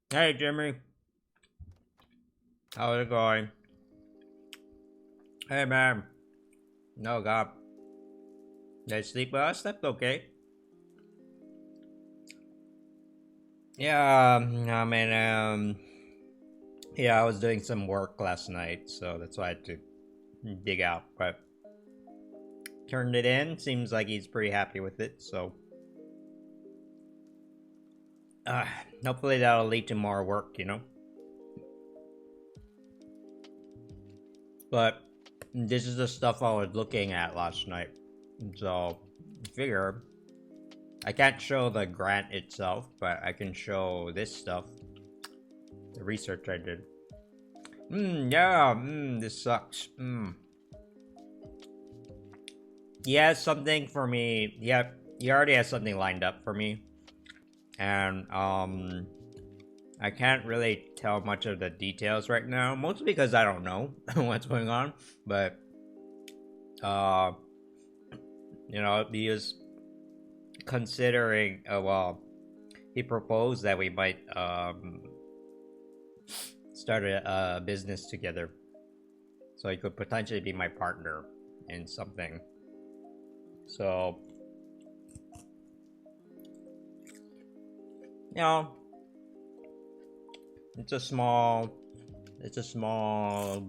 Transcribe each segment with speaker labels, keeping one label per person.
Speaker 1: Hey, Jimmy. How's it going? Hey, man. No, God. Did I sleep well? I slept okay. Yeah, I mean, yeah, I was doing some work last night, so that's why I had to dig out, but turned it in. Seems like he's pretty happy with it, so uh, hopefully that'll lead to more work, you know? But this is the stuff I was looking at last night, so figure I can't show the grant itself, but I can show this stuff, the research I did. Yeah, this sucks. He has something for me. Yeah, he already has something lined up for me. And, I can't really tell much of the details right now, mostly because I don't know what's going on, but, uh, you know, he was considering, well, he proposed that we might, start a business together. So he could potentially be my partner in something. So, you know, it's a small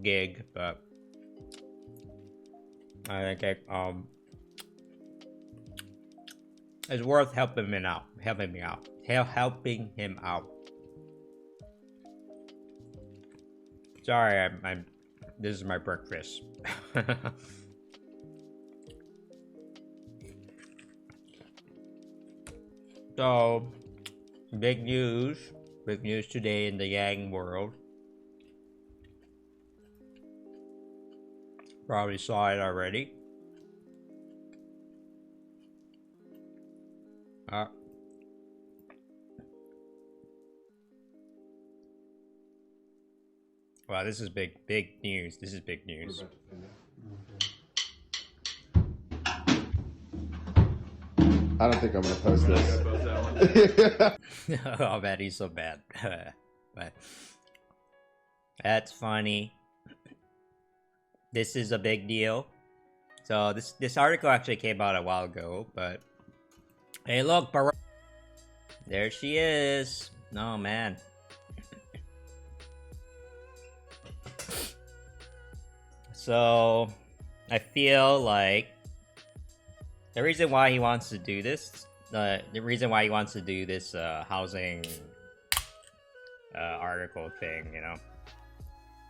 Speaker 1: gig, but I think it's worth helping him out. Helping him out. Sorry, I'm. This is my breakfast. So, big news. Big news today in the Yang world. Probably saw it already. Wow, this is big news. This is big news.
Speaker 2: I don't think I'm gonna post this.
Speaker 1: Oh man, he's so bad. But that's funny. This is a big deal. So this article actually came out a while ago, but hey, look, there she is. No man. So I feel like the reason why he wants to do this, housing article thing, you know,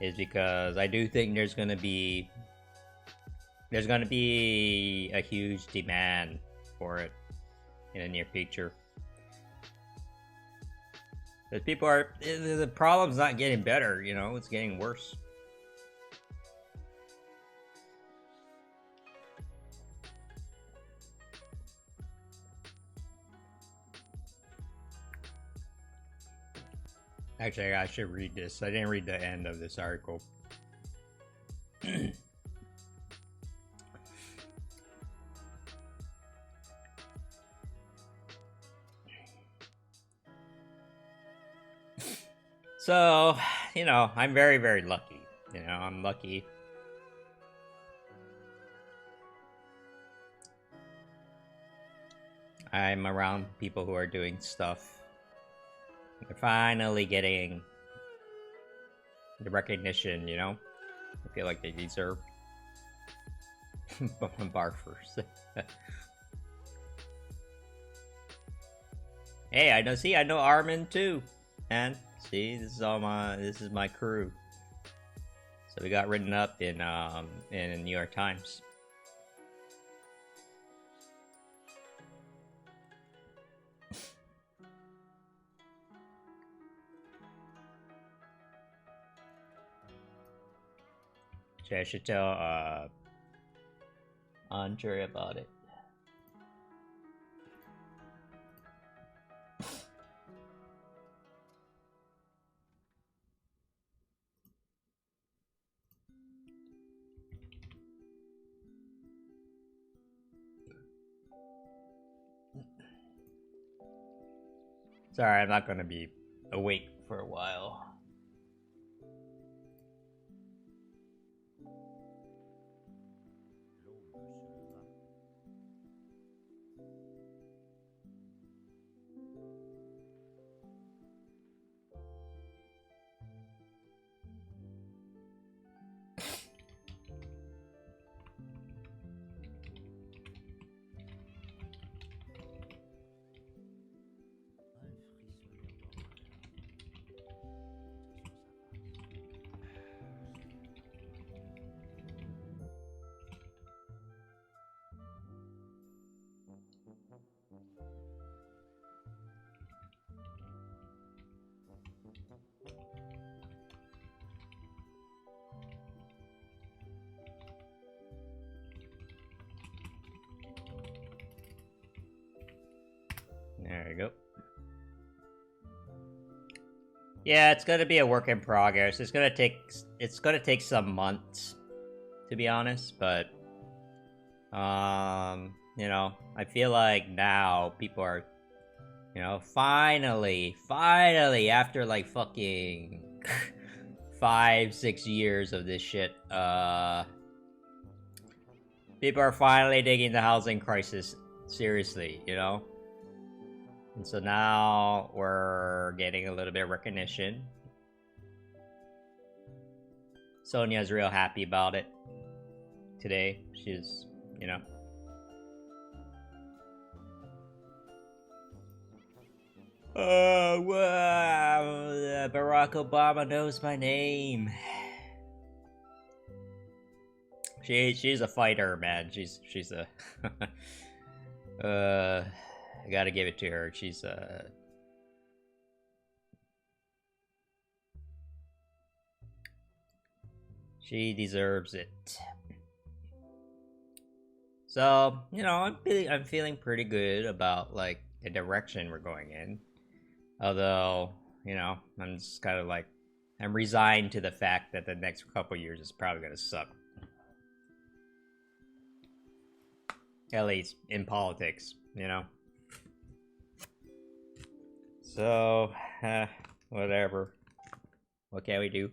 Speaker 1: is because I do think there's gonna be a huge demand for it in the near future. Because people are, the problem's not getting better, you know, it's getting worse. Actually, I should read this. I didn't read the end of this article. So, you know, I'm very lucky. You know, I'm lucky. I'm around people who are doing stuff. They're finally getting the recognition, you know? I feel like they deserve. Bar first. Hey, I know Armin too. And see, this is my crew. So we got written up in New York Times. So I should tell Andre about it. Sorry, I'm not gonna be awake for a while. There you go. Yeah, it's gonna be a work in progress. It's gonna take some months, to be honest, but you know, I feel like now people are, you know, finally after like fucking 5-6 years of this shit, people are finally taking the housing crisis seriously, you know? And so now we're getting a little bit of recognition. Sonia's real happy about it today. She's, you know. Oh, wow. Barack Obama knows my name. She's a fighter, man. She's a I gotta give it to her. She's she deserves it. So, you know, I'm feeling pretty good about like the direction we're going in. Although, you know, I'm just kind of like I'm resigned to the fact that the next couple years is probably gonna suck. At least in politics, you know. So, whatever. What can we do?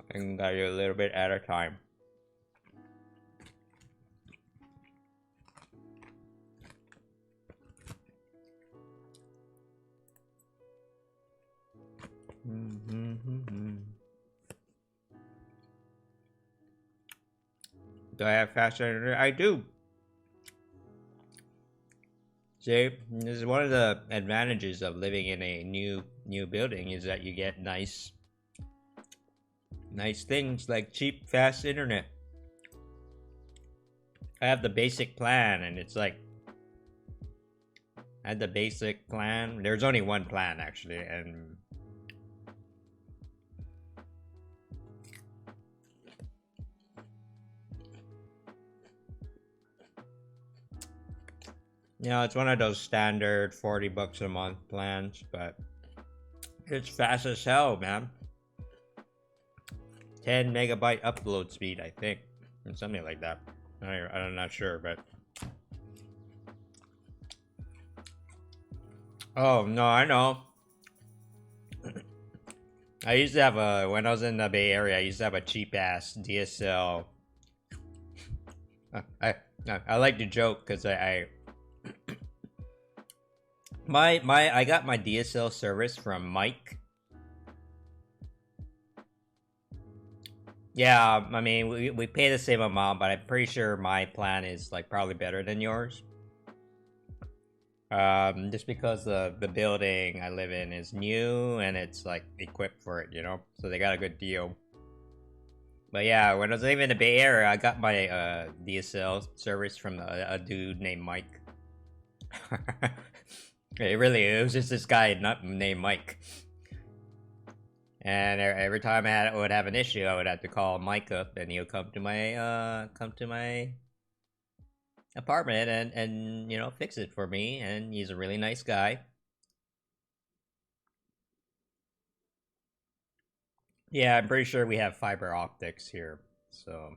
Speaker 1: I can go a little bit at a time. Do I have fast internet? I do. See, this is one of the advantages of living in a new building is that you get nice things like cheap, fast internet. I have the basic plan, and it's like I had the basic plan. There's only one plan actually, and you know, it's one of those standard 40 bucks a month plans, but it's fast as hell, man. 10 megabyte upload speed, I think, or something like that. I'm not sure, but oh no, I know. I used to have a when I was in the Bay Area. I used to have a cheap ass DSL. I like to joke because I got my DSL service from Mike. Yeah, I mean we pay the same amount, but I'm pretty sure my plan is like probably better than yours. Just because the building I live in is new and it's like equipped for it, you know, so they got a good deal. But yeah, when I was living in the Bay Area, I got my DSL service from a dude named Mike. It was just this guy named Mike. And every time I would have an issue, I would have to call Mike up, and he'll come to my apartment and you know, fix it for me. And he's a really nice guy. Yeah, I'm pretty sure we have fiber optics here, so.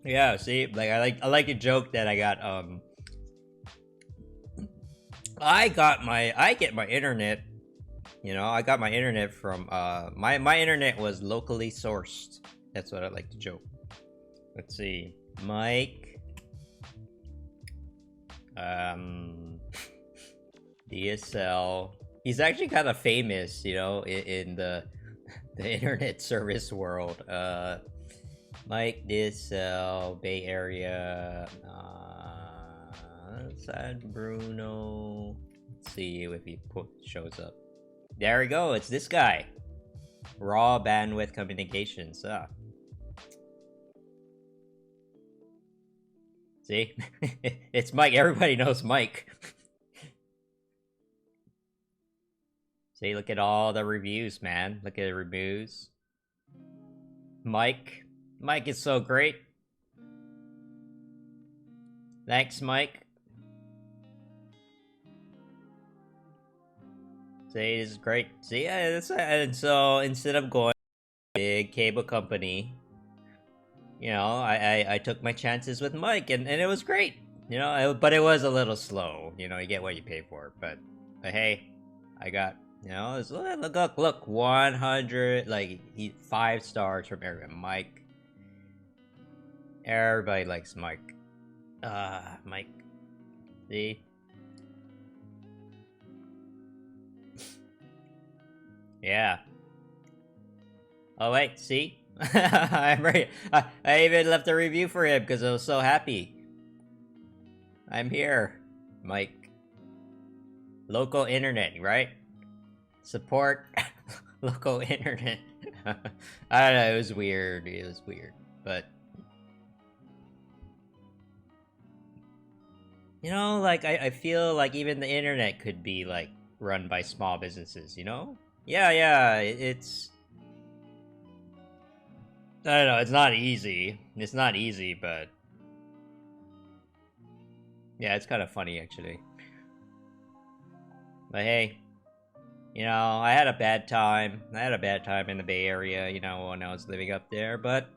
Speaker 1: Yeah, see, like I like a joke that I get my internet. You know, I got my internet from my internet was locally sourced. That's what I like to joke. Let's see, Mike, DSL. He's actually kind of famous, you know, in the internet service world. Mike DSL, Bay Area, San Bruno. Let's see if he shows up. There we go. It's this guy. Raw bandwidth communications. See, it's Mike. Everybody knows Mike. See, look at all the reviews, man. Look at the reviews. Mike is so great. Thanks, Mike. See, this is great. See, and so instead of going to a big cable company, you know, I took my chances with Mike, and it was great. You know, but it was a little slow. You know, you get what you pay for. But hey, I got, you know, look, 100, like 5 stars from everyone. Mike. Everybody likes Mike. Mike. See? Yeah. Oh wait, see? I'm ready. I even left a review for him because I was so happy. I'm here, Mike. Local internet, right? Support local internet. I don't know, it was weird. It was weird. But you know, like I feel like even the internet could be like run by small businesses, you know? Yeah, it's I don't know, it's not easy. It's not easy, but yeah, it's kind of funny actually. But hey, you know, I had a bad time. I had a bad time in the Bay Area, you know, when I was living up there, but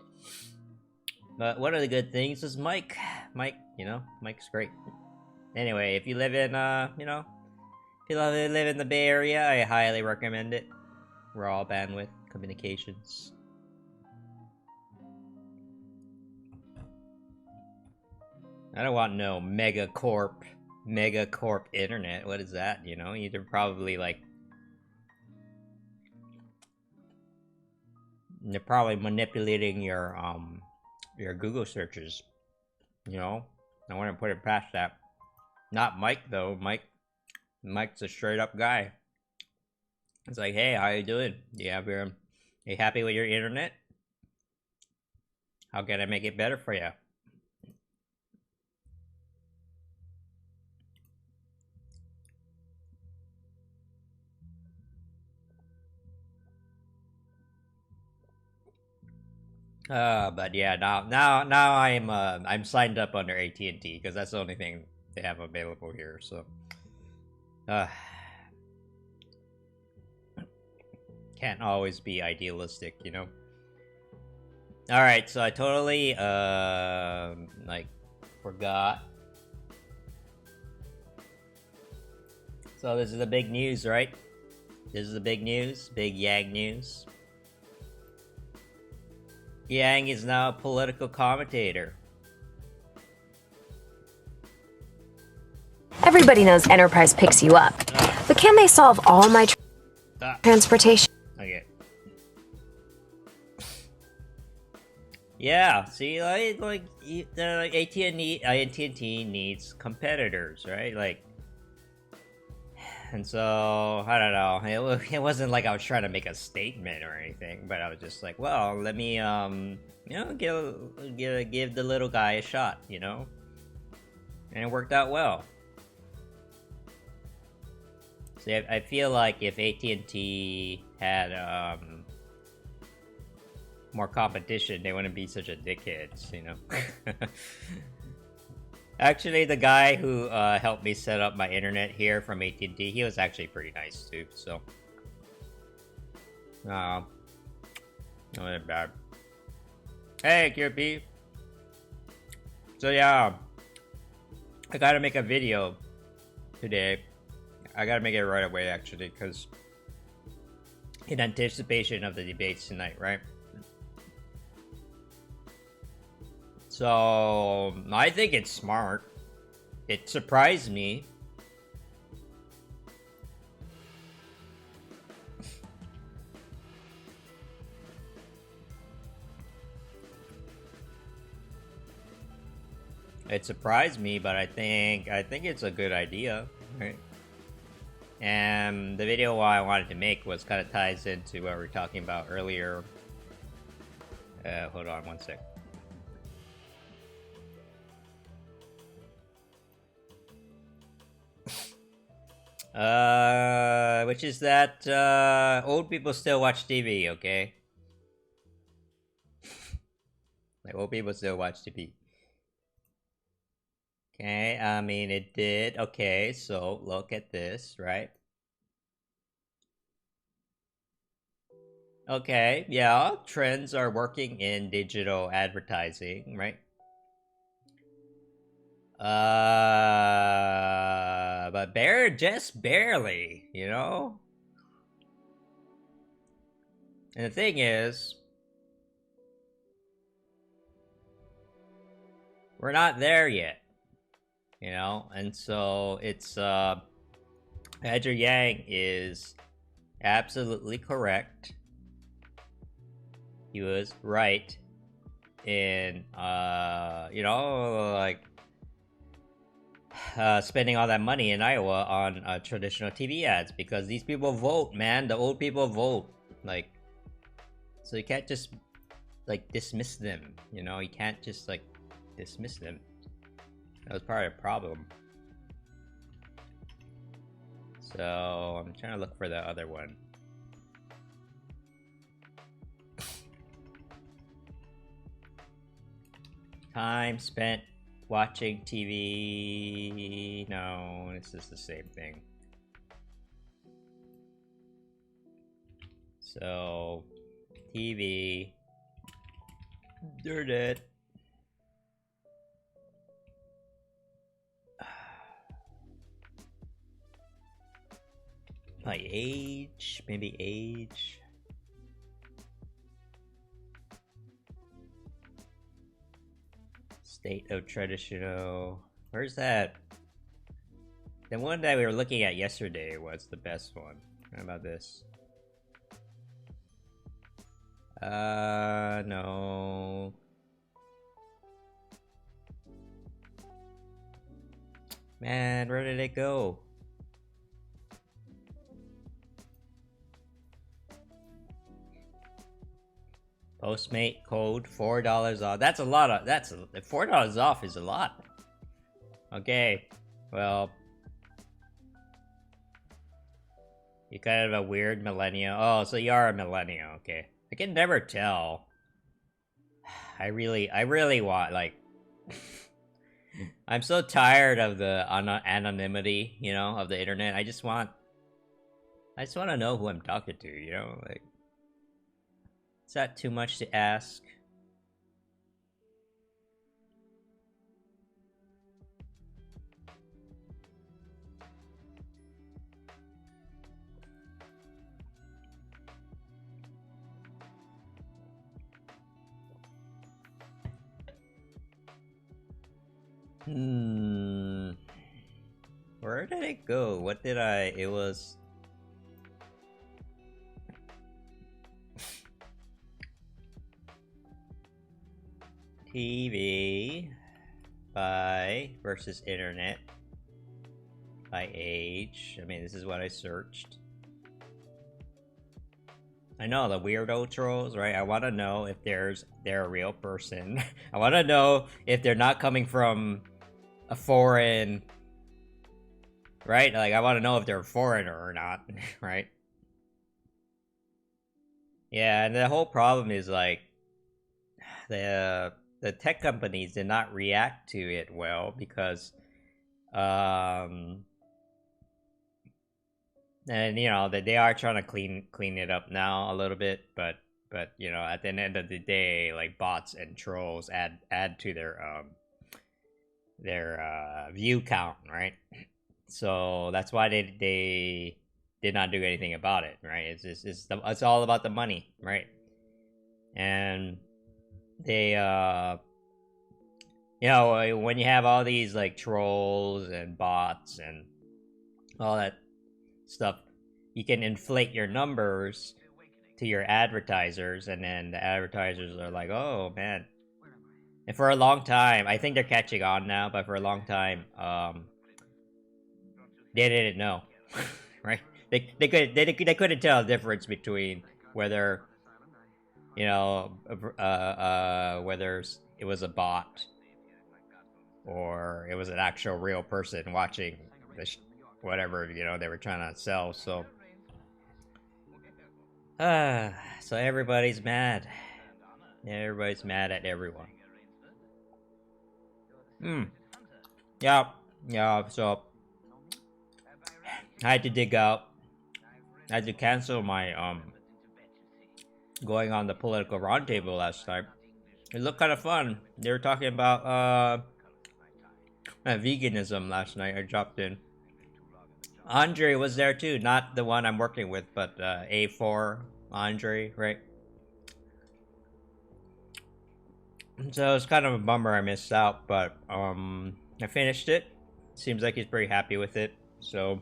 Speaker 1: one of the good things is Mike. Mike, you know, Mike's great. Anyway, if you live in, you know, if you live in the Bay Area, I highly recommend it. Raw bandwidth communications. I don't want no megacorp internet. What is that? You know, you're probably like, they're probably manipulating your Google searches. You know, I want to put it past that. Not Mike though. Mike's a straight up guy. It's like, hey, how you doing? Are you happy with your internet? How can I make it better for you? But yeah, now I'm signed up under AT&T because that's the only thing they have available here. So, can't always be idealistic, you know. All right, so I totally like forgot. So this is the big news, right? This is the big news, big Yang news. Yang is now a political commentator.
Speaker 3: Everybody knows Enterprise picks you up, but can they solve all my transportation?
Speaker 1: Okay. Yeah, see, like AT&T needs competitors, right? Like, and so I don't know. It wasn't like I was trying to make a statement or anything, but I was just like, well, let me you know, give the little guy a shot, you know, and it worked out well. See, I feel like if AT&T had more competition, they wouldn't be such a dickheads, you know. Actually, the guy who helped me set up my internet here from AT&T, he was actually pretty nice too. So, not bad. Hey, QP. So yeah, I gotta make a video today. I gotta make it right away, actually, because in anticipation of the debates tonight, right? So I think it's smart. It surprised me. It surprised me, but I think it's a good idea, right? And the video I wanted to make was kind of ties into what we were talking about earlier. Hold on one sec. Which is that old people still watch TV, okay? Like old people still watch TV. Okay, I mean it did. Okay, so look at this, right? Okay, yeah, trends are working in digital advertising, right? But just barely, you know? And the thing is, we're not there yet, you know? And so it's, Andrew Yang is absolutely correct. He was right in, you know, like, spending all that money in Iowa on traditional TV ads because these people vote, man. The old people vote, like, so you can't just like dismiss them, you know. You can't just like dismiss them. That was part of the problem. So I'm trying to look for the other one. Time spent watching TV. No, this is the same thing. So, TV. Dirt it. My age, maybe age. State of traditional. Where's that? The one that we were looking at yesterday was the best one. How about this? No. Man, where did it go? Postmate code $4 off. That's a lot of. That's $4 off is a lot. Okay, well, you're kind of a weird millennial. Oh, so you are a millennial. Okay, I can never tell. I really want like. I'm so tired of the anonymity, you know, of the internet. I just want to know who I'm talking to, you know, like. Is that too much to ask? Where did it go? What did I... It was... TV by versus internet by age. I mean, this is what I searched. I know the weirdo trolls, right? I want to know if they're a real person. I want to know if they're not coming from a foreign, right? Like, I want to know if they're a foreigner or not, right? Yeah, and the whole problem is like the tech companies did not react to it well because and you know that they are trying to clean it up now a little bit, but you know, at the end of the day, like bots and trolls add to their view count, right? So that's why they did not do anything about it, right? It's all about the money, right? And they you know, when you have all these like trolls and bots and all that stuff, you can inflate your numbers to your advertisers, and then the advertisers are like, oh man. And for a long time, I think they're catching on now, but for a long time, they didn't know, right? They couldn't tell the difference between whether, you know, whether it was a bot or it was an actual real person watching whatever, you know, they were trying to sell. So so everybody's mad. Everybody's mad at everyone. Yeah, so I had to dig out. I had to cancel my going on the political roundtable last night. It looked kind of fun. They were talking about veganism last night. I dropped in. Andre was there too, not the one I'm working with, but A4 Andre, right? So it's kind of a bummer I missed out, but I finished it. Seems like he's pretty happy with it. So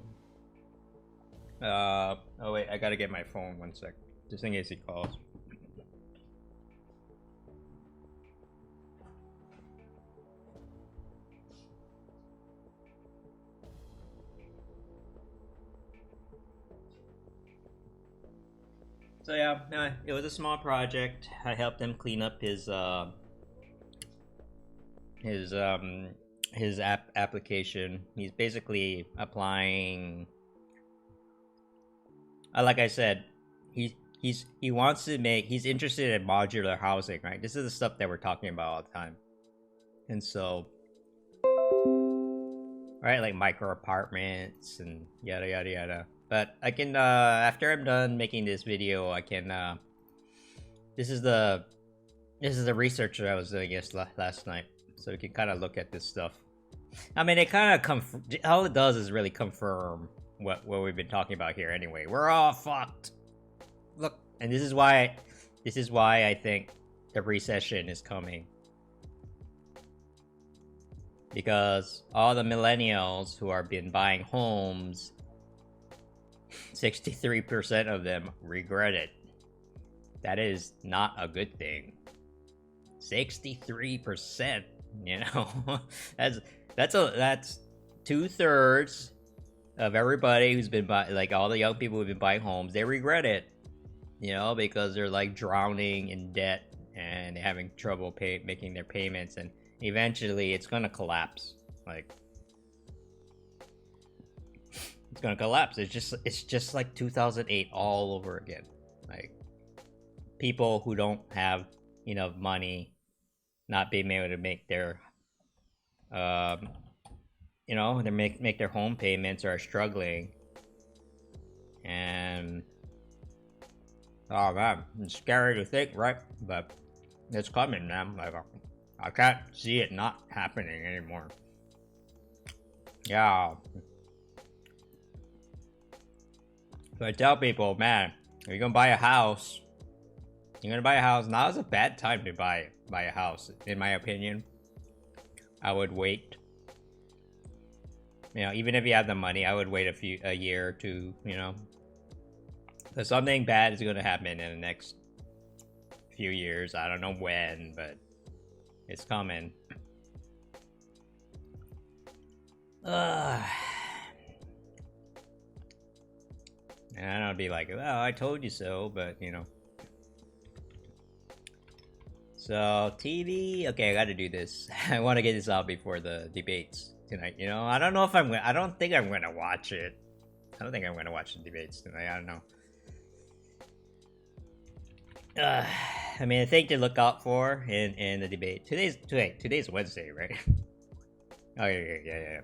Speaker 1: oh wait, I gotta get my phone 1 sec, just in case he calls. So yeah, it was a small project. I helped him clean up his application. He's basically applying. Like I said, he wants to make. He's interested in modular housing, right? This is the stuff that we're talking about all the time, and so, right, like micro apartments and yada yada yada. But I can after I'm done making this video, I can this is the research that I was doing last night, so we can kind of look at this stuff. I mean, it kind of all it does is really confirm what we've been talking about here. Anyway, we're all fucked. Look, and this is why I think the recession is coming, because all the millennials who are been buying homes, 63% of them regret it. That is not a good thing. 63%, you know, that's 2/3 of everybody who's been buying, like all the young people who've been buying homes. They regret it, you know, because they're like drowning in debt and having trouble making their payments, and eventually it's gonna collapse. Like, it's gonna collapse. It's just like 2008 all over again. Like, people who don't have enough money not being able to make their you know, they make their home payments, are struggling. And oh man, it's scary to think, right? But it's coming, man. Like, I can't see it not happening anymore. Yeah. So I tell people, man, if you're gonna buy a house, now is a bad time to buy a house, in my opinion. I would wait. You know, even if you have the money, I would wait a year or two, you know. Because something bad is gonna happen in the next few years. I don't know when, but it's coming. And I don't be like, well, I told you so, but you know. So TV, okay, I gotta do this. I want to get this out before the debates tonight. You know, I don't know if I don't think I'm gonna watch it. I don't think I'm gonna watch the debates tonight. I don't know. I mean, a thing to look out for in the debate. Today's Wednesday, right? Oh yeah.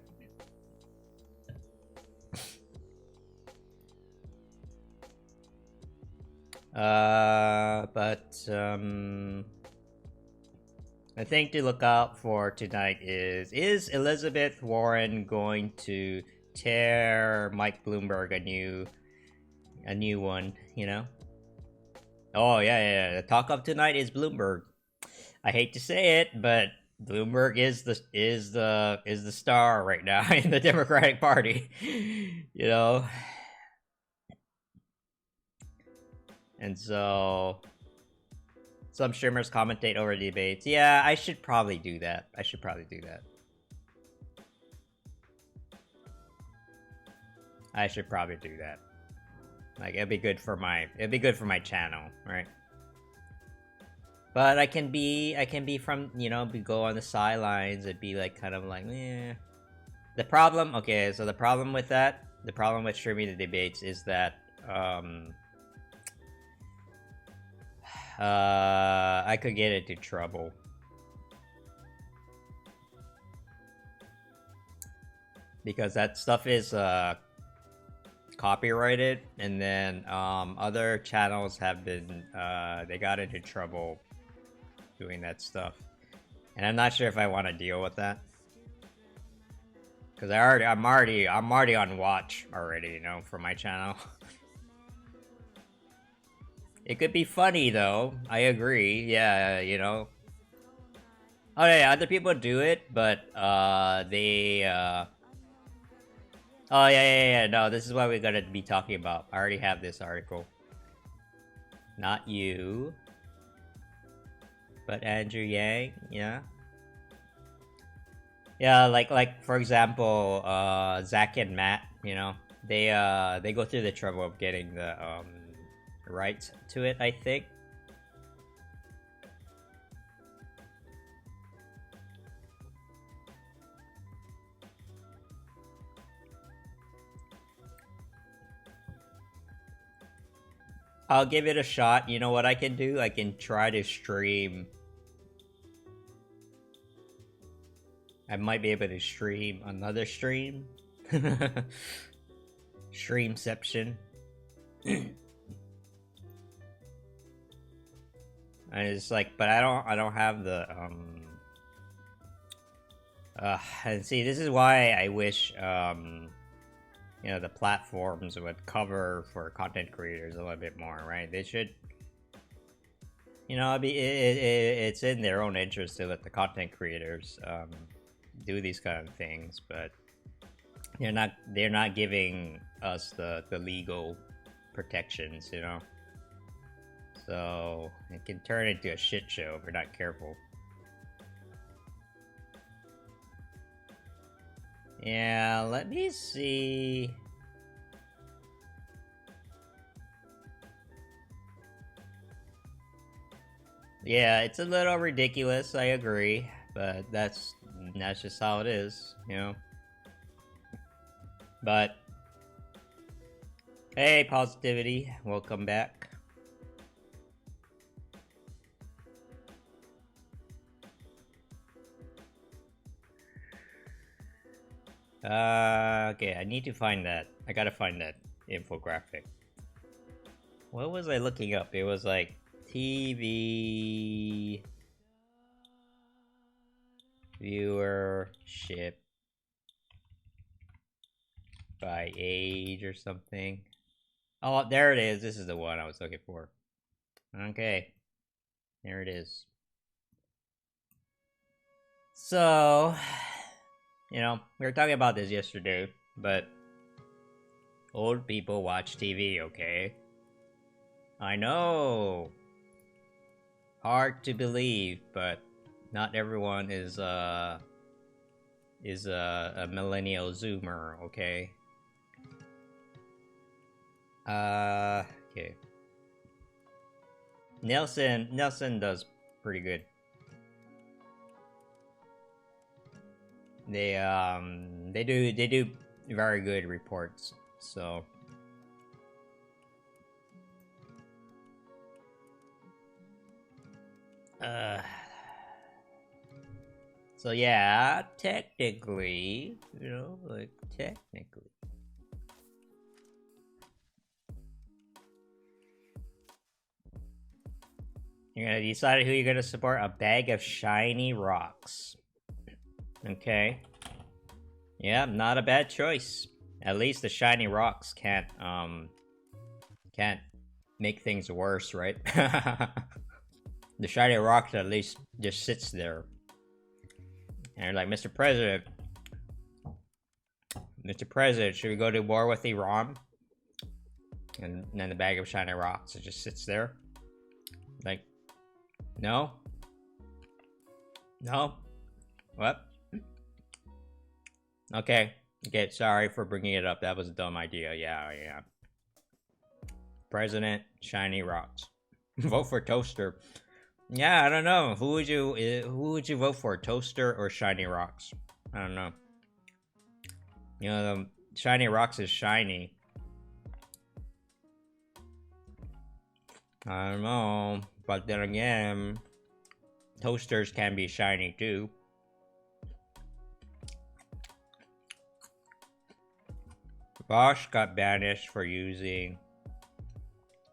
Speaker 1: But The thing to look out for tonight is Elizabeth Warren going to tear Mike Bloomberg a new one, you know? Oh yeah. The talk of tonight is Bloomberg. I hate to say it, but Bloomberg is the star right now in the Democratic Party. You know? And so some streamers commentate over debates. Yeah, I should probably do that. Like it'd be good for my channel, right? But I can be from, you know, go on the sidelines and be like kind of like, eh. The problem with streaming the debates is that I could get into trouble. Because that stuff is copyrighted, and then other channels have been they got into trouble doing that stuff, and I'm not sure if I want to deal with that, because I'm already on watch already, you know, for my channel. It could be funny though, I agree, yeah, you know. Oh yeah, other people do it, but they oh yeah, no, this is what we're gonna be talking about. I already have this article. Not you, but Andrew Yang, yeah. Yeah, like for example, Zach and Matt, you know, they go through the trouble of getting the rights to it, I think. I'll give it a shot. You know what I can do? I can try to stream. I might be able to stream another stream. Streamception. And it's like, but I don't have the and see, this is why I wish you know, the platforms would cover for content creators a little bit more, right? They should, you know, it's in their own interest to let the content creators do these kind of things, but they're not giving us the legal protections, you know. So it can turn into a shit show if we're not careful. Yeah, let me see. Yeah, it's a little ridiculous, I agree, but that's just how it is, you know. But hey, positivity, welcome back. Okay, I need to find that. I gotta find that infographic. What was I looking up? It was like TV viewership by age or something. Oh, there it is. This is the one I was looking for. Okay, there it is. So, you know, we were talking about this yesterday, but old people watch TV, okay? I know. Hard to believe, but not everyone is a millennial zoomer, okay? Okay. Nelson does pretty good. They do very good reports, so so yeah, technically, you know, like technically. You're gonna decide who you're gonna support. A bag of shiny rocks. Okay. Yeah, not a bad choice. At least the shiny rocks can't make things worse, right? The shiny rocks at least just sits there. And you're like, Mr. President, should we go to war with Iran? And then the bag of shiny rocks, it just sits there. Like, no? No? What? Okay, sorry for bringing it up. That was a dumb idea. Yeah. President, shiny rocks. Vote for Toaster. Yeah, I don't know. Who would you vote for? Toaster or shiny rocks? I don't know. You know, the shiny rocks is shiny. I don't know. But then again, toasters can be shiny too. Bosch got banished for using...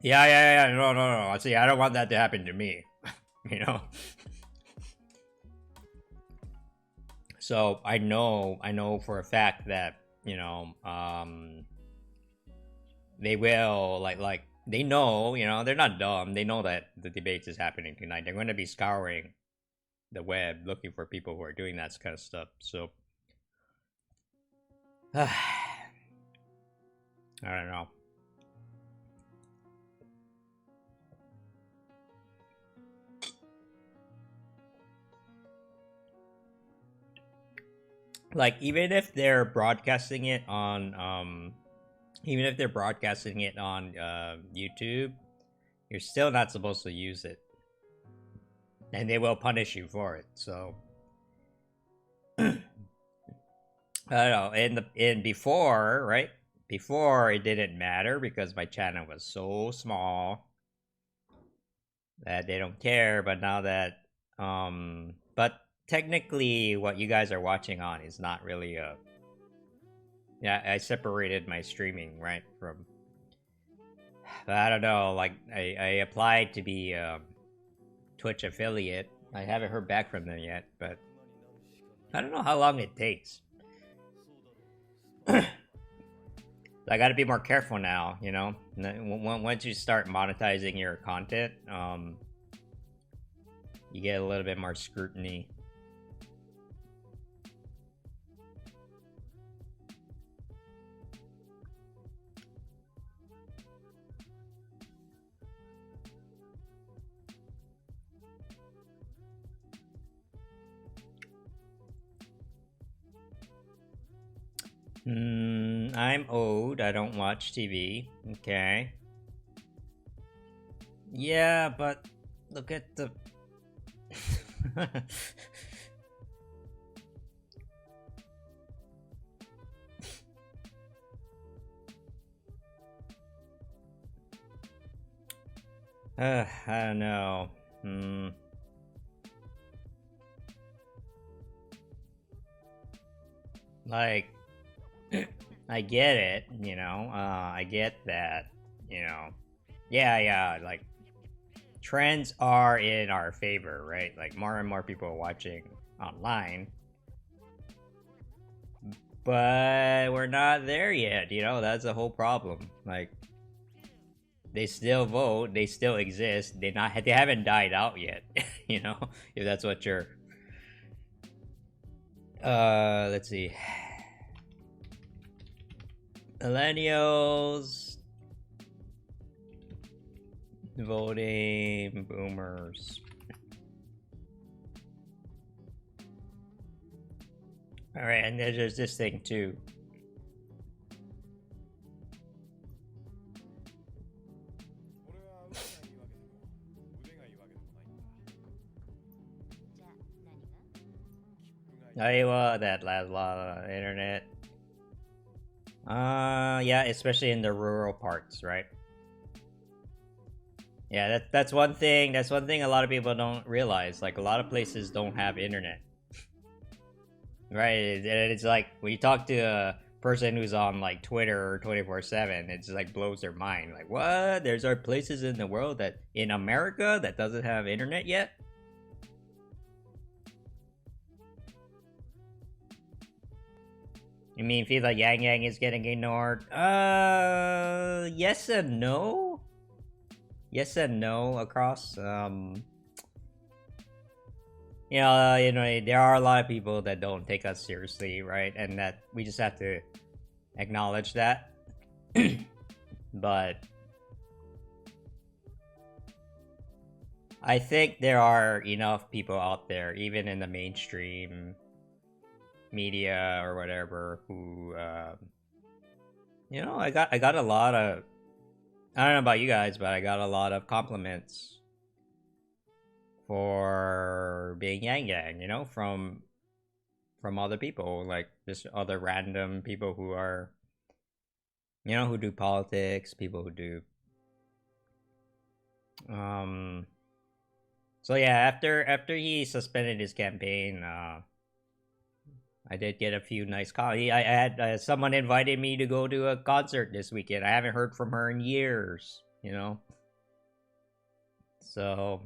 Speaker 1: Yeah. No. See, I don't want that to happen to me. You know? So, I know for a fact that, you know, they will, like, they know, you know, they're not dumb. They know that the debate is happening tonight. They're going to be scouring the web, looking for people who are doing that kind of stuff. So... I don't know. Like, even if they're broadcasting it on YouTube, you're still not supposed to use it. And they will punish you for it, so... I don't know, in before, right? Before, it didn't matter because my channel was so small that they don't care, but now that, but technically what you guys are watching on is not really a, yeah, I separated my streaming, right, from, I don't know, like, I applied to be a Twitch affiliate. I haven't heard back from them yet, but I don't know how long it takes. I gotta be more careful now, you know? Once you start monetizing your content, you get a little bit more scrutiny. I'm old. I don't watch TV. Okay. Yeah, but look at the... I don't know. Like... I get it, you know, I get that, you know, yeah, like, trends are in our favor, right? Like, more and more people are watching online, but we're not there yet, you know, that's the whole problem. Like, they still vote, they still exist, they haven't died out yet, you know, if that's what you're, let's see. Millennials voting, boomers. All right, and there's this thing too. That last lot of internet. Yeah, especially in the rural parts, right? Yeah, that's one thing. That's one thing a lot of people don't realize. Like, a lot of places don't have internet, right? And it's like when you talk to person who's on like Twitter 24/7. It just like blows their mind. Like, what? There's our places in the world that in America that doesn't have internet yet. You mean feel like Yang Yang is getting ignored? Yes and no. Yes and no across. You know, there are a lot of people that don't take us seriously, right? And that we just have to acknowledge that. But I think there are enough people out there, even in the mainstream media or whatever, who, you know, I got a lot of, I don't know about you guys, but I got a lot of compliments for being Yang Yang, you know, from other people, like just other random people who are, you know, who do politics, people who do, so yeah, after he suspended his campaign, I did get a few nice comments. I had someone invited me to go to a concert this weekend. I haven't heard from her in years, you know. So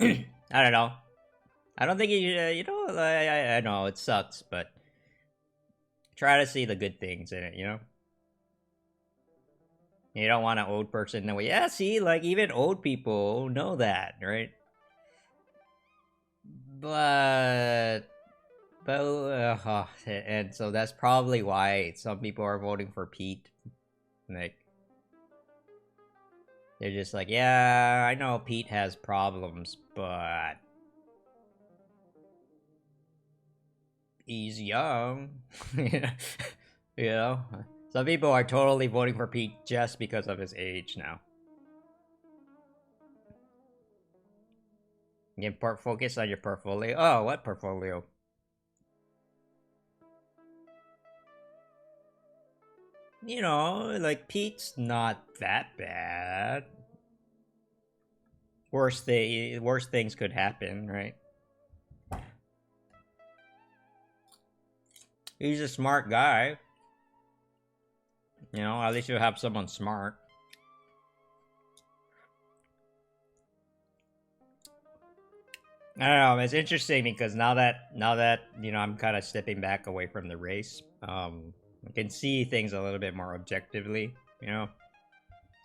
Speaker 1: I don't know. I don't think you know. I know it sucks, but try to see the good things in it. You know. You don't want an old person to. Yeah, see, like even old people know that, right? But and so that's probably why some people are voting for Pete. Like, they're just like, yeah, I know Pete has problems, but he's young. You know, some people are totally voting for Pete just because of his age now. You can focus on your portfolio. Oh, what portfolio? You know, like Pete's not that bad. Worse things could happen, right? He's a smart guy. You know, at least you'll have someone smart. I don't know. It's interesting because now that you know, I'm kind of stepping back away from the race. I can see things a little bit more objectively. You know,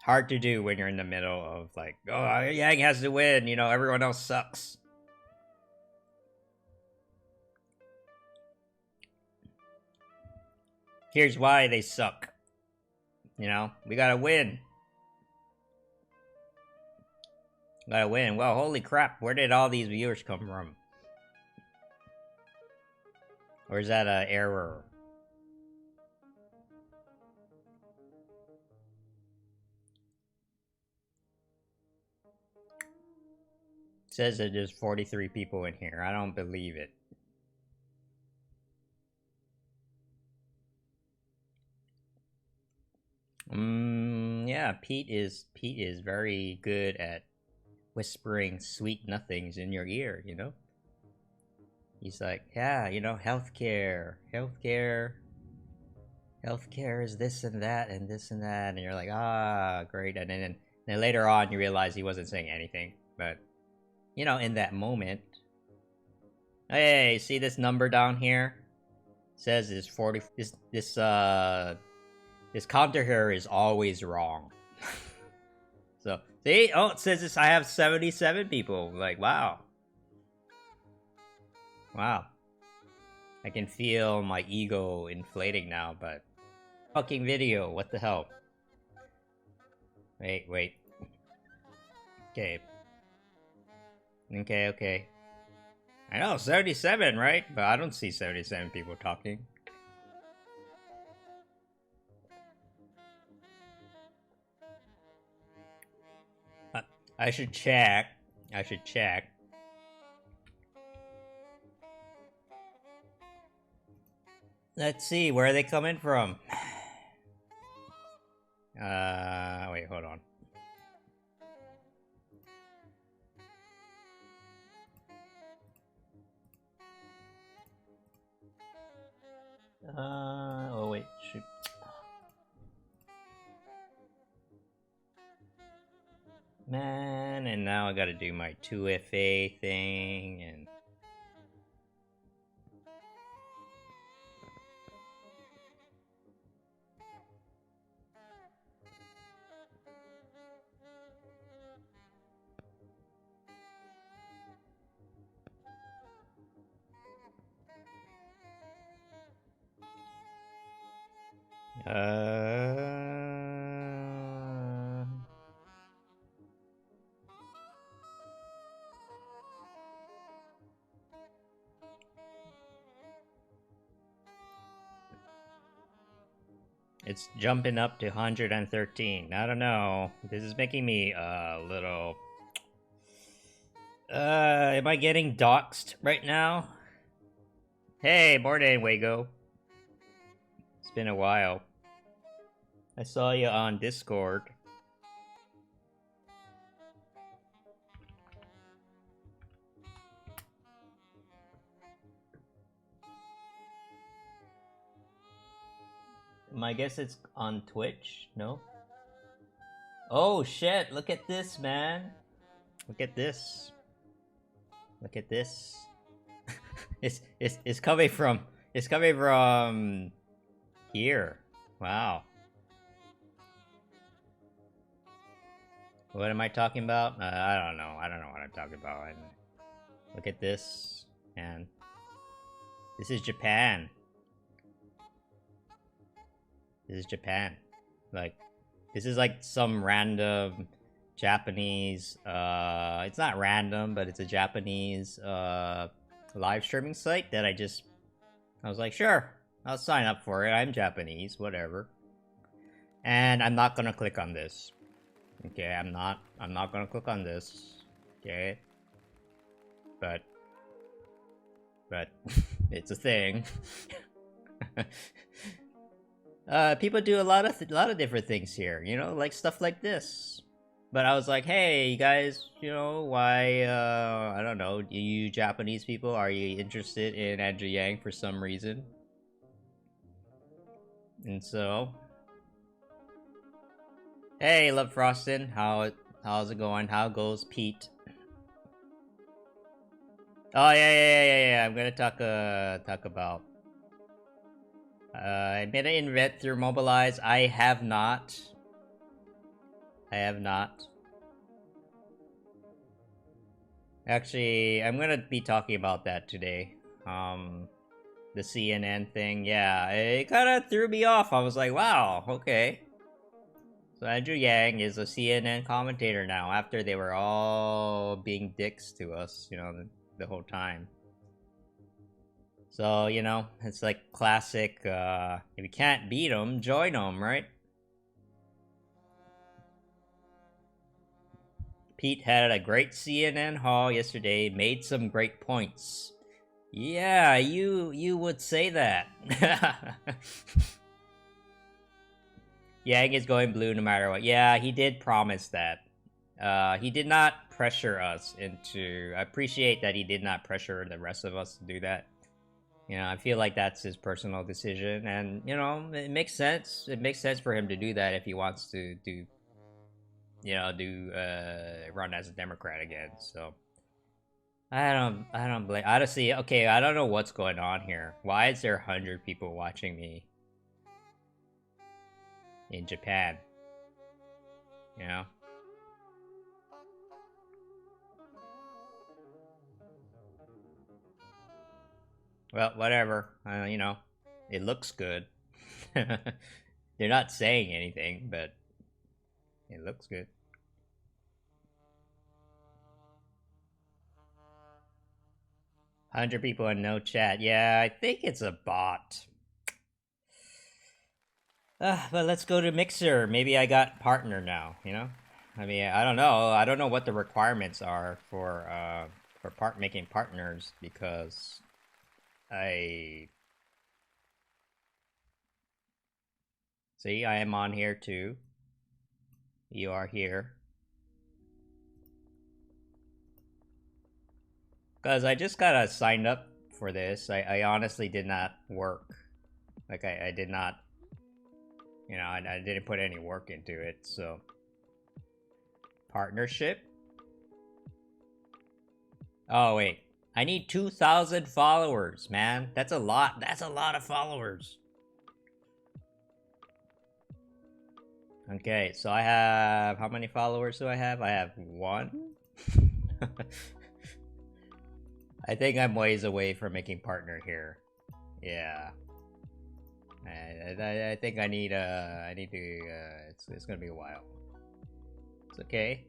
Speaker 1: hard to do when you're in the middle of like, oh, Yang has to win. You know, everyone else sucks. Here's why they suck. You know, we gotta win. Gotta win. Well, holy crap, where did all these viewers come from? Or is that an error? It says that there's 43 people in here. I don't believe it. Yeah, Pete is very good at whispering sweet nothings in your ear, you know? He's like, yeah, you know, healthcare is this and that and this and that, and you're like, ah, great. And then later on you realize he wasn't saying anything, but you know, in that moment, hey, see this number down here? It says it's 40. This counter here is always wrong. So see, oh, it says this. I have 77 people. Like, wow. I can feel my ego inflating now, but fucking video. What the hell? Wait. Okay. I know 77, right? But I don't see 77 people talking. I should check. Let's see, where are they coming from? Wait, hold on. Oh wait, shoot. Man, and now I gotta do my 2FA thing, and... It's jumping up to 113. I don't know. This is making me a little... am I getting doxxed right now? Hey, morning, Wago. It's been a while. I saw you on Discord. I guess it's on Twitch, no? Oh shit, look at this, man. Look at this. Look at this. it's coming from here. Wow. What am I talking about? I don't know. I don't know what I'm talking about. Look at this, and this is Japan. This is Japan. Like, this is like some random Japanese, it's not random, but it's a Japanese, live streaming site that I was like, sure, I'll sign up for it. I'm Japanese, whatever. And I'm not gonna click on this. Okay, I'm not gonna click on this. Okay. But it's a thing. People do a lot of different things here, you know, like stuff like this. But I was like, hey, you guys, you know, why, I don't know, you Japanese people, are you interested in Andrew Yang for some reason? And so... Hey, Love Frostin', how's it going? How goes Pete? Oh, yeah, I'm gonna talk about... I made an invent through Mobilize. I have not. Actually, I'm gonna be talking about that today. The CNN thing, yeah, it kinda threw me off. I was like, wow, okay. So Andrew Yang is a CNN commentator now, after they were all being dicks to us, you know, the whole time. So, you know, it's like classic, if you can't beat them, join them, right? Pete had a great CNN haul yesterday, made some great points. Yeah, you would say that. Yang is going blue no matter what. Yeah, he did promise that. He did not pressure us into... I appreciate that he did not pressure the rest of us to do that. You know, I feel like that's his personal decision, and, you know, it makes sense. It makes sense for him to do that if he wants to run as a Democrat again, so... I don't blame... Honestly, okay, I don't know what's going on here. Why is there 100 people watching me? In Japan. You know? Well, whatever. You know, it looks good. They're not saying anything, but it looks good. $100 people and no chat. Yeah, I think it's a bot. But let's go to Mixer. Maybe I got partner now, you know? I mean, I don't know. I don't know what the requirements are for making partners, because... See, I am on here too. You are here. Because I just got signed up for this. I honestly did not work. Like, I did not You know, I didn't put any work into it, so. Partnership? Oh, wait. I need 2,000 followers, man. That's a lot. That's a lot of followers. Okay, so I have... How many followers do I have? I have 1? I think I'm ways away from making partner here. Yeah. I think I need to, it's gonna be a while. It's okay.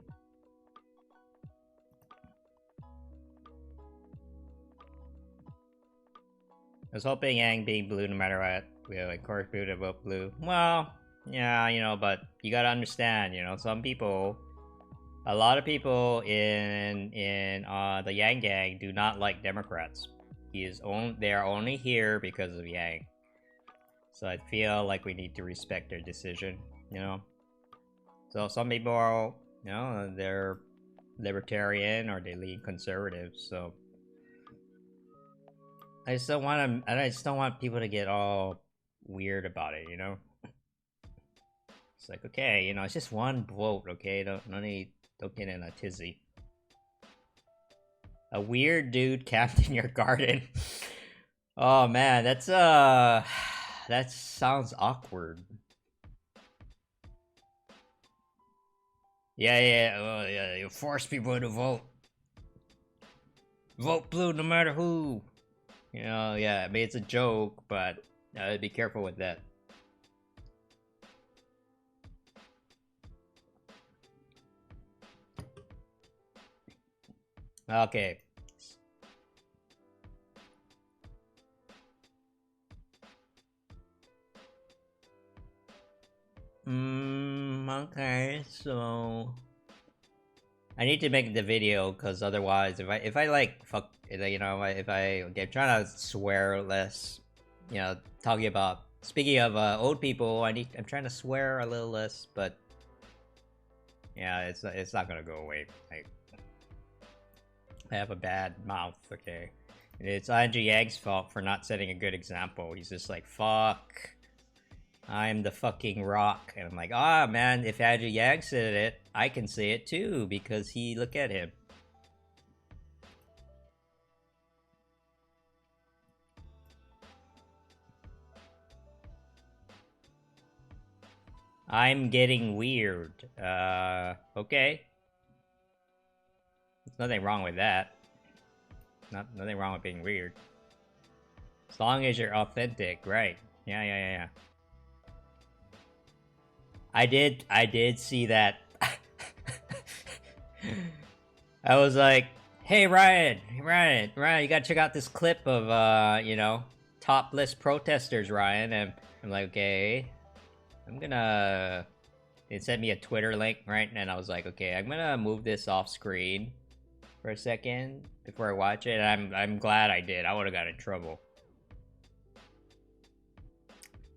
Speaker 1: I was hoping Yang being blue no matter what. We'll encourage people to vote blue. Well, yeah, you know, but you gotta understand, you know, some people, a lot of people in the Yang gang do not like Democrats. They are only here because of Yang. So I feel like we need to respect their decision, you know. So some people are, you know, they're libertarian or they lean conservative. So I just don't want people to get all weird about it, you know. It's like, okay, you know, it's just one vote, okay? Don't get in a tizzy. A weird dude camped in your garden. Oh man, that sounds awkward. Yeah, you force people to vote. Vote blue no matter who. You know, yeah, I mean, it's a joke, but be careful with that. Okay. Okay, so I need to make the video because otherwise, if I like fuck, you know, if I'm trying to swear less, you know, speaking of old people, I'm trying to swear a little less, but yeah, it's not gonna go away. Like, I have a bad mouth, okay? It's Andrew Yang's fault for not setting a good example. He's just like, fuck, I'm the fucking rock. And I'm like, ah, man, if Andrew Yang said it, I can say it too, because look at him. I'm getting weird. Okay. There's nothing wrong with that. Nothing wrong with being weird. As long as you're authentic, right? Yeah. I did see that. I was like, hey Ryan, you gotta check out this clip of you know, topless protesters, Ryan. And I'm like, okay, it sent me a Twitter link, right? And I was like, okay, I'm gonna move this off screen for a second before I watch it. And I'm glad I did. I would have got in trouble.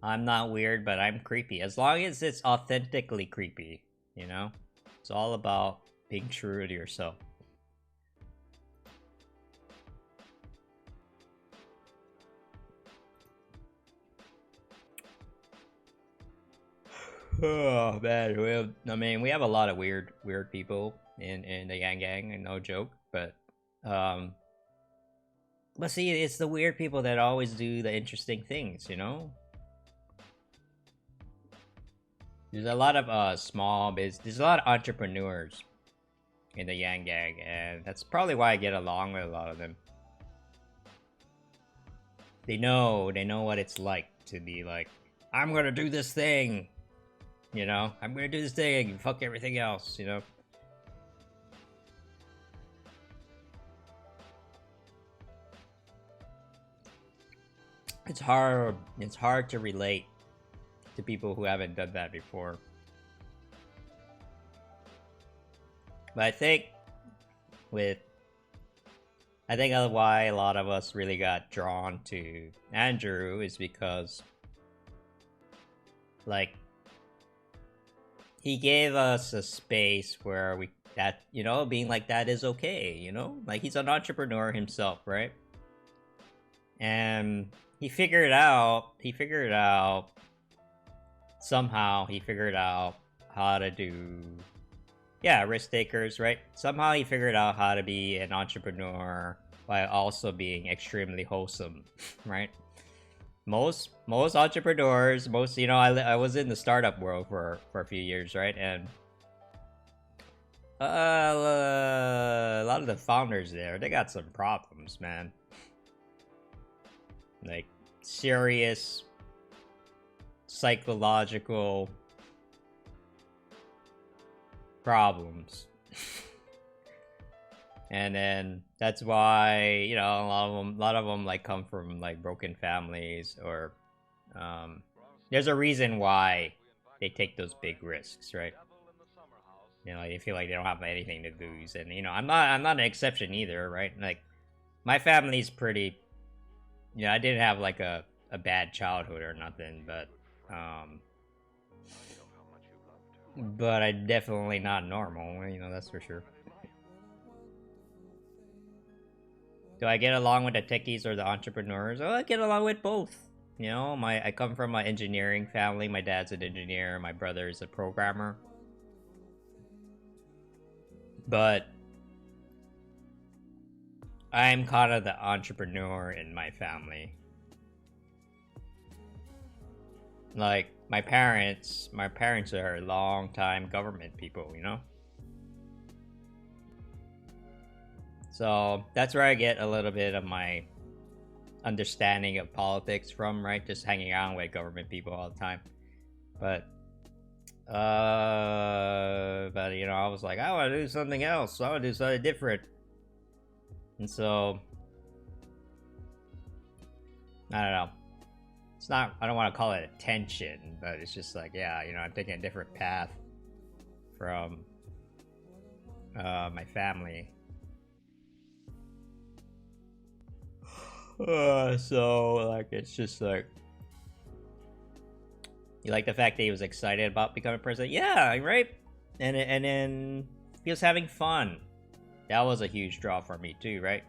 Speaker 1: I'm not weird, but I'm creepy. As long as it's authentically creepy, you know? It's all about being true to yourself. Oh man, we have a lot of weird people in the Yang Gang, no joke. But see, it's the weird people that always do the interesting things, you know. There's a lot of there's a lot of entrepreneurs in the Yang Gang, and that's probably why I get along with a lot of them. They know what it's like to be like, I'm gonna do this thing, you know. I'm gonna do this thing and fuck everything else, you know. It's hard to relate to people who haven't done that before. But I think why a lot of us really got drawn to Andrew is because, like, he gave us a space where you know, being like that is okay, you know? Like, he's an entrepreneur himself, right? And he figured out somehow he figured out how to do, yeah, risk takers, right? Somehow he figured out how to be an entrepreneur while also being extremely wholesome, right? Most entrepreneurs, you know, I was in the startup world for a few years, right? And a lot of the founders there, they got some problems, man. Like serious psychological problems. And then that's why, you know, a lot of them like come from like broken families, or there's a reason why they take those big risks, right? You know, they feel like they don't have anything to lose. And you know, I'm not an exception either, right? Like my family's pretty, you know, I didn't have like a bad childhood or nothing, but I'm definitely not normal, you know, that's for sure. Do I get along with the techies or the entrepreneurs? Oh, I get along with both. You know, I come from an engineering family. My dad's an engineer. My brother is a programmer. But I'm kind of the entrepreneur in my family. Like my parents are long-time government people, you know? So that's where I get a little bit of my understanding of politics from, right? Just hanging out with government people all the time. But you know, I was like, I want to do something else. I want to do something different. And so I don't know. It's not, I don't want to call it attention, but it's just like, yeah, you know, I'm taking a different path from my family. So like, it's just like, you like the fact that he was excited about becoming president? Yeah, right. And then he was having fun. That was a huge draw for me too, right?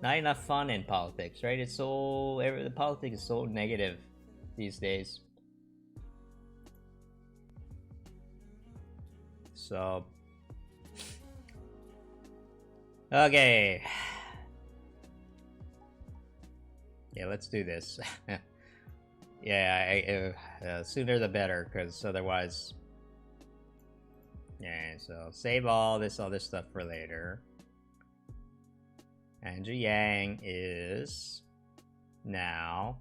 Speaker 1: Not enough fun in politics, right? It's so, the politics is so negative these days. So okay. Yeah, let's do this. Yeah, sooner the better, because otherwise... Yeah, so save all this other stuff for later. Andrew Yang is now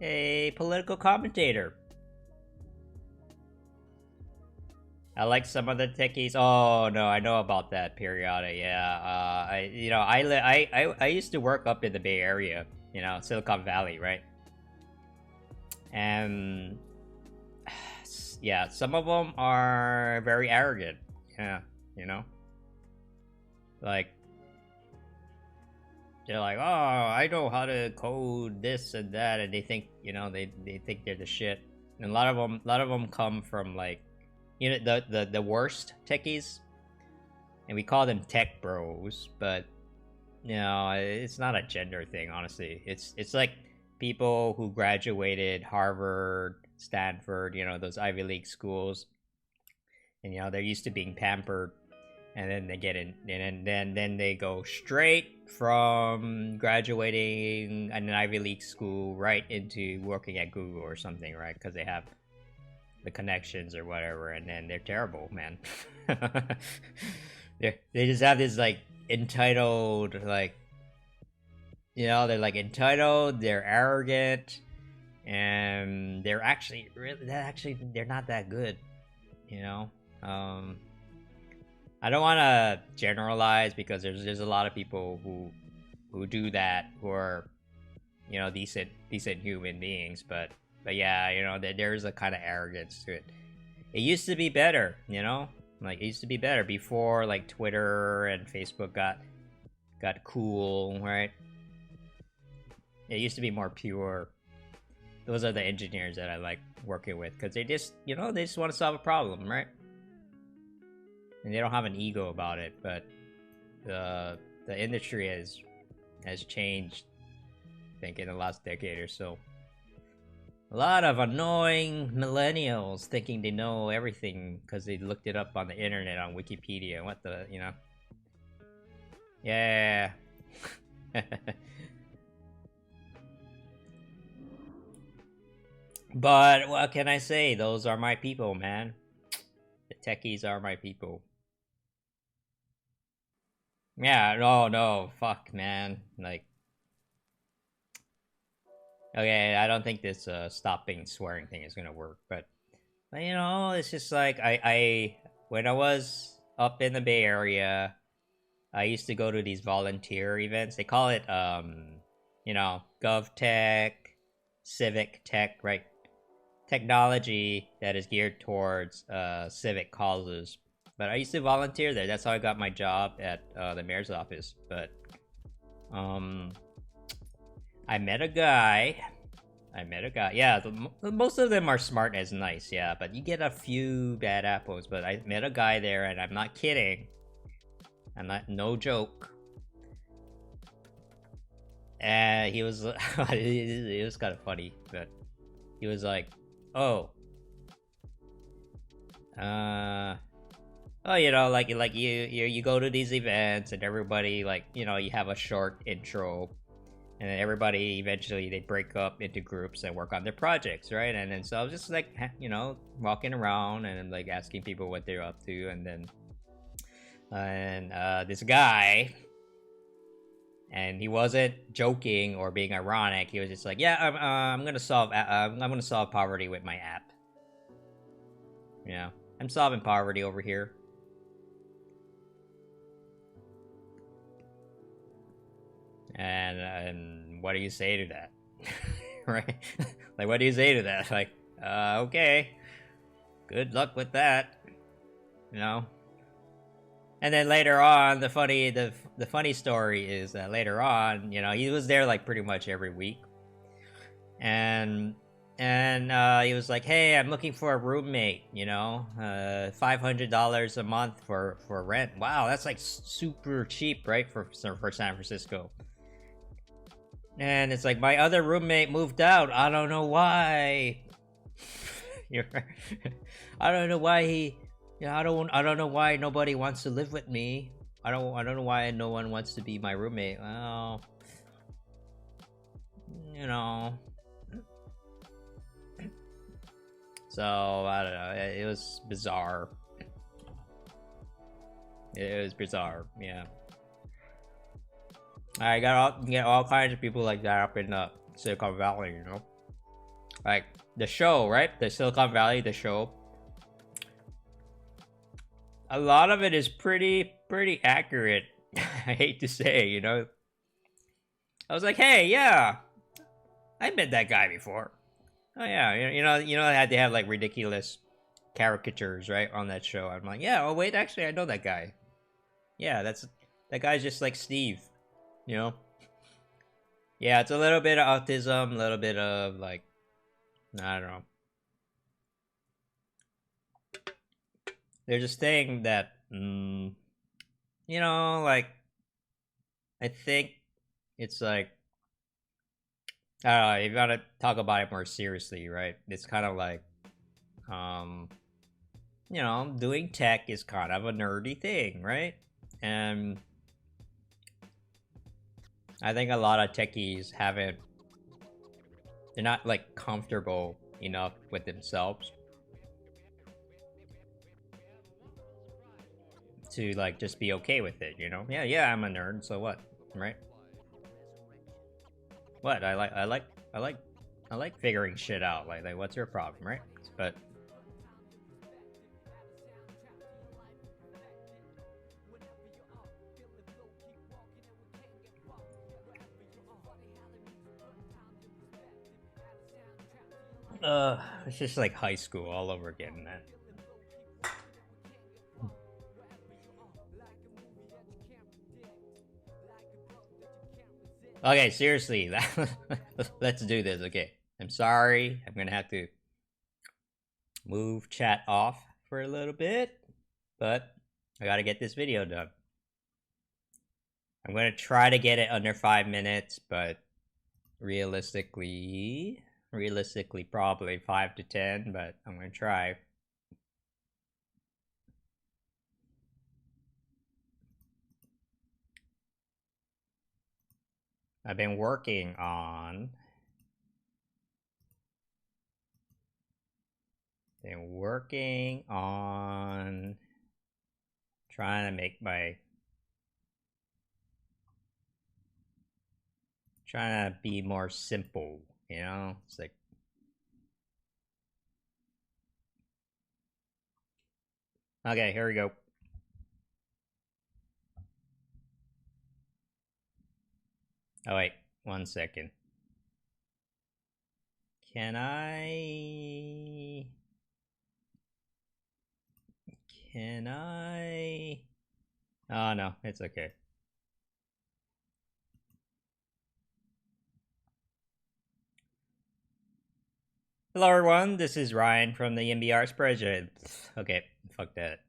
Speaker 1: a political commentator. I like some of the techies. Oh no, I know about that periodic. Yeah, I used to work up in the Bay Area, you know, Silicon Valley, right? And yeah, some of them are very arrogant. Yeah, you know, like they're like, oh, I know how to code this and that, and they think, you know, they think they're the shit. And a lot of them come from like, you know, the worst techies, and we call them tech bros, but you know, it's not a gender thing, honestly. It's like people who graduated Harvard, Stanford, you know, those Ivy League schools, and you know, they're used to being pampered, and then they get in, and then they go straight from graduating an Ivy League school right into working at Google or something, right? Because they have the connections or whatever, and then they're terrible, man. They just have this like entitled, like, you know, they're like entitled, they're arrogant, and they're actually they're not that good, you know. I don't want to generalize, because there's a lot of people who do that, who are, you know, decent human beings, but yeah, you know, there's a kind of arrogance to it. It used to be better, you know, like it used to be better before like Twitter and Facebook got cool, right? It used to be more pure. Those are the engineers that I like working with, because they just, you know, they just want to solve a problem, right? And they don't have an ego about it. But the industry has changed, I think, in the last decade or so. A lot of annoying millennials thinking they know everything because they looked it up on the internet on Wikipedia. What the, you know? Yeah. But what can I say? Those are my people, man. The techies are my people. Yeah, no, fuck, man. Like, okay, I don't think this stopping swearing thing is gonna work, but you know, it's just like I when I was up in the Bay Area, I used to go to these volunteer events. They call it you know, GovTech, Civic Tech, right? Technology that is geared towards civic causes. But I used to volunteer there. That's how I got my job at the mayor's office. But I met a guy. Yeah, most of them are smart as nice. Yeah, but you get a few bad apples. But I met a guy there, and I'm not kidding. I'm not, no joke. And he was, it was kind of funny, but he was like, "Oh, oh, you know, like you go to these events and everybody, like, you know, you have a short intro, and then everybody eventually they break up into groups and work on their projects, right? And then so I was just like, you know, walking around and like asking people what they're up to, and then this guy, and he wasn't joking or being ironic. He was just like, "Yeah, I'm gonna solve poverty with my app. You know, I'm solving poverty over here." And what do you say to that? Right? Like, what do you say to that? Like, okay, good luck with that. You know. And then later on, the funny story is that later on, you know, he was there like pretty much every week, and he was like, "Hey, I'm looking for a roommate. You know, $500 a month for rent. Wow, that's like super cheap, right, for San Francisco." And it's like, my other roommate moved out. I don't know why. I don't know why he. Yeah, I don't know why nobody wants to live with me. I don't know why no one wants to be my roommate. Well, you know. So I don't know. It was bizarre. It was bizarre. Yeah. I get all kinds of people like that up in Silicon Valley. You know, like the show, right? The Silicon Valley, the show. A lot of it is pretty accurate. I hate to say, you know. I was like, "Hey, yeah, I met that guy before." Oh yeah, you know, they have like ridiculous caricatures, right, on that show. I'm like, "Yeah, oh wait, actually, I know that guy. Yeah, that guy's just like Steve, you know." Yeah, it's a little bit of autism, a little bit of like, I don't know. There's this thing that, you know, like, I think it's like, I don't know, if you want to talk about it more seriously, right? It's kind of like, you know, doing tech is kind of a nerdy thing, right? And I think a lot of techies they're not like comfortable enough with themselves to like just be okay with it, you know? Yeah, I'm a nerd, so what, right? What I like figuring shit out. Like what's your problem, right? But it's just like high school all over again, man. Okay, seriously, let's do this. Okay, I'm sorry. I'm gonna have to move chat off for a little bit, but I gotta get this video done. I'm gonna try to get it under 5 minutes, but realistically, Realistically, probably 5 to 10, but I'm gonna try. I've been working on trying to make trying to be more simple, you know? It's like, okay, here we go. Oh wait, 1 second. Can I? Oh no, it's okay. Hello everyone, this is Ryan from the YIMBY Arts project. Okay, fuck that.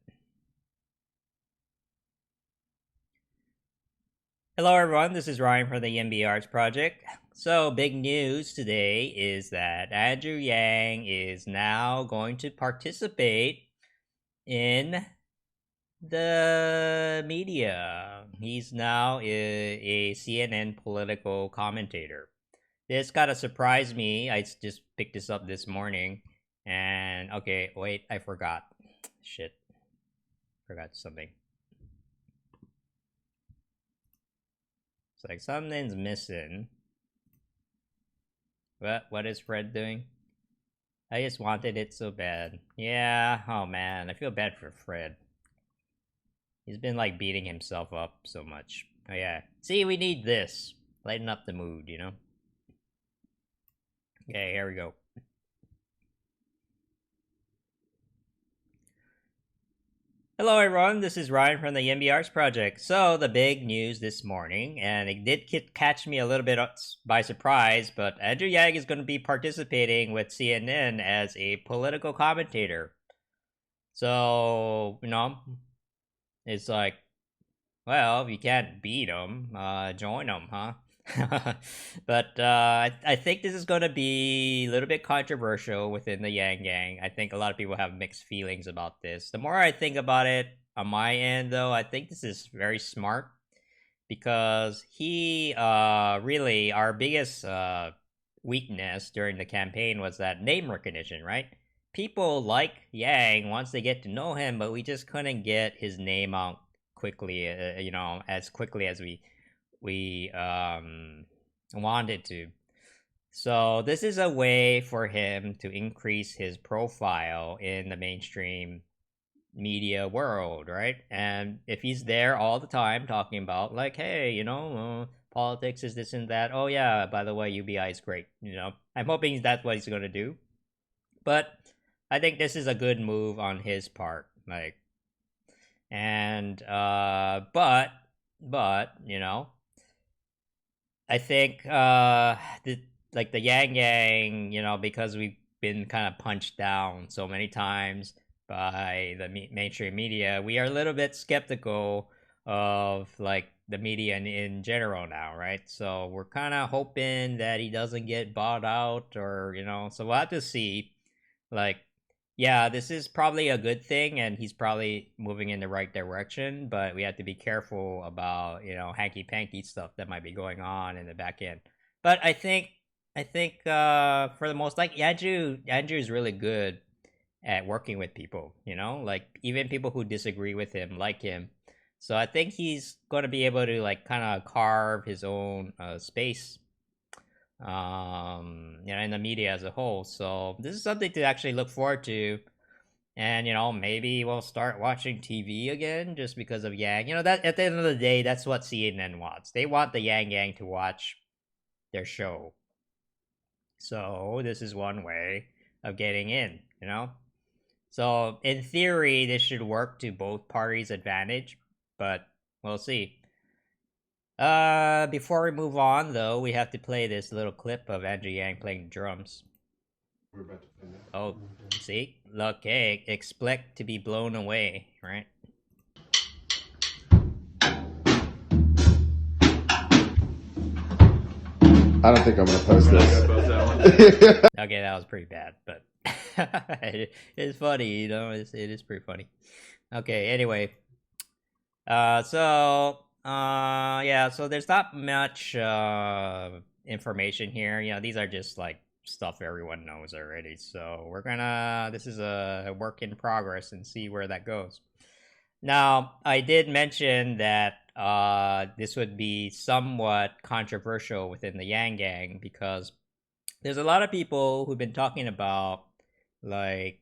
Speaker 1: Hello everyone, this is Ryan from the YIMBY Arts project. So, big news today is that Andrew Yang is now going to participate in the media. He's now a CNN political commentator. This gotta surprise me. I just picked this up this morning. And, okay, wait, I forgot. Shit. Forgot something. It's like something's missing. What is Fred doing? I just wanted it so bad. Yeah, oh man, I feel bad for Fred. He's been like beating himself up so much. Oh yeah. See, we need this. Lighten up the mood, you know? Okay, here we go. Hello everyone, this is Ryan from the YIMBY Arts project. So, the big news this morning, and it did catch me a little bit by surprise, but Andrew Yang is going to be participating with CNN as a political commentator. So, you know, it's like, well, if you can't beat him, join him, huh? But I think this is going to be a little bit controversial within the Yang Gang. I think a lot of people have mixed feelings about this. The more I think about it on my end, though, I think this is very smart because he really, our biggest weakness during the campaign was that name recognition, right? People like Yang once they get to know him, but we just couldn't get his name out quickly, you know, as quickly as we wanted to. So this is a way for him to increase his profile in the mainstream media world, right? And if he's there all the time talking about like, hey, you know, politics is this and that. Oh yeah, by the way, UBI is great. You know, I'm hoping that's what he's gonna do. But I think this is a good move on his part. Like, and but you know, I think the Yang Yang, you know, because we've been kind of punched down so many times by the mainstream media, we are a little bit skeptical of like the media in general now, right? So we're kind of hoping that he doesn't get bought out, or you know, so we'll have to see. Like, yeah, this is probably a good thing, and he's probably moving in the right direction, but we have to be careful about, you know, hanky-panky stuff that might be going on in the back end. But I think for the most, like, Andrew is really good at working with people, you know? Like, even people who disagree with him like him. So I think he's going to be able to, like, kind of carve his own space, you know, in the media as a whole. So this is something to actually look forward to. And, you know, maybe we'll start watching TV again just because of Yang. You know, that at the end of the day, that's what CNN wants. They want the Yang Gang to watch their show. So this is one way of getting in, you know? So in theory, this should work to both parties' advantage, but we'll see. Before we move on, though, we have to play this little clip of Andrew Yang playing drums.
Speaker 2: We're about to play that.
Speaker 1: Oh, see? Look, hey, expect to be blown away, right?
Speaker 2: I don't think I'm gonna post this.
Speaker 1: Okay, that was pretty bad, but it's funny, you know. It is pretty funny. Okay, anyway, yeah, so there's not much information here. You know, these are just like stuff everyone knows already. So this is a work in progress and see where that goes. Now, I did mention that this would be somewhat controversial within the Yang Gang because there's a lot of people who've been talking about like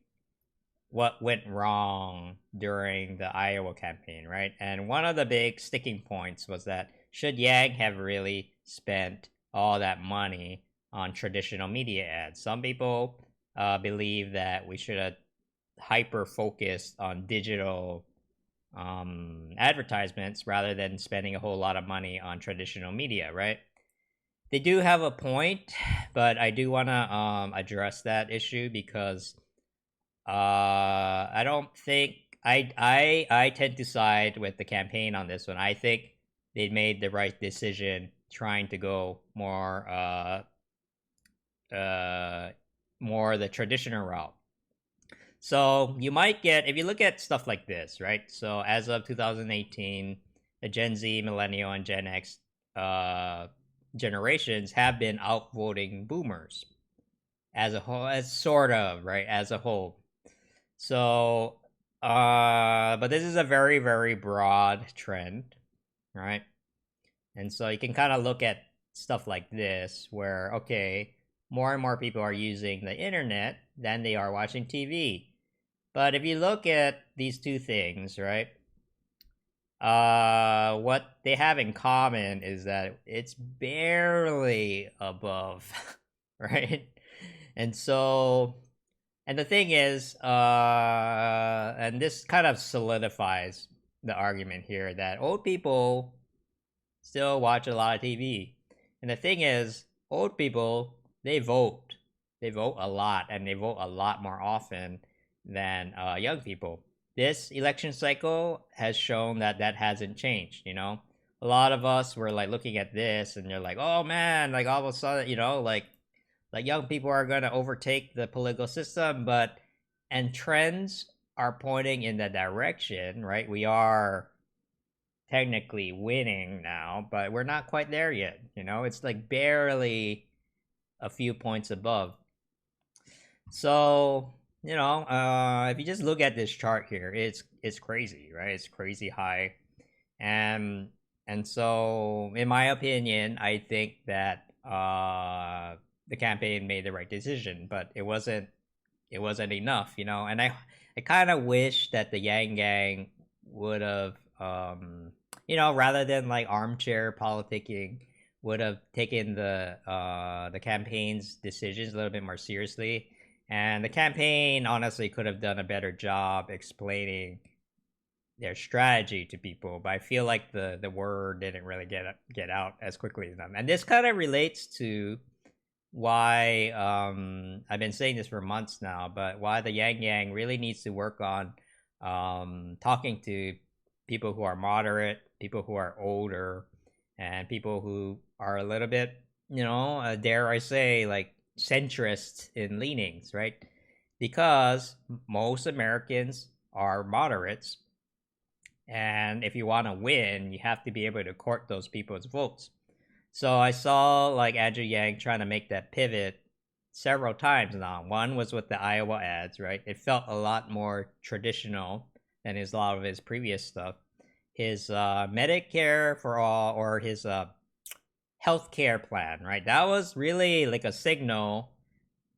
Speaker 1: what went wrong during the Iowa campaign, right? And one of the big sticking points was that should Yang have really spent all that money on traditional media ads? Some people believe that we should have hyper focused on digital advertisements rather than spending a whole lot of money on traditional media, right? They do have a point, but I do want to address that issue because I don't think I tend to side with the campaign on this one. I think they made the right decision trying to go more more the traditional route. So you might get, if you look at stuff like this, right? So as of 2018, the Gen Z, Millennial, and Gen X generations have been outvoting Boomers as a whole, as sort of, right, as a whole. So, but this is a very, very broad trend, right? And so you can kind of look at stuff like this where, okay, more and more people are using the internet than they are watching TV. But if you look at these two things, right, what they have in common is that it's barely above, right? And so, and the thing is, and this kind of solidifies the argument here that old people still watch a lot of TV. And the thing is, old people, they vote. They vote a lot, and they vote a lot more often than young people. This election cycle has shown that that hasn't changed, you know? A lot of us were like looking at this and they're like, oh man, like all of a sudden, you know, like young people are going to overtake the political system, and trends are pointing in that direction, right? We are technically winning now, but we're not quite there yet, you know? It's like barely a few points above. So, you know, if you just look at this chart here, it's crazy, right? It's crazy high, and so, in my opinion, I think that the campaign made the right decision, but it wasn't enough, you know. And I kind of wish that the Yang Gang would have, you know, rather than like armchair politicking, would have taken the campaign's decisions a little bit more seriously. And the campaign honestly could have done a better job explaining their strategy to people, but I feel like the word didn't really get out as quickly as them. And this kind of relates to why I've been saying this for months now, but why the Yang Yang really needs to work on talking to people who are moderate, people who are older, and people who are a little bit, you know, dare I say, like centrist in leanings, right? Because most Americans are moderates, and if you want to win, you have to be able to court those people's votes. So I saw like Andrew Yang trying to make that pivot several times now. One was with the Iowa ads, right? It felt a lot more traditional than a lot of his previous stuff. His Medicare for all, or his healthcare plan, right? That was really like a signal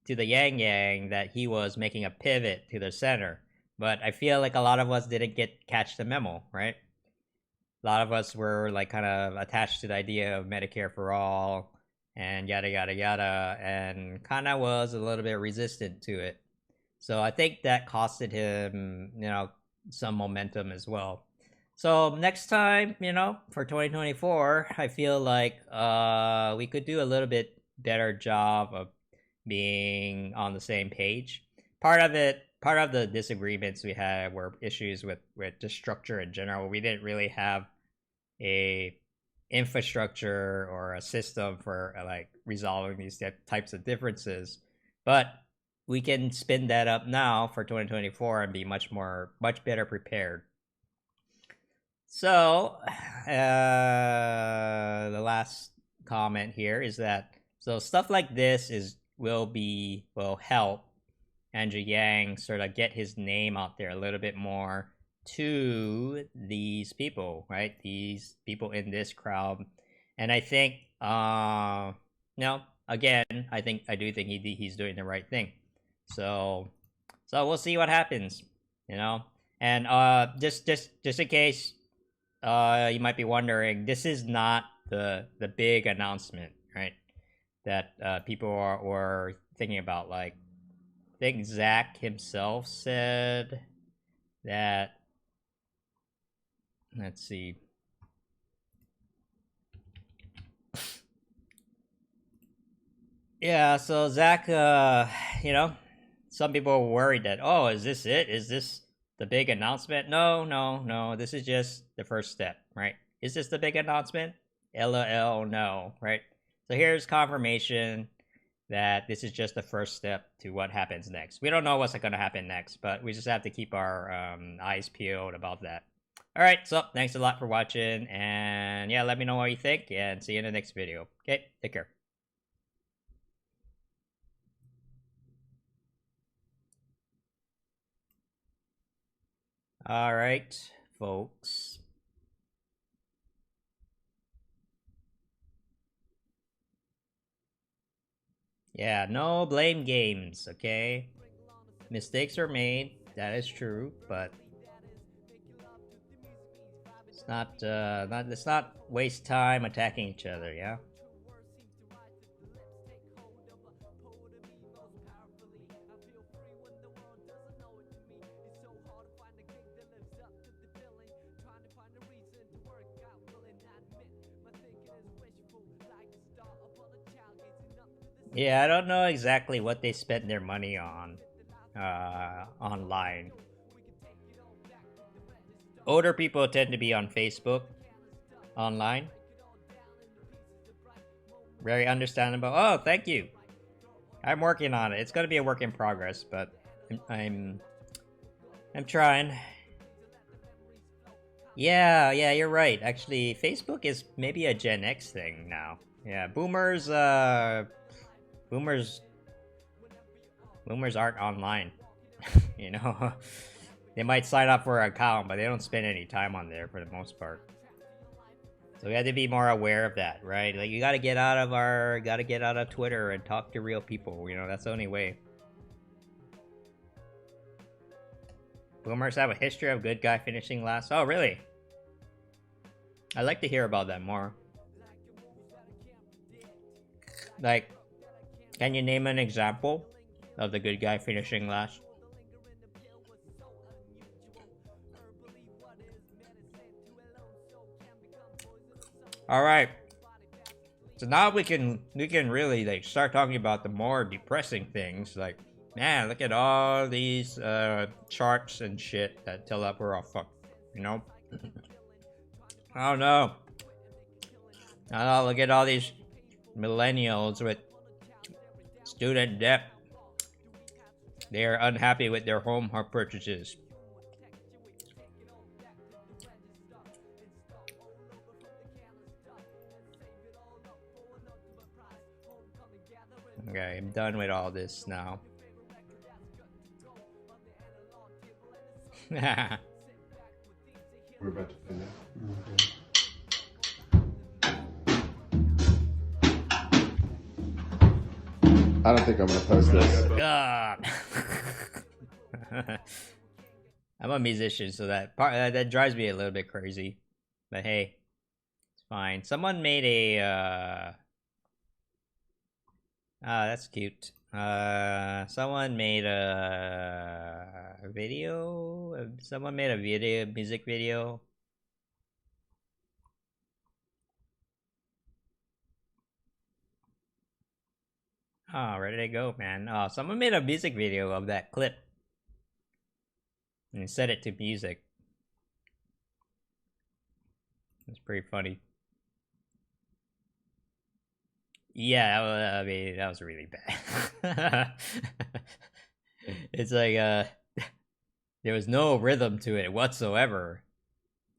Speaker 1: to the Yang Yang that he was making a pivot to the center. But I feel like a lot of us didn't catch the memo, right? A lot of us were like kind of attached to the idea of Medicare for all and yada yada yada, and kind of was a little bit resistant to it. So I think that costed him, you know, some momentum as well. So next time, you know, for 2024, I feel like we could do a little bit better job of being on the same page. Part of the disagreements we had were issues with the structure in general. We didn't really have a infrastructure or a system for like resolving these types of differences, but we can spin that up now for 2024 and be much better prepared. So, the last comment here is that so stuff like this will help Andrew Yang sort of get his name out there a little bit more to these people, right? These people in this crowd, and I think, again, I do think he's doing the right thing. So we'll see what happens, And just in case you might be wondering, this is not the big announcement, right? That people were thinking about. Like, I think Zach himself said that. Let's see. Yeah, so Zach, some people were worried that, oh, is this it? Is this the big announcement? No. This is just the first step, right? Is this the big announcement? LOL, no, right? So here's confirmation that this is just the first step to what happens next. We don't know what's going to happen next, but we just have to keep our eyes peeled about that. All right, so thanks a lot for watching, and yeah, let me know what you think, and see you in the next video. Okay, take care. All right, folks. Yeah, no blame games, okay? Mistakes are made, that is true, but let's not waste time attacking each other, yeah? Yeah, I don't know exactly what they spent their money on online. Older people tend to be on Facebook online. Very understandable. Oh, thank you. I'm working on it. It's gonna be a work in progress, but I'm trying. Yeah, you're right. Actually, Facebook is maybe a Gen X thing now. Yeah, boomers aren't online. They might sign up for an account, but they don't spend any time on there for the most part. So we have to be more aware of that, right? Like, you gotta get out of Twitter and talk to real people. That's the only way. Boomers have a history of good guy finishing last. Oh, really? I'd like to hear about that more. Like, can you name an example of the good guy finishing last? All right. So now we can really like start talking about the more depressing things. Like, man, look at all these charts and shit that tell us we're all fucked. I don't know. Look at all these millennials with student debt. They are unhappy with their home purchases. Okay, I'm done with all this now.
Speaker 2: We're about to finish. I don't think I'm gonna post this.
Speaker 1: God. I'm a musician, so that drives me a little bit crazy. But hey, it's fine. Someone made a that's cute. Someone made a video. Someone made a music video. Oh, where did it go, man? Oh, someone made a music video of that clip and set it to music. It's pretty funny. Yeah, I mean, that was really bad. It's like, there was no rhythm to it whatsoever.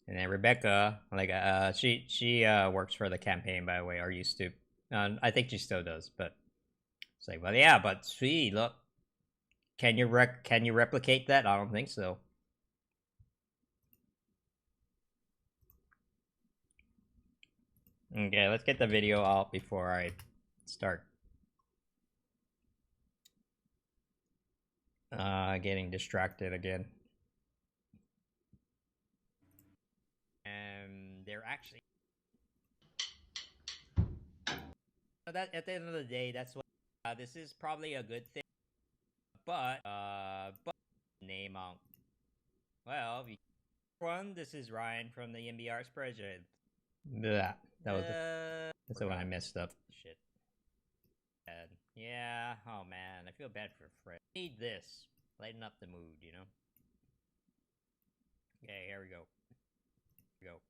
Speaker 1: And then Rebecca, like, she works for the campaign, by the way, or used to. I think she still does, but it's like, well, yeah, but sweet, look, can you replicate that? I don't think so. Okay, let's get the video out before I start getting distracted again. And they're actually that at the end of the day, that's what this is probably a good thing. But name out. Well, everyone, this is Ryan from the YIMBY Arts Project. Blah. That was that's the one I messed up. Shit. Yeah. Oh man, I feel bad for Fred. Need this. Lighten up the mood, you know. Okay, here we go. Go.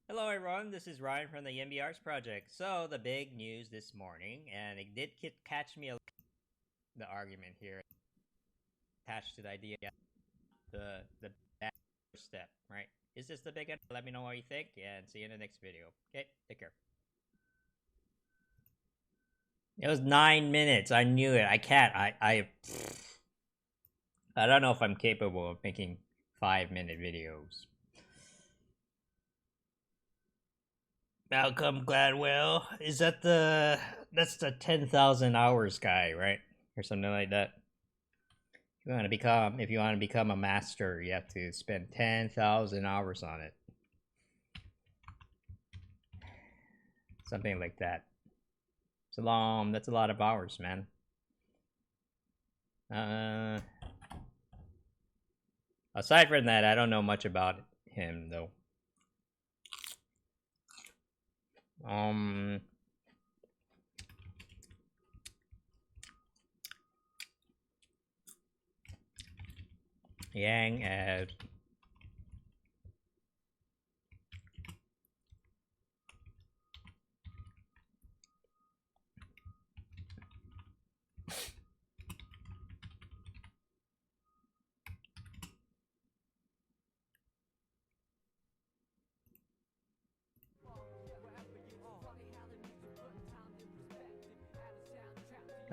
Speaker 1: Hello everyone, this is Ryan from the YIMBY Arts Project. So, the big news this morning, and it did catch me the argument here attached to the idea, the bad step, right? Is this the big end? Let me know what you think, and see you in the next video. Okay, take care. It was 9 minutes. I knew it. I can't. I don't know if I'm capable of making 5-minute videos. Malcolm Gladwell, is that that's the 10,000 hours guy, right? Or something like that. If you want to become a master, you have to spend 10,000 hours on it. Something like that. That's a lot of hours, man. Aside from that, I don't know much about him though. Yang ad.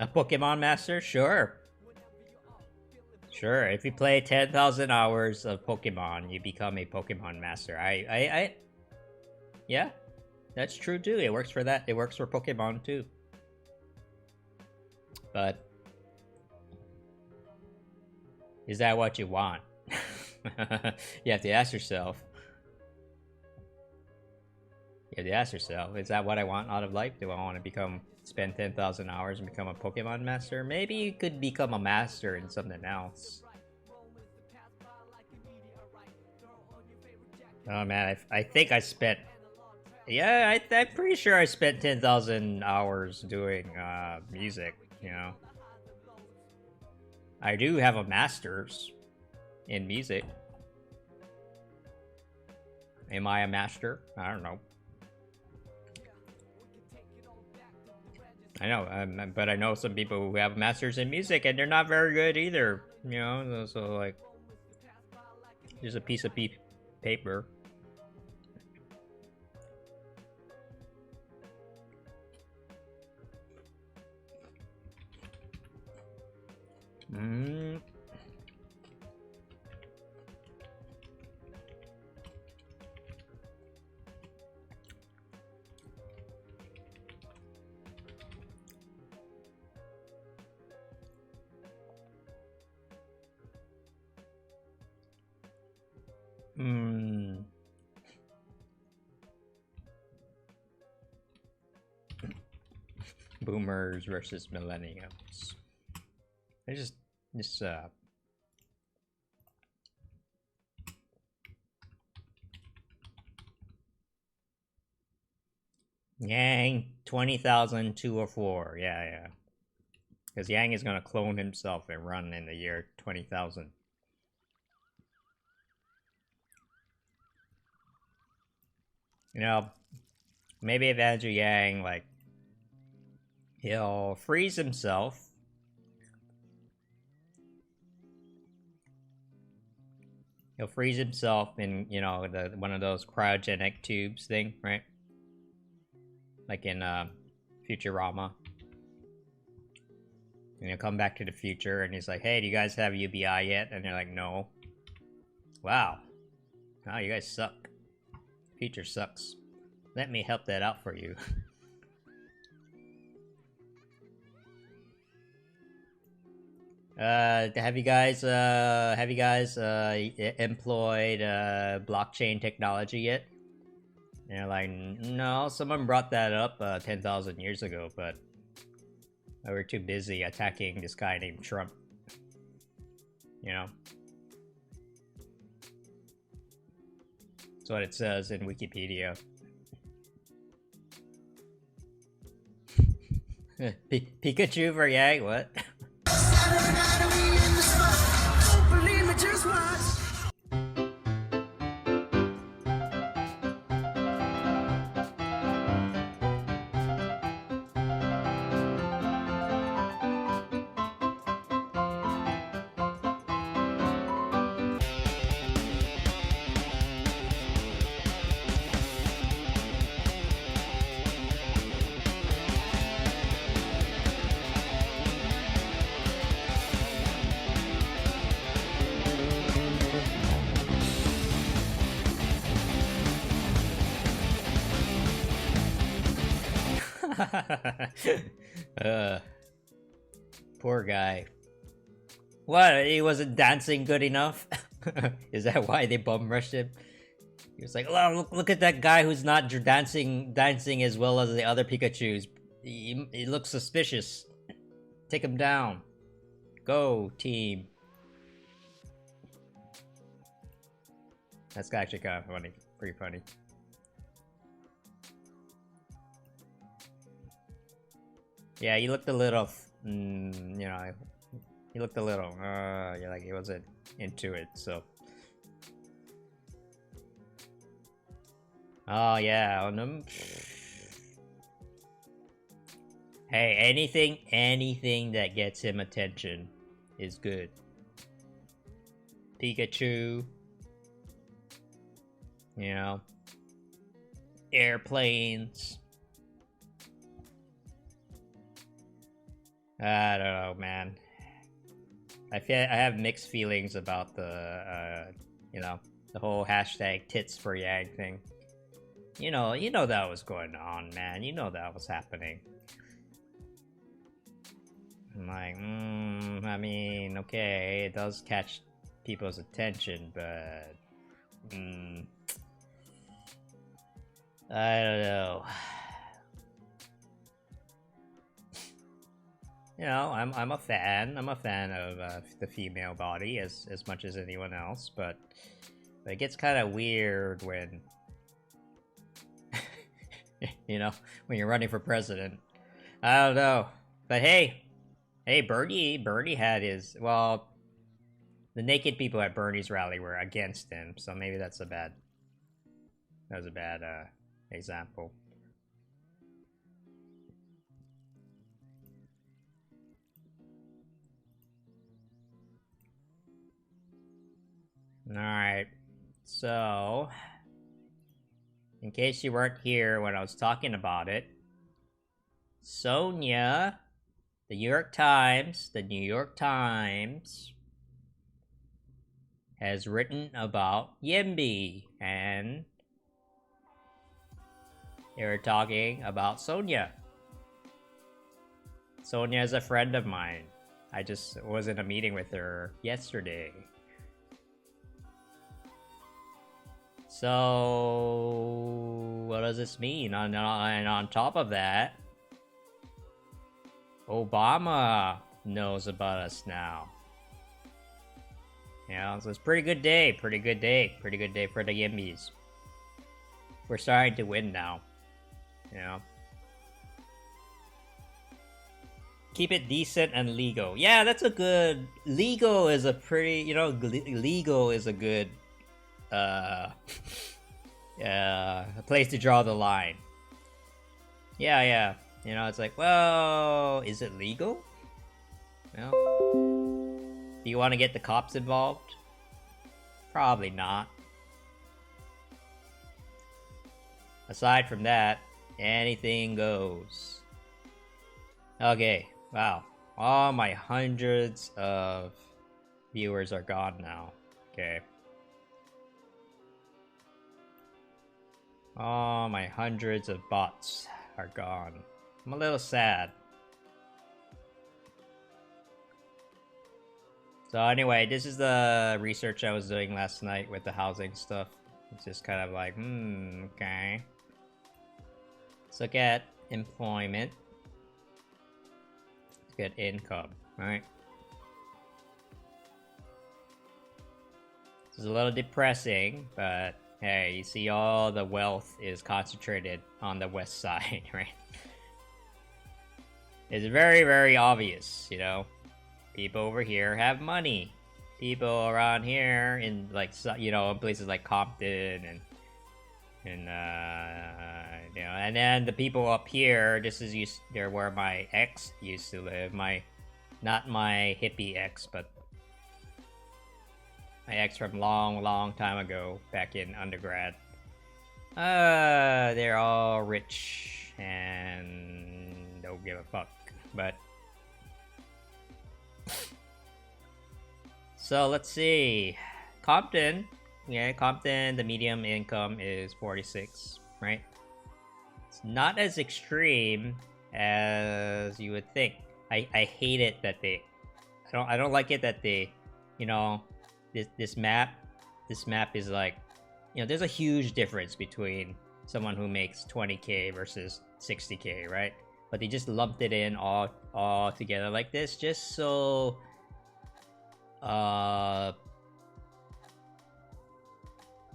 Speaker 1: A Pokemon Master? Sure. Sure, if you play 10,000 hours of Pokemon, you become a Pokemon Master. Yeah, that's true too. It works for that. It works for Pokemon too. But is that what you want? You have to ask yourself. You have to ask yourself, is that what I want out of life? Do I want to spend 10,000 hours and become a Pokemon Master? Maybe you could become a master in something else. Oh man, I think I spent... Yeah, I'm pretty sure I spent 10,000 hours doing music, you know. I do have a master's in music. Am I a master? I don't know. I know, but I know some people who have masters in music and they're not very good either, you know, so like, just a piece of paper. Boomers versus millennials. I just Yang 20,204. Yeah. Because Yang is gonna clone himself and run in the year 20,000. You know, maybe if Andrew Yang, like, he'll freeze himself. He'll freeze himself in, you know, one of those cryogenic tubes thing, right? Like in Futurama. And he'll come back to the future and he's like, hey, do you guys have UBI yet? And they're like, no. Wow. Wow, you guys suck. Future sucks. Let me help that out for you. Have you guys employed blockchain technology yet? And they're like, no, someone brought that up 10,000 years ago, but we were too busy attacking this guy named Trump. You know? That's what it says in Wikipedia. Pikachu for Yang? What? Poor guy. What? He wasn't dancing good enough? Is that why they bum rushed him? He was like, oh, look at that guy who's not dancing as well as the other Pikachus. He looks suspicious. Take him down. Go, team. That's actually kind of funny. Pretty funny. Yeah, he looked a little, you know, he looked a little, like he wasn't into it, so. Oh, yeah, hey, anything that gets him attention is good. Pikachu. You know. Airplanes. I don't know, man. I have mixed feelings about the, you know, the whole hashtag tits for Yang thing. You know that was going on, man. You know that was happening. I'm like, I mean, okay, it does catch people's attention, but, I don't know. You know, I'm a fan. I'm a fan of the female body as much as anyone else, but it gets kind of weird when, you know, when you're running for president. I don't know, but hey, Bernie had his, well, the naked people at Bernie's rally were against him, so maybe that was a bad example. Alright, so, in case you weren't here when I was talking about it, Sonia, the New York Times, has written about YIMBY, and they were talking about Sonia. Sonia is a friend of mine. I just was in a meeting with her yesterday. So, what does this mean? And on top of that, Obama knows about us now. Yeah, so it's a pretty good day for the Yimbys. We're starting to win now. You know? Keep it decent and legal. Yeah, that's a good... Legal is a pretty... You know, legal is a good... a place to draw the line. Yeah, yeah. You know, it's like, well, is it legal? Well, do you want to get the cops involved? Probably not. Aside from that, anything goes. Okay, wow. All my hundreds of viewers are gone now. Okay. All my hundreds of bots are gone. I'm a little sad. So anyway, this is the research I was doing last night with the housing stuff. It's just kind of like, okay. Let's look at employment. Let's get income, right? This is a little depressing, but hey, you see all the wealth is concentrated on the west side, right? It's very, very obvious, you know? People over here have money. People around here in, like, you know, places like Compton and you know, and then the people up here, this is they're where my ex used to live. Not my hippie ex, but my ex from long time ago, back in undergrad. They're all rich and don't give a fuck, but so let's see. Compton, yeah, Compton, the medium income is 46, right? It's not as extreme as you would think. I hate it that I don't like it that they, you know, this map is like, you know, there's a huge difference between someone who makes 20k versus 60k, right? But they just lumped it in all together like this, just so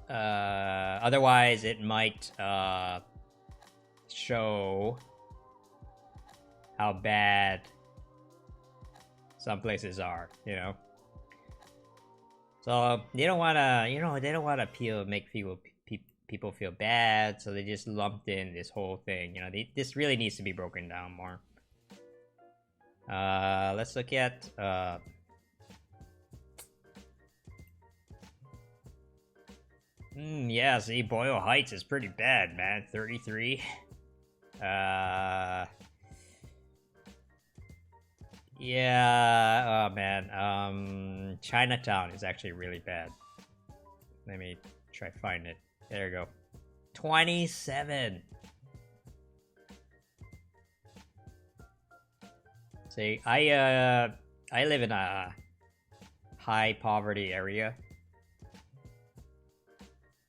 Speaker 1: otherwise it might show how bad some places are, you know. So they don't want to, you know, they don't want to make people feel bad, so they just lumped in this whole thing. You know, this really needs to be broken down more. Let's look at yeah, see, Boyle Heights is pretty bad, man. 33. Yeah, oh man. Chinatown is actually really bad. Let me try find it. There you go. 27. See, I live in a high poverty area.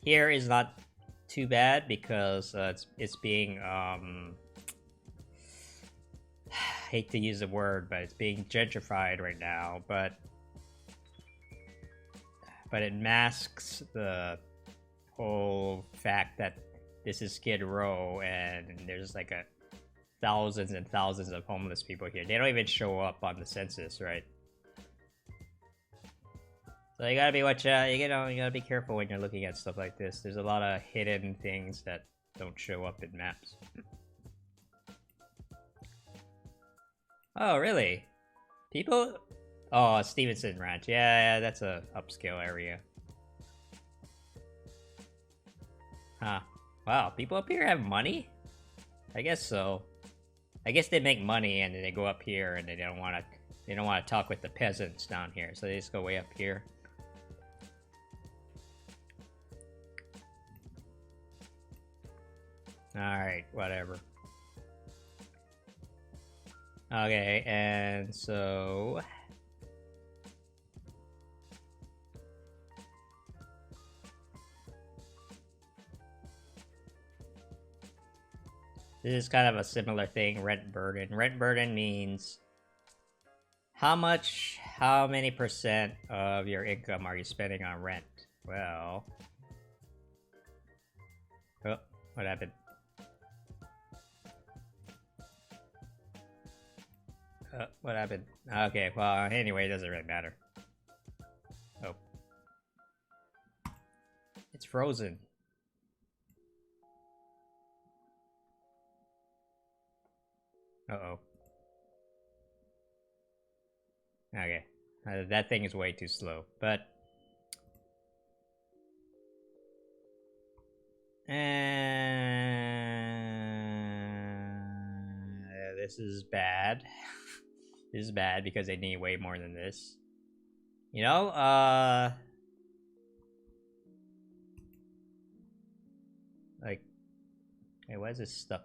Speaker 1: Here is not too bad because it's being hate to use the word, but it's being gentrified right now. But it masks the whole fact that this is Skid Row and there's like thousands and thousands of homeless people here. They don't even show up on the census, right? So you gotta be you gotta be careful when you're looking at stuff like this. There's a lot of hidden things that don't show up in maps. Oh, really? People? Oh, Stevenson Ranch. Yeah, that's a upscale area. Huh. Wow, people up here have money? I guess so. I guess they make money and then they go up here and they don't want to talk with the peasants down here, so they just go way up here. Alright, whatever. Okay, and so this is kind of a similar thing, rent burden. Rent burden means how many percent of your income are you spending on rent? Well, oh, what happened? What happened? Okay, well, anyway, it doesn't really matter. Oh. It's frozen. Uh-oh. Okay. That thing is way too slow, but... this is bad. This is bad because they need way more than this. You know, like... Hey, why is this stuck?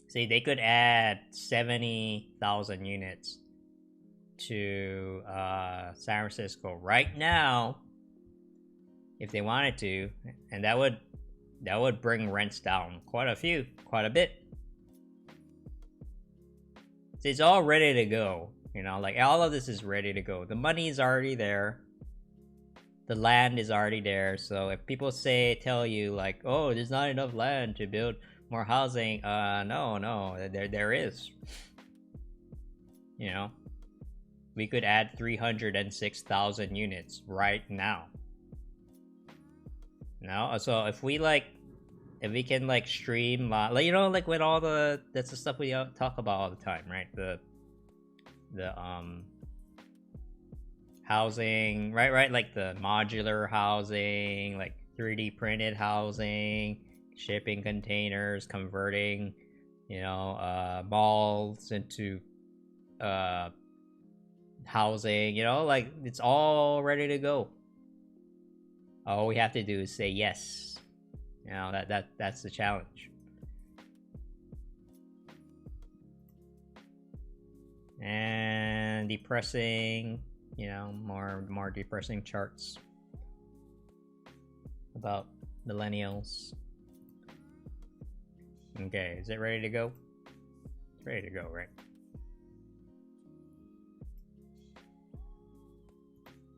Speaker 1: See, they could add 70,000 units to San Francisco right now if they wanted to, and that would bring rents down quite a bit. So it's all ready to go, you know, like all of this is ready to go. The money is already there. The land is already there. So if people tell you like, oh, there's not enough land to build more housing, no, there is. You know, we could add 306,000 units right now. No, so if we can like stream, like, you know, like with all that's the stuff we talk about all the time, right? The housing, right, like the modular housing, like 3D printed housing, shipping containers, converting, you know, malls into housing, you know, like it's all ready to go. All we have to do is say yes. You know, that's the challenge. And depressing, you know, more depressing charts about millennials. Okay, is it ready to go? It's ready to go, right?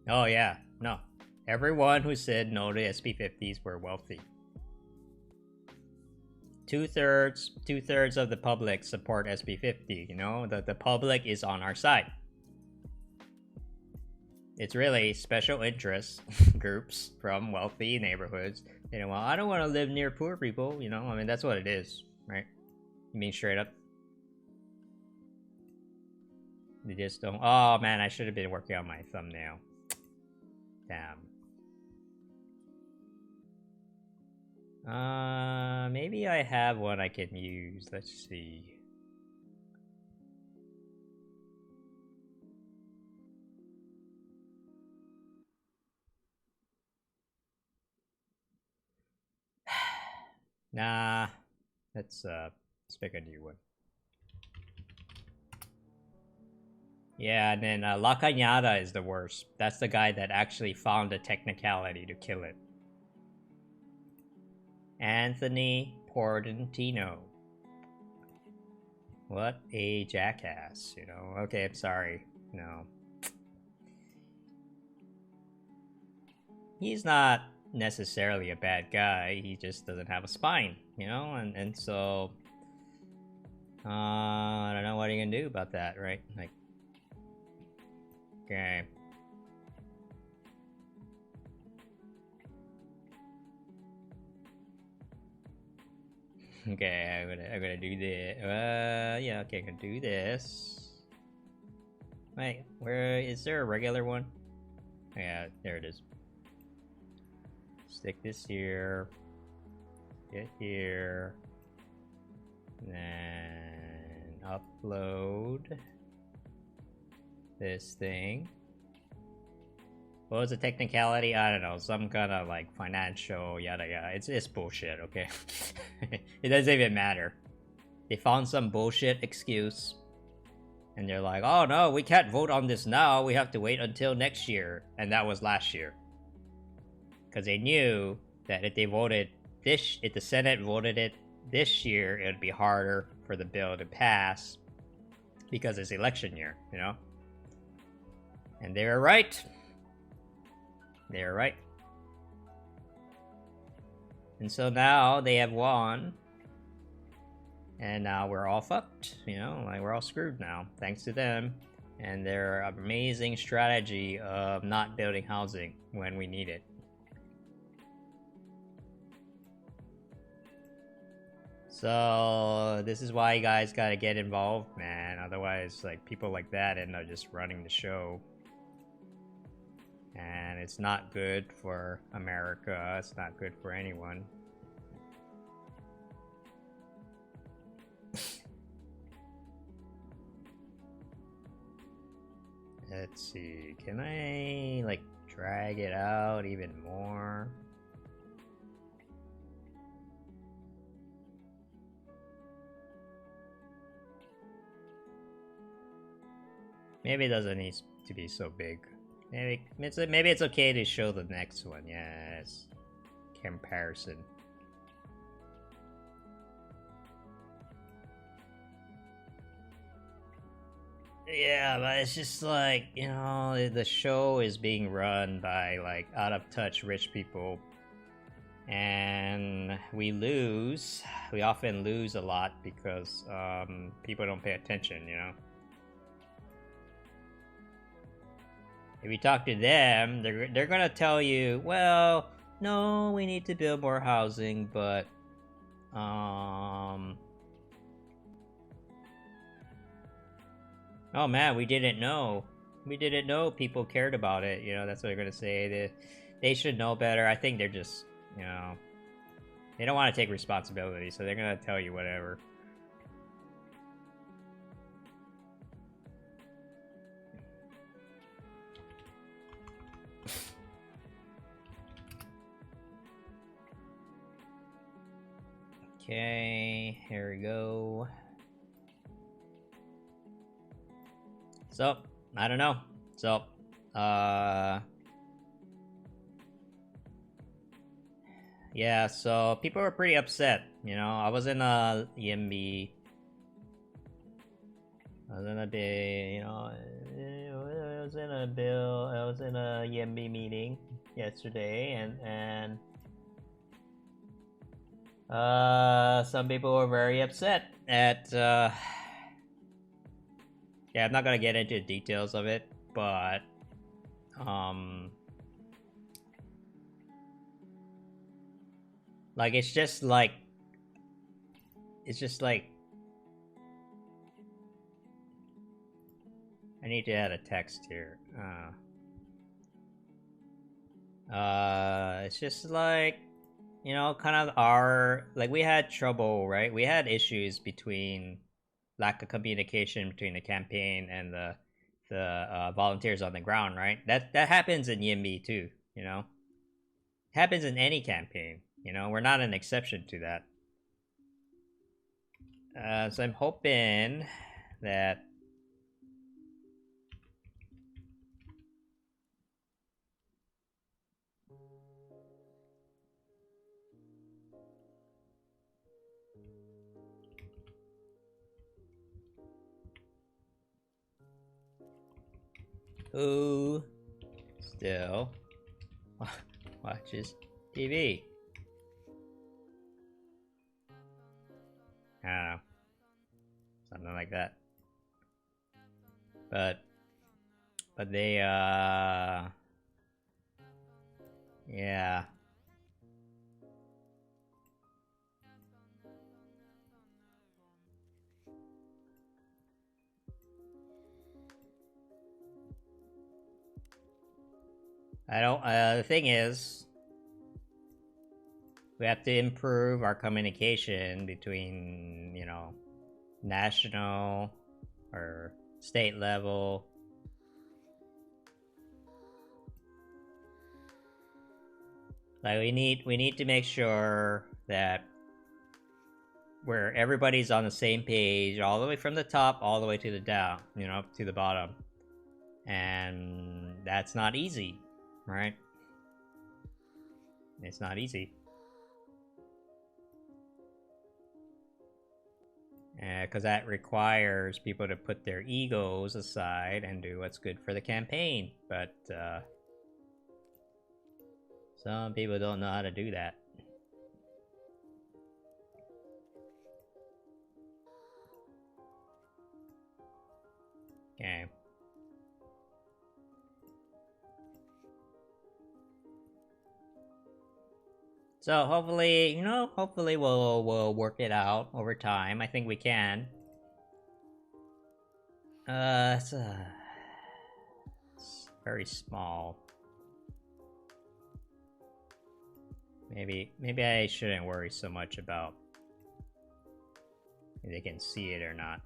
Speaker 1: Oh yeah, no. Everyone who said no to SP50s were wealthy. Two-thirds of the public support SP50, you know? The public is on our side. It's really special interest groups from wealthy neighborhoods. You know, well, I don't want to live near poor people, you know? I mean, that's what it is, right? You mean straight up? They just don't... Oh, man, I should have been working on my thumbnail. Damn. Maybe I have one I can use. Let's see. Nah, let's pick a new one. Yeah, and then La Cañada is the worst. That's the guy that actually found the technicality to kill it. Anthony Portantino. What a jackass, you know? Okay, I'm sorry. No. He's not necessarily a bad guy, he just doesn't have a spine, you know? And so... I don't know what you can do about that, right? Like... Okay. Okay, I'm gonna do this. Yeah, okay, I can do this. Wait, where is there a regular one? Yeah, there it is. Stick this here. Get here. Then upload this thing. What was the technicality? I don't know, some kind of like financial yada yada. It's bullshit, okay? It doesn't even matter. They found some bullshit excuse. And they're like, oh no, we can't vote on this now, we have to wait until next year. And that was last year. Because they knew that if the Senate voted it this year, it would be harder for the bill to pass. Because it's election year, you know? And they were right. They were right. And so now they have won. And now we're all fucked, you know? Like, we're all screwed now, thanks to them. And their amazing strategy of not building housing when we need it. So this is why you guys gotta get involved, man. Otherwise, like, people like that end up just running the show. And it's not good for America. It's not good for anyone. Let's see. Can I, like, drag it out even more? Maybe it doesn't need to be so big. Maybe it's okay to show the next one. Yes. Comparison. Yeah, but it's just like, you know, the show is being run by like out of touch rich people. And we lose. We often lose a lot because people don't pay attention, you know. If you talk to them, they're gonna tell you, well, no, we need to build more housing, but oh man, we didn't know. We didn't know people cared about it. You know, that's what they're gonna say. They should know better. I think they're just, you know, they don't want to take responsibility, so they're gonna tell you whatever. Okay, here we go. So, I don't know. So, yeah, so people were pretty upset, you know. I was in a YIMBY. I was in a big, you know, I was in a YIMBY meeting yesterday, and some people were very upset at, yeah, I'm not gonna get into the details of it, but, like, it's just like, I need to add a text here. It's just like, you know, kind of like, we had trouble, right? We had issues between lack of communication between the campaign and the volunteers on the ground, right? That happens in YIMBY too, you know? It happens in any campaign, you know? We're not an exception to that. So I'm hoping that who still watches TV? I don't know. Something like that. But they, yeah. I don't, the thing is, we have to improve our communication between, you know, national or state level. Like, we need to make sure that where everybody's on the same page, all the way from the top, all the way to the down, you know, to the bottom. And that's not easy, right? It's not easy. Because that requires people to put their egos aside and do what's good for the campaign. But some people don't know how to do that. Okay. So hopefully, you know, hopefully we'll work it out over time. I think we can. It's very small. Maybe I shouldn't worry so much about if they can see it or not.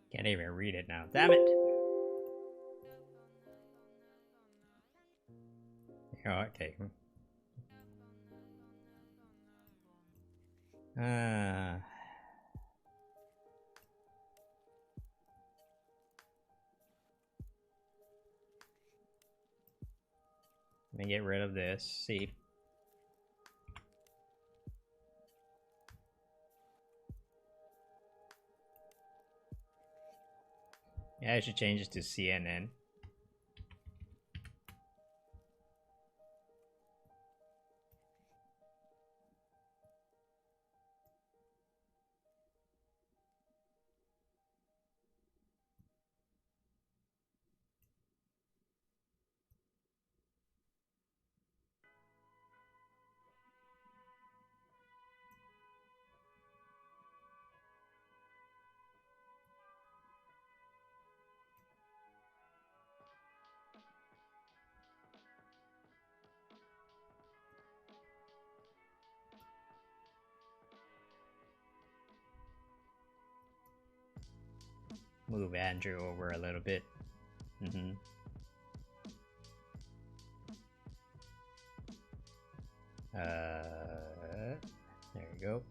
Speaker 1: Can't even read it now. Damn it! Oh, okay. Let me get rid of this. See. Yeah, I should change it to CNN. Move Andrew over a little bit. There you go.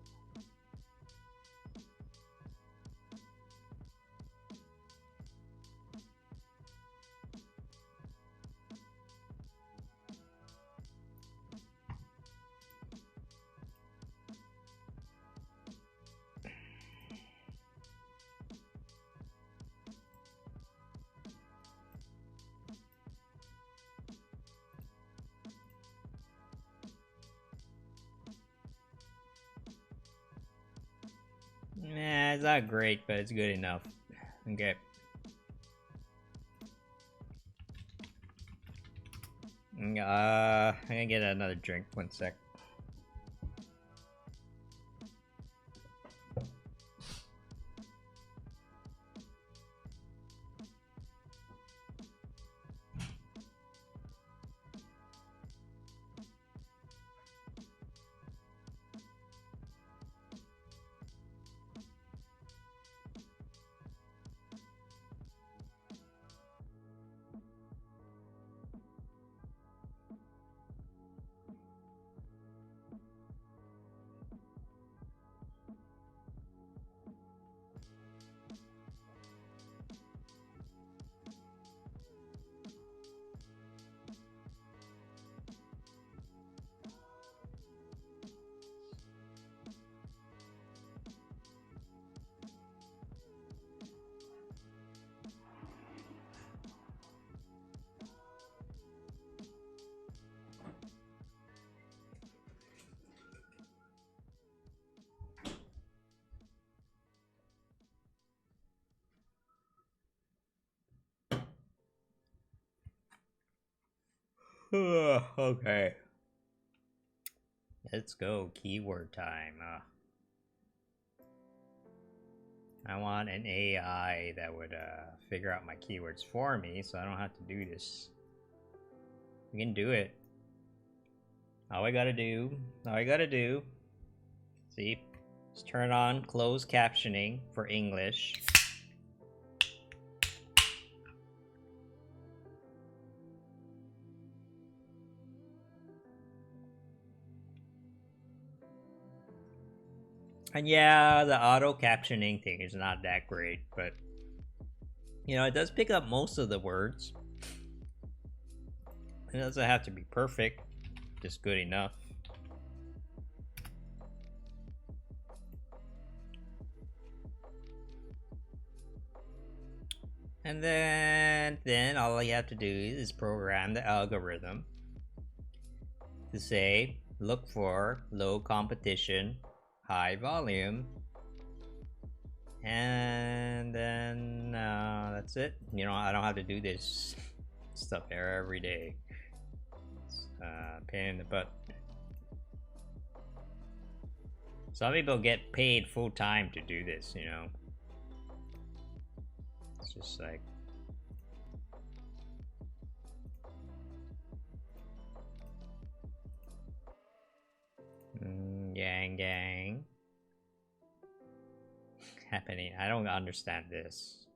Speaker 1: Nah, it's not great, but it's good enough. Okay. I'm gonna get another drink. 1 sec. Okay. Let's go. Keyword time. I want an AI that would figure out my keywords for me, so I don't have to do this. We can do it. All I gotta do, see, just turn on closed captioning for English. And yeah, the auto captioning thing is not that great, but you know, it does pick up most of the words. It doesn't have to be perfect, just good enough. And then all you have to do is program the algorithm to say, look for low competition, high volume, and then that's it. You know, I don't have to do this stuff every day. It's pain in the butt. Some people get paid full time to do this, you know. It's just like gang gang happening. I don't understand this.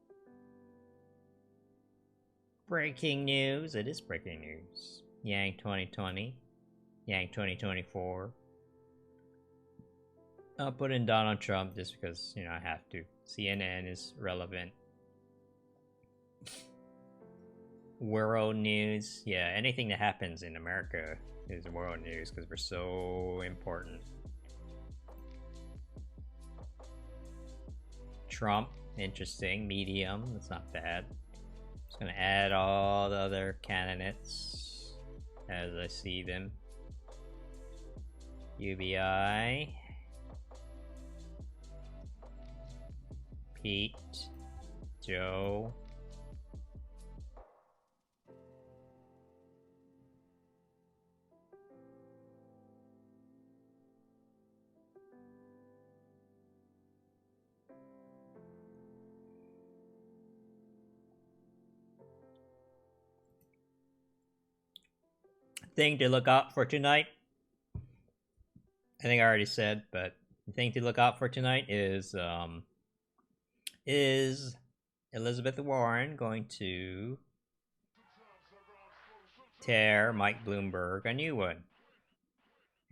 Speaker 1: Breaking news. It is breaking news. Yang 2020. Yang 2024. I'll put in Donald Trump just because, you know, I have to. CNN is relevant. World news. Yeah, anything that happens in America is world news because we're so important. Trump, interesting. Medium, that's not bad. Just gonna add all the other candidates as I see them. UBI. Pete. Joe. Thing to look out for tonight. I think I already said, but the thing to look out for tonight is Elizabeth Warren going to tear Mike Bloomberg a new one?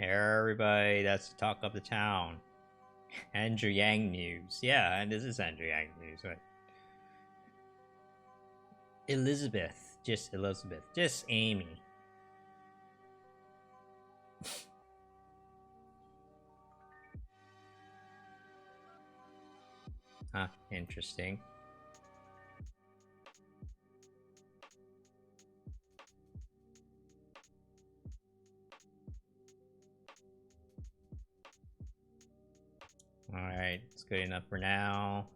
Speaker 1: Everybody, that's the talk of the town. Andrew Yang news. Yeah, and this is Andrew Yang news, right? Elizabeth. Just Amy. Huh, interesting. Alright, it's good enough for now.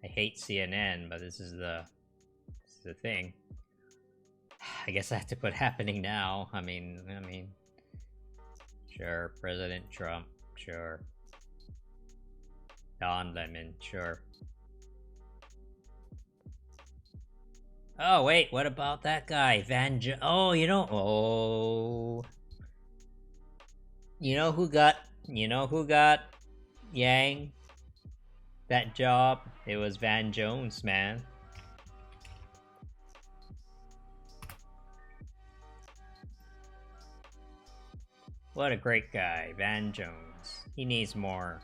Speaker 1: I hate CNN, but this is the thing. I guess I have to put happening now. I mean, sure, President Trump, sure. Don Lemon, sure. Oh wait, what about that guy, Oh, you know who got Yang that job? It was Van Jones, man. What a great guy, Van Jones. He needs more.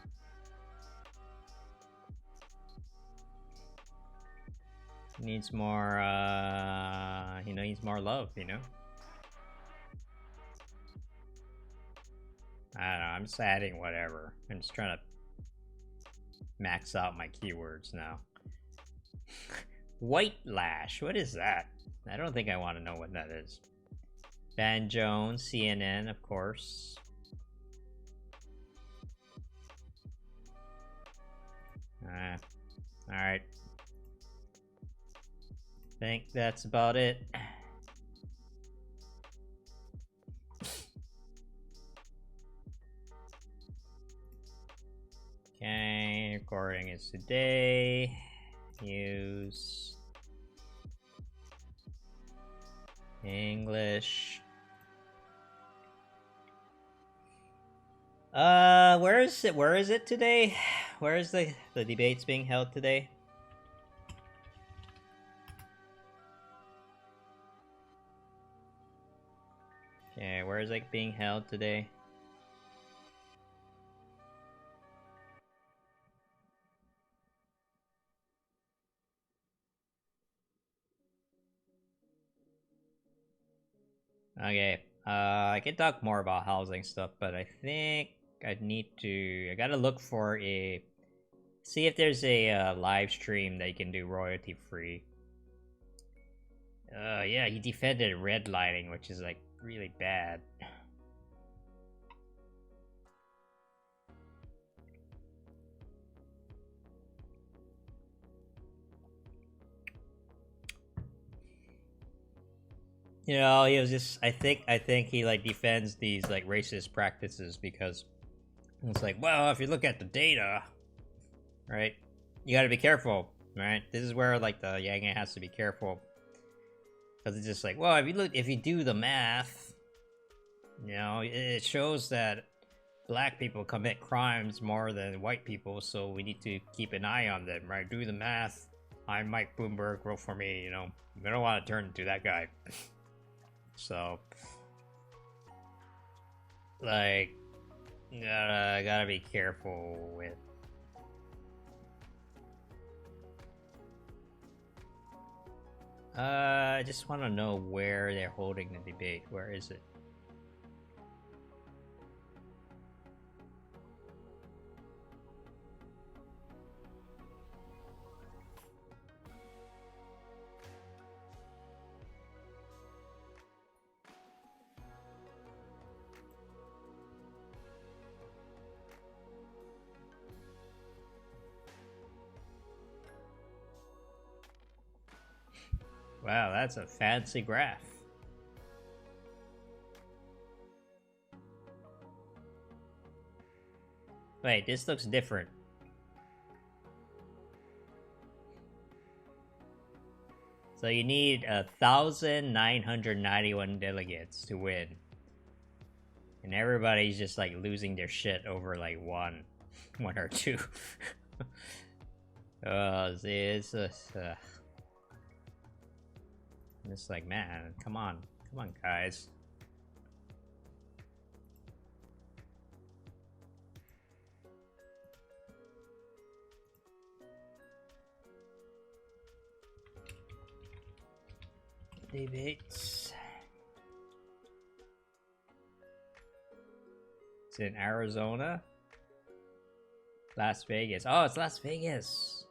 Speaker 1: He needs more, he needs more love, you know? I don't know, I'm just adding whatever. I'm just trying to max out my keywords now. White Lash, what is that? I don't think I want to know what that is. Van Jones, CNN, of course. Alright. Think that's about it. Okay, recording is today. Use English. Where is it? Where is it today? Where is the debates being held today? Okay, where is it being held today? Okay. I can talk more about housing stuff, but I think I gotta look for a. See if there's a live stream that you can do royalty free. Yeah, he defended redlining, which is like really bad. You know, he was just. I think he like defends these like racist practices because it's like, well, if you look at the data, right, you got to be careful, right? This is where like the Yang has to be careful because it's just like, well, if you do the math, you know, it shows that black people commit crimes more than white people, so we need to keep an eye on them, right? Do the math. I'm Mike Bloomberg, vote for me. You know, we don't want to turn into that guy. So, like, gotta be careful with. I just want to know where they're holding the debate. Where is it? Wow, that's a fancy graph. Wait, this looks different. So you need 1,991 delegates to win. And everybody's just like losing their shit over like one or two. Oh, it's just like, man, come on, guys. Debates. It's in Arizona. Las Vegas. Oh, it's Las Vegas.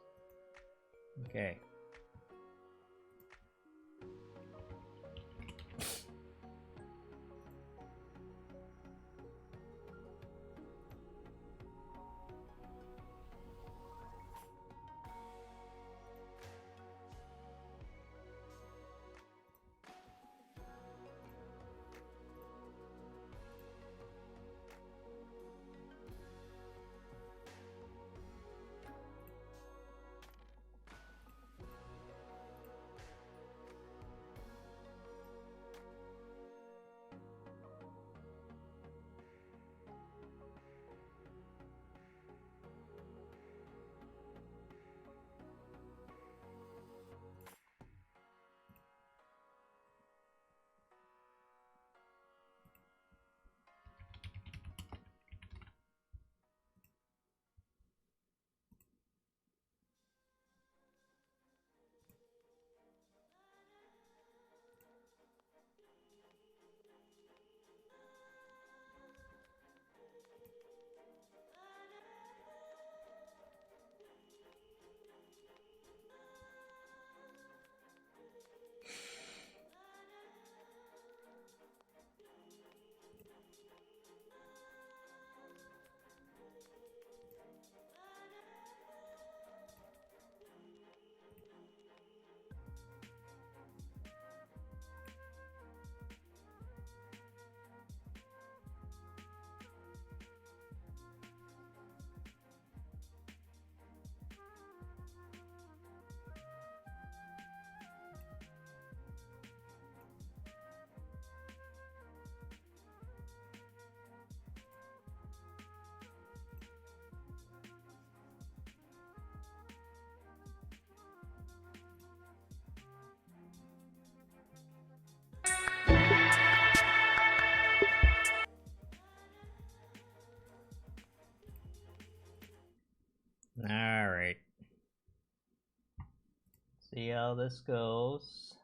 Speaker 1: Okay. All right. See how this goes.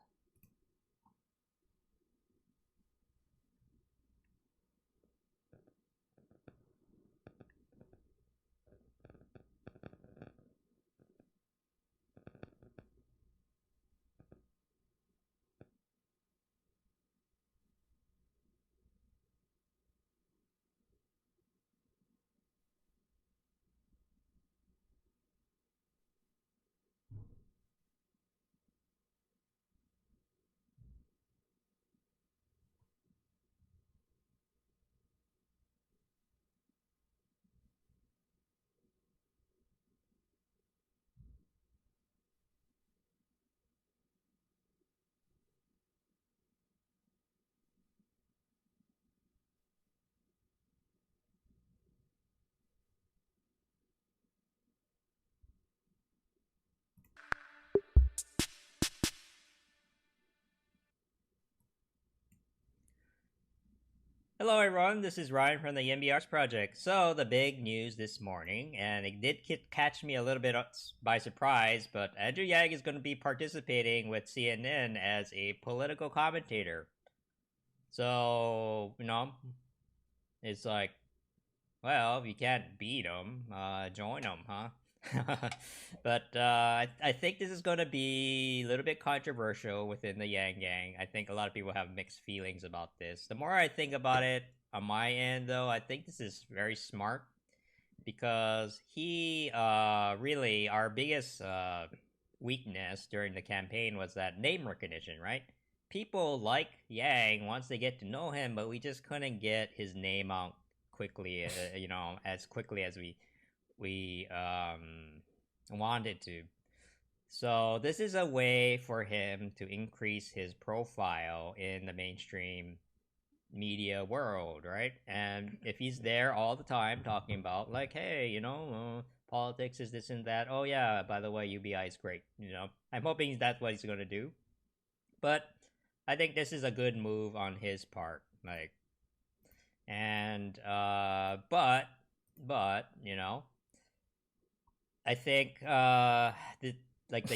Speaker 1: Hello everyone, this is Ryan from the YIMBY Arts project. So the big news this morning, and it did catch me a little bit by surprise, but Andrew Yang is going to be participating with CNN as a political commentator. So, it's like, well, if you can't beat them, join them, huh? But I think this is going to be a little bit controversial within the Yang Gang. I think a lot of people have mixed feelings about this. The more I think about it on my end, though, I think this is very smart because he really, our biggest weakness during the campaign was that name recognition, right? People like Yang once they get to know him, but we just couldn't get his name out quickly, as quickly as we wanted to. So this is a way for him to increase his profile in the mainstream media world, right? And if he's there all the time talking about like, hey, politics is this and that. Oh yeah, by the way, UBI is great. I'm hoping that's what he's gonna do. But I think this is a good move on his part. Like, and but I think the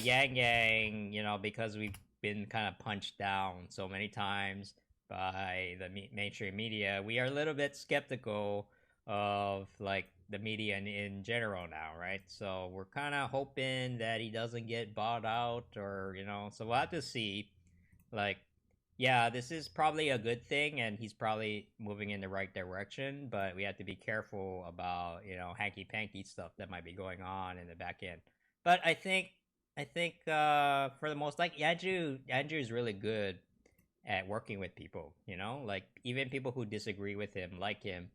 Speaker 1: Yang Gang, because we've been kind of punched down so many times by the mainstream media, we are a little bit skeptical of like the media in general now, right? So we're kind of hoping that he doesn't get bought out, or so we'll have to see. Like, yeah, this is probably a good thing, and he's probably moving in the right direction. But we have to be careful about hanky panky stuff that might be going on in the back end. But I think for the most, like Andrew is really good at working with people. Like even people who disagree with him like him.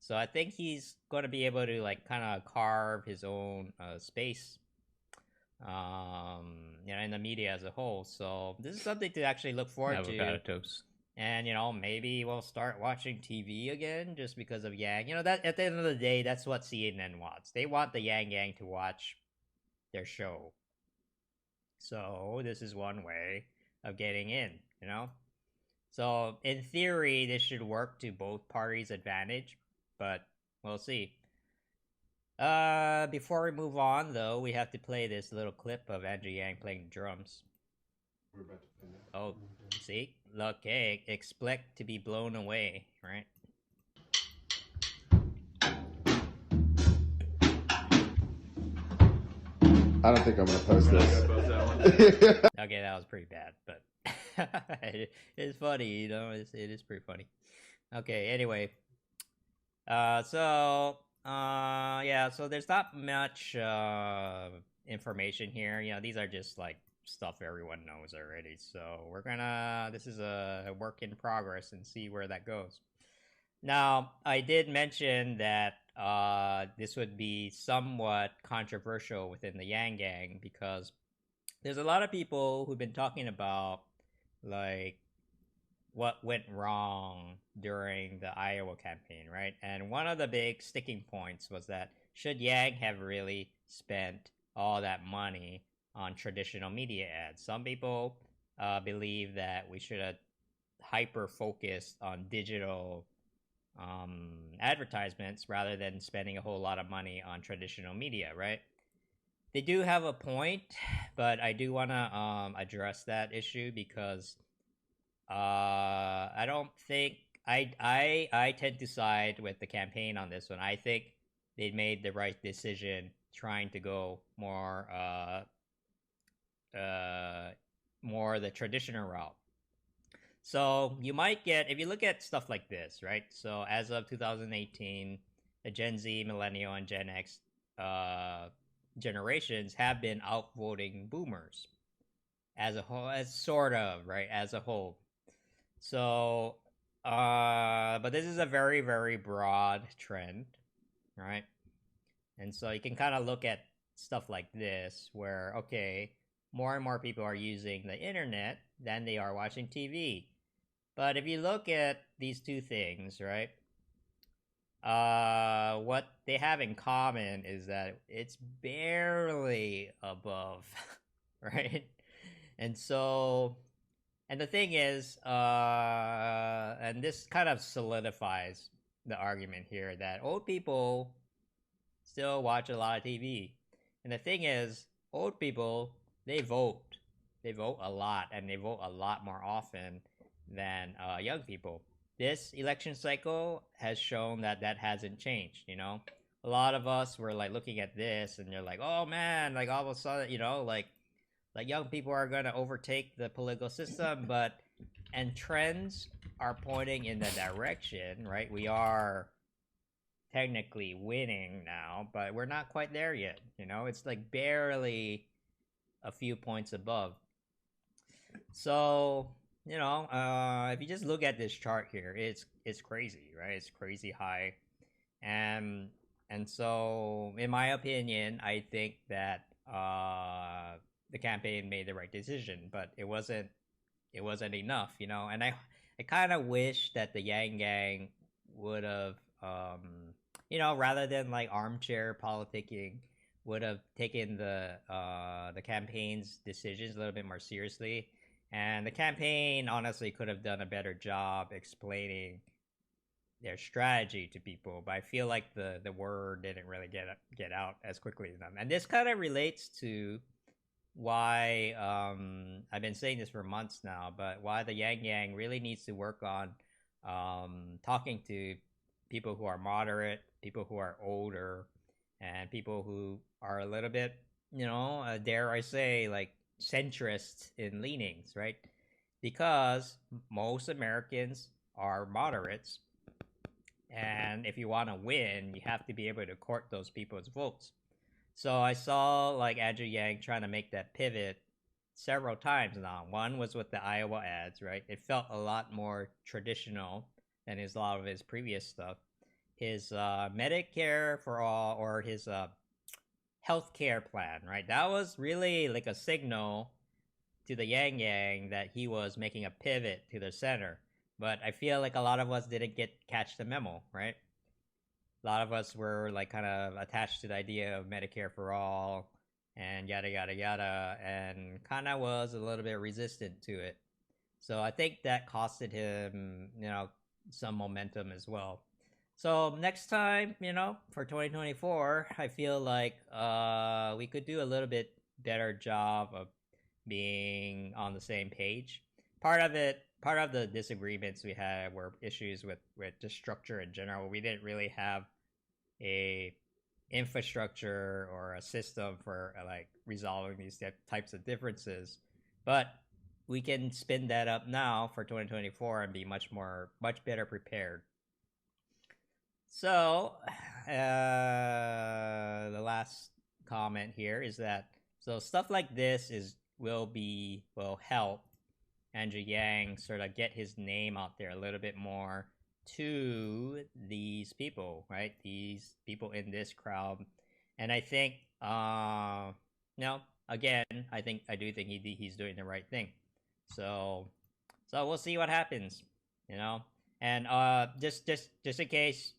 Speaker 1: So I think he's going to be able to like kind of carve his own space in the media as a whole. So this is something to actually look forward to.
Speaker 4: Toast.
Speaker 1: And maybe we'll start watching TV again just because of Yang. That at the end of the day, that's what CNN wants. They want the Yang Gang to watch their show. So this is one way of getting in. So in theory, this should work to both parties' advantage, but we'll see. Before we move on, though, we have to play this little clip of Andrew Yang playing the drums.
Speaker 2: We're about to play that.
Speaker 1: Oh, see? Look, hey, expect to be blown away, right?
Speaker 2: I don't think I'm gonna post this.
Speaker 1: Okay, that was pretty bad, but it's funny, it is pretty funny. Okay, anyway. So there's not much information here. These are just like stuff everyone knows already. So this is a work in progress and see where that goes. Now, I did mention that this would be somewhat controversial within the Yang Gang because there's a lot of people who've been talking about like what went wrong during the Iowa campaign, right? And one of the big sticking points was that should Yang have really spent all that money on traditional media ads? Some people believe that we should have hyper-focused on digital advertisements rather than spending a whole lot of money on traditional media, right? They do have a point, but I do want to address that issue because I don't think I tend to side with the campaign on this one. I think they made the right decision trying to go more the traditional route. So you might get, if you look at stuff like this, right? So as of 2018, the Gen Z, Millennial, and Gen X generations have been outvoting boomers as a whole, as a whole. So, but this is a very, very broad trend, right? And so you can kind of look at stuff like this where, okay, more and more people are using the internet than they are watching TV. But if you look at these two things, right, what they have in common is that it's barely above, right? And so And the thing is, and this kind of solidifies the argument here that old people still watch a lot of TV. And the thing is, old people, they vote. They vote a lot, and they vote a lot more often than young people. This election cycle has shown that that hasn't changed, you know? A lot of us were like looking at this and you're like, oh man, like all of a sudden, you know, like young people are gonna overtake the political system, but and trends are pointing in the direction, right? We are technically winning now, but we're not quite there yet. You know, it's like barely a few points above. So, you know, if you just look at this chart here, it's crazy, right? It's crazy high, and so, in my opinion, I think that the campaign made the right decision, but it wasn't enough, you know. And I kind of wish that the Yang Gang would have, you know, rather than like armchair politicking, would have taken the campaign's decisions a little bit more seriously. And the campaign honestly could have done a better job explaining their strategy to people, but I feel like the word didn't really get out as quickly as them. And this kind of relates to why I've been saying this for months now, but why the Yang Yang really needs to work on talking to people who are moderate, people who are older, and people who are a little bit, you know, dare I say, like centrist in leanings, right? Because most Americans are moderates, and if you want to win, you have to be able to court those people's votes. So I saw like Andrew Yang trying to make that pivot several times now. One was with the Iowa ads, right? It felt a lot more traditional than a lot of his previous stuff. His Medicare for all, or his healthcare plan, right? That was really like a signal to the Yang Yang that he was making a pivot to the center. But I feel like a lot of us didn't catch the memo, right? A lot of us were like kind of attached to the idea of Medicare for all and yada yada yada, and kind of was a little bit resistant to it. So I think that costed him, you know, some momentum as well. So next time, you know, for 2024, I feel like we could do a little bit better job of being on the same page. Part of the disagreements we had were issues with just structure in general. We didn't really have a infrastructure or a system for like resolving these types of differences, but we can spin that up now for 2024 and be much better prepared. So the last comment here is that so stuff like this will help Andrew Yang sort of get his name out there a little bit more to these people, right? These people in this crowd. And I think, again, I do think he's doing the right thing. So we'll see what happens, you know. And just in case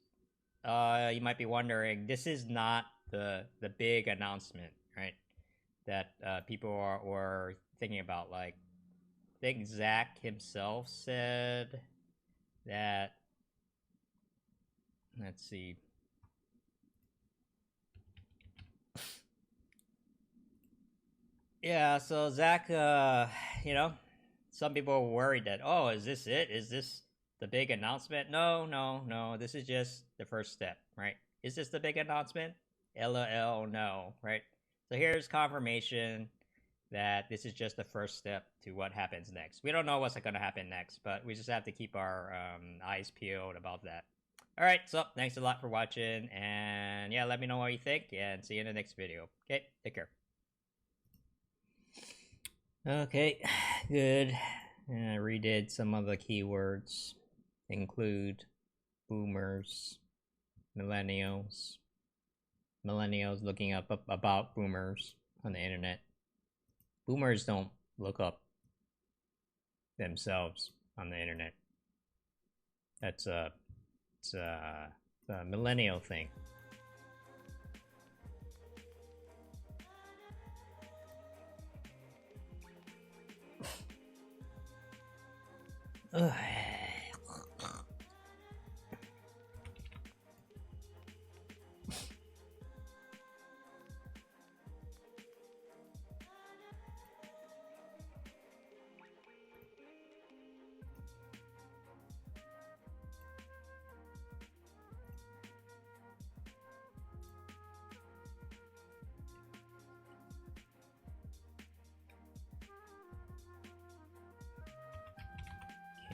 Speaker 1: you might be wondering, this is not the big announcement, right? That people were thinking about. Like, I think Zach himself said that. Let's see. Yeah, so Zach, you know, some people were worried that, oh, is this it? Is this the big announcement? No. This is just the first step, right? Is this the big announcement? LOL, no, right? So here's confirmation that this is just the first step to what happens next. We don't know what's going to happen next, but we just have to keep our eyes peeled about that. All right, so thanks a lot for watching, and yeah, let me know what you think, and see you in the next video. Okay, take care. Okay, good. And I redid some of the keywords. Include boomers, millennials looking up about boomers on the internet. Boomers don't look up themselves on the internet. That's it's a millennial thing.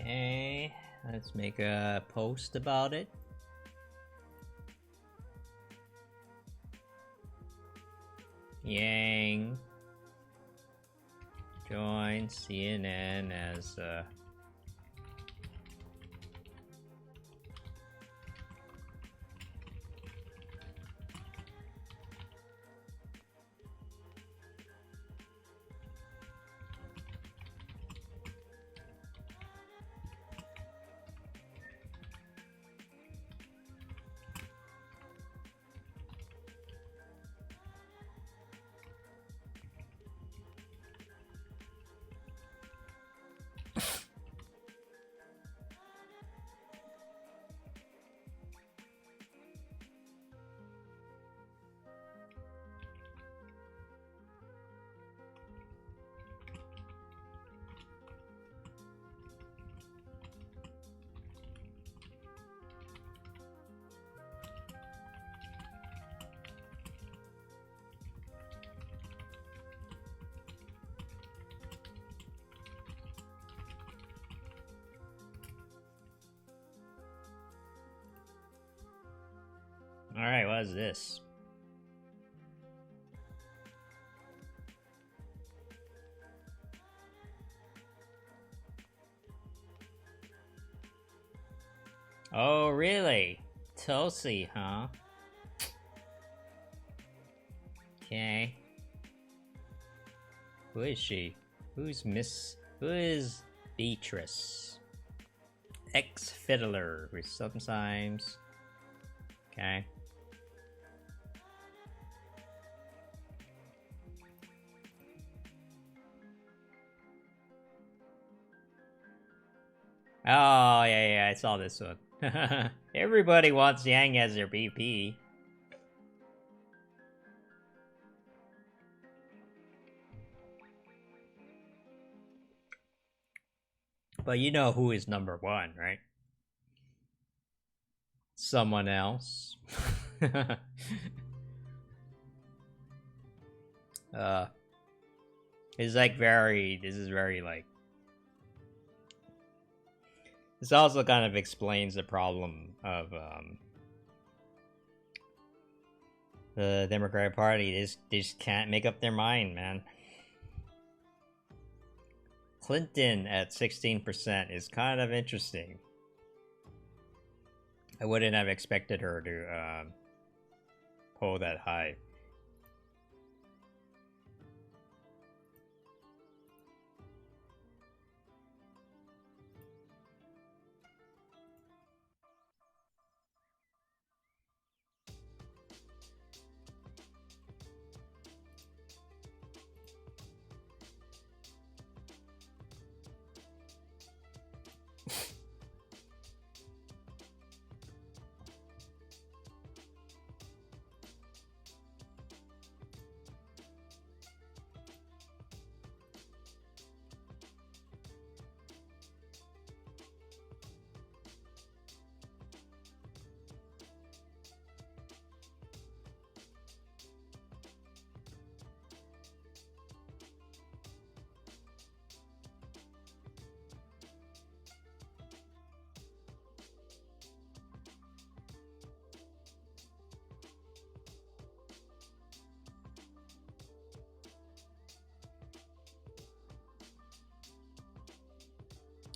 Speaker 1: Okay, let's make a post about it. Yang joined CNN as Alright, what is this? Oh, really? Tulsi, huh? Okay. Who is she? Who is Beatrice? Ex-fiddler, who sometimes... Okay. Oh, yeah, I saw this one. Everybody wants Yang as their BP. But you know who is number one, right? Someone else. It's like this is very like, this also kind of explains the problem of the Democratic Party. They just can't make up their mind, man. Clinton at 16% is kind of interesting. I wouldn't have expected her to pull that high.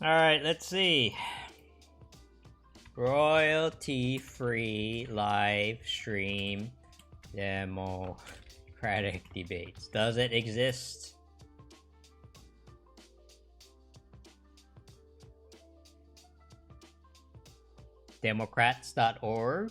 Speaker 1: Alright, let's see. Royalty-free live stream democratic debates. Does it exist? Democrats.org?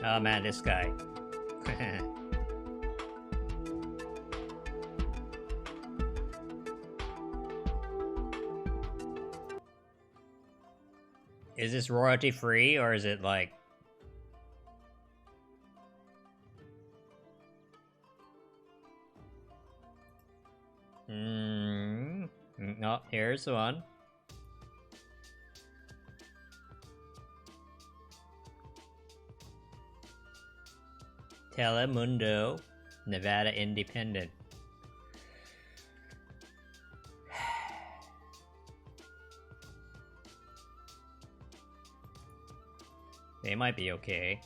Speaker 1: Oh man, this guy. Is this royalty free or is it like... No, here's one. Telemundo, Nevada Independent. They might be okay.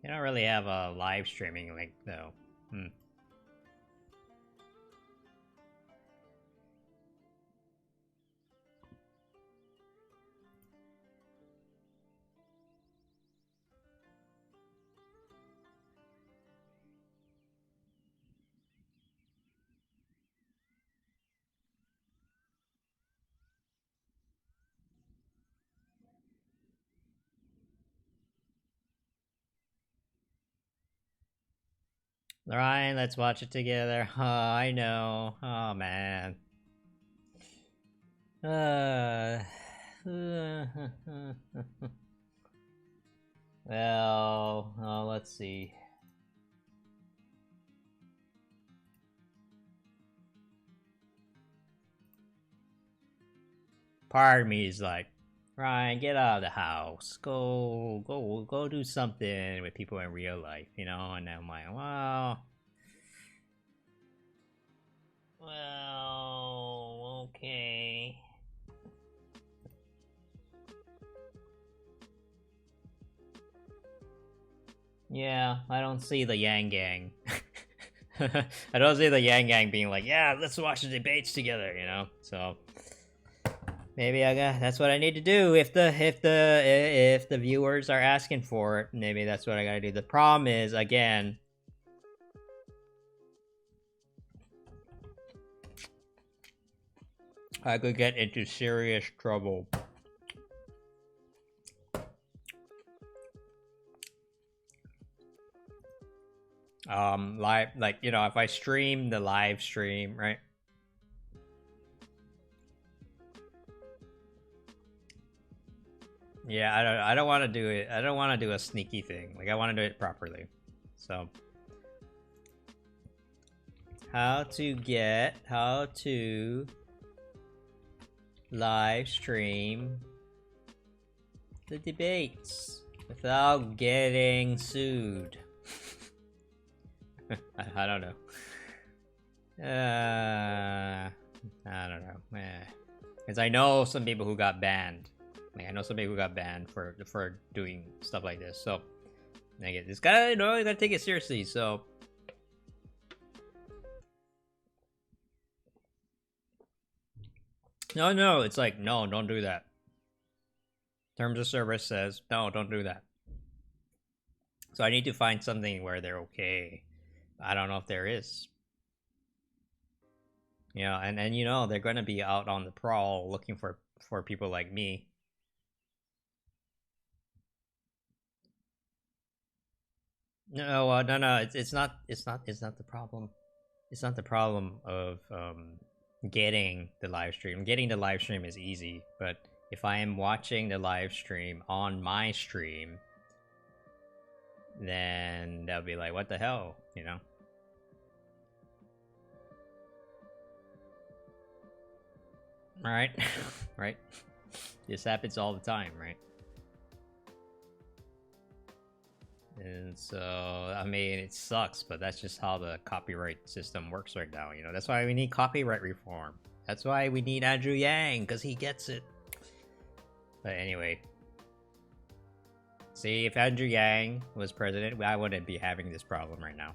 Speaker 1: You don't really have a live streaming link though. Ryan, let's watch it together. Oh, I know. Oh man. Well, let's see. Part of me is like, Ryan, get out of the house. Go do something with people in real life, you know? And I'm like, well, okay. Yeah, I don't see the Yang Gang. I don't see the Yang Gang being like, yeah, let's watch the debates together, you know? So maybe that's what I need to do if the viewers are asking for it. Maybe that's what I gotta do. The problem is, again, I could get into serious trouble. Live, like, you know, if I stream the live stream, right? Yeah, I don't want to do it. I don't want to do a sneaky thing. Like, I want to do it properly. So, how to live stream the debates without getting sued. I don't know. I don't know. Because I know some people who got banned. Like, I know some people who got banned for doing stuff like this. So, like, this guy, you know, you gotta take it seriously. So, no, it's like, no, don't do that. Terms of service says, no, don't do that. So I need to find something where they're okay. I don't know if there is. You know, and you know, they're gonna be out on the prowl looking for people like me. No, no, it's not the problem. It's not the problem of getting the live stream. Getting the live stream is easy, but if I am watching the live stream on my stream, then they'll be like, what the hell, you know? Right? Right? This happens all the time, right? And so, I mean, it sucks, but that's just how the copyright system works right now, you know? That's why we need copyright reform. That's why we need Andrew Yang, because he gets it. But anyway. See, if Andrew Yang was president, I wouldn't be having this problem right now.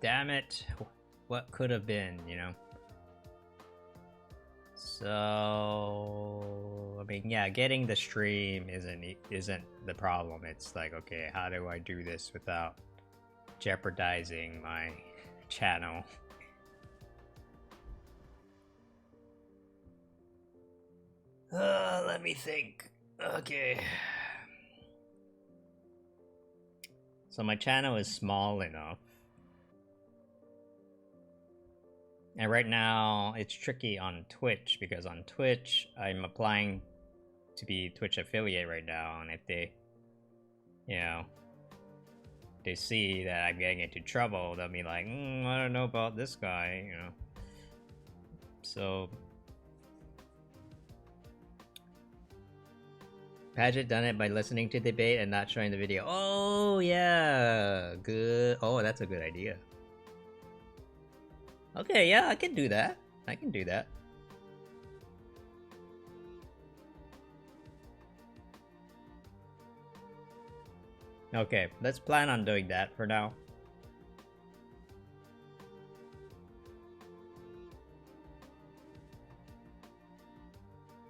Speaker 1: Damn it. What could have been, you know? So, I mean, yeah, getting the stream isn't the problem. It's like, okay, how do I do this without jeopardizing my channel? Let me think. Okay. So my channel is small enough. And right now, it's tricky on Twitch, because on Twitch, I'm applying to be Twitch affiliate right now, and if they, you know, they see that I'm getting into trouble, they'll be like, I don't know about this guy, you know. So, Paget done it by listening to debate and not showing the video. Oh, yeah, good. Oh, that's a good idea. Okay, yeah, I can do that. I can do that. Okay, let's plan on doing that for now.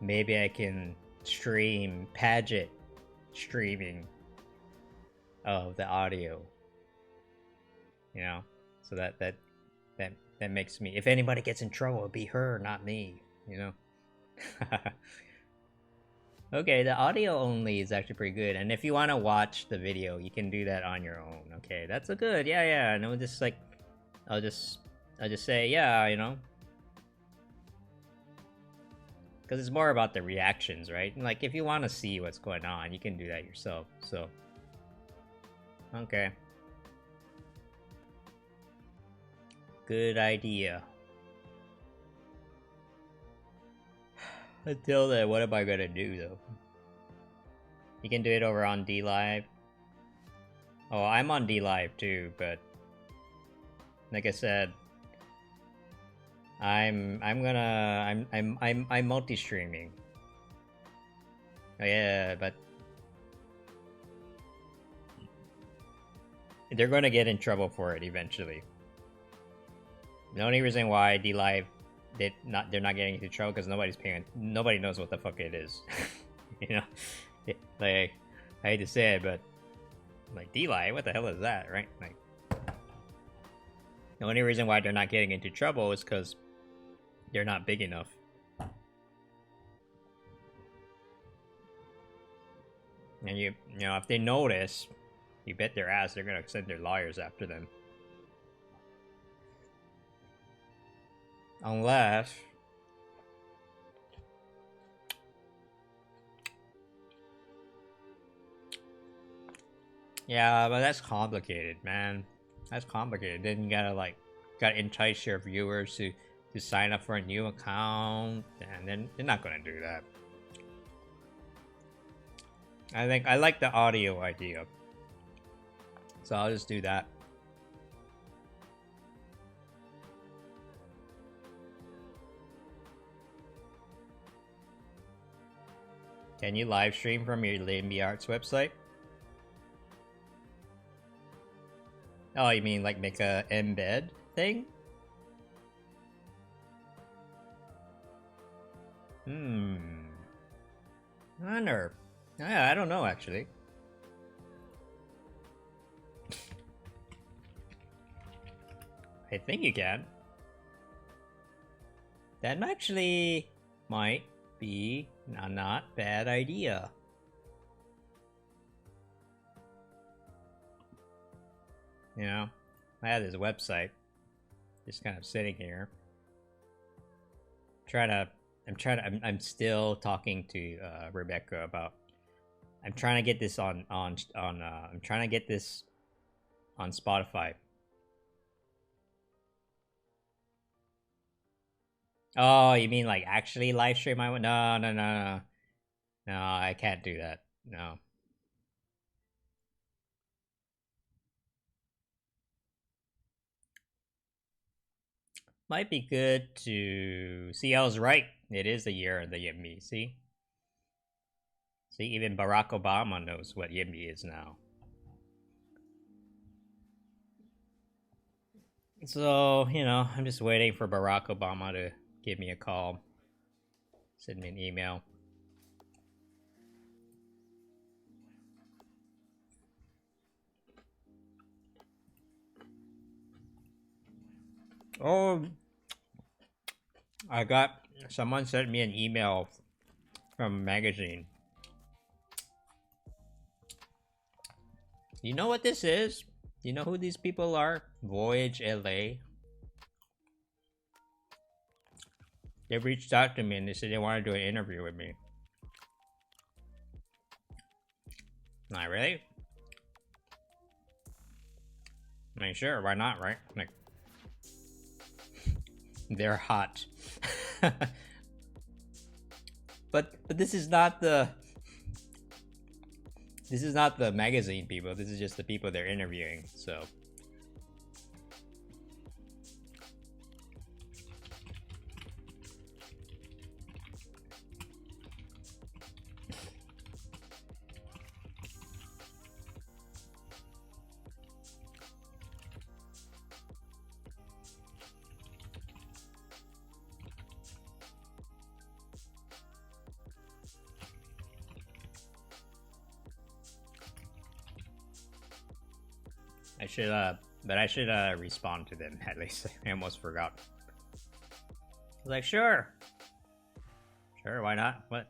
Speaker 1: Maybe I can stream Paget streaming of the audio. You know, so that makes me, if anybody gets in trouble, it'll be her, not me, you know. Okay, the audio only is actually pretty good, and if you want to watch the video, you can do that on your own. Okay, that's a good, yeah, and it'll just like, I'll just say, yeah, you know, because it's more about the reactions, right? And like, if you want to see what's going on, you can do that yourself. So, okay. Good idea. Until then, what am I gonna do though? You can do it over on D Live. Oh, I'm on D Live too, but like I said, I'm multi-streaming. Oh, yeah, but they're gonna get in trouble for it eventually. The only reason why D Live they're not getting into trouble because nobody knows what the fuck it is. You know, like, I hate to say it, but like, D Live, what the hell is that, right? Like, the only reason why they're not getting into trouble is because they're not big enough. And you know, if they notice, you bet their ass they're gonna send their lawyers after them. Unless yeah, but that's complicated, man. That's complicated. Then you gotta entice your viewers to sign up for a new account, and then they're not gonna do that. I think I like the audio idea, so I'll just do that. Can you live stream from your YIMBY Arts website? Oh, you mean like make a embed thing? I wonder. Yeah, I don't know actually. I think you can. That actually might be a not bad idea. You know, I have this website just kind of sitting here. I'm still talking to Rebecca about. I'm trying to get this I'm trying to get this on Spotify. Oh, you mean like actually live stream? No. No, I can't do that. No. Might be good to see. I was right. It is the year of the YIMBY. See, even Barack Obama knows what YIMBY is now. So I'm just waiting for Barack Obama to give me a call, send me an email. Oh, someone sent me an email from a magazine. You know what this is? You know who these people are? Voyage LA. They reached out to me and they said they want to do an interview with me. Not really? I mean, sure, why not, right? Like, they're hot. but this is not the magazine people. This is just the people they're interviewing. So I should respond to them at least. I almost forgot. I was like, sure, why not? What?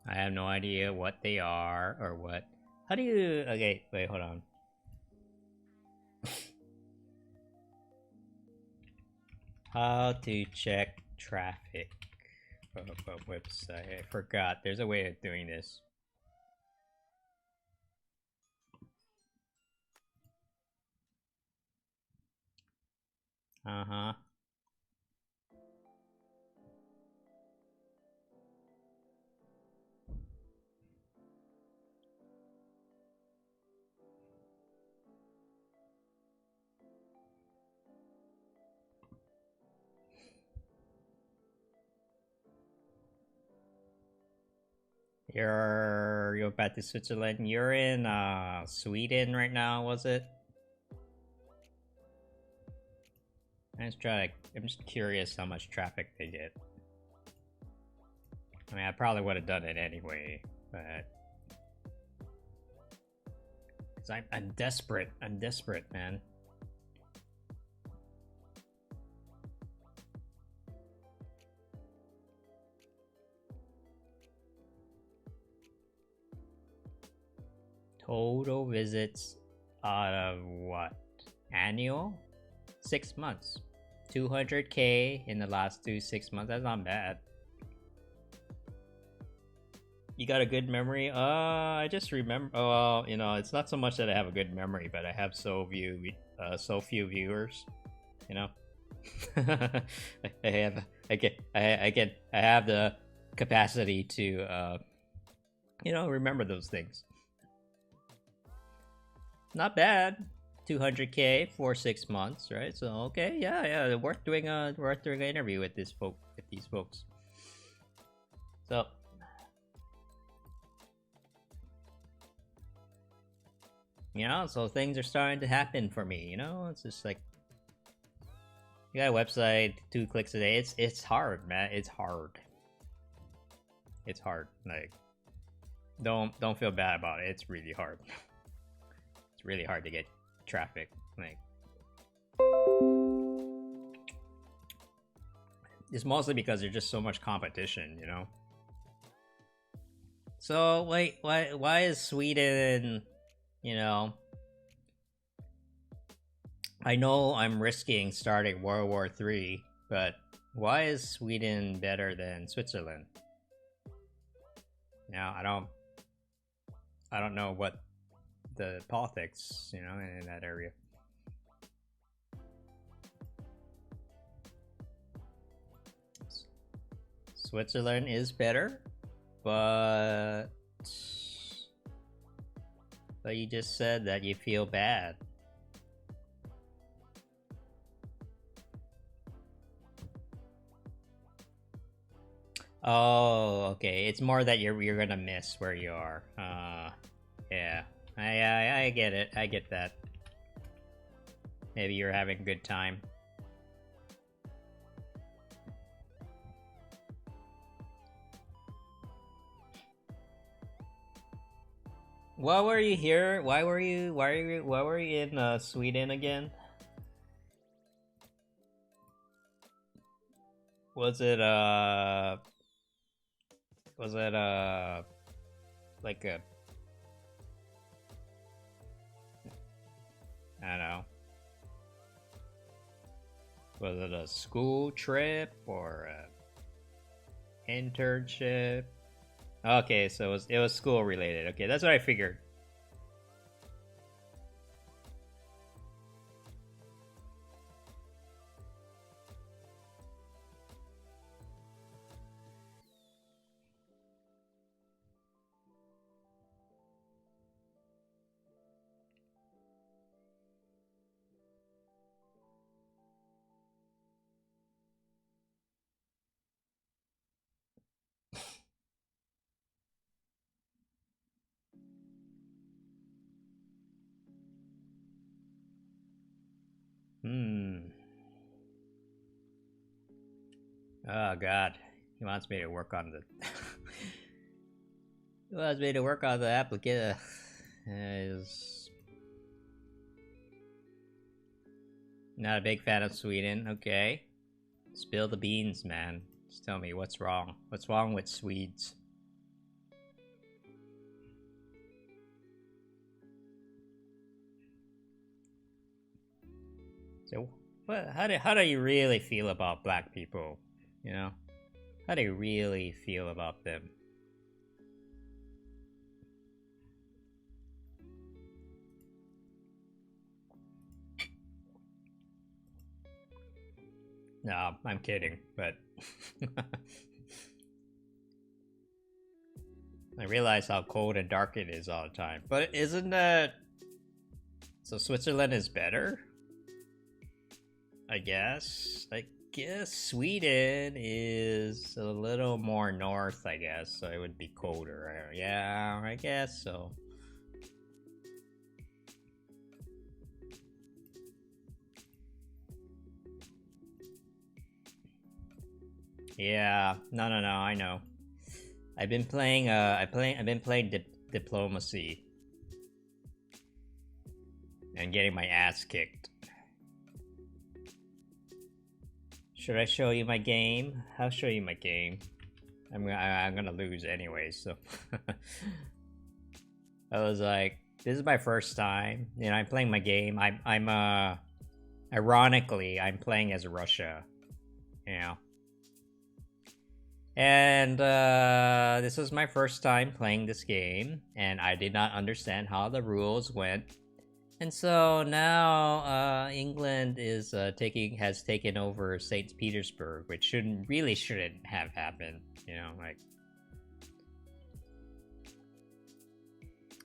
Speaker 1: I have no idea what they are or what. How do you? Okay, wait, hold on. How to check traffic of a website. I forgot. There's a way of doing this. Uh-huh. You're back to Switzerland. You're in Sweden right now, was it? I'm just curious how much traffic they get. I mean, I probably would have done it anyway, but cause I'm desperate. I'm desperate, man. Total visits out of what? Annual? 6 months. 200K in the last 6 months. That's not bad. You got a good memory? I just remember. Oh, well, it's not so much that I have a good memory, but I have so few viewers. I have the capacity to remember those things. Not bad. 200K for 6 months, right? So okay, yeah, worth doing an interview with these folks. So so things are starting to happen for me. It's just like you got a website, 2 clicks a day. It's hard, man. It's hard. Like, don't feel bad about it. It's really hard. It's really hard to get traffic. Like, it's mostly because there's just so much competition, So wait, why is Sweden? I know I'm risking starting World War III, but why is Sweden better than Switzerland? Now I don't know what the politics, in that area. Switzerland is better, but you just said that you feel bad. Oh, okay. It's more that you're gonna miss where you are. Yeah. I get it. I get that. Maybe you're having a good time. Why were you here? Why were you in Sweden again? Was it like a, I don't know. Was it a school trip or a internship? Okay, so it was school related. Okay, that's what I figured. Oh god, he wants me to work on the. He wants me to work on the application. Is not a big fan of Sweden. Okay, spill the beans, man. Just tell me what's wrong. What's wrong with Swedes? So, what? How do you really feel about black people? You know, how do you really feel about them? No, I'm kidding, but I realize how cold and dark it is all the time. But isn't that so? Switzerland is better, I guess. I guess Sweden is a little more north, I guess, so it would be colder. Yeah, I guess so. Yeah, no, I know. I've been playing. I've been playing diplomacy and getting my ass kicked. Should I show you my game? I'll show you my game. I'm gonna lose anyway, so. I was like, this is my first time. You know, I'm playing my game. Ironically, I'm playing as Russia. You know. And this was my first time playing this game, and I did not understand how the rules went. And so now England is has taken over St. Petersburg, which shouldn't have happened, you know, like.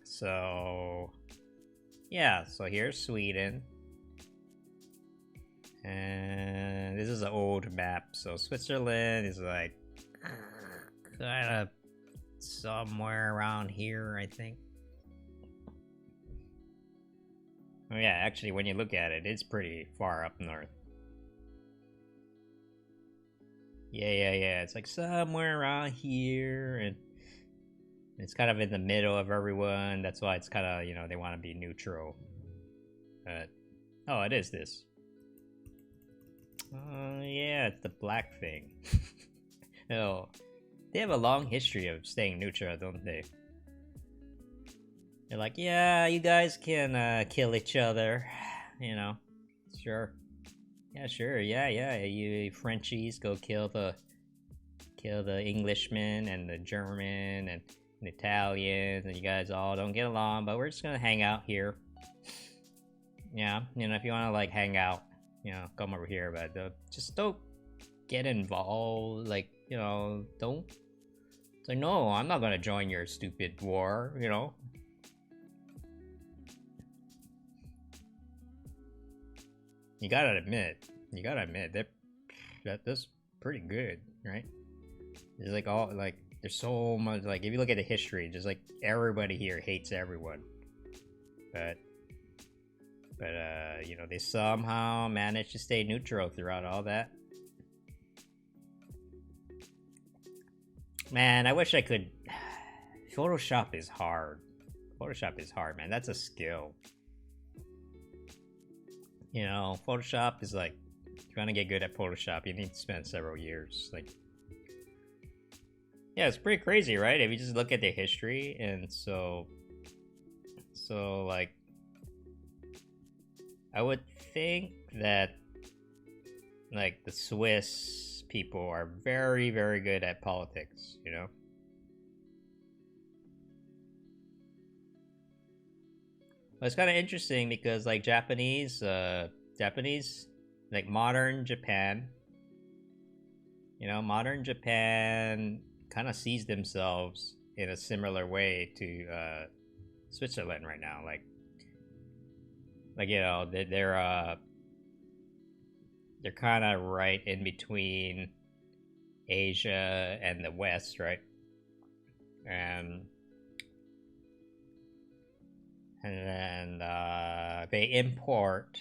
Speaker 1: So yeah, so here's Sweden. And this is an old map, so Switzerland is like kind of somewhere around here, I think. Oh yeah, actually, when you look at it, it's pretty far up north. Yeah. It's like somewhere around here, and it's kind of in the middle of everyone. That's why it's kind of, you know, they want to be neutral. But oh, it is this. Yeah, it's the black thing. Oh, they have a long history of staying neutral, don't they? They're like, yeah, you guys can kill each other, you know. Sure. Yeah, sure. Yeah. You Frenchies go kill the Englishmen and the German and the Italians, and you guys all don't get along, but we're just gonna hang out here. Yeah, you know, if you want to like hang out, you know, come over here, but just don't get involved. Like, you know, don't. It's like, no, I'm not gonna join your stupid war, you know? You gotta admit that's pretty good, right? There's like there's so much, like, if you look at the history, just like everybody here hates everyone. But you know, they somehow managed to stay neutral throughout all that. Man, I wish I could. Photoshop is hard. Photoshop is hard, man. That's a skill. You know, Photoshop is like, if you want to get good at Photoshop, you need to spend several years. Like, yeah, it's pretty crazy, right? If you just look at the history, and so like, I would think that like the Swiss people are very, very good at politics, you know? But it's kind of interesting because like Japanese, like modern Japan, you know, modern Japan kind of sees themselves in a similar way to Switzerland right now. Like you know, they're kind of right in between Asia and the West, right? And then they import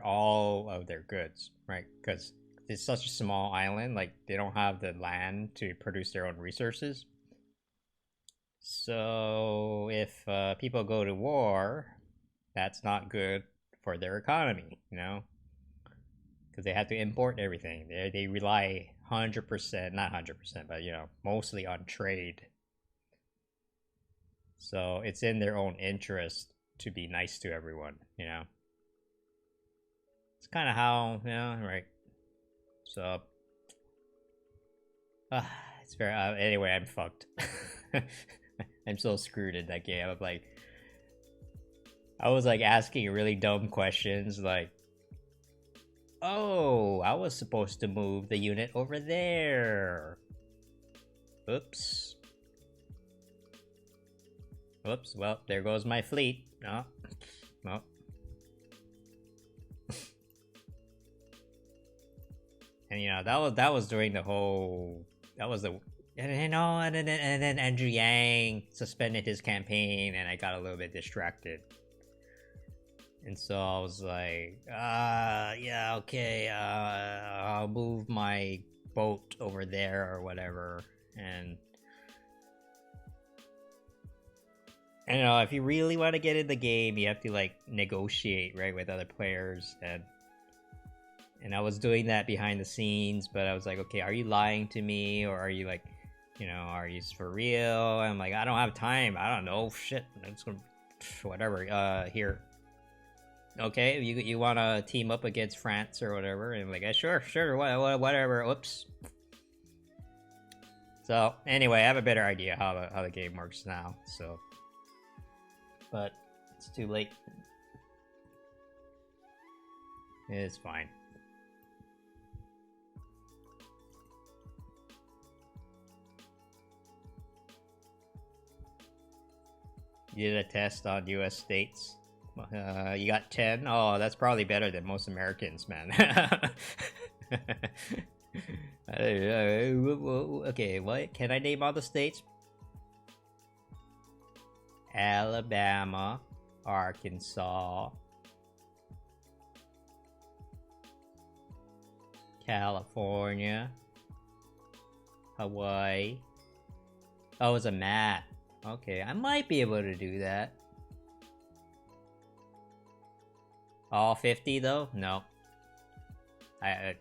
Speaker 1: all of their goods, right? Because it's such a small island, like they don't have the land to produce their own resources. So if people go to war, that's not good for their economy, you know, because they have to import everything. They rely 100%, not 100%, but you know, mostly on trade. So it's in their own interest to be nice to everyone, you know. It's kind of how, you know, right? So, it's very. Anyway, I'm fucked. I'm so screwed in that game. I'm like, I was like asking really dumb questions, like, oh, I was supposed to move the unit over there. Oops. Oops, well, there goes my fleet. No. No. And you know, that was during the whole, that was the, and you know, and then Andrew Yang suspended his campaign, and I got a little bit distracted. And so I was like, yeah, okay, I'll move my boat over there or whatever. And you know, if you really want to get in the game, you have to like negotiate, right, with other players. And I was doing that behind the scenes, but I was like, okay, are you lying to me, or are you like, you know, are you for real? And I'm like, I don't have time. I don't know. Shit. It's gonna, whatever. Here. Okay, you want to team up against France or whatever? And I'm like, sure, whatever. Oops. So anyway, I have a better idea how the game works now. So, but it's too late. It's fine. You did a test on U.S. states. You got 10. Oh, that's probably better than most Americans, man. Okay, what? Can I name all the states? Alabama, Arkansas, California, Hawaii. Oh, it's a map. Okay, I might be able to do that. All 50 though? No. I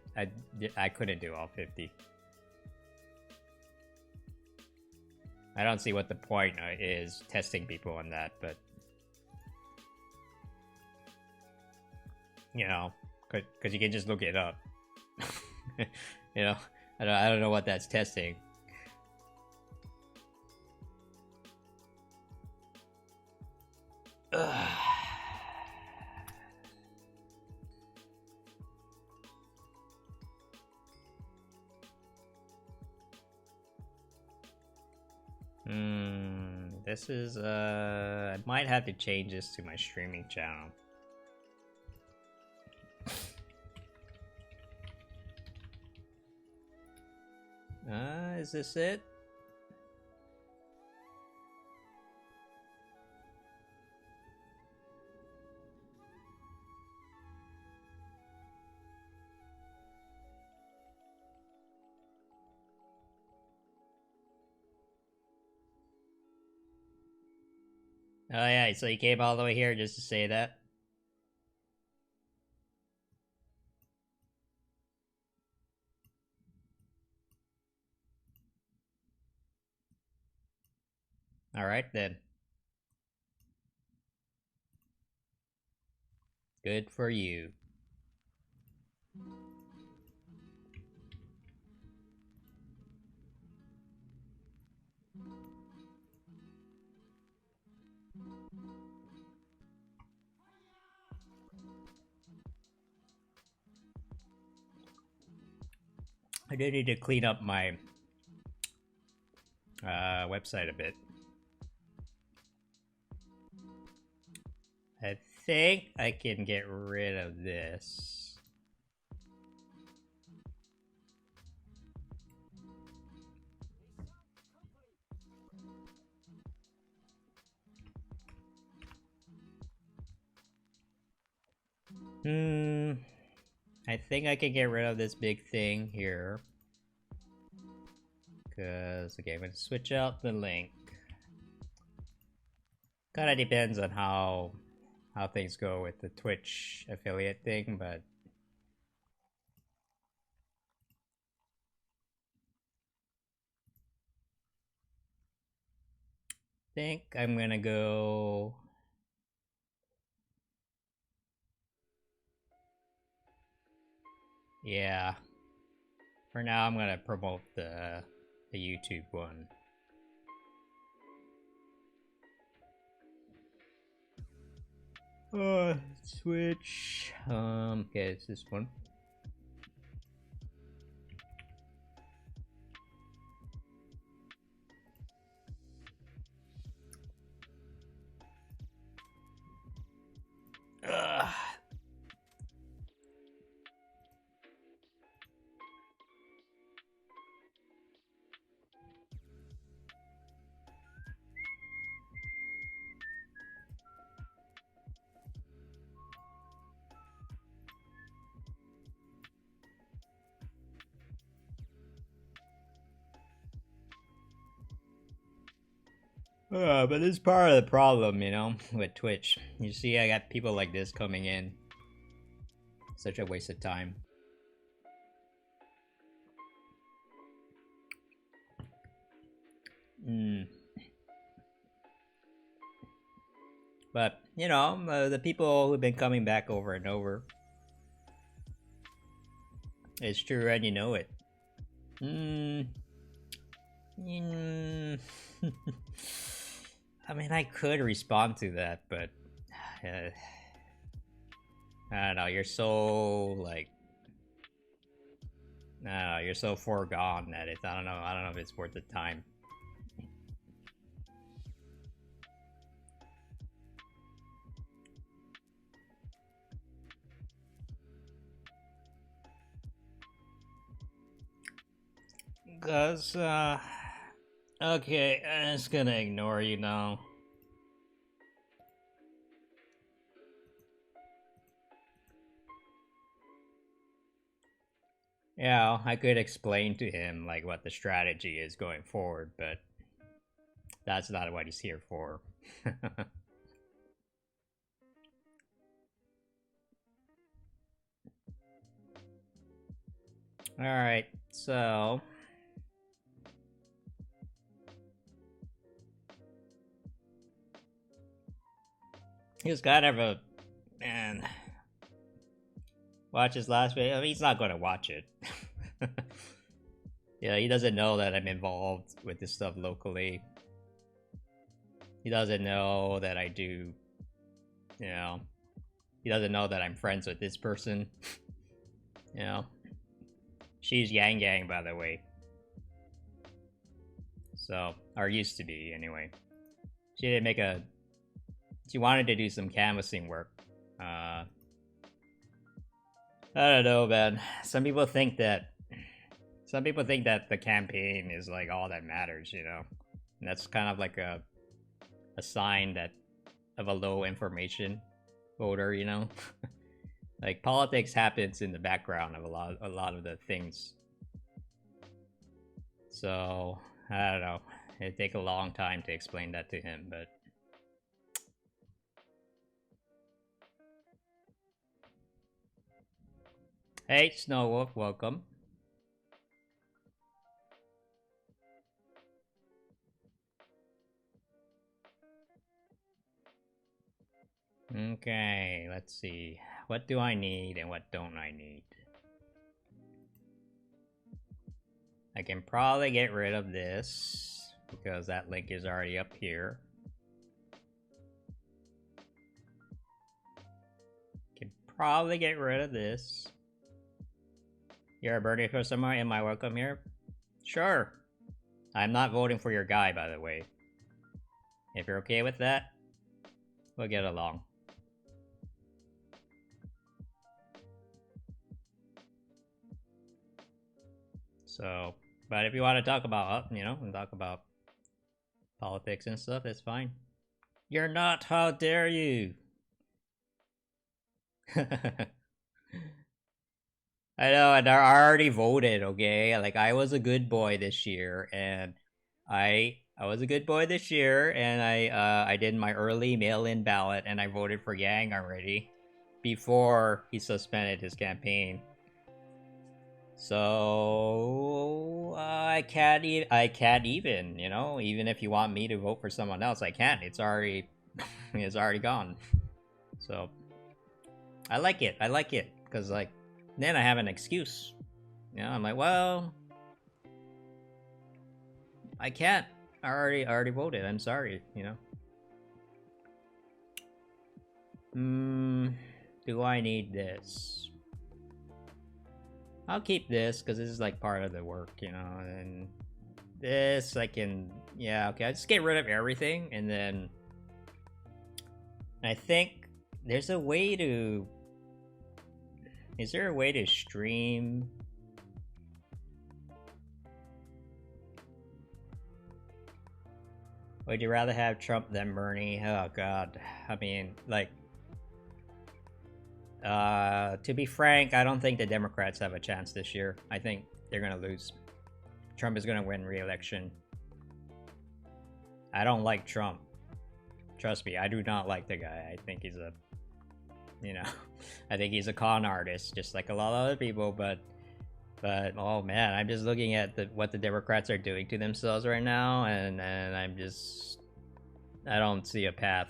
Speaker 1: couldn't do all 50. I don't see what the point is testing people on that, but you know, because you can just look it up. You know, I don't know what that's testing. Ugh. This is, I might have to change this to my streaming channel. Is this it? Oh yeah, so you came all the way here just to say that? Alright then. Good for you. I do need to clean up my website a bit. I think I can get rid of this. I think I can get rid of this big thing here. Because, okay, I'm going to switch out the link. Kind of depends on how things go with the Twitch affiliate thing, but I think I'm gonna go. Yeah. For now, I'm gonna promote the YouTube one. Switch. Okay, it's this one. Ugh. But this is part of the problem, you know, with Twitch. You see, I got people like this coming in. Such a waste of time. But, you know, the people who've been coming back over and over. It's true and you know it. I mean, I could respond to that, but I don't know. You're so like, I don't know. You're so foregone at it. I don't know. I don't know if it's worth the time. Cause, okay, I'm just gonna ignore you now. Yeah, I could explain to him, like, what the strategy is going forward, but that's not what he's here for. Alright, so... he was kind of a... man... watch his last video. I mean, he's not going to watch it. Yeah, he doesn't know that I'm involved with this stuff locally. He doesn't know that I do, you know. He doesn't know that I'm friends with this person. You know. She's Yang Yang, by the way. So, or used to be anyway. She did make a. She wanted to do some canvassing work. I don't know, man. Some people think that the campaign is like all that matters, you know. And that's kind of like a sign that of a low information voter, you know. Like politics happens in the background of a lot of the things. So I don't know. It'd take a long time to explain that to him, but. Hey, Snowwolf, welcome. Okay, let's see. What do I need and what don't I need? I can probably get rid of this because that link is already up here. Can probably get rid of this. You're a birdie for somewhere. Am I welcome here? Sure. I'm not voting for your guy, by the way. If you're okay with that, we'll get along. So, but if you want to talk about, you know, and talk about politics and stuff, it's fine. You're not, how dare you? I know, and I already voted, okay? Like, I was a good boy this year, and I was a good boy this year, and I did my early mail-in ballot, and I voted for Yang already before he suspended his campaign. So I can't even, you know, even if you want me to vote for someone else, I can't. It's already it's already gone. So I like it because like then I have an excuse. You know, I'm like, well, I can't. I already voted. I'm sorry, you know. Do I need this? I'll keep this because this is like part of the work, you know, and this I can, yeah, okay, I'll just get rid of everything, and then I think there's a way to, is there a way to stream? Would you rather have Trump than Bernie? Oh god, I mean, like, to be frank, I don't think the Democrats have a chance this year. I think they're gonna lose. Trump is gonna win re-election. I don't like Trump. Trust me, I do not like the guy. I think he's a, you know, I think he's a con artist, just like a lot of other people. But oh man, I'm just looking at what the Democrats are doing to themselves right now, and I don't see a path.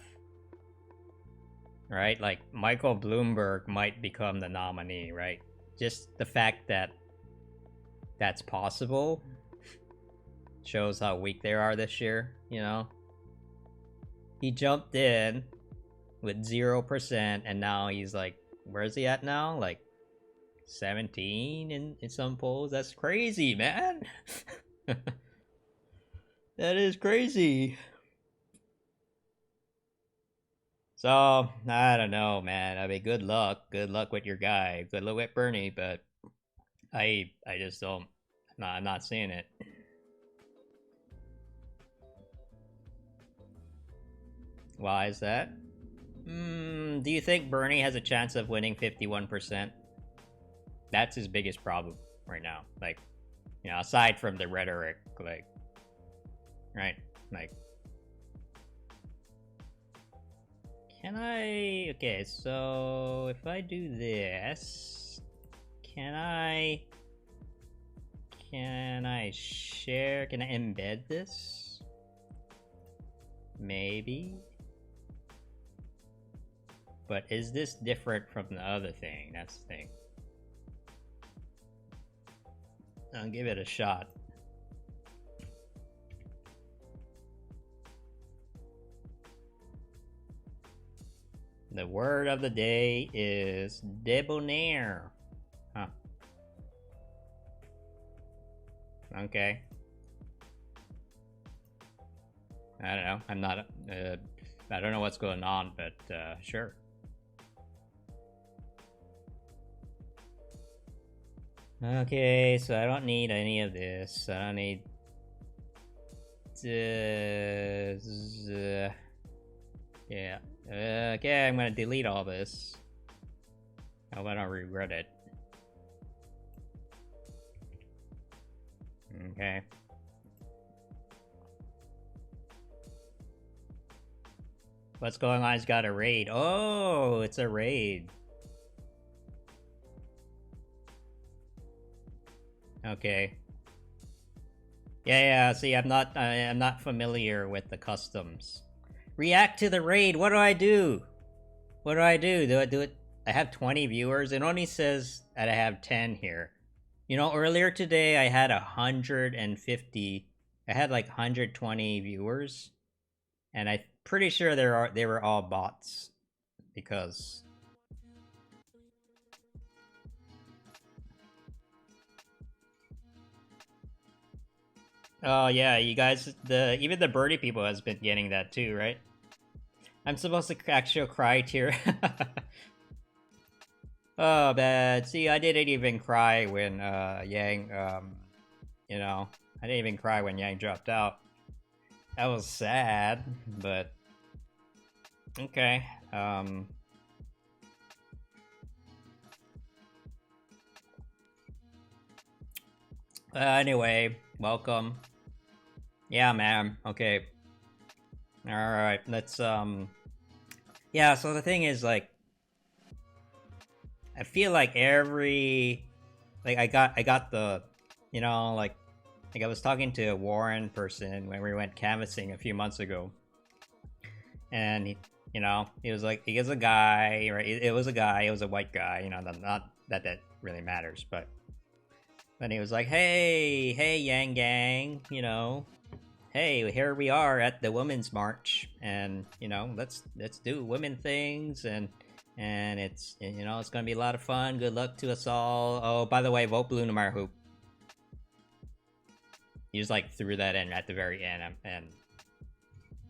Speaker 1: Right? Like, Michael Bloomberg might become the nominee, right? Just the fact that that's possible shows how weak they are this year, you know? He jumped in with 0%, and now he's like, where's he at now? Like, 17 in some polls? That's crazy, man! That is crazy! So, I don't know, man. I mean, good luck. Good luck with your guy. Good luck with Bernie, but I just don't, I'm not seeing it. Why is that? Do you think Bernie has a chance of winning 51%? That's his biggest problem right now. Like, you know, aside from the rhetoric, like, right? Like, can I, okay, so if I do this, can I share, can I embed this? Maybe. But is this different from the other thing? That's the thing. I'll give it a shot. The word of the day is debonair. Huh. Okay. I don't know. I'm not. I don't know what's going on, but sure. Okay, so I don't need any of this. I don't need. Yeah. Okay, I'm gonna delete all this. I hope I don't regret it. Okay. What's going on? He's got a raid. Oh, it's a raid. Okay. Yeah, see, I'm not familiar with the customs. React to the raid. What do I do? What do I do? Do I do it? I have 20 viewers. It only says that I have 10 here. You know, earlier today I had 150. I had like 120 viewers, and I'm pretty sure they were all bots because. Oh yeah, you guys, even the birdie people has been getting that too, right? I'm supposed to actually cry tear. Oh, bad. See, I didn't even cry when Yang, you know, I didn't even cry when Yang dropped out. That was sad, but okay. Anyway, welcome. Yeah, man. Okay. All right. Let's yeah, so the thing is, like, I feel like like I got the, you know, like I was talking to a Warren person when we went canvassing a few months ago, and he, you know, he was like, he was a guy, right? It was a guy, it was a white guy, you know, not that really matters, but then he was like, hey, Yang Gang, you know, hey, here we are at the Women's March, and you know, let's do women things, and it's, you know, it's gonna be a lot of fun. Good luck to us all. Oh, by the way, vote blue no matter who. He just like threw that in at the very end, and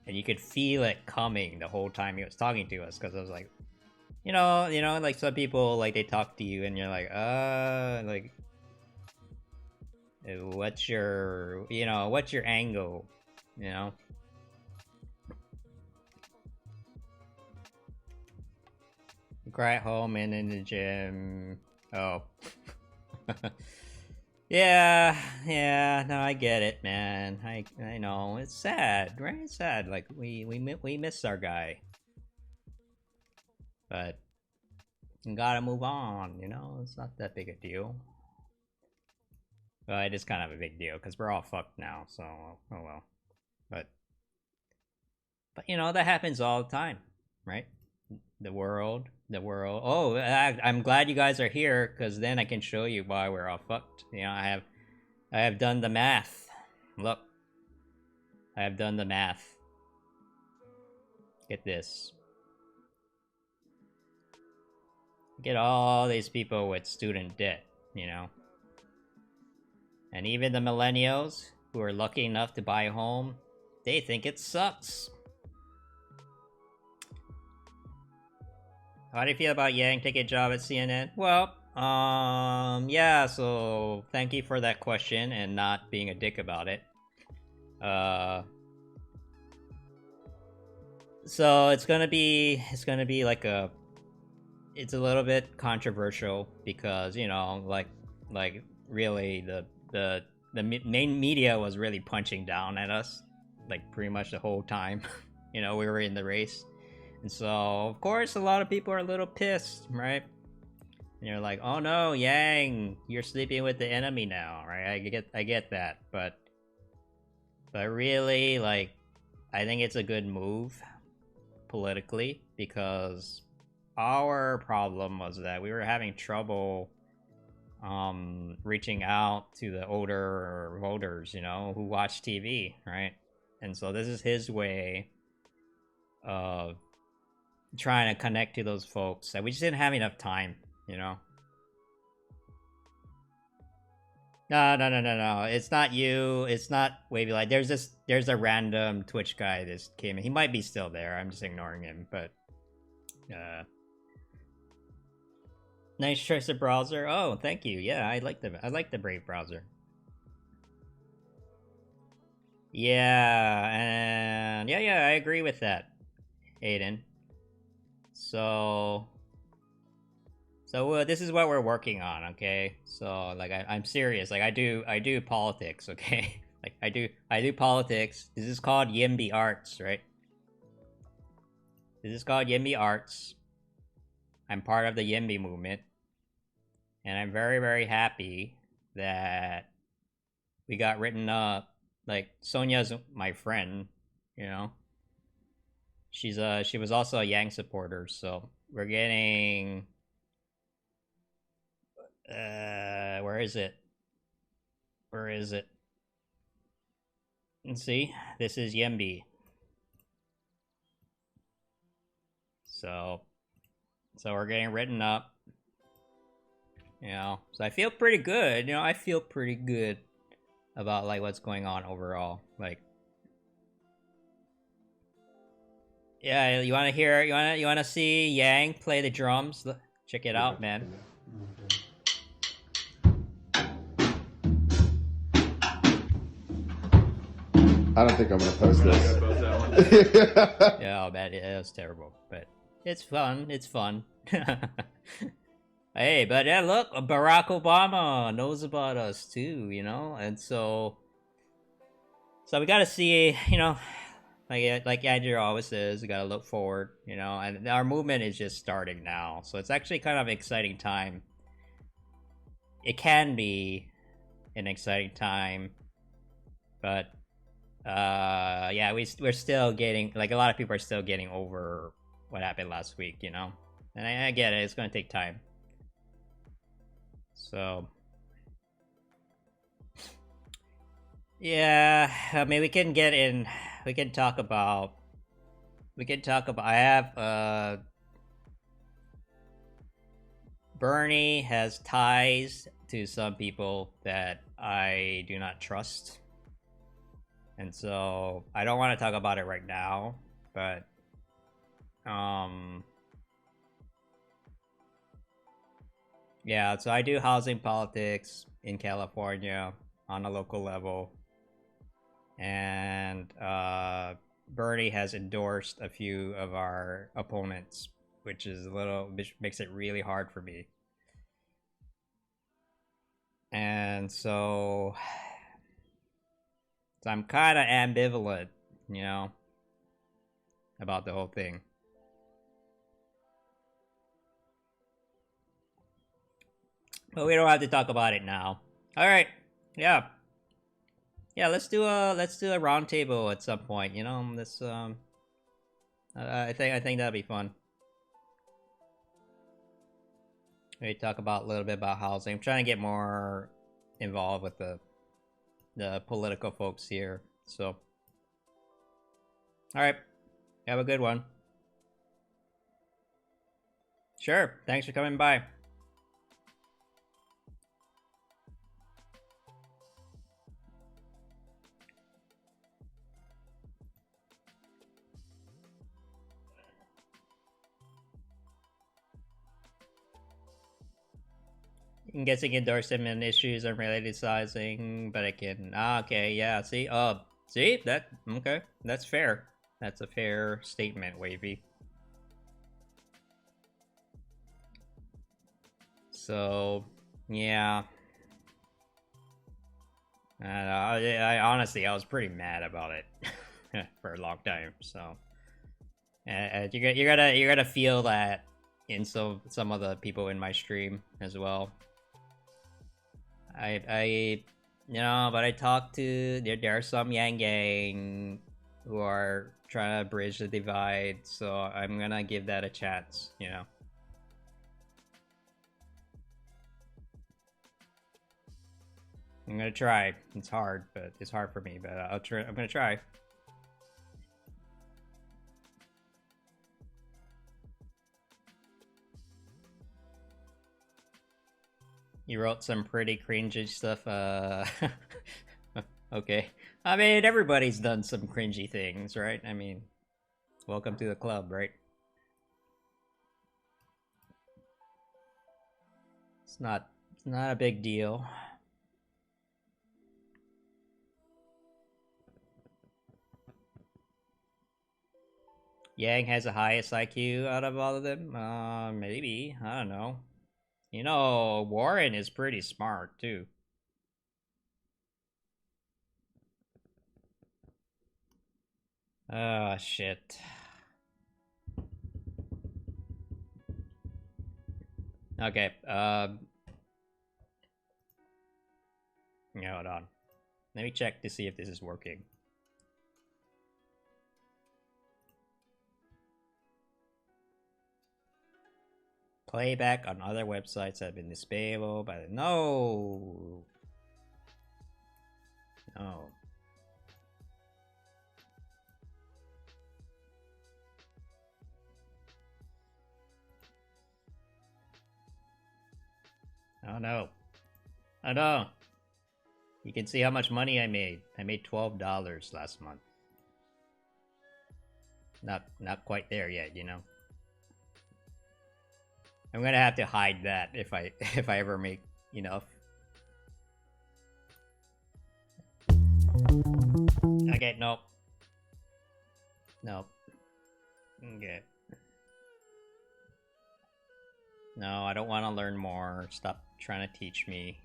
Speaker 1: you could feel it coming the whole time he was talking to us, because I was like, you know, like some people, like they talk to you and you're like, like, what's your, you know, what's your angle, you know? Cry at home and in the gym. Oh. yeah, no, I get it, man. I know, it's sad, right? It's sad, like, we miss our guy. But, you gotta move on, you know? It's not that big a deal. Well, it is kind of a big deal, because we're all fucked now, so, oh well. But, you know, that happens all the time, right? The world. Oh, I'm glad you guys are here, because then I can show you why we're all fucked. You know, I have done the math. Look. I have done the math. Get this. Get all these people with student debt, you know? And even the millennials, who are lucky enough to buy a home, they think it sucks. How do you feel about Yang taking a job at CNN? Well, yeah, so thank you for that question and not being a dick about it. So it's gonna be like it's a little bit controversial, because, you know, like really the main media was really punching down at us, like, pretty much the whole time. You know, we were in the race. And so, of course, a lot of people are a little pissed, right? And you're like, oh no, Yang, you're sleeping with the enemy now, right? I get that, but really, like, I think it's a good move politically, because our problem was that we were having trouble reaching out to the older voters, you know, who watch TV, right? And so this is his way of trying to connect to those folks that we just didn't have enough time, you know? No. It's not you. It's not Wavy Light. There's a random Twitch guy that came in. He might be still there. I'm just ignoring him, but nice choice of browser. Oh, thank you. Yeah, I like the Brave browser. Yeah, and yeah, I agree with that, Aiden. So this is what we're working on, okay? So like I'm serious. Like I do politics, okay? Like I do politics. This is called YIMBY Arts, right? This is called YIMBY Arts. I'm part of the YIMBY movement, and I'm very, very happy that we got written up. Like Sonia's my friend, you know. She was also a Yang supporter, so we're getting where is it? Where is it? Let's see. This is YIMBY. So we're getting written up. You know, so I feel pretty good. You know, I feel pretty good about like what's going on overall. Like, yeah, you want to hear? You want to see Yang play the drums? Check it out, man.
Speaker 2: I don't think I'm gonna post this.
Speaker 1: Yeah, oh, man, it was terrible, but it's fun. It's fun. Hey, but yeah, look, Barack Obama knows about us too, you know, and so we got to see, you know, like Andrew always says, we got to look forward, you know, and our movement is just starting now, so it's actually kind of an exciting time. It can be an exciting time, but yeah, we're still getting, like, a lot of people are still getting over what happened last week, you know, and I get it, it's gonna take time. So yeah, I mean, we can get in, we can talk about, I have Bernie has ties to some people that I do not trust, and so I don't want to talk about it right now, but yeah, so I do housing politics in California on a local level, and Bernie has endorsed a few of our opponents, which makes it really hard for me. And so I'm kind of ambivalent, you know, about the whole thing. But we don't have to talk about it now. All right, yeah, let's do a roundtable at some point. You know, this I think that'd be fun. We talk about a little bit about housing. I'm trying to get more involved with the political folks here. So, all right, have a good one. Sure. Thanks for coming by. I'm guessing endorsement issues are related to sizing, but I can. Okay, yeah. See, see that. Okay, that's fair. That's a fair statement, Wavy. So, yeah. And I honestly, I was pretty mad about it for a long time. So, you're gonna feel that in some of the people in my stream as well. I you know, but I talked to there are some Yang Gang who are trying to bridge the divide, so I'm gonna give that a chance, you know. I'm gonna try. It's hard, but it's hard for me, but I'm gonna try. You wrote some pretty cringy stuff, okay. I mean, everybody's done some cringy things, right? I mean, welcome to the club, right? It's not a big deal. Yang has the highest IQ out of all of them? Maybe. I don't know. You know, Warren is pretty smart, too. Oh, shit. Okay, hold on. Let me check to see if this is working. Playback on other websites have been disabled by the... No! No. Oh no. Oh no! You can see how much money I made. I made $12 last month. Not quite there yet, you know. I'm gonna have to hide that if I if I ever make enough. Okay, nope. Nope. Okay. No, I don't want to learn more. Stop trying to teach me.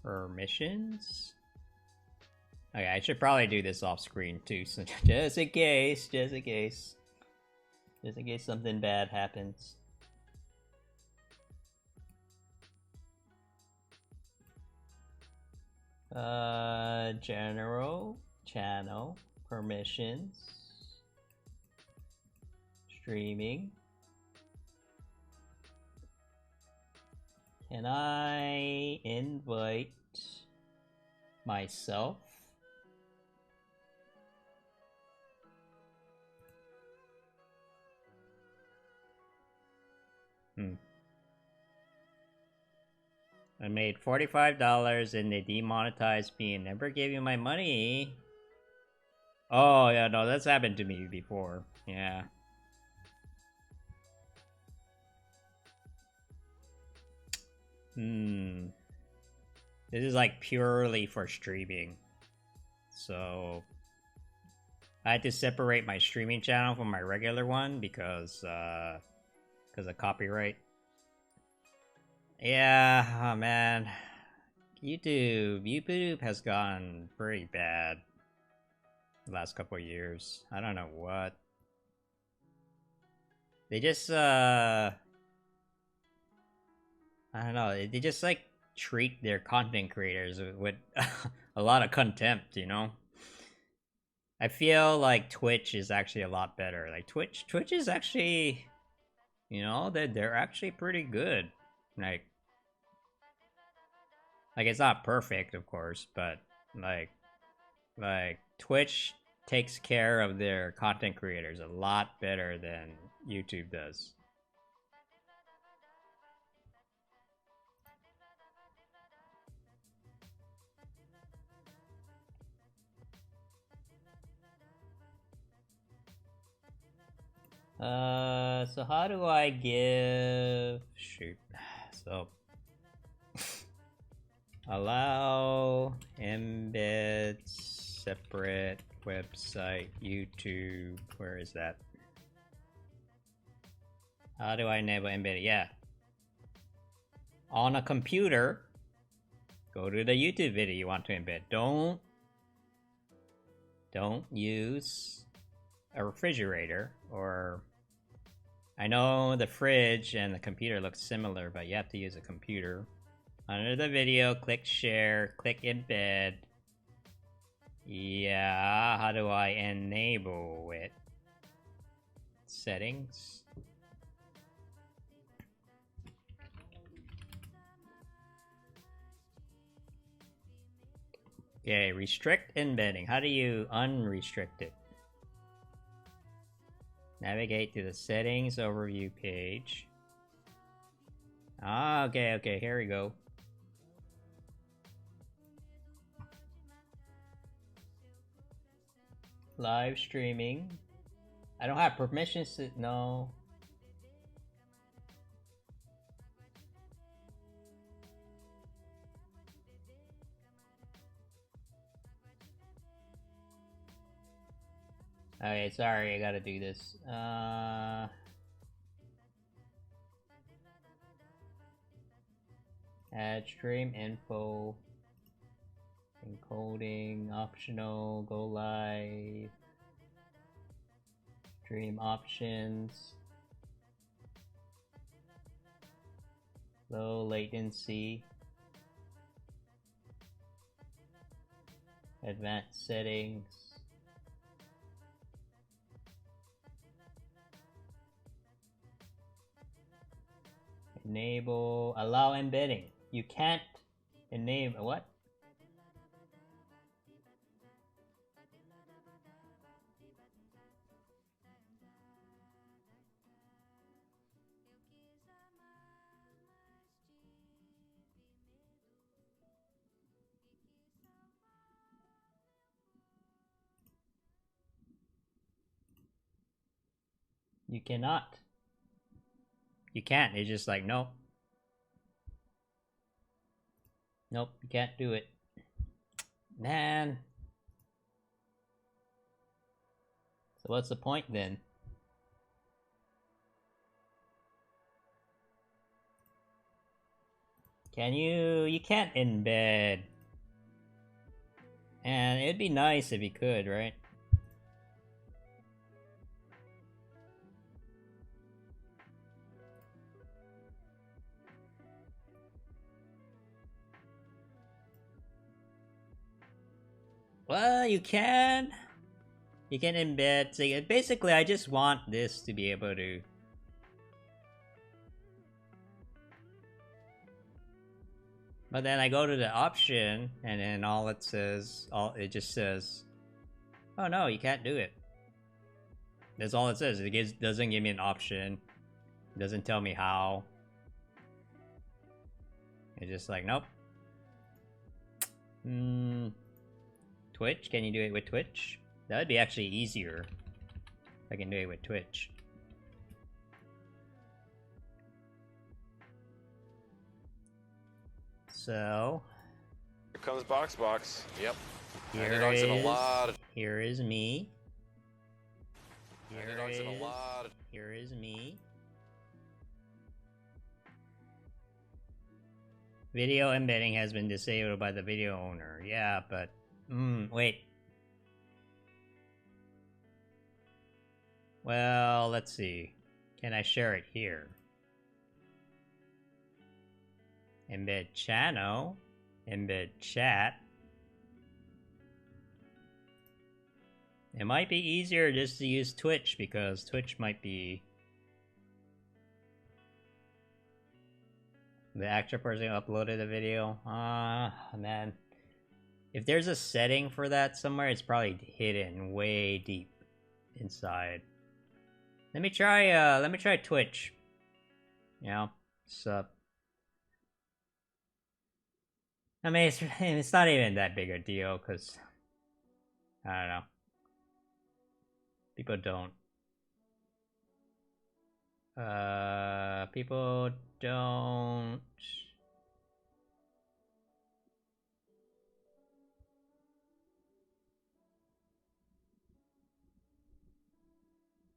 Speaker 1: Permissions? Okay, I should probably do this off screen too, so just in case something bad happens. General, channel, permissions, streaming. Can I invite myself? I made $45 and they demonetized me and never gave you my money. Oh, yeah, no, that's happened to me before. Yeah. This is like purely for streaming. So I had to separate my streaming channel from my regular one because of copyright. Yeah, oh man. YouTube has gone pretty bad the last couple of years. I don't know what. They just, I don't know, they just like treat their content creators with a lot of contempt, you know? I feel like Twitch is actually a lot better. Like Twitch is actually, you know, they're actually pretty good. Like it's not perfect, of course, but like Twitch takes care of their content creators a lot better than YouTube does. So how do I give... Shoot. So... allow embed separate website YouTube. Where is that? How do I enable embed? Yeah. On a computer, go to the YouTube video you want to embed. Don't use a refrigerator, or I know the fridge and the computer look similar, but you have to use a computer. Under the video, click share, click embed. Yeah, how do I enable it? Settings. Okay, restrict embedding. How do you unrestrict it? Navigate to the settings overview page. Ah, okay, here we go. Live streaming. I don't have permissions to... No. Okay, sorry, I gotta do this. Add stream info. Encoding, optional, go live. Stream options. Low latency. Advanced settings. Enable, allow embedding. You can't enable, what? You cannot. You can't. It's just like, nope. Nope, you can't do it. Man. So what's the point then? Can you... You can't embed. And it'd be nice if you could, right? Well, you can. You can embed. So basically, I just want this to be able to. But then I go to the option, and then all it says, it just says, "Oh no, you can't do it." That's all it says. It doesn't give me an option. It doesn't tell me how. It's just like, nope. Twitch? Can you do it with Twitch? That would be actually easier if I can do it with Twitch. So...
Speaker 4: Here comes Box. Yep.
Speaker 1: Here is me. Here is me. Video embedding has been disabled by the video owner. Yeah, but... wait. Well, let's see. Can I share it here? Embed channel. Embed chat. It might be easier just to use Twitch because Twitch might be... The actual person who uploaded the video. Man. If there's a setting for that somewhere, it's probably hidden way deep inside. Let me try Twitch. You know, sup. I mean, it's not even that big a deal, cause I don't know. People don't. People don't.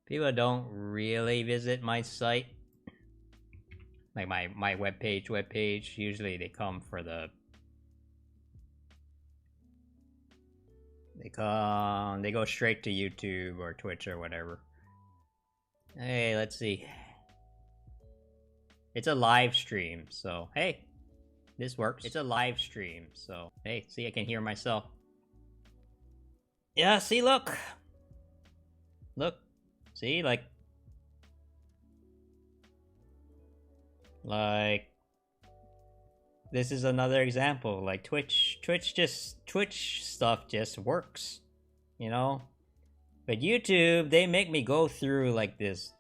Speaker 1: People don't really visit my site. Like my webpage. Usually they come for the... They go straight to YouTube or Twitch or whatever. Hey, let's see. It's a live stream, so hey, this works. It's a live stream, so hey, see, I can hear myself. Yeah, see, look. Look. See, like, this is another example. Like Twitch stuff just works, you know. But YouTube, they make me go through like this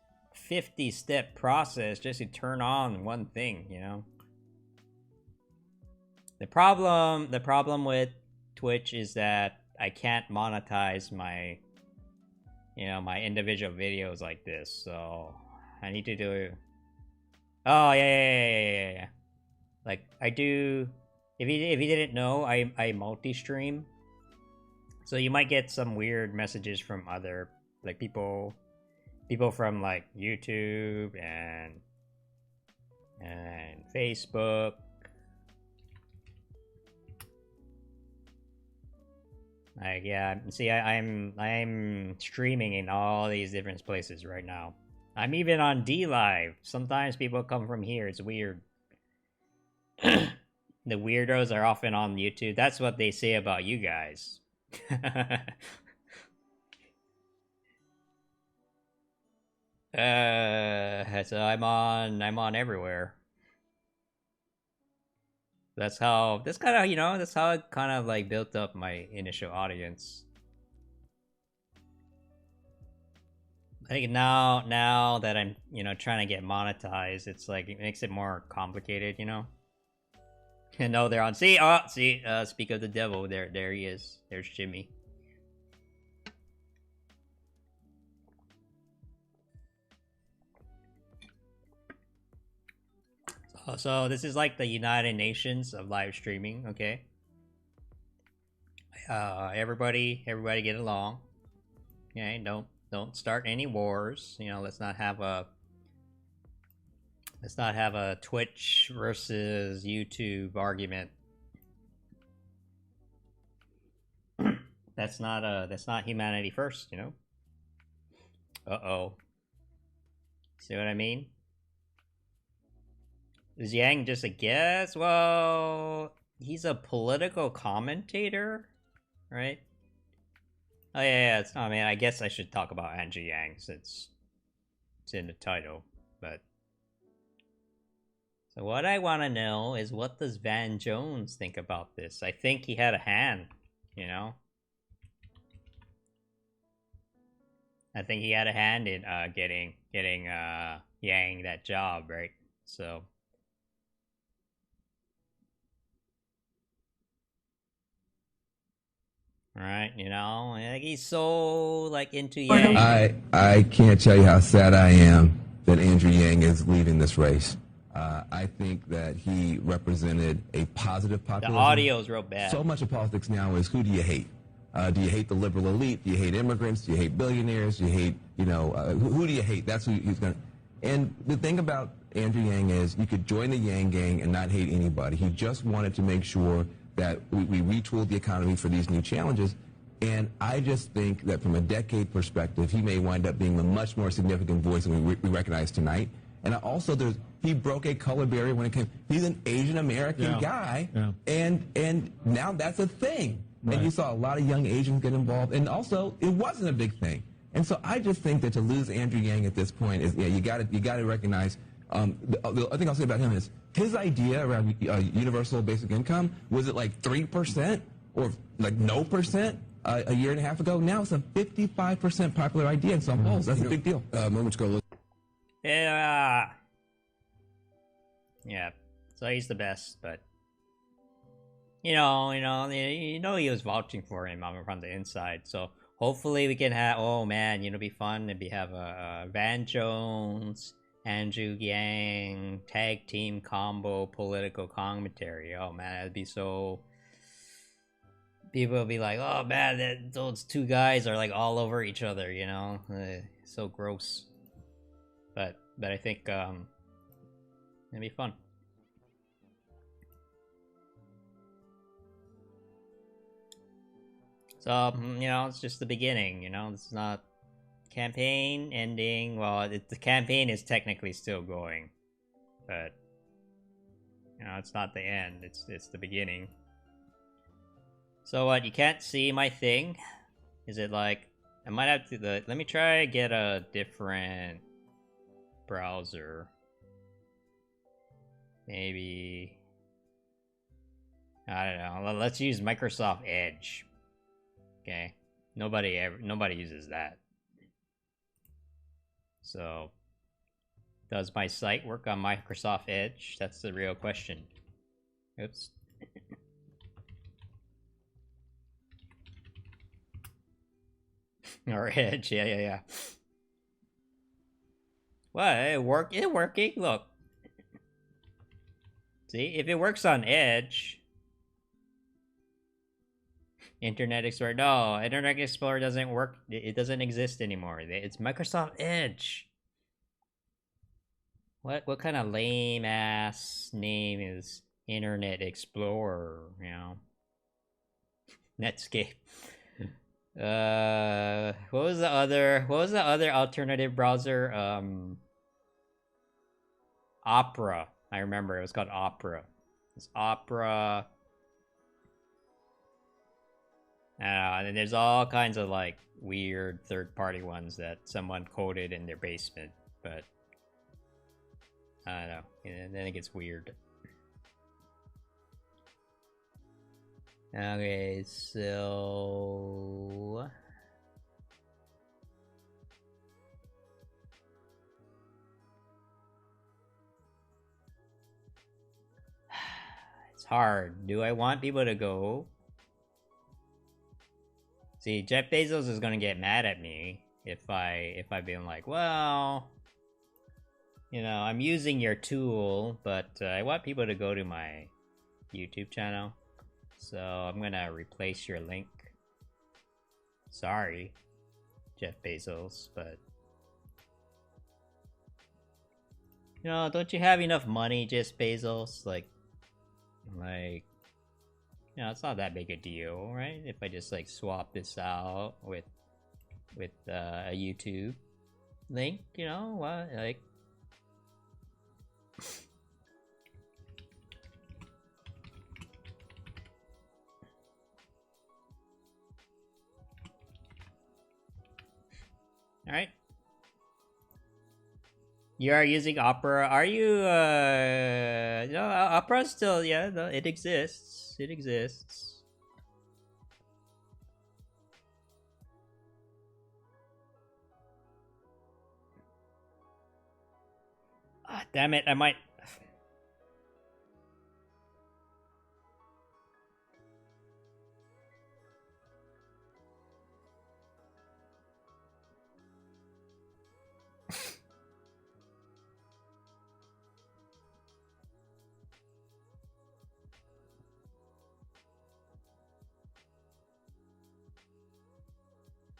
Speaker 1: 50-step process just to turn on one thing, you know? The problem with Twitch is that I can't monetize my, you know, my individual videos like this, so I need to do. Oh yeah. Like I do. If you didn't know, I multi-stream, so you might get some weird messages from other like people from like YouTube and Facebook. Like yeah, see, I'm streaming in all these different places right now. I'm even on D Live. Sometimes people come from here. It's weird. The weirdos are often on YouTube. That's what they say about you guys. So I'm on everywhere. That's kind of, you know, that's how I kind of like built up my initial audience. I think now that I'm, you know, trying to get monetized, it's like it makes it more complicated, you know. And no, they're on. Speak of the devil. There he is. There's Jimmy. So this is like the United Nations of live streaming, okay? Everybody get along. Okay, don't start any wars. You know, let's not have a Twitch versus YouTube argument. That's not humanity first, you know? Uh-oh. See what I mean? Is Yang just a guess? Well, he's a political commentator, right? Oh yeah. I mean, I guess I should talk about Andrew Yang since it's in the title. But so what I want to know is, what does Van Jones think about this? I think he had a hand, you know. I think he had a hand in getting Yang that job, right? So. Right, you know, like he's so like into Yang.
Speaker 5: I can't tell you how sad I am that Andrew Yang is leaving this race. I think that he represented a positive populism.
Speaker 1: The audio is real bad.
Speaker 5: So much of politics now is, who do you hate? Do you hate the liberal elite? Do you hate immigrants? Do you hate billionaires? Do you hate, you know, who do you hate? That's who he's going to. And the thing about Andrew Yang is, you could join the Yang gang and not hate anybody. He just wanted to make sure that we retooled the economy for these new challenges. And I just think that from a decade perspective, he may wind up being a much more significant voice than we recognize tonight. And also, he broke a color barrier when it came. He's an Asian American guy, and now that's a thing. Right. And you saw a lot of young Asians get involved, and also it wasn't a big thing. And so I just think that to lose Andrew Yang at this point is, yeah, you got to recognize. The other thing I'll say about him is his idea around universal basic income, was it like 3% or like no percent a year and a half ago? Now it's a 55% popular idea in some polls. That's a big deal.
Speaker 2: Moments ago.
Speaker 1: Yeah. So he's the best, but you know, he was vouching for him from the inside. So hopefully we can have. Oh man, it'd be fun if we have a Van Jones, Andrew Yang tag team combo political commentary. Oh man, that'd be so. People will be like, "Oh man, those two guys are like all over each other," you know, so gross. But I think it'd be fun. So it's just the beginning. This is not campaign ending. Well, the campaign is technically still going, but it's not the end. It's the beginning. So what? You can't see my thing? Is it like I might have to? Let me try get a different browser. Maybe I don't know. Let's use Microsoft Edge. Okay. Nobody uses that. So, does my site work on Microsoft Edge? That's the real question. Oops. Or Edge, yeah. What? It working? Look. See, if it works on Edge, Internet Explorer. No, Internet Explorer doesn't work. It doesn't exist anymore. It's Microsoft Edge. What kind of lame ass name is Internet Explorer? You know, Netscape. What was the other alternative browser? Opera. I remember it was called Opera. It's Opera. And then there's all kinds of like weird third-party ones that someone coded in their basement, but I don't know. And then it gets weird. Okay, so it's hard. Do I want people to go? See, Jeff Bezos is gonna get mad at me if I've been like, well, you know, I'm using your tool, but I want people to go to my YouTube channel, so I'm gonna replace your link. Sorry, Jeff Bezos, but you know, don't you have enough money, Jeff Bezos? Like, you know, it's not that big a deal, right? If I just like swap this out with a YouTube link, you know, what, like. All right. You are using Opera. Are you? No, Opera still. Yeah, no, it exists. It exists. Ah, damn it! I might.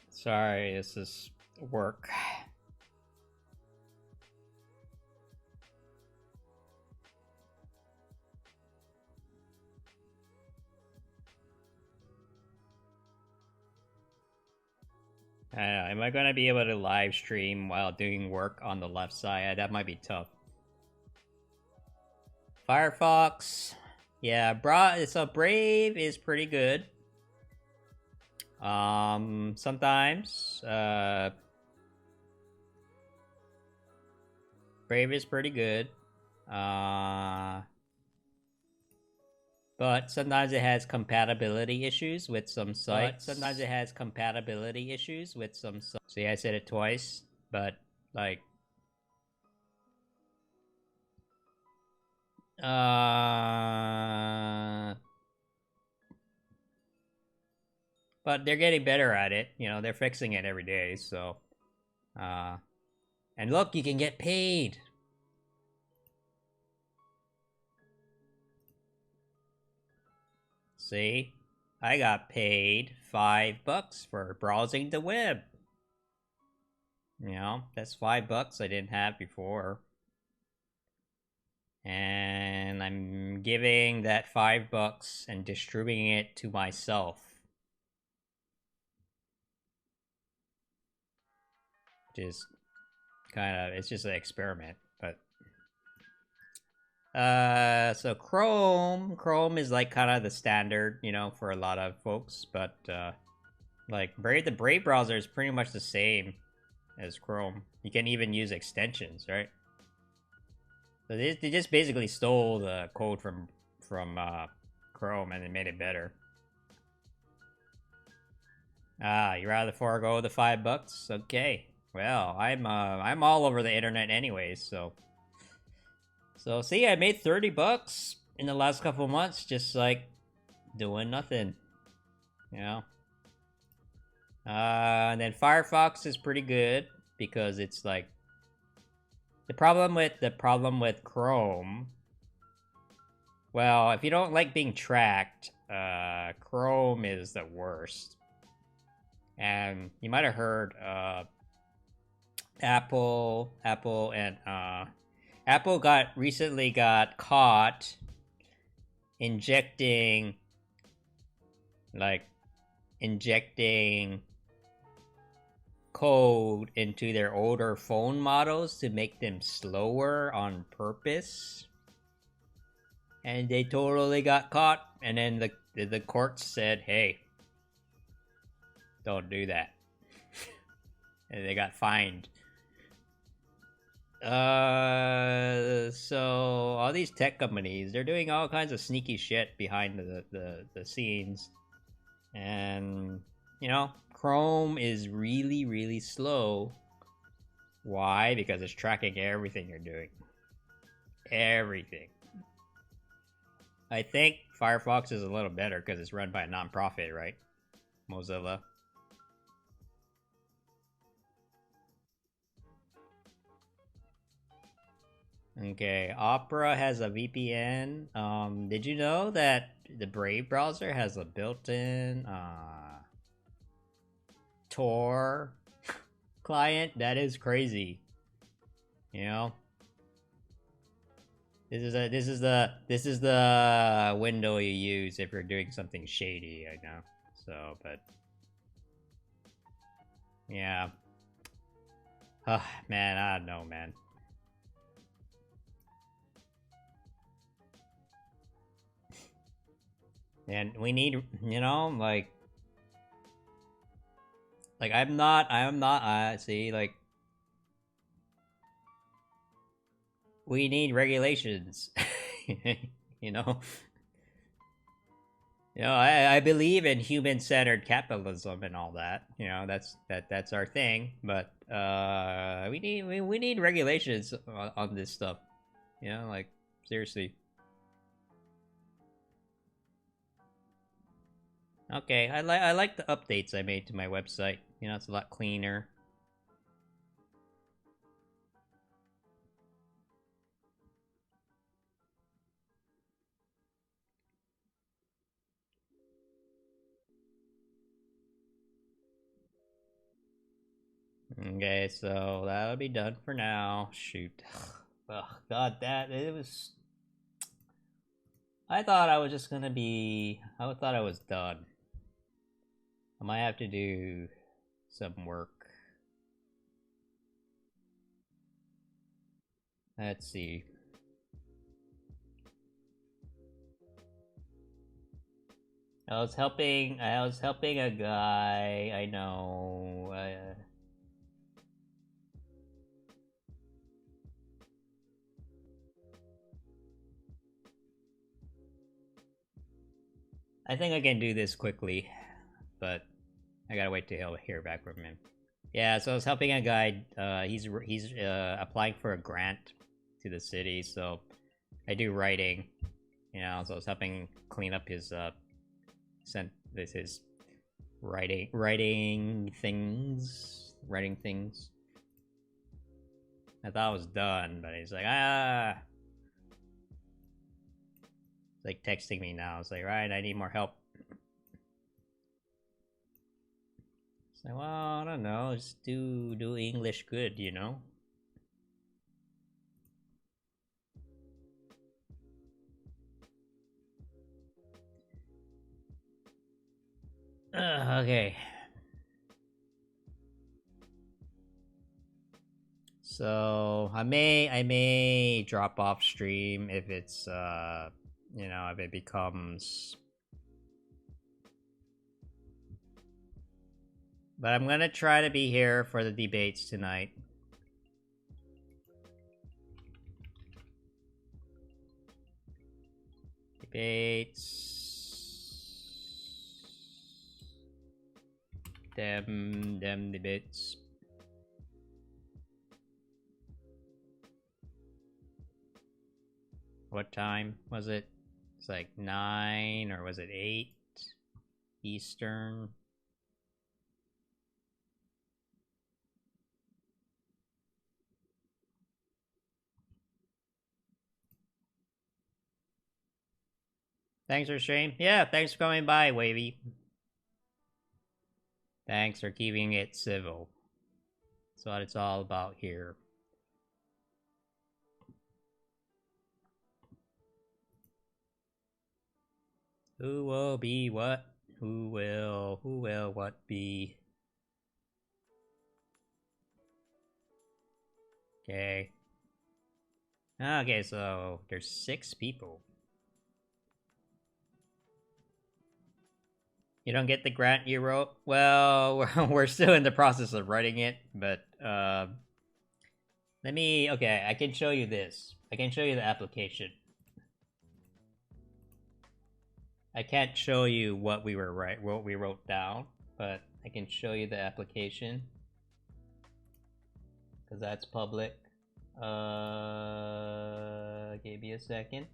Speaker 1: Sorry, this is work. I don't know, am I gonna be able to live stream while doing work on the left side? That might be tough. Firefox. Yeah, so Brave is pretty good. Sometimes, Brave is pretty good. But sometimes it has compatibility issues with some sites. See, I said it twice, but like, but they're getting better at it. You know, they're fixing it every day. So, and look, you can get paid. See, I got paid $5 for browsing the web. You know, that's $5 I didn't have before. And I'm giving that $5 and distributing it to myself. Just kind of, it's just an experiment, but so Chrome is like kind of the standard, you know, for a lot of folks, but like the Brave browser is pretty much the same as Chrome. You can even use extensions, right? So they just basically stole the code from Chrome and they made it better. Ah, you rather forego the $5? Okay. Well, I'm all over the internet anyways, so. So see, I made $30 in the last couple months, just like doing nothing. You know. And then Firefox is pretty good because it's like the problem with Chrome. Well, if you don't like being tracked, Chrome is the worst. And you might have heard Apple and Apple recently got caught injecting code into their older phone models to make them slower on purpose. And they totally got caught, and then the courts said, "Hey, don't do that." And they got fined. So all these tech companies, they're doing all kinds of sneaky shit behind the scenes. And, you know, Chrome is really, really slow. Why? Because it's tracking everything you're doing. Everything. I think Firefox is a little better because it's run by a non-profit, right? Mozilla. Okay, Opera has a VPN. Did you know that the Brave browser has a built-in Tor client? That is crazy. You know, this is the window you use if you're doing something shady. I know. So, but yeah. Oh, man, I don't know, man. And we need, you know, like I'm not, see, like, we need regulations, you know? You know, I believe in human-centered capitalism and all that, you know, that's our thing, but, we need regulations on this stuff, you know, like, seriously. Okay, I like the updates I made to my website. You know, it's a lot cleaner. Okay, so that'll be done for now. Shoot. Oh, God, that it was. I thought I was just gonna be. I thought I was done. I might have to do some work. Let's see. I was helping a guy I know. I think I can do this quickly, but I gotta wait till hear back from him. Yeah, so I was helping a guy. He's applying for a grant to the city, so I do writing. You know, so I was helping clean up his his writing things. I thought I was done, but he's like, ah. It's like texting me now. It's like, right, I need more help. It's like, well, I don't know, just do English good, you know? Okay. So I may drop off stream if it's you know, if it becomes, but I'm gonna try to be here for the debates tonight. Debates. them the bits. What time was it? It's like 9, or was it 8 Eastern? Thanks for stream. Yeah, thanks for coming by, Wavy. Thanks for keeping it civil. That's what it's all about here. Who will be what? Who will what be? Okay. Okay, so there's 6 people. You don't get the grant you wrote? Well, we're still in the process of writing it, but, let me, okay, I can show you this. I can show you the application. I can't show you what we wrote down, but I can show you the application. Because that's public. Give me a second.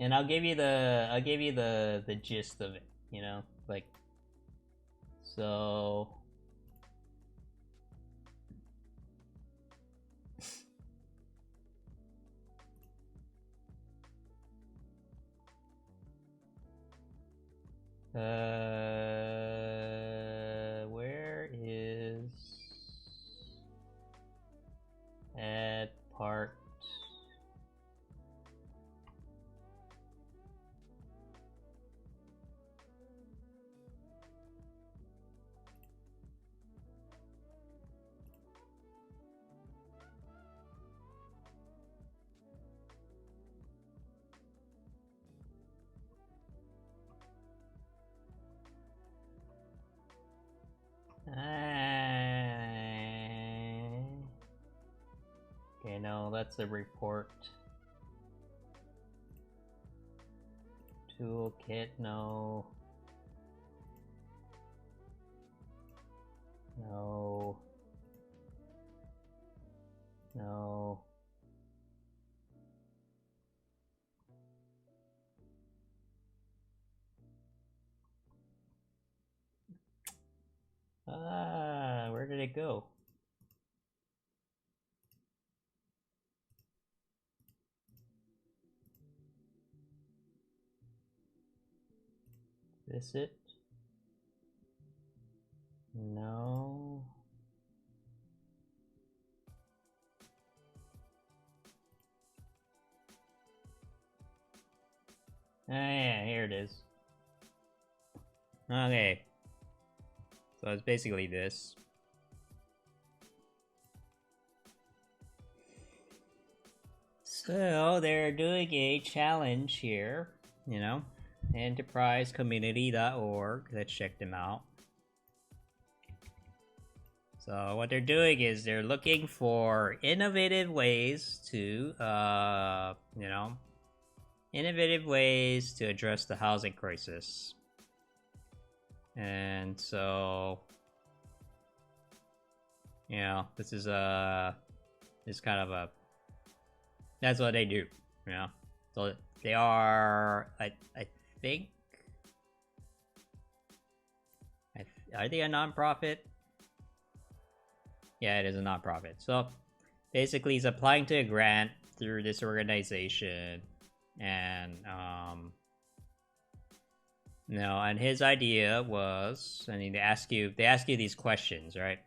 Speaker 1: And I'll give you the gist of it, you know, like, so. Where is add part? Okay, no, that's a report. Toolkit, no. No. No. Where did it go? Is it? No. Ah, yeah, here it is. Okay. So it's basically this. So they're doing a challenge here, you know, enterprisecommunity.org. Let's check them out. So what they're doing is they're looking for innovative ways to, you know, innovative ways to address the housing crisis. And so, you know, this is kind of a, that's what they do, you know. So they are, I think, are they a nonprofit? Yeah, it is a nonprofit. So basically, he's applying to a grant through this organization, and no, and his idea was, I mean, they ask you these questions, right?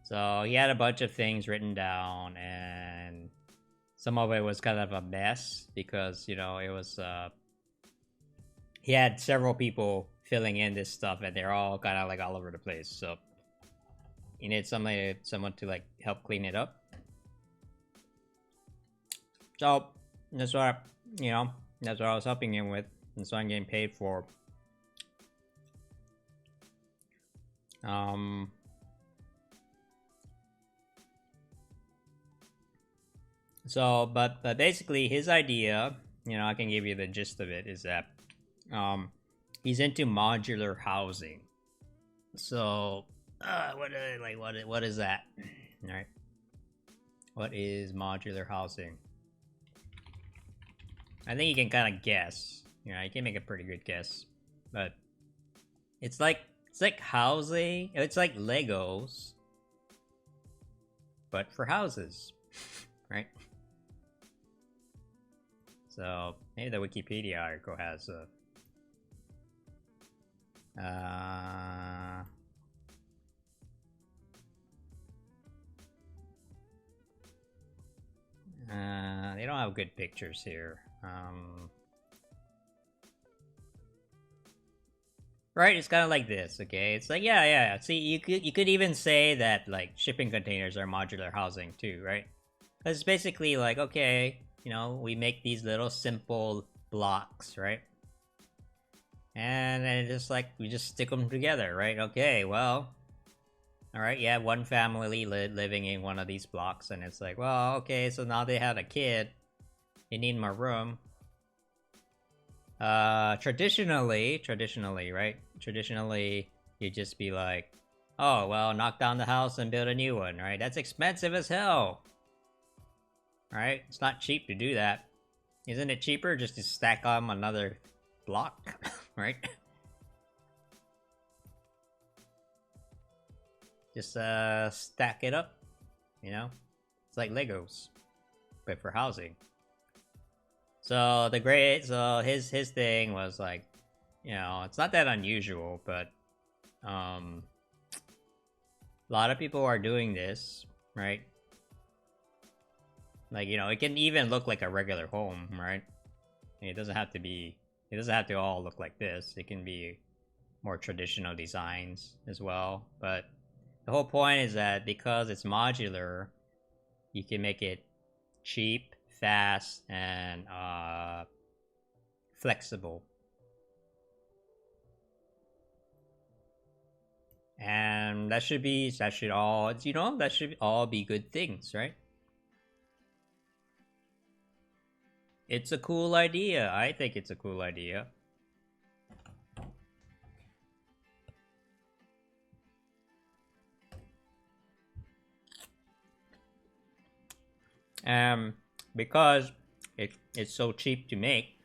Speaker 1: So he had a bunch of things written down, and some of it was kind of a mess because, you know, it was he had several people filling in this stuff, and they're all kind of like all over the place. So you need someone to like help clean it up. So that's what, you know, that's what I was helping him with. That's what I'm getting paid for. So, but basically, his idea, you know, I can give you the gist of it, is that he's into modular housing. So, what is that? All right, what is modular housing? I think you can kind of guess. You know, you can make a pretty good guess, but it's like housing. It's like Legos, but for houses, right? So maybe the Wikipedia article has a. They don't have good pictures here. Right, it's kind of like this, okay? It's like, yeah. See, you could even say that, like, shipping containers are modular housing too, right? Because it's basically like, okay, you know, we make these little simple blocks, right? And then just like, we just stick them together, right? Okay, well, alright, yeah, one family living in one of these blocks, and it's like, well, okay, so now they have a kid. They need more room. Traditionally, right? Traditionally, you just be like, oh, well, knock down the house and build a new one, right? That's expensive as hell. Right? It's not cheap to do that. Isn't it cheaper just to stack on another block, right? Just, stack it up, you know? It's like Legos, but for housing. So his thing was like, you know, it's not that unusual, but a lot of people are doing this, right? Like, you know, it can even look like a regular home, right? It doesn't have to all look like this. It can be more traditional designs as well, but the whole point is that because it's modular, you can make it cheap, fast, and flexible. And that should all be good things, right? It's a cool idea. I think it's a cool idea. Because it's so cheap to make,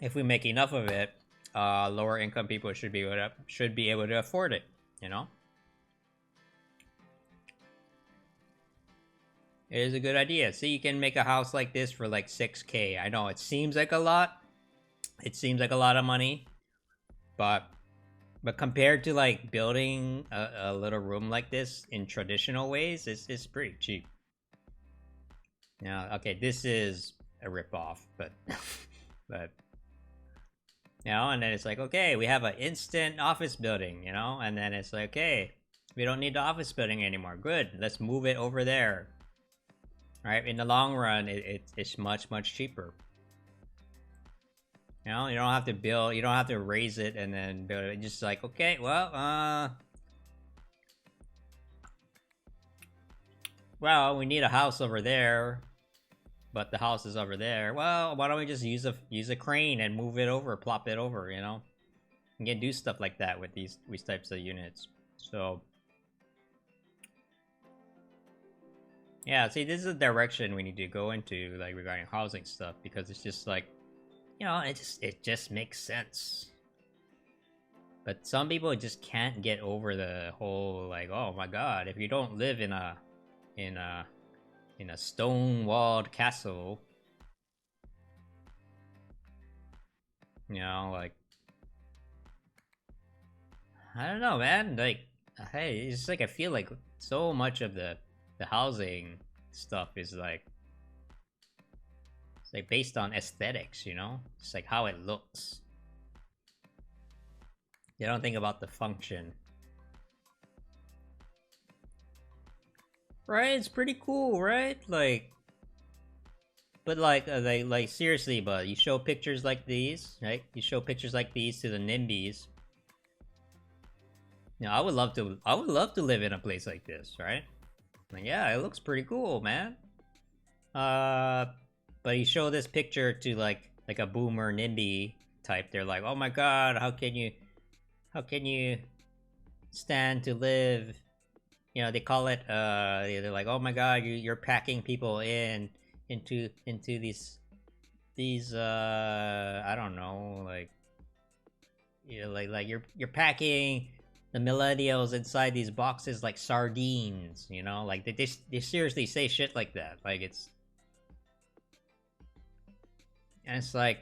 Speaker 1: if we make enough of it, lower income people should be able to afford it, you know? It is a good idea. See, you can make a house like this for like 6K. I know it seems like a lot. It seems like a lot of money, but compared to like building a little room like this in traditional ways, it's pretty cheap. Now, okay, this is a ripoff, but but you know, and then it's like, okay, we have an instant office building, you know, and then it's like, okay, we don't need the office building anymore. Good, let's move it over there. Right? In the long run, it's much cheaper. You know, you don't have to raise it and then build it. Just like, okay, well, we need a house over there, but the house is over there. Well, why don't we just use a crane and move it over, plop it over, you know? You can do stuff like that with these types of units. So yeah, see, this is the direction we need to go into, like, regarding housing stuff, because it's just like, you know, it just makes sense. But some people just can't get over the whole, like, oh my god, if you don't live in a stone-walled castle, you know, like, I don't know, man, like, hey, it's like, I feel like so much of the housing stuff is like, it's like based on aesthetics, you know? It's like how it looks. You don't think about the function. Right? It's pretty cool, right? Like, but like seriously, but you show pictures like these, right? You show pictures like these to the NIMBYs. You know, I would love to live in a place like this, right? Like, yeah, it looks pretty cool, man. But he showed this picture to like a boomer NIMBY type. They're like, oh my god, how can you stand to live? You know, they call it, they're like, oh my god, you're packing people into these, I don't know, like, you know, like you're packing the millennials inside these boxes like sardines, you know, like they seriously say shit like that, like it's, and it's like,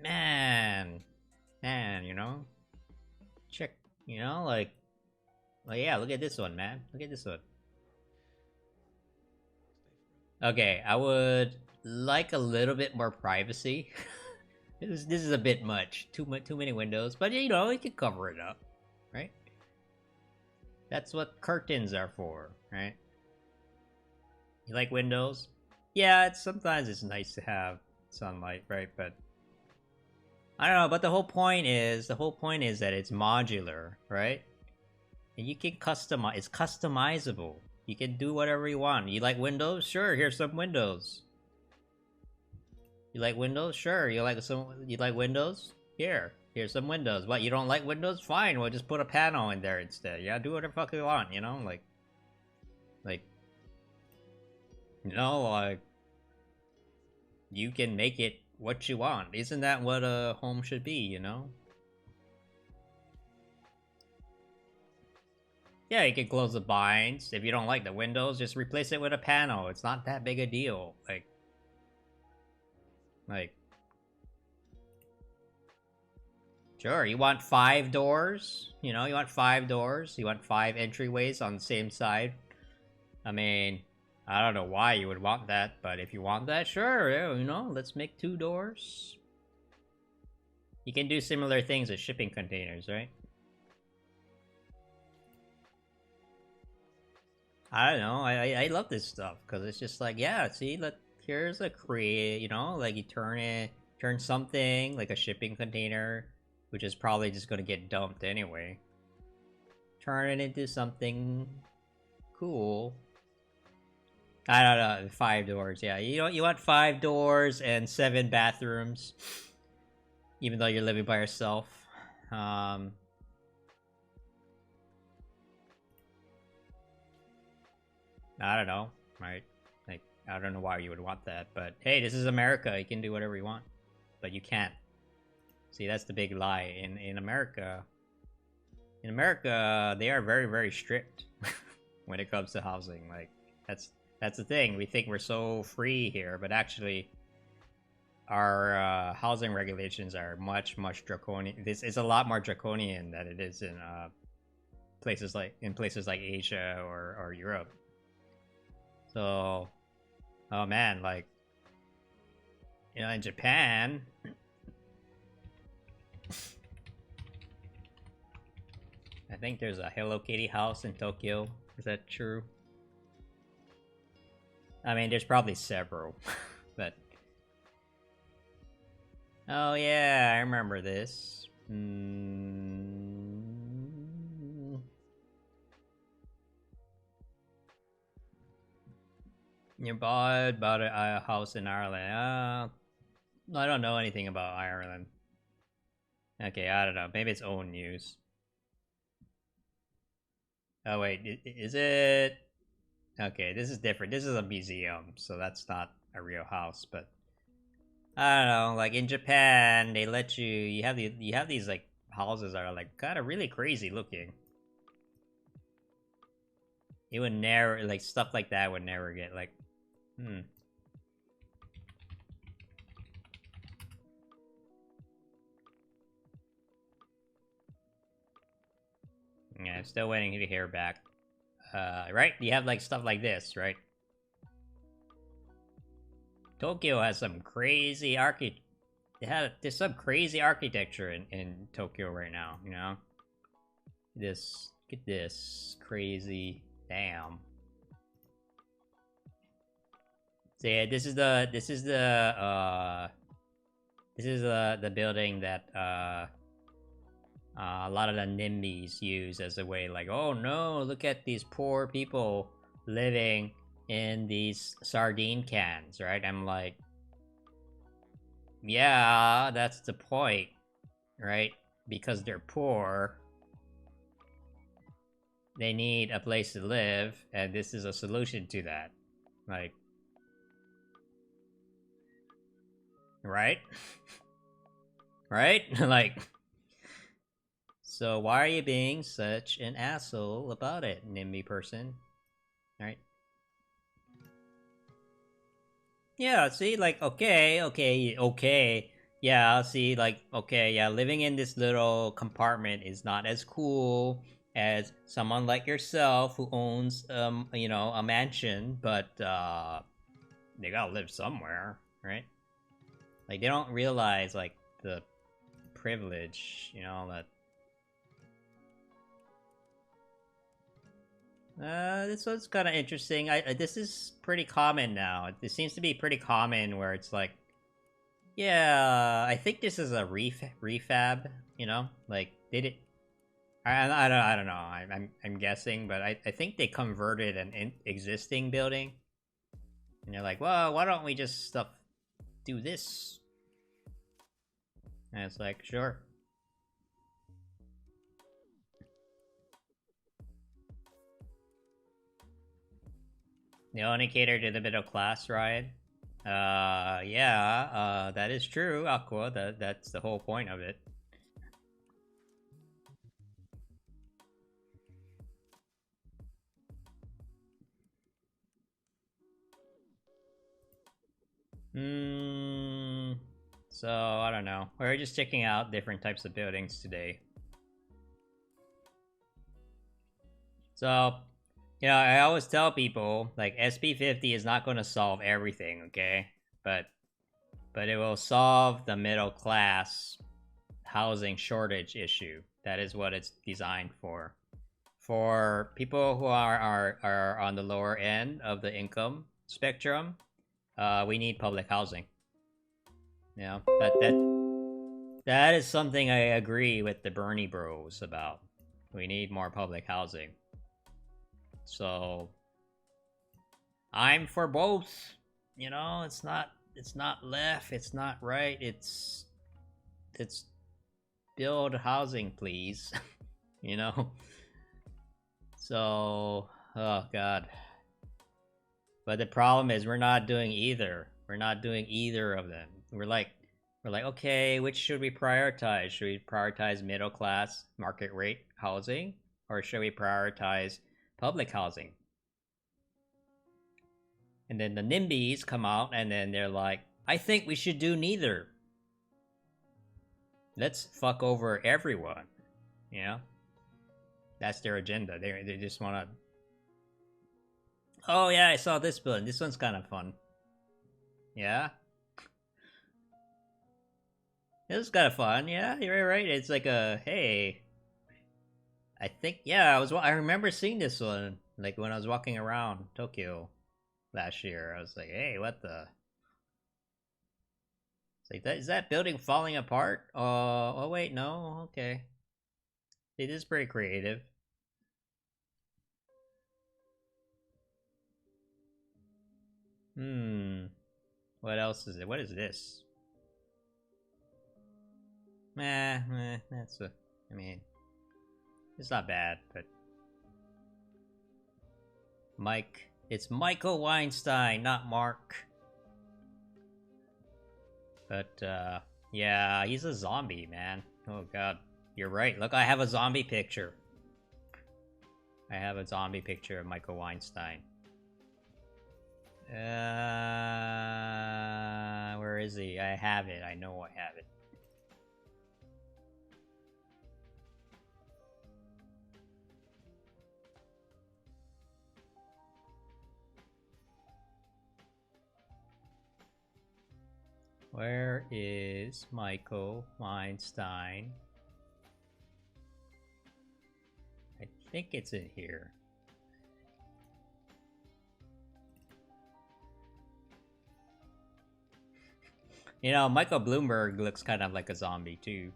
Speaker 1: man, you know, check, you know, like yeah, look at this one, man, look at this one. Okay, I would like a little bit more privacy. This is a bit much, too many windows, but you know, you can cover it up, right? That's what curtains are for, right? You like windows? Yeah, sometimes it's nice to have sunlight, right? But I don't know. But the whole point is that it's modular, right? And you can customize. It's customizable. You can do whatever you want. You like windows? Sure. Here's some windows. You like windows? Sure. You like windows? Here's some windows. What, you don't like windows? Fine, we'll just put a panel in there instead. Yeah, do whatever the fuck you want, you know? Like, you know, like, you can make it what you want. Isn't that what a home should be, you know? Yeah, you can close the blinds. If you don't like the windows, just replace it with a panel. It's not that big a deal. Like, sure, you want 5 doors? You know, you want 5 doors? You want 5 entryways on the same side? I mean, I don't know why you would want that, but if you want that, sure, yeah, you know, let's make 2 doors. You can do similar things with shipping containers, right? I don't know, I love this stuff, because it's just like, yeah, see, here's a create, you know, like you turn something, like a shipping container, which is probably just gonna get dumped anyway. Turn it into something cool. I don't know, 5 doors, yeah. You want 5 doors and 7 bathrooms, even though you're living by yourself. I don't know, right? Like, I don't know why you would want that, but hey, this is America. You can do whatever you want, but you can't. See, that's the big lie. In America, they are very, very strict when it comes to housing. Like, that's the thing. We think we're so free here, but actually, our housing regulations are much draconian. This is a lot more draconian than it is in places like Asia or Europe. So, oh man, like, you know, in Japan, I think there's a Hello Kitty house in Tokyo. Is that true? I mean, there's probably several, but... Oh yeah, I remember this. You bought a house in Ireland. I don't know anything about Ireland. Okay, I don't know. Maybe it's old news. Oh wait, is it? Okay, this is different. This is a museum, so that's not a real house. But I don't know. Like in Japan, they let you have these like houses that are like kind of really crazy looking. It would never, like, stuff like that would never get like. Yeah, I'm still waiting to hear back. Right? You have like stuff like this, right? Tokyo has some crazy there's some crazy architecture in Tokyo right now, you know? Look at this crazy, damn. So yeah, this is the building that a lot of the NIMBYs use as a way, like, oh no, look at these poor people living in these sardine cans, right? I'm like, yeah, that's the point, right? Because they're poor, they need a place to live, and this is a solution to that. Like, right? Right? Like, so why are you being such an asshole about it, NIMBY person? Right? Yeah, see, like, okay. Yeah, see, like, okay, yeah, living in this little compartment is not as cool as someone like yourself who owns, you know, a mansion, but, they gotta live somewhere, right? Like, they don't realize, like, the privilege, you know, that... this one's kind of interesting. This is pretty common now. This seems to be pretty common where it's like, yeah, I think this is a refab, you know? Like, did it... I don't know, I'm guessing, but I think they converted an existing building. And they're like, well, why don't we just do this? And it's like, sure. They only cater to the middle class, right? Yeah, that is true, Aqua. That's the whole point of it. So, I don't know. We're just checking out different types of buildings today. So, you know, I always tell people, like, SP50 is not going to solve everything, okay? But it will solve the middle class housing shortage issue. That is what it's designed for. For people who are on the lower end of the income spectrum, we need public housing. You know, that is something I agree with the Bernie bros about. We need more public housing. So I'm for both. You know, it's not left, it's not right, it's build housing, please. You know? So, oh god. But the problem is we're not doing either. We're not doing either of them. We're like, okay, which should we prioritize? Should we prioritize middle class market rate housing? Or should we prioritize public housing? And then the NIMBYs come out and then they're like, I think we should do neither. Let's fuck over everyone. You know? That's their agenda. They just wanna... Oh yeah, I saw this building. This one's kind of fun. Yeah? This is kind of fun, yeah, you're right. It's like a, hey... I think, yeah, I remember seeing this one, like, when I was walking around Tokyo last year. I was like, hey, what the... It's like, is that building falling apart? Oh wait, no, okay. It is pretty creative. What else is it? What is this? That's a... I mean... It's not bad, but... Mike... It's Michael Weinstein, not Mark. But, yeah, he's a zombie, man. Oh god. You're right. Look, I have a zombie picture. I have a zombie picture of Michael Weinstein. Where is he? I have it. I know I have it. Where is Michael Weinstein? I think it's in here. You know, Michael Bloomberg looks kind of like a zombie too.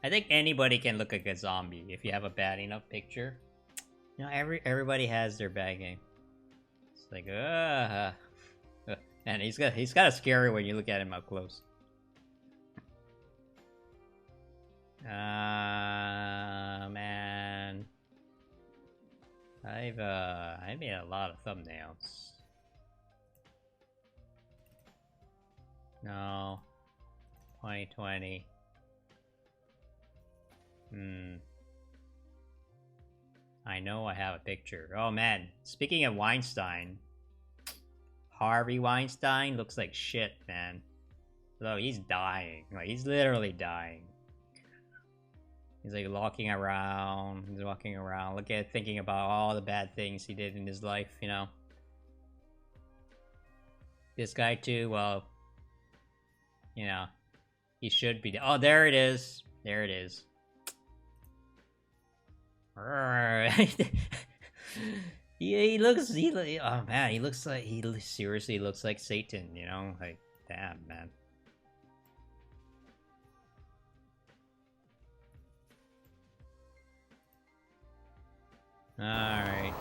Speaker 1: I think anybody can look like a zombie if you have a bad enough picture. You know, everybody has their bad game. It's like, and he's kind of scary when you look at him up close. Man, I made a lot of thumbnails. No, 2020. I know I have a picture. Oh man, speaking of Weinstein, Harvey Weinstein looks like shit, man. Look, he's dying. Like, he's literally dying. He's like walking around. He's walking around. Look at thinking about all the bad things he did in his life, you know. This guy too, well, you know, he should be. Oh, there it is. There it is. he looks. Oh man, he looks like seriously looks like Satan. You know, like damn, man. Alright.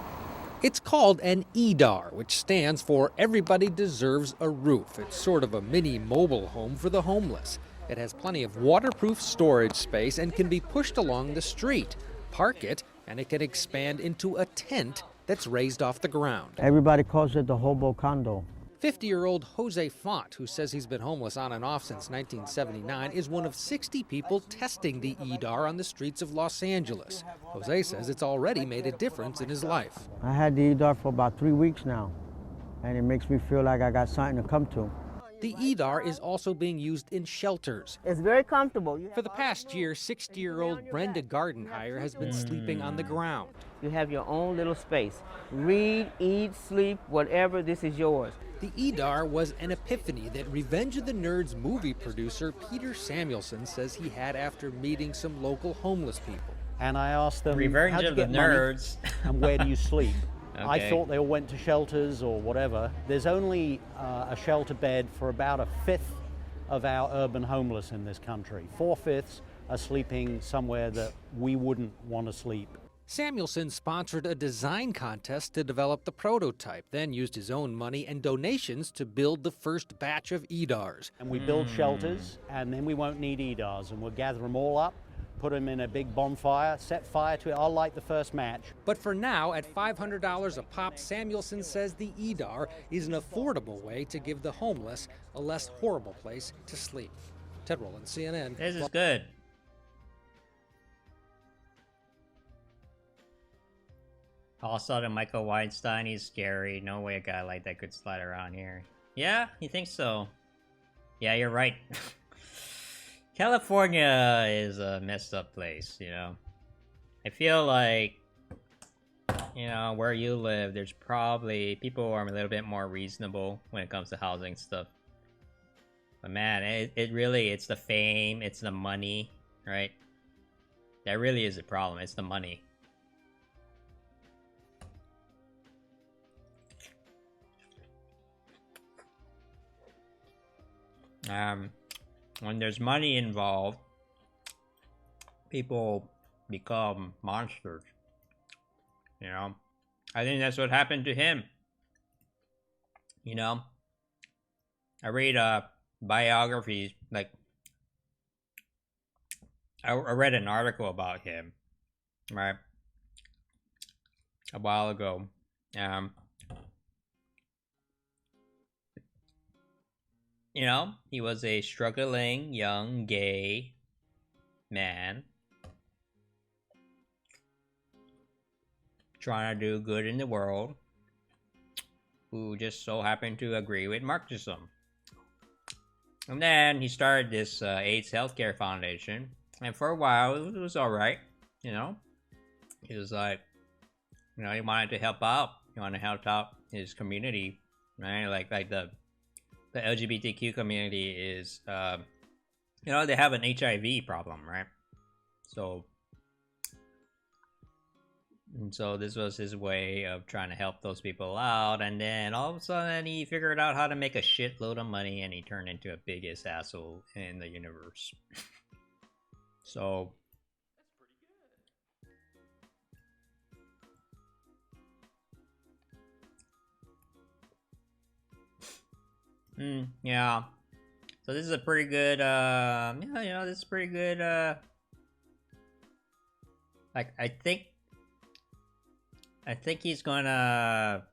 Speaker 6: It's called an EDAR, which stands for Everybody Deserves a Roof. It's sort of a mini mobile home for the homeless. It has plenty of waterproof storage space and can be pushed along the street. Park it, and it can expand into a tent that's raised off the ground.
Speaker 7: Everybody calls it the hobo condo.
Speaker 6: 50-year-old Jose Font, who says he's been homeless on and off since 1979, is one of 60 people testing the EDAR on the streets of Los Angeles. Jose says it's already made a difference in his life.
Speaker 7: I had the EDAR for about 3 weeks now, and it makes me feel like I got something to come to.
Speaker 6: The EDAR is also being used in shelters.
Speaker 8: It's very comfortable.
Speaker 6: For the past year, 60-year-old Brenda Gardenhire has been sleeping on the ground.
Speaker 8: You have your own little space. Read, eat, sleep, whatever, this is yours.
Speaker 6: The EDAR was an epiphany that Revenge of the Nerds movie producer Peter Samuelson says he had after meeting some local homeless people.
Speaker 9: And I asked them,
Speaker 1: Revenge
Speaker 9: how'd you
Speaker 1: of the
Speaker 9: get money
Speaker 1: Nerds.
Speaker 9: and where do you sleep? I
Speaker 1: Okay.
Speaker 9: thought they all went to shelters or whatever. There's only a shelter bed for about 1/5 of our urban homeless in this country. 4/5 are sleeping somewhere that we wouldn't want to sleep.
Speaker 6: Samuelson sponsored a design contest to develop the prototype, then used his own money and donations to build the first batch of EDARs.
Speaker 9: And we build shelters, and then we won't need EDARs, and we'll gather them all up, put them in a big bonfire, set fire to it. I'll light the first match.
Speaker 6: But for now, at $500 a pop, Samuelson says the EDAR is an affordable way to give the homeless a less horrible place to sleep. Ted Rowland, CNN.
Speaker 1: This is good. Also, to Michael Weinstein, he's scary. No way a guy like that could slide around here. Yeah, you think so? Yeah, you're right. California is a messed up place, you know. I feel like, you know, where you live, there's probably people are a little bit more reasonable when it comes to housing stuff. But man, it really, it's the fame, it's the money, right? That really is a problem. It's the money. When there's money involved, people become monsters. You know, I think that's what happened to him. You know, I read biographies, like I read an article about him, right, a while ago. You know, he was a struggling young gay man trying to do good in the world who just so happened to agree with Marxism. And then he started this AIDS Healthcare Foundation, and for a while it was alright, you know. He was like, you know, he wanted to help out. He wanted to help out his community, right? Like the LGBTQ community is, you know, they have an HIV problem, right? So this was his way of trying to help those people out, and then all of a sudden he figured out how to make a shitload of money, and he turned into a biggest asshole in the universe. So Yeah. So this is a pretty good, yeah, you know, this is pretty good, like, I think he's gonna,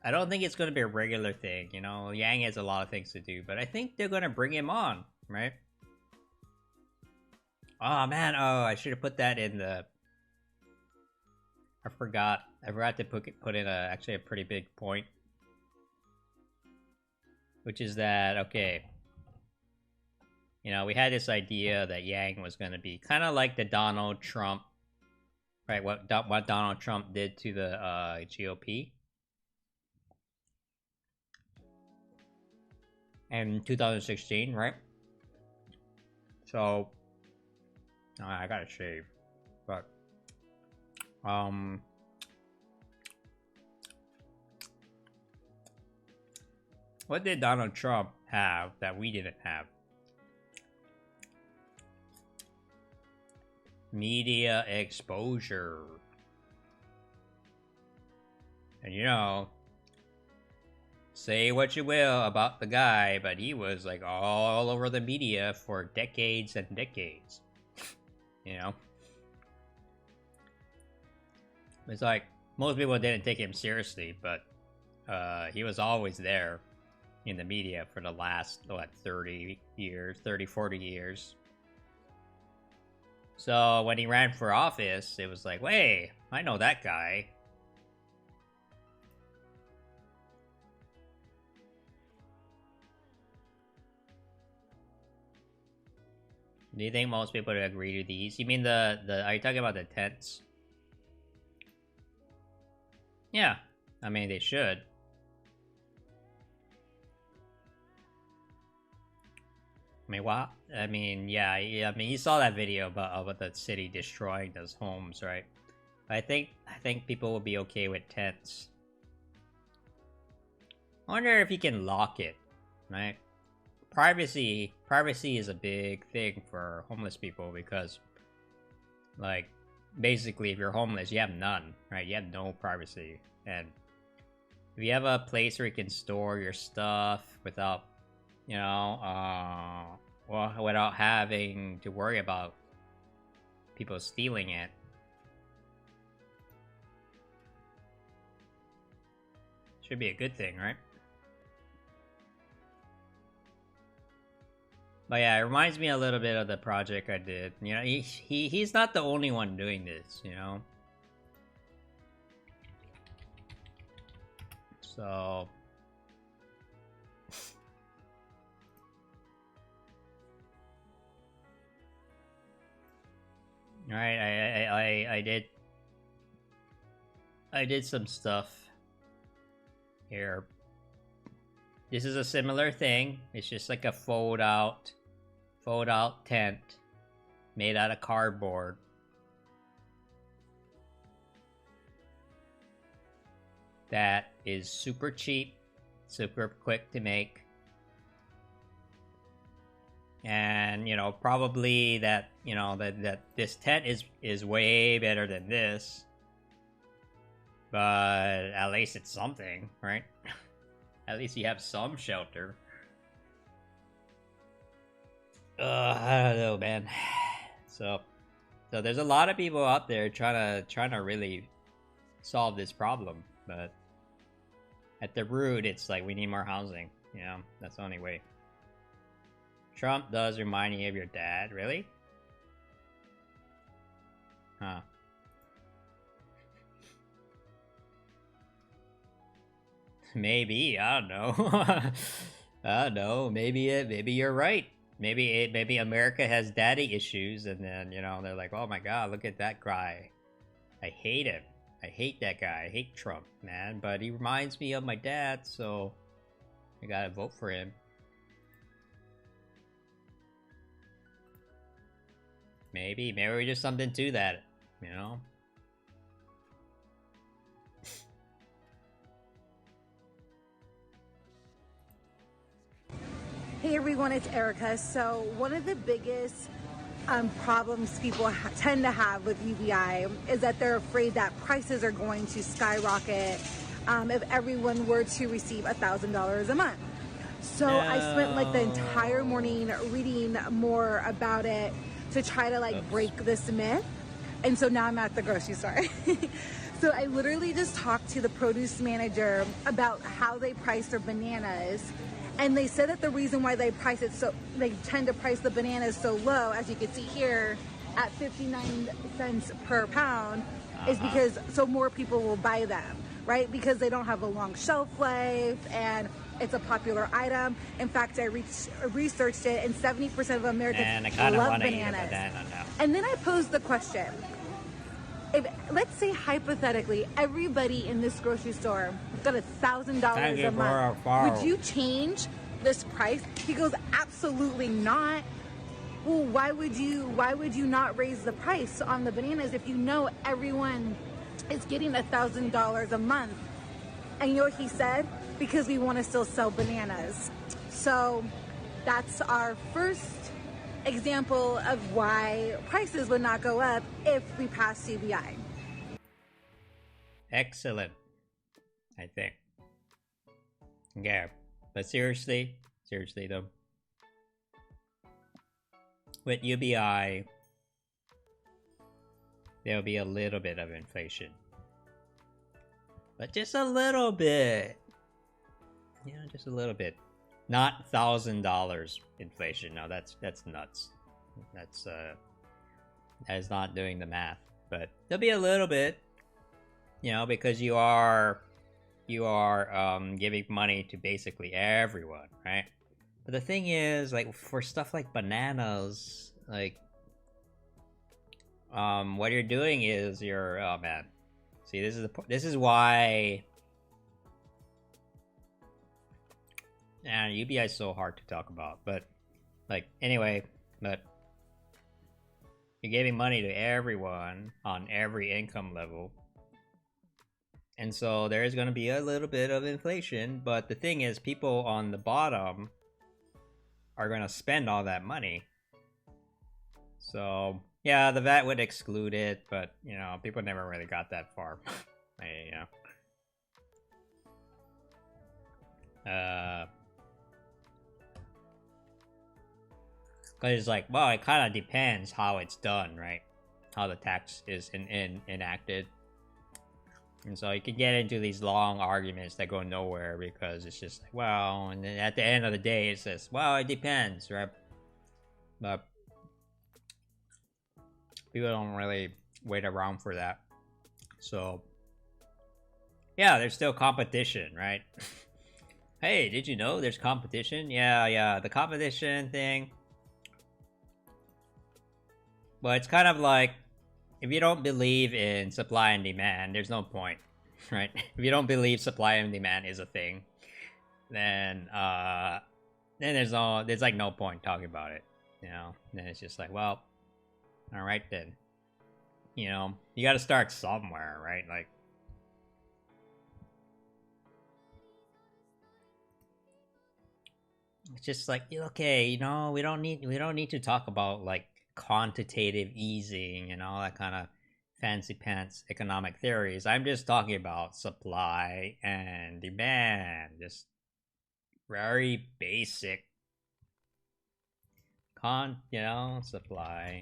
Speaker 1: I don't think it's gonna be a regular thing, you know, Yang has a lot of things to do, but I think they're gonna bring him on, right? Oh man, oh, I should have put that in the, I forgot to put in actually a pretty big point. Which is that, okay, you know, we had this idea that Yang was going to be kind of like the Donald Trump, right? What Donald Trump did to the GOP in 2016, right? So, I gotta shave, but what did Donald Trump have that we didn't have? Media exposure. And you know, say what you will about the guy, but he was like all over the media for decades and decades. You know? It's like, most people didn't take him seriously, but he was always there in the media for the last, what, 40 years. So when he ran for office, it was like, wait, I know that guy. Do you think most people would agree to these? You mean are you talking about the tents? Yeah, I mean, they should. I mean, what? I mean, yeah, I mean, you saw that video about the city destroying those homes, right? I think people will be okay with tents. I wonder if you can lock it, right? Privacy is a big thing for homeless people because, like, basically, if you're homeless, you have none, right? You have no privacy, and if you have a place where you can store your stuff without, you know, well, without having to worry about people stealing it, should be a good thing, right? But yeah, it reminds me a little bit of the project I did. You know, he's not the only one doing this, you know? So... Alright, I did some stuff here. This is a similar thing. It's just like a fold out tent made out of cardboard. That is super cheap, super quick to make. And, you know, probably that, you know, that this tent is way better than this. But at least it's something, right? At least you have some shelter. I don't know, man. So there's a lot of people out there trying to really solve this problem, but at the root, it's like we need more housing. You know, that's the only way. Trump does remind me of your dad, really? Huh. Maybe, I don't know. I don't know. Maybe you're right. Maybe America has daddy issues, and then, you know, they're like, oh my god, look at that guy. I hate him. I hate that guy. I hate Trump, man. But he reminds me of my dad, so I gotta vote for him. Maybe there's something to that, you know?
Speaker 10: Hey everyone, it's Erica. So one of the biggest problems people tend to have with UBI is that they're afraid that prices are going to skyrocket if everyone were to receive $1,000 a month. So I spent like the entire morning reading more about it to try to like break this myth. And so now I'm at the grocery store. So I literally just talked to the produce manager about how they price their bananas. And they said that the reason why they tend to price the bananas so low, as you can see here, at 59 cents per pound, is because so more people will buy them, right? Because they don't have a long shelf life and it's a popular item. In fact, I researched it, and 70% of Americans love bananas. And then I posed the question: if, let's say hypothetically, everybody in this grocery store got $1,000 a month, would you change this price? He goes, absolutely not. Well, why would you not raise the price on the bananas if you know everyone is getting $1,000 a month? And you know what he said? Because we want to still sell bananas. So that's our first example of why prices would not go up if we pass CBI.
Speaker 1: Excellent, I think. Yeah, but seriously though, with UBI, there'll be a little bit of inflation. But just a little bit. Yeah, just a little bit. Not $1,000 inflation. No, that's nuts. That is not doing the math. But there'll be a little bit, you know, because you are giving money to basically everyone, right? But the thing is, like, for stuff like bananas, like, what you're doing is oh man, see, this is why. And UBI is so hard to talk about, but like anyway, but you're giving money to everyone on every income level, and so there's going to be a little bit of inflation. But the thing is, people on the bottom are going to spend all that money. So yeah, the VAT would exclude it, but you know, people never really got that far. You know. Because it's like, well, it kind of depends how it's done, right? How the tax is enacted. And so you can get into these long arguments that go nowhere because it's just like, well, and then at the end of the day, it says, well, it depends, right? But people don't really wait around for that. So, yeah, there's still competition, right? Hey, did you know there's competition? Yeah, the competition thing. But it's kind of like, if you don't believe in supply and demand, there's no point, right? If you don't believe supply and demand is a thing, then there's like no point talking about it, you know? Then it's just like, well, all right then, you know, you got to start somewhere, right? Like, it's just like, okay, you know, we don't need to talk about like quantitative easing and all that kind of fancy pants economic theories. I'm just talking about supply and demand, just very basic supply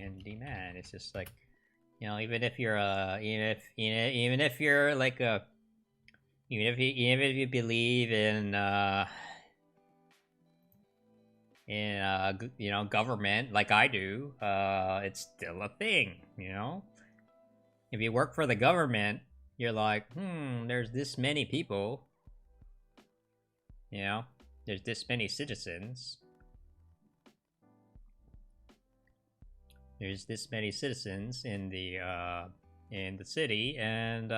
Speaker 1: and demand. It's just like, you know, even if you're even if you're like even if you believe in you know, government like I do, it's still a thing, you know? If you work for the government, you're like, there's this many people, you know, there's this many citizens, there's this many citizens in the city, and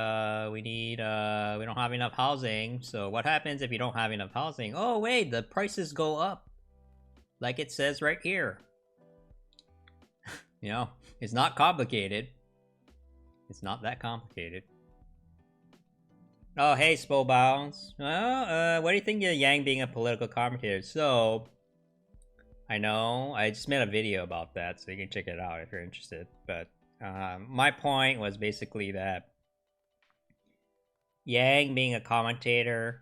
Speaker 1: we don't have enough housing. So what happens if you don't have enough housing? Oh wait, the prices go up. Like it says right here. You know, it's not complicated. It's not that complicated. Oh, hey, Spobounds. Well, what do you think of Yang being a political commentator? So, I know, I just made a video about that, so you can check it out if you're interested. But my point was basically that Yang being a commentator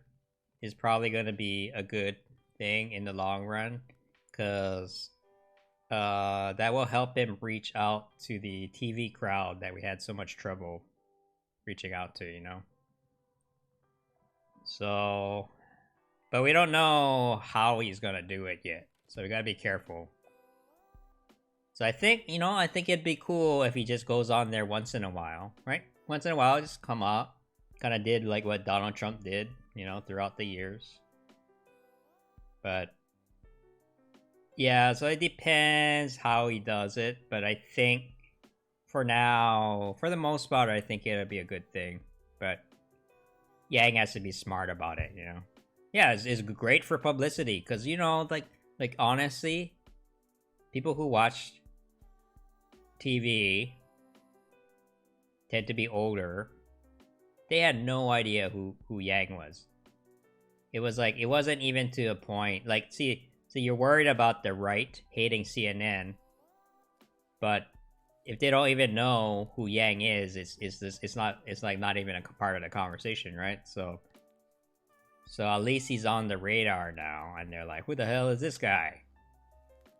Speaker 1: is probably going to be a good thing in the long run, because that will help him reach out to the TV crowd that we had so much trouble reaching out to, you know? So, but we don't know how he's gonna do it yet, so we gotta be careful. So I think, you know, I think it'd be cool if he just goes on there once in a while, right? Once in a while, just come up. Kind of did like what Donald Trump did, you know, throughout the years. But, yeah, so it depends how he does it. But I think, for now, for the most part, I think it'll be a good thing. But Yang has to be smart about it, you know? Yeah, it's great for publicity. Because, you know, like honestly, people who watch TV tend to be older. They had no idea who Yang was. It was like, it wasn't even to a point. Like, see, so you're worried about the right hating CNN, but if they don't even know who Yang is, it's like not even a part of the conversation, right? So at least he's on the radar now, and they're like, who the hell is this guy?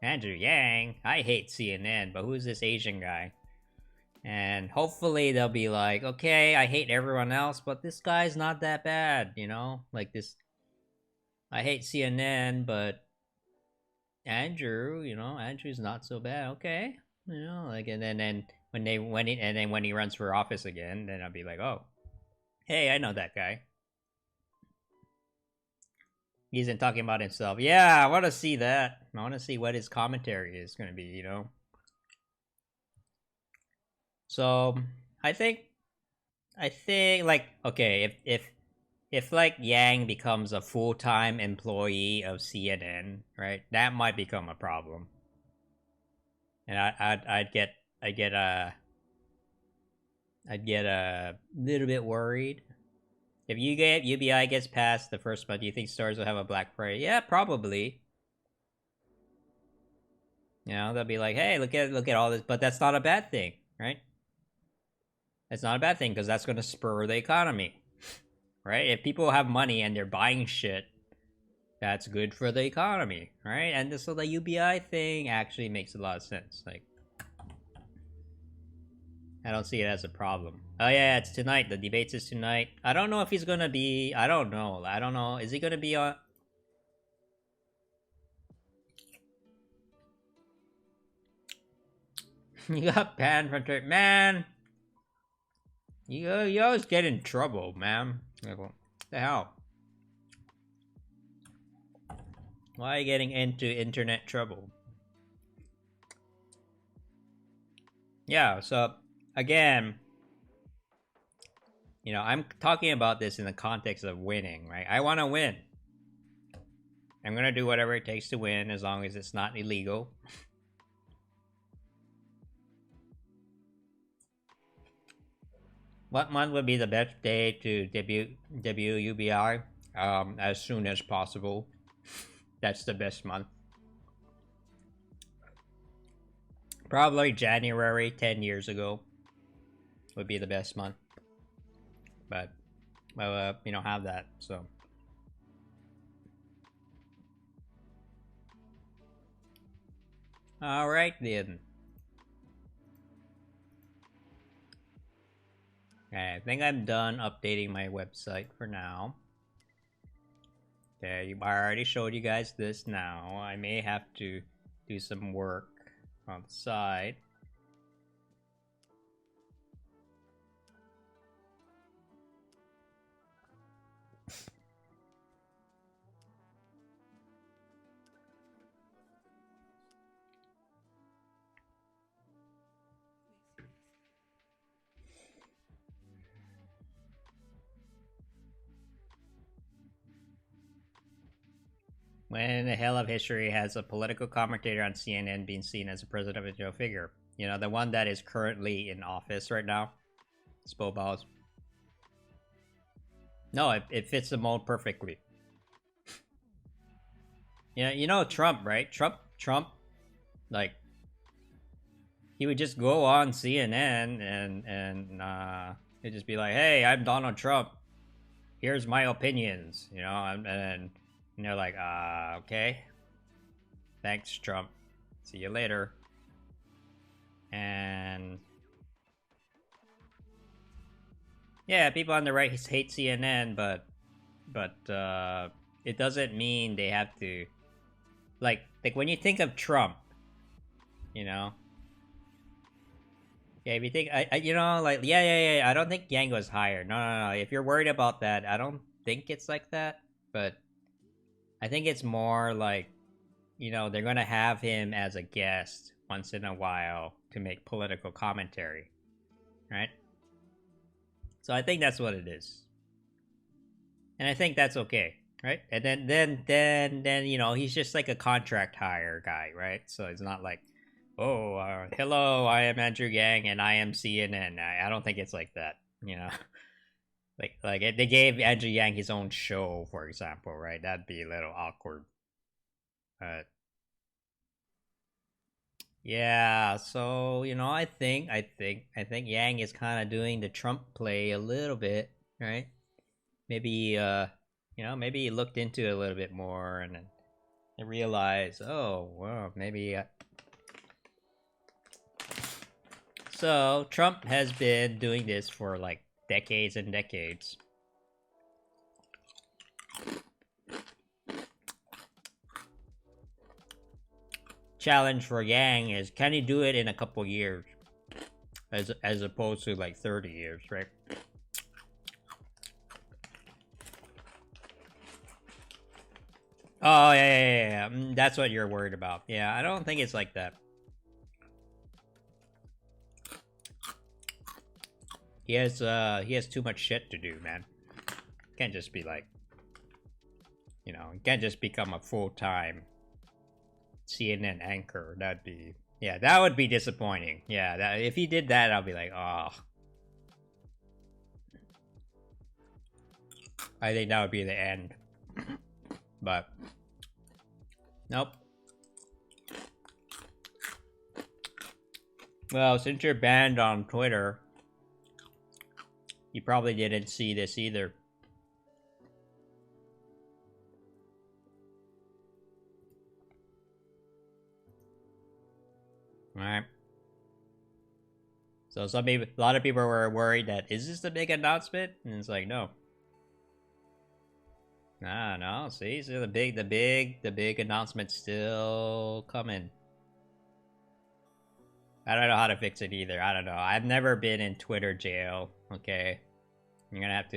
Speaker 1: Andrew Yang. I hate CNN, but who's this Asian guy? And hopefully they'll be like, okay, I hate everyone else, but this guy's not that bad, you know? Like this, I hate CNN, but Andrew, you know, Andrew's not so bad. Okay, you know, like, and then when he runs for office again, then I'll be like, oh, hey, I know that guy. He isn't talking about himself. Yeah, I want to see that. I want to see what his commentary is going to be, you know? So, I think, like, okay, if like, Yang becomes a full-time employee of CNN, right, that might become a problem. And I'd get a little bit worried. If UBI gets past the first month, do you think stores will have a Black Friday? Yeah, probably. You know, they'll be like, hey, look at all this, but that's not a bad thing, right? It's not a bad thing, because that's going to spur the economy, right? If people have money and they're buying shit, that's good for the economy, right? And so the UBI thing actually makes a lot of sense. Like, I don't see it as a problem. Oh yeah, it's tonight. The debates is tonight. I don't know if he's gonna be... I don't know. Is he gonna be on... You got banned from Twitter. Man! You always get in trouble, man. Like, what the hell? Why are you getting into internet trouble? Yeah, so, again, you know, I'm talking about this in the context of winning, right? I want to win. I'm gonna do whatever it takes to win, as long as it's not illegal. What month would be the best day to debut UBI? As soon as possible. That's the best month. Probably January 10 years ago would be the best month. But, well, we don't have that, so. Alright then. Okay, I think I'm done updating my website for now. Okay, I already showed you guys this now. I may have to do some work on the side. When in the hell of history has a political commentator on CNN been seen as a presidential figure? You know, the one that is currently in office right now? Spoballs. No, it fits the mold perfectly. Yeah, you know Trump, right? Trump, like, he would just go on CNN and he'd just be like, hey, I'm Donald Trump. Here's my opinions, you know, and And they're like, okay. Thanks, Trump. See you later. And yeah, people on the right hate CNN, but it doesn't mean they have to like when you think of Trump, you know. Yeah, if you think you know, like yeah, I don't think Yang was hired. No. If you're worried about that, I don't think it's like that. But I think it's more like, you know, they're gonna have him as a guest once in a while to make political commentary, right? So I think that's what it is, and I think that's okay, right? And then you know, he's just like a contract hire guy, right? So it's not like, oh, hello, I am Andrew Yang and I am CNN. I don't think it's like that, you know. like they gave Andrew Yang his own show, for example, right? That'd be a little awkward. Yeah, so you know, I think Yang is kind of doing the Trump play a little bit, right? Maybe you know, maybe he looked into it a little bit more and then realized, oh, well, maybe. So Trump has been doing this for like decades and decades. Challenge for Yang is, can he do it in a couple years, as opposed to like 30 years, right? Oh yeah. That's what you're worried about. Yeah, I don't think it's like that. He has too much shit to do, man. Can't just be like, you know, can't just become a full-time CNN anchor. That'd be, yeah, that would be disappointing. Yeah, that, if he did that, I'll be like, oh. I think that would be the end. But nope. Well, since you're banned on Twitter, you probably didn't see this either. Alright. So some people, a lot of people were worried that, is this the big announcement? And it's like, no. No, see, so the big announcement's still coming. I don't know how to fix it either. I don't know. I've never been in Twitter jail, okay? You're gonna have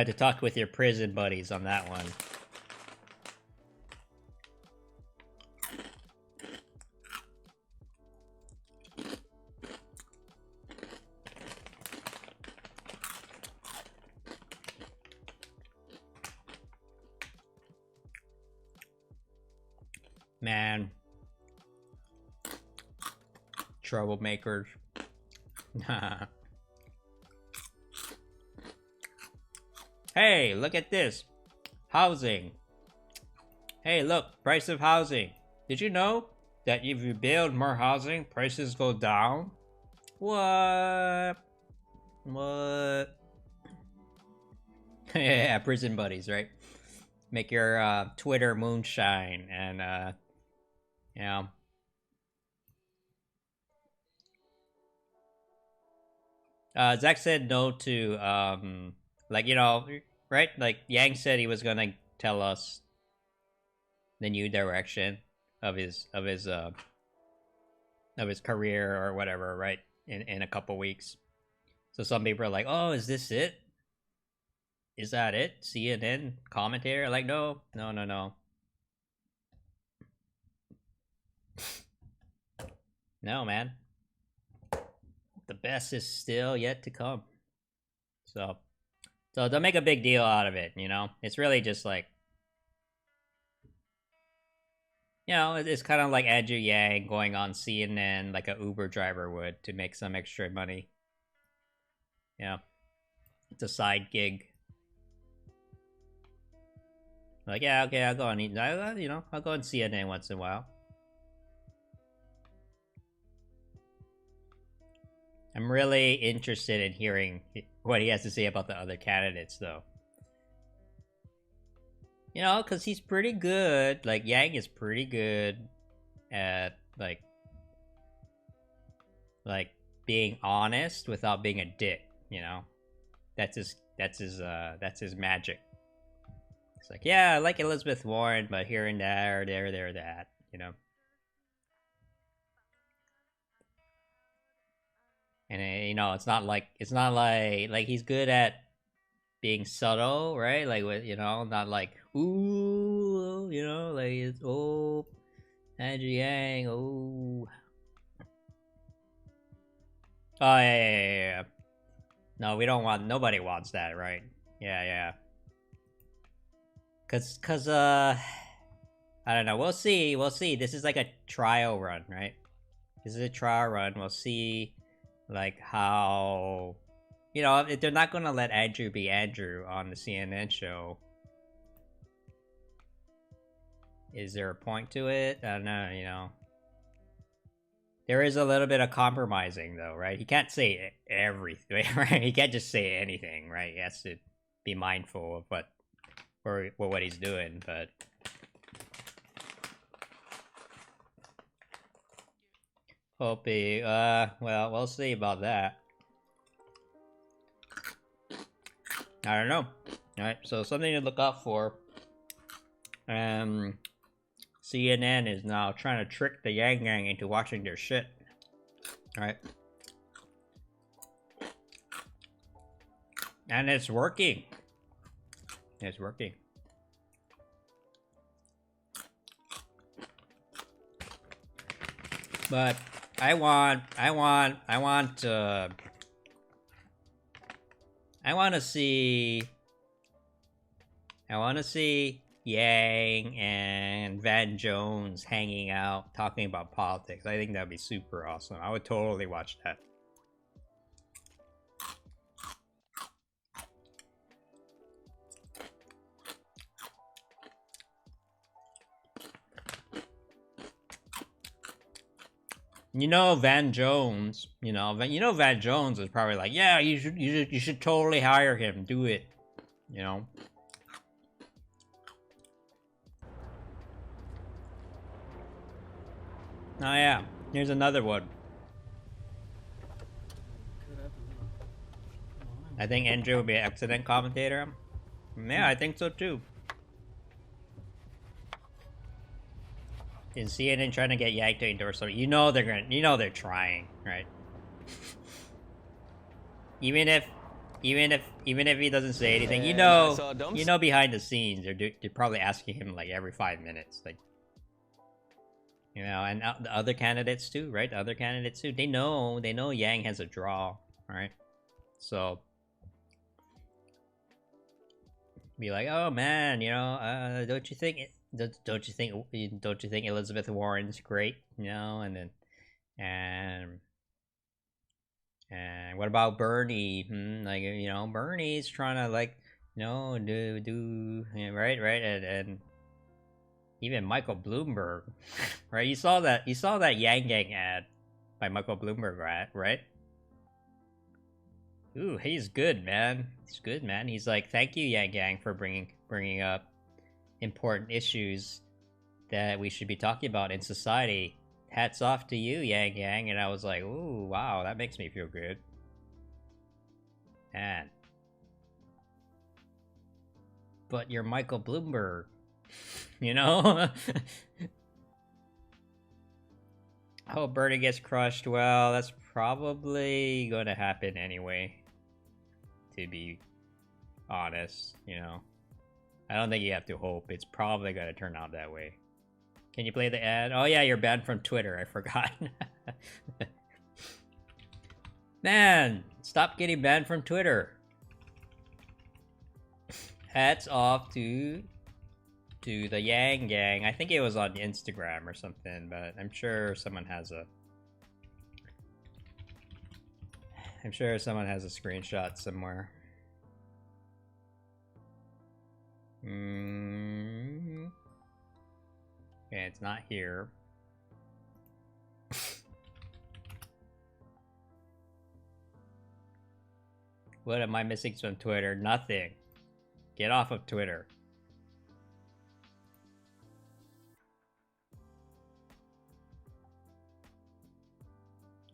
Speaker 1: to talk with your prison buddies on that one. Man. Troublemakers. Hey, look at this. Housing. Hey, look, price of housing. Did you know that if you build more housing, prices go down? What? Yeah, prison buddies, right? Make your Twitter moonshine and you know. Zach said no to like, you know, right? Like Yang said he was gonna tell us the new direction of his career or whatever, right? In a couple weeks. So some people are like, "Oh, is this it? Is that it? CNN commentator?" Like, no. No, man. The best is still yet to come. So don't make a big deal out of it, you know? It's really just like, you know, it's kind of like Andrew Yang going on CNN like a Uber driver would to make some extra money. Yeah. It's a side gig. Like, yeah, okay, I'll go on, you know, I'll go on CNN once in a while. I'm really interested in hearing what he has to say about the other candidates, though. You know, because he's pretty good. Like, Yang is pretty good at, like, being honest without being a dick, you know? That's his magic. It's like, yeah, I like Elizabeth Warren, but here and there, that, you know? And, you know, it's not like he's good at being subtle, right? Like, with, you know, not like, ooh, you know, like, it's, oh, Andrew Yang, oh. Oh, yeah. No, we don't want, nobody wants that, right? Yeah. Cause, I don't know, we'll see. This is like a trial run, right? This is a trial run, we'll see, like, how, you know, if they're not gonna let Andrew be Andrew on the CNN show. Is there a point to it? I don't know, you know. There is a little bit of compromising, though, right? He can't say everything, right? He can't just say anything, right? He has to be mindful of what he's doing, but... well, we'll see about that. I don't know. Alright, so something to look out for. CNN is now trying to trick the Yang Gang into watching their shit. Alright. And it's working. It's working. But I want to see Yang and Van Jones hanging out, talking about politics. I think that'd be super awesome. I would totally watch that. You know, Van Jones. You know, Van Jones is probably like, yeah, you should totally hire him. Do it. You know. Oh yeah, here's another one. I think Andrew would be an excellent commentator. Yeah, I think so too. Is CNN trying to get Yang to endorse something? You know they're trying, right? even if he doesn't say anything, you know behind the scenes they're probably asking him like every 5 minutes, like, you know, and the other candidates too, right? The other candidates too. They know Yang has a draw, right? So be like, oh man, you know, don't you think Elizabeth Warren's great, you know? And then and what about Bernie? Like, you know, Bernie's trying to, like, you know, do right, and even Michael Bloomberg, right? You saw that Yang Gang ad by Michael Bloomberg, right? Ooh, he's good, man. He's good, man. He's like, thank you, Yang Gang, for bringing up important issues that we should be talking about in society. Hats off to you, Yang Gang. And I was like, ooh, wow, that makes me feel good. Man. But you're Michael Bloomberg. You know? Oh, Bernie gets crushed. Well, that's probably gonna happen anyway. To be honest, you know. I don't think you have to hope. It's probably gonna turn out that way. Can you play the ad? Oh yeah, you're banned from Twitter. I forgot. Man, stop getting banned from Twitter. Hats off to the Yang Gang. I think it was on Instagram or something, but I'm sure someone has a screenshot somewhere. Okay, it's not here. What am I missing from Twitter? Nothing. Get off of Twitter.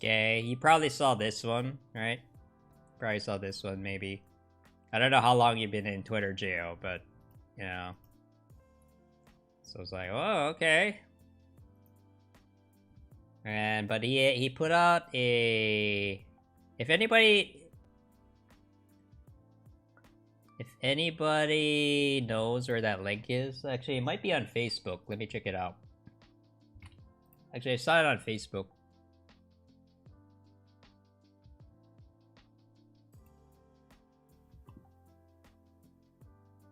Speaker 1: Okay, you probably saw this one, right? Probably saw this one, maybe. I don't know how long you've been in Twitter jail, but, you know. So it's like, oh, okay. But he put out a... If anybody knows where that link is, actually, it might be on Facebook. Let me check it out. Actually, I saw it on Facebook.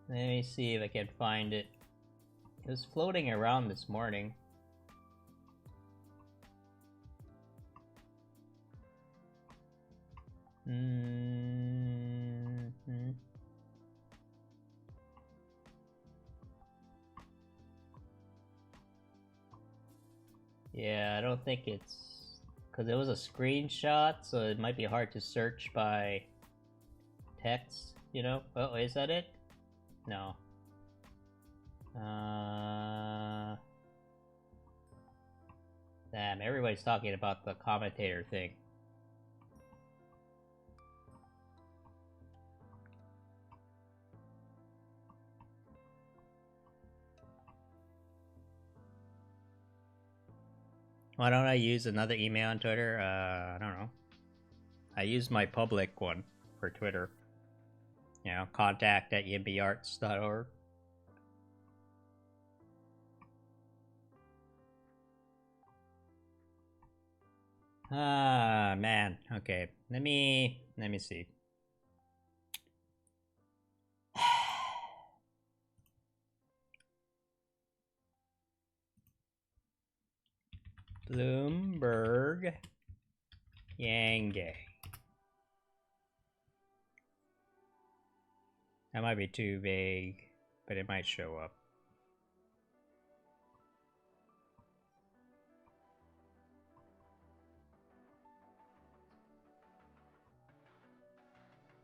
Speaker 1: Let me see if I can find it. It was floating around this morning. Yeah, I don't think it's... Because it was a screenshot, so it might be hard to search by text, you know? Oh, is that it? No. Damn, everybody's talking about the commentator thing. Why don't I use another email on Twitter? I don't know. I use my public one for Twitter. You know, contact@yimbyarts.org. Ah, man. Okay, let me see. Bloomberg Yang Gang. That might be too vague, but it might show up.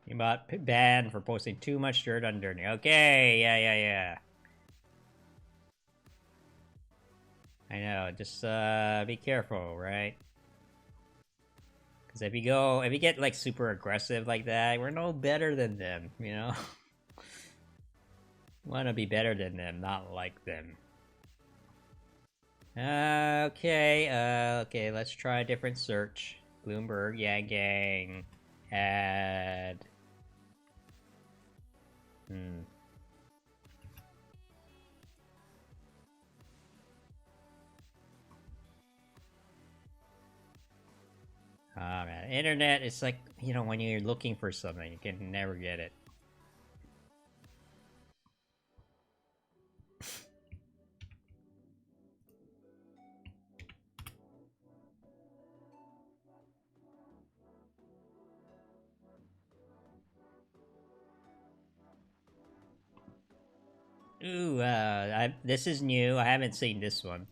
Speaker 1: You got banned for posting too much dirt on Dirty. Okay, yeah. I know, just be careful, right? Because if you get like super aggressive like that, we're no better than them, you know? Want to be better than them, not like them. Okay, let's try a different search. Bloomberg, Yang Gang, add. Ah, man. Internet is like, you know, when you're looking for something, you can never get it. Ooh, this is new. I haven't seen this one.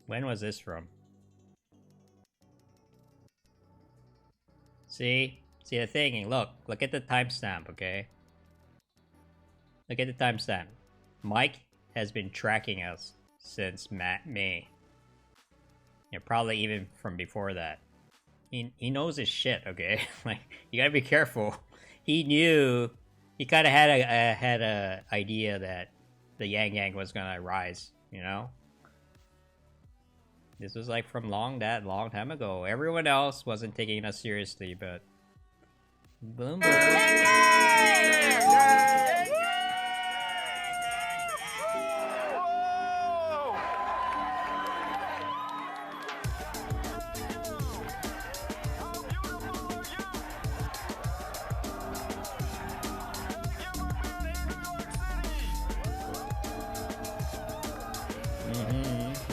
Speaker 1: When was this from? See the thing. Look at the timestamp. Okay. Look at the timestamp. Mike has been tracking us since May. Yeah, probably even from before that. He knows his shit, okay? Like, you gotta be careful. He knew, he kind of had a idea that the Yang Gang was gonna rise, you know? This was like from long time ago. Everyone else wasn't taking us seriously, but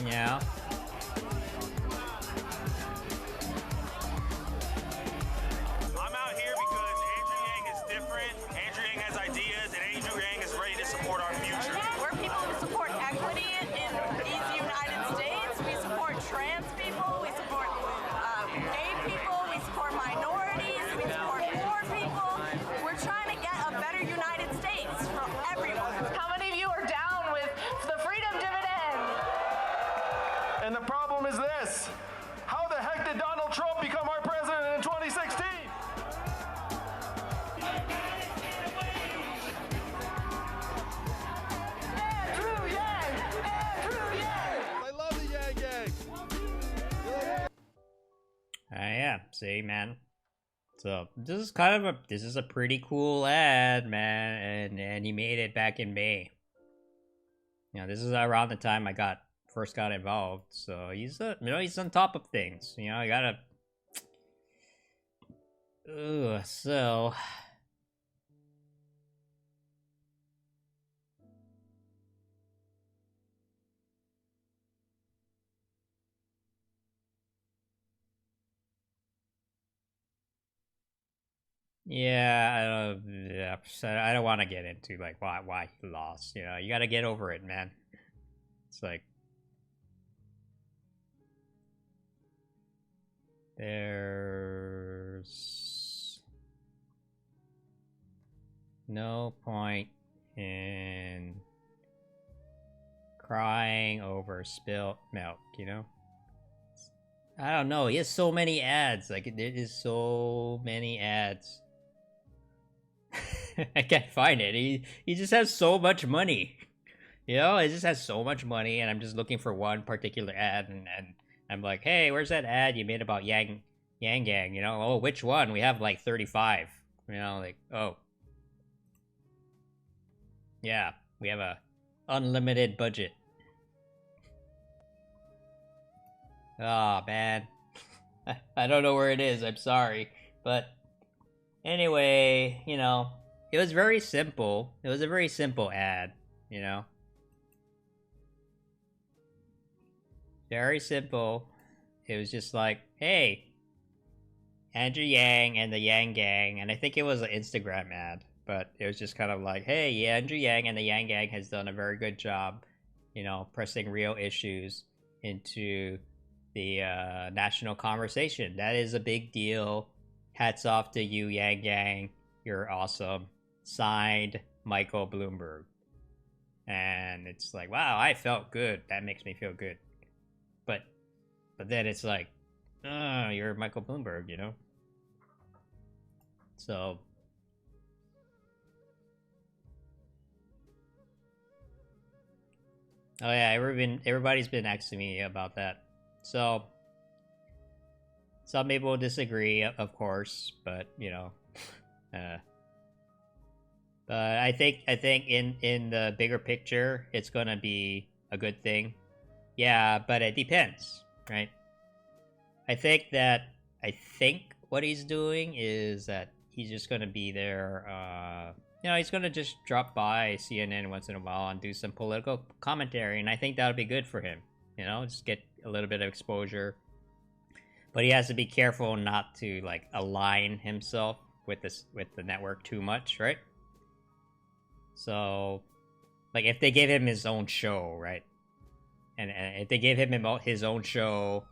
Speaker 1: yeah.
Speaker 11: I'm out here because Andrew Yang is different. Andrew Yang has ideas,
Speaker 1: Yeah, see, man. So this is kind of a pretty cool ad, man, and he made it back in May. You know, this is around the time I first got involved. So he's he's on top of things. You know, I gotta. So. Yeah, I don't want to get into like why he lost. You know, you got to get over it, man. It's like there's no point in crying over spilt milk. You know. I don't know. He has so many ads. Like there is so many ads. I can't find it. He just has so much money. You know, he just has so much money, and I'm just looking for one particular ad, and I'm like, hey, where's that ad you made about Yang Gang? You know, oh, which one? We have like 35. You know, like, oh, yeah, we have a unlimited budget. Oh man, I don't know where it is. I'm sorry, but anyway, you know. It was very simple. It was a very simple ad, you know? Very simple. It was just like, hey, Andrew Yang and the Yang Gang, and I think it was an Instagram ad, but it was just kind of like, hey, Andrew Yang and the Yang Gang has done a very good job, you know, pressing real issues into the national conversation. That is a big deal. Hats off to you, Yang Gang. You're awesome. Signed, Michael Bloomberg. And it's like, wow, I felt good. That makes me feel good. But then it's like, oh, you're Michael Bloomberg, you know? So oh yeah, everybody's been asking me about that. So some people disagree, of course, but you know, but I think in the bigger picture, it's gonna be a good thing. Yeah, but it depends, right? I think what he's doing is that he's just gonna be there. You know, he's gonna just drop by CNN once in a while and do some political commentary, and I think that'll be good for him. You know, just get a little bit of exposure. But he has to be careful not to like align himself with the network too much, right? So, like, if they give him his own show, right? And if they give him his own show,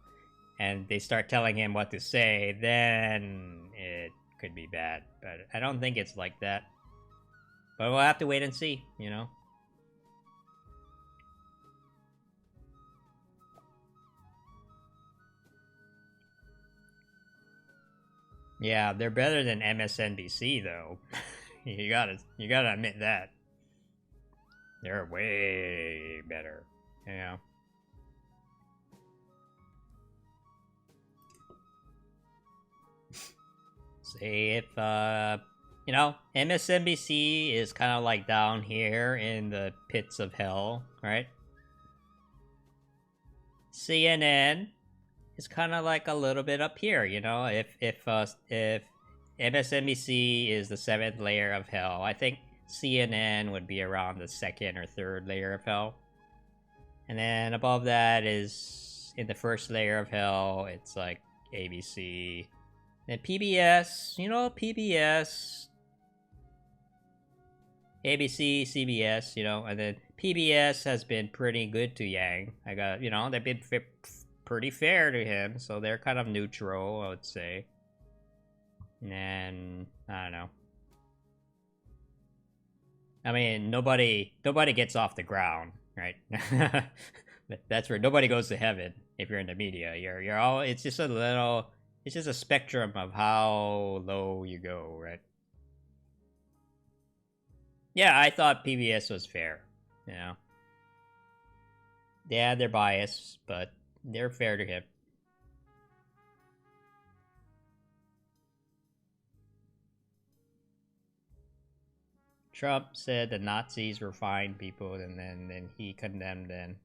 Speaker 1: and they start telling him what to say, then it could be bad. But I don't think it's like that. But we'll have to wait and see, you know? Yeah, they're better than MSNBC, though. you gotta admit that. They're way better, you know? See, if, you know, MSNBC is kind of like down here in the pits of hell, right? CNN is kind of like a little bit up here, you know? If MSNBC is the 7th layer of hell, I think CNN would be around the 2nd or 3rd layer of hell. And then above that is, in the 1st layer of hell, it's like ABC. And PBS, you know, PBS, ABC, CBS, you know, and then PBS has been pretty good to Yang. You know, they've been pretty fair to him, so they're kind of neutral, I would say. And I don't know. I mean, nobody gets off the ground, right? That's where nobody goes to heaven if you're in the media. You're all. It's just a little. It's just a spectrum of how low you go, right? Yeah, I thought PBS was fair. You know. Yeah, they're biased, but they're fair to him. Trump said the Nazis were fine people, and then he condemned them.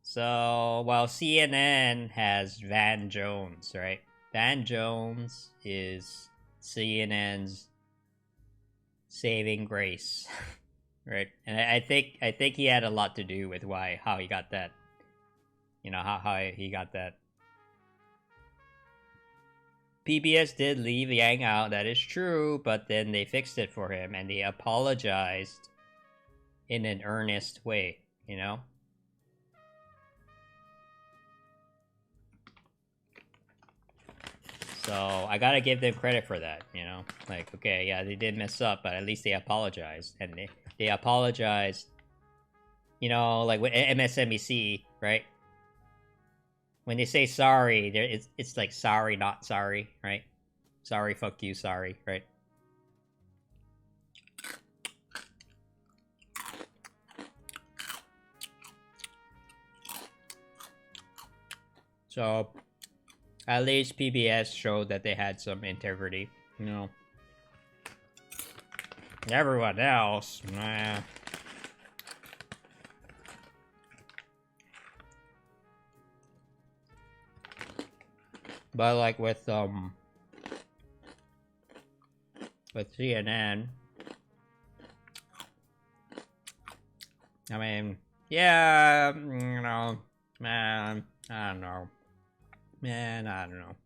Speaker 1: So, well, CNN has Van Jones, right? Van Jones is CNN's saving grace, right? And I think he had a lot to do with how he got that, you know, how he got that. PBS did leave Yang out, that is true, but then they fixed it for him and they apologized in an earnest way, you know? So I gotta give them credit for that, you know? Like, okay, yeah, they did mess up, but at least they apologized. And they apologized, you know, like with MSNBC, right? When they say sorry, it's like sorry, not sorry, right? Sorry, fuck you, sorry, right? So, at least PBS showed that they had some integrity, you know. Everyone else, nah. But like with CNN, I mean, yeah, you know, man, I don't know. Man, I don't know.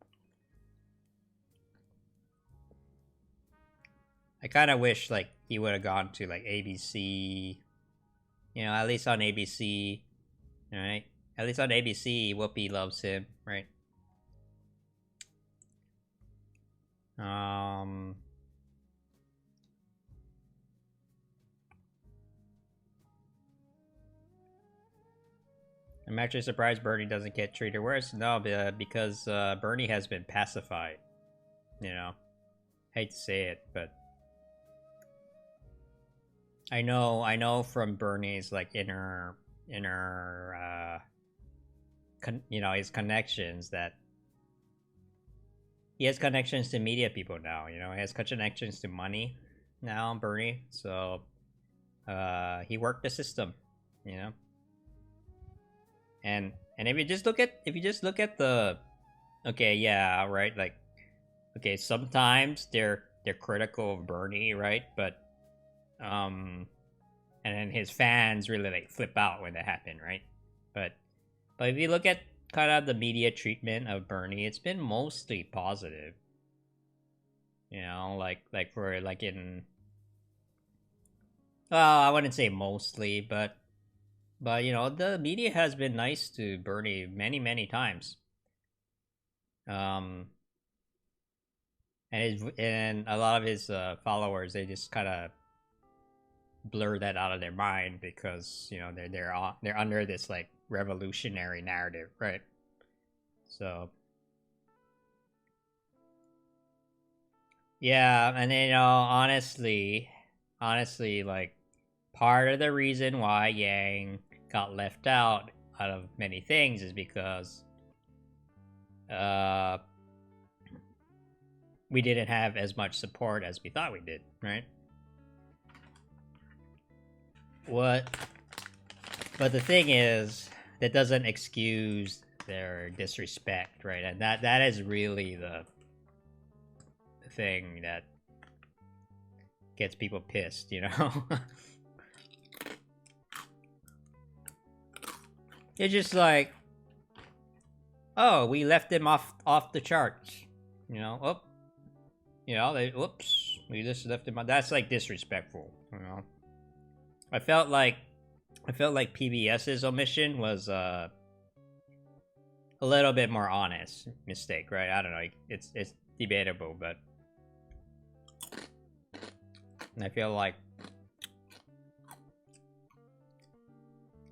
Speaker 1: I kind of wish, like, he would have gone to, like, ABC. You know, at least on ABC. Right? At least on ABC, Whoopi loves him, right? I'm actually surprised Bernie doesn't get treated worse. No, because Bernie has been pacified. You know, hate to say it, but I know from Bernie's like inner, you know, his connections that he has connections to media people now. You know, he has connections to money now, Bernie. So he worked the system. You know. And if you just look at the, okay, yeah, right, like, okay, sometimes they're critical of Bernie, right, but and then his fans really like flip out when that happen, right, but if you look at kind of the media treatment of Bernie, it's been mostly positive, you know, like for like in, well, I wouldn't say mostly, but you know, the media has been nice to Bernie many times. And a lot of his followers, they just kind of blur that out of their mind because, you know, they're under this like revolutionary narrative, right? So yeah, and you know, honestly, like part of the reason why Yang got left out of many things is because we didn't have as much support as we thought we did, right? But the thing is, that doesn't excuse their disrespect, right? And that is really the thing that gets people pissed, you know? It's just like, oh, we left them off the charts, you know? Oh, you know, whoops, we just left them on. That's like disrespectful, you know? I felt like PBS's omission was a little bit more honest mistake, right? I don't know, it's debatable, but I feel like,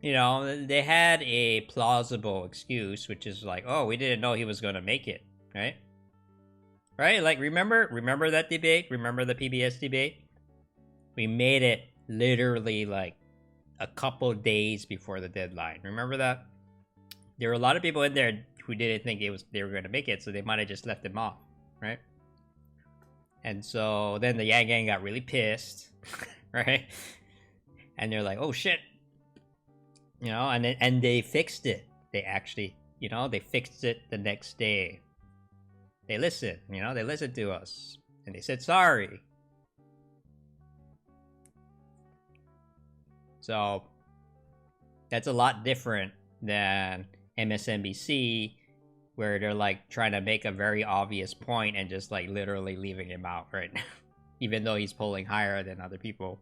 Speaker 1: you know, they had a plausible excuse, which is like, oh, we didn't know he was gonna make it, right? Right? Like, remember that debate? Remember the PBS debate? We made it literally like a couple days before the deadline. Remember that? There were a lot of people in there who didn't think they were gonna make it, so they might have just left him off, right? And so then the Yang Gang got really pissed, right? And they're like, "Oh shit," you know, and they fixed it. They actually, you know, they fixed it the next day. They listened, you know, they listened to us, and they said sorry. So that's a lot different than MSNBC, where they're like trying to make a very obvious point and just like literally leaving him out right now, even though he's polling higher than other people.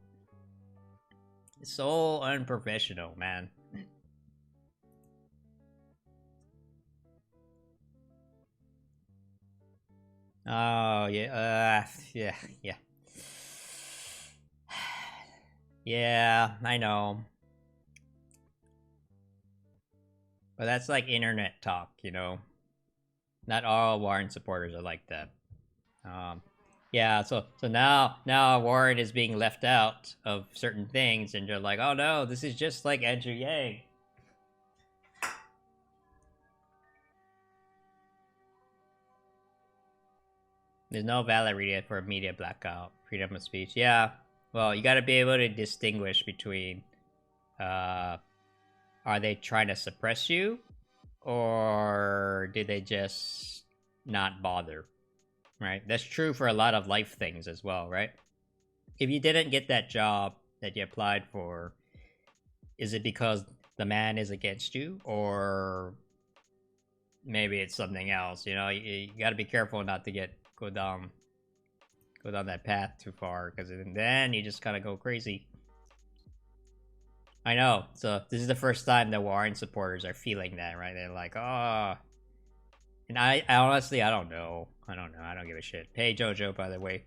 Speaker 1: It's so unprofessional, man. Oh yeah, yeah. Yeah, I know. But that's like internet talk, you know? Not all Warren supporters are like that. Yeah, so now Warren is being left out of certain things, and they're like, oh no, this is just like Andrew Yang. There's no valid reason for a media blackout, freedom of speech. Yeah, well, you gotta be able to distinguish between, are they trying to suppress you, or did they just not bother? Right? That's true for a lot of life things as well, right? If you didn't get that job that you applied for, is it because the man is against you, or maybe it's something else? You know, you gotta be careful not to go down that path too far, because then you just kind of go crazy. I know. So this is the first time the Warren supporters are feeling that, right? They're like, oh. And I honestly, I don't know. I don't give a shit. Hey, Jojo, by the way.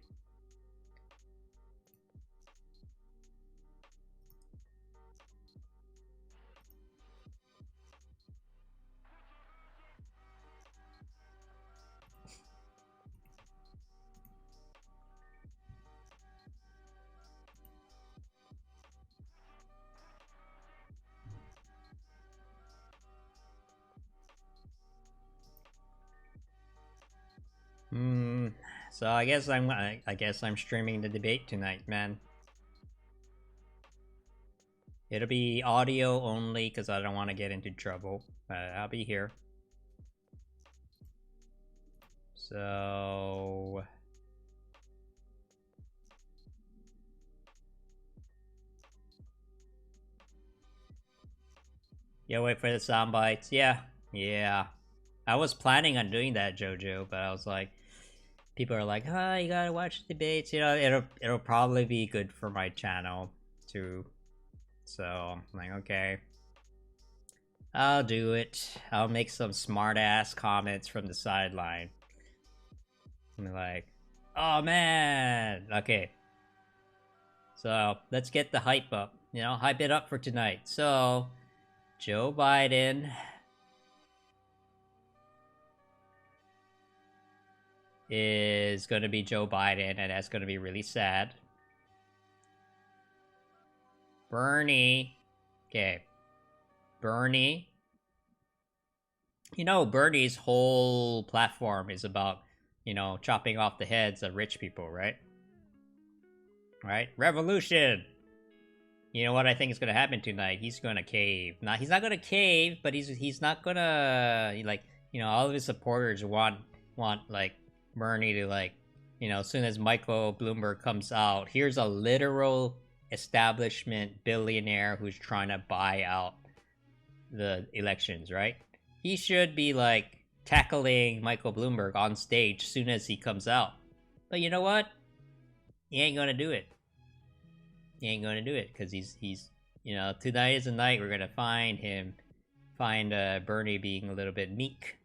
Speaker 1: So I guess I'm streaming the debate tonight, man. It'll be audio only because I don't want to get into trouble. I'll be here. So yeah, wait for the sound bites. Yeah. I was planning on doing that, Jojo, but I was like, people are like, "Ah, you gotta watch the debates." You know, it'll probably be good for my channel too. So I'm like, okay, I'll do it. I'll make some smart ass comments from the sideline. I'm like, oh man, okay. So let's get the hype up. You know, hype it up for tonight. So Joe Biden is going to be Joe Biden, and that's going to be really sad. Bernie. Okay. Bernie. You know, Bernie's whole platform is about, you know, chopping off the heads of rich people, right? Right? Revolution! You know what I think is going to happen tonight? He's going to cave. He's not going to cave, but he's not going to, like, you know, all of his supporters want, like, Bernie to, like, you know, as soon as Michael Bloomberg comes out, here's a literal establishment billionaire who's trying to buy out the elections, right? He should be, like, tackling Michael Bloomberg on stage soon as he comes out. But you know what? He ain't gonna do it. He ain't gonna do it, because he's, you know, tonight is the night we're gonna find Bernie being a little bit meek.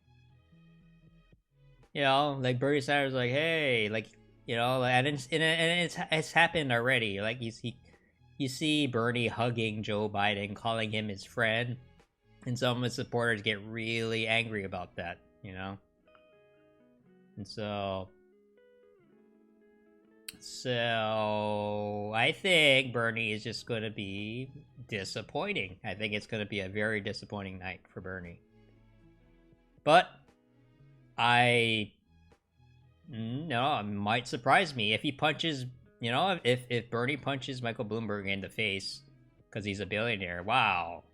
Speaker 1: You know, like Bernie Sanders, like, hey, like, you know, and it's happened already. Like, you see Bernie hugging Joe Biden, calling him his friend, and some of his supporters get really angry about that, you know? And so I think Bernie is just going to be disappointing. I think it's going to be a very disappointing night for Bernie. But I no, it might surprise me if he punches. You know, if Bernie punches Michael Bloomberg in the face because he's a billionaire. Wow,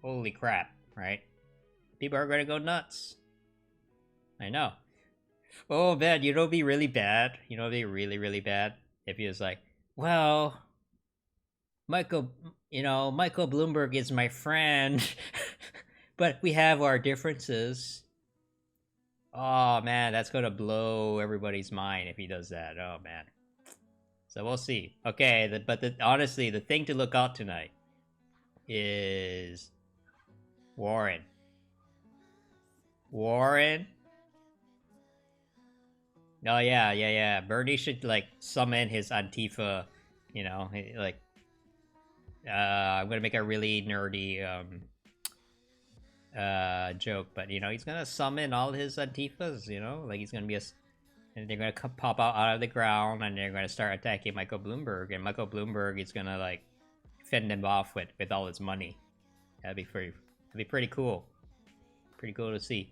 Speaker 1: holy crap! Right? People are gonna go nuts. I know. Oh man, you know, it'd be really bad. You know, it'd be really, really bad if he was like, well, Michael, you know, Michael Bloomberg is my friend, but we have our differences. Oh man, that's gonna blow everybody's mind if he does that. Oh man. So we'll see. Okay, honestly, the thing to look out tonight is Warren. Warren. Oh yeah. Bernie should like summon his Antifa. You know, like I'm gonna make a really nerdy joke, but you know, he's gonna summon all his Antifas. You know, like he's gonna be and they're gonna pop out of the ground, and they're gonna start attacking Michael Bloomberg, and Michael Bloomberg is gonna like fend them off with all his money. That'd be pretty cool. Pretty cool to see.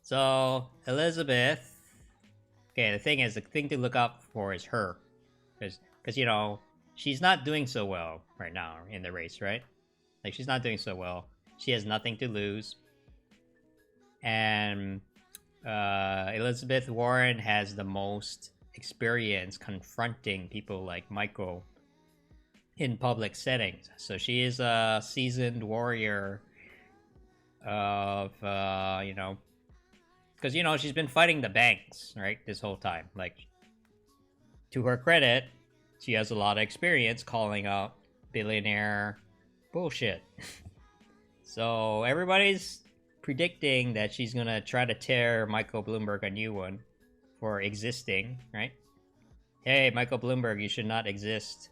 Speaker 1: So Elizabeth, okay, the thing to look out for is her, because you know she's not doing so well right now in the race, right? Like she's not doing so well. She has nothing to lose, and Elizabeth Warren has the most experience confronting people like Michael in public settings. So she is a seasoned warrior of you know. Because, you know, she's been fighting the banks, right, this whole time. Like, to her credit, she has a lot of experience calling out billionaire bullshit. So, everybody's predicting that she's gonna try to tear Michael Bloomberg a new one for existing, right? Hey, Michael Bloomberg, you should not exist.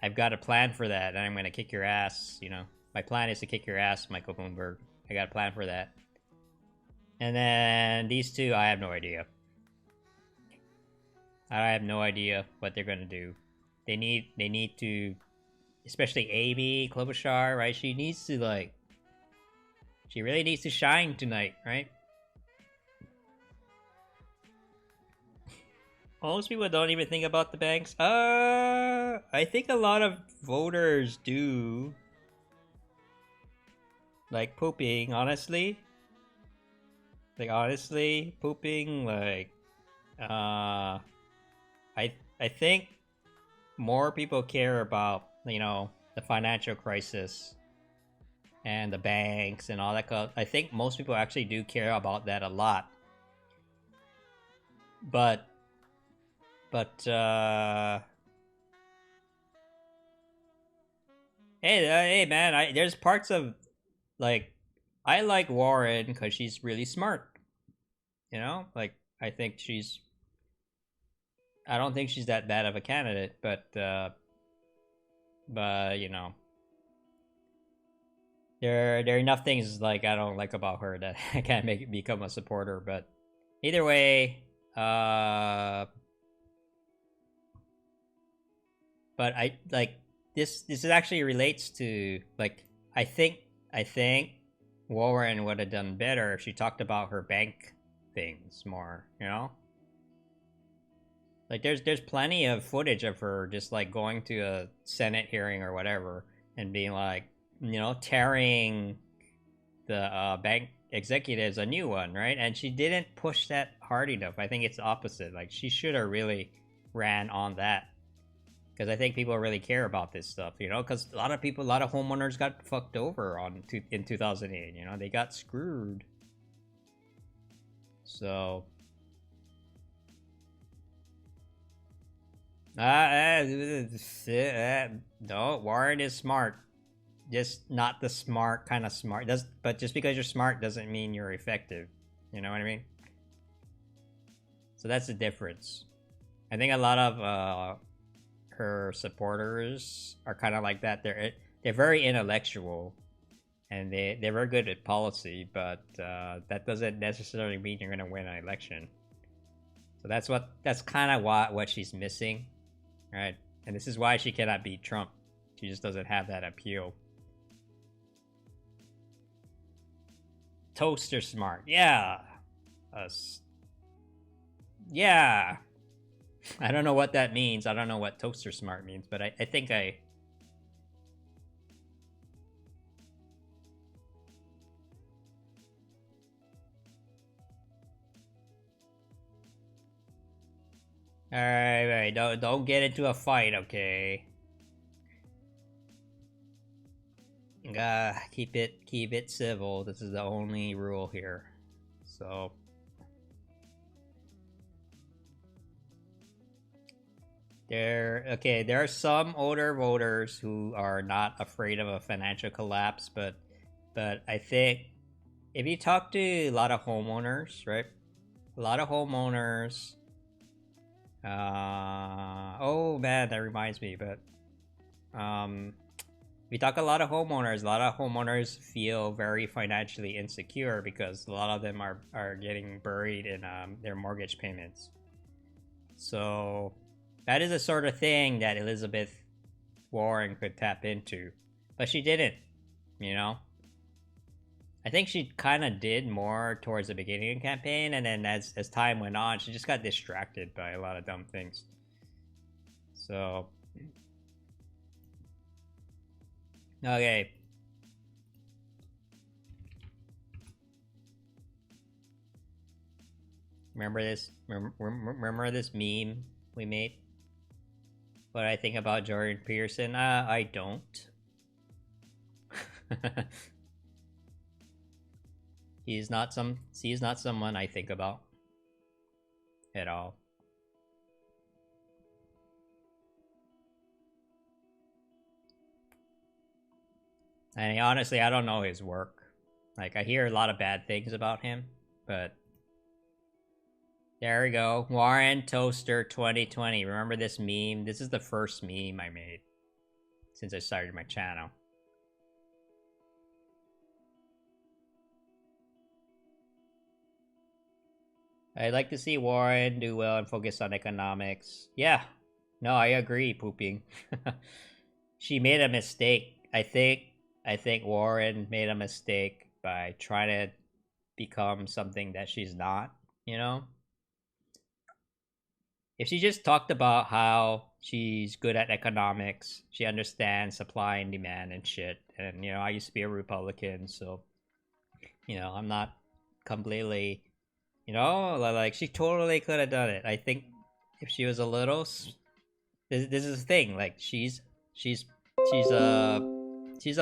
Speaker 1: I've got a plan for that, and I'm gonna kick your ass, you know. My plan is to kick your ass, Michael Bloomberg. I got a plan for that. And then these two, I have no idea. I have no idea what they're gonna do. They need to, especially Amy Klobuchar, right? She needs to like, she really needs to shine tonight, right? Most people don't even think about the banks. I think a lot of voters do. Like pooping, honestly. Like honestly, pooping, like I think more people care about, you know, the financial crisis and the banks and all that. I think most people actually do care about that a lot. But hey man, there's parts of like I like Warren because she's really smart. You know, like I don't think she's that bad of a candidate, but you know, there are enough things like I don't like about her that I can't become a supporter. But either way, but I like this. This actually relates to like I think Warren would have done better if she talked about her bank things more, you know? Like there's plenty of footage of her just like going to a Senate hearing or whatever and being like, you know, tearing the bank executives a new one, right? And she didn't push that hard enough. I think it's the opposite. Like she should have really ran on that. Because I think people really care about this stuff, you know? Because a lot of homeowners got fucked over in 2008, you know? They got screwed. So... no, Warren is smart. Just not the smart kind of smart. But just because you're smart doesn't mean you're effective. You know what I mean? So that's the difference. I think a lot of... her supporters are kind of like that. They're very intellectual, and they're very good at policy, but that doesn't necessarily mean you're gonna win an election. So that's kind of what she's missing, right? And this is why she cannot beat Trump. She just doesn't have that appeal. Toaster smart. Yeah. Yeah. I don't know what that means. I don't know what toaster smart means, but I think I... Alright, don't get into a fight, okay? Keep it civil. This is the only rule here. So... there are some older voters who are not afraid of a financial collapse, but I think if you talk to a lot of homeowners, right? A lot of homeowners. Oh man, that reminds me. But we talk a lot of homeowners. A lot of homeowners feel very financially insecure because a lot of them are getting buried in their mortgage payments. So that is the sort of thing that Elizabeth Warren could tap into, but she didn't. You know. I think she kind of did more towards the beginning of the campaign, and then as time went on, she just got distracted by a lot of dumb things. So, okay. Remember this? Remember this meme we made? What I think about Jordan Peterson? I don't. He's not someone I think about at all. And honestly, I don't know his work. Like, I hear a lot of bad things about him, but there we go. Warren Toaster 2020. Remember this meme? This is the first meme I made since I started my channel. I'd like to see Warren do well and focus on economics. Yeah. No, I agree, Pooping. She made a mistake. I think Warren made a mistake by trying to become something that she's not, you know? If she just talked about how she's good at economics, she understands supply and demand and shit, and, you know, I used to be a Republican, so, you know, I'm not completely... You know, like, she totally could have done it. I think if she was a little... This is the thing, like, she's a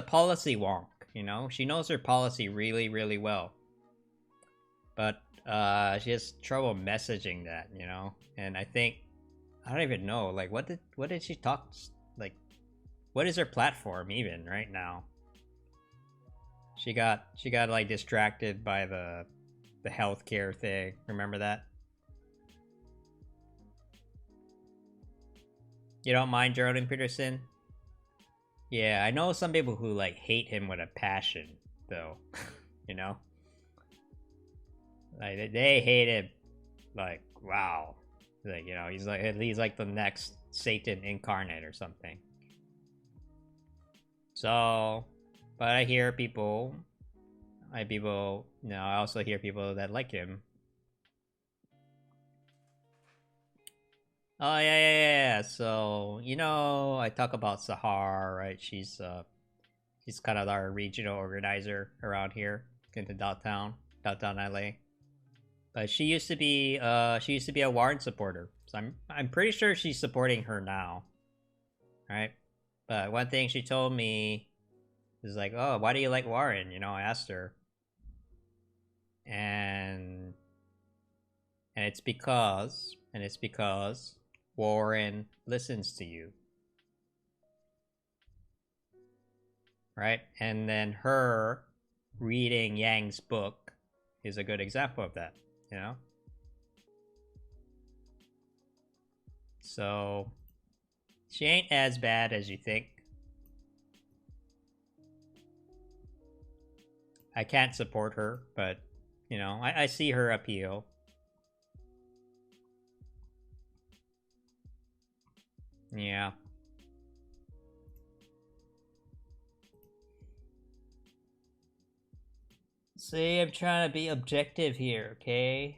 Speaker 1: policy wonk, you know? She knows her policy really, really well. But, she has trouble messaging that, you know? And I think... I don't even know, like, what did she talk... Like, what is her platform, even, right now? She got, like, distracted by the healthcare thing. Remember that? You don't mind Jordan Peterson? Yeah, I know some people who like hate him with a passion, though. You know, like they hate him. Like, wow, like, you know, he's like the next Satan incarnate or something. So, but I hear people. I also hear people that like him. Oh, yeah. So, you know, I talk about Sahar, right? She's kind of our regional organizer around here in the downtown LA. But she used to be a Warren supporter. So I'm pretty sure she's supporting her now. Right? But one thing she told me is like, "Oh, why do you like Warren?" You know, I asked her. And it's because Warren listens to you, right? And then her reading Yang's book is a good example of that, you know? So she ain't as bad as you think. I can't support her, but you know, I see her appeal. Yeah. See, I'm trying to be objective here, okay?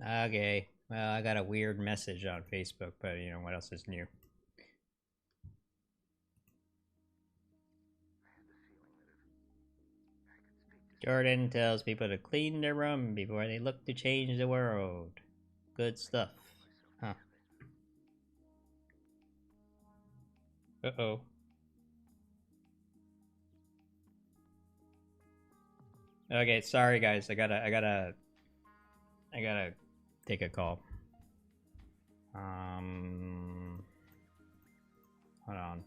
Speaker 1: Okay, well, I got a weird message on Facebook, but you know, what else is new? Jordan tells people to clean their room before they look to change the world. Good stuff. Huh. Uh-oh. Okay, sorry guys, I gotta take a call. Hold on.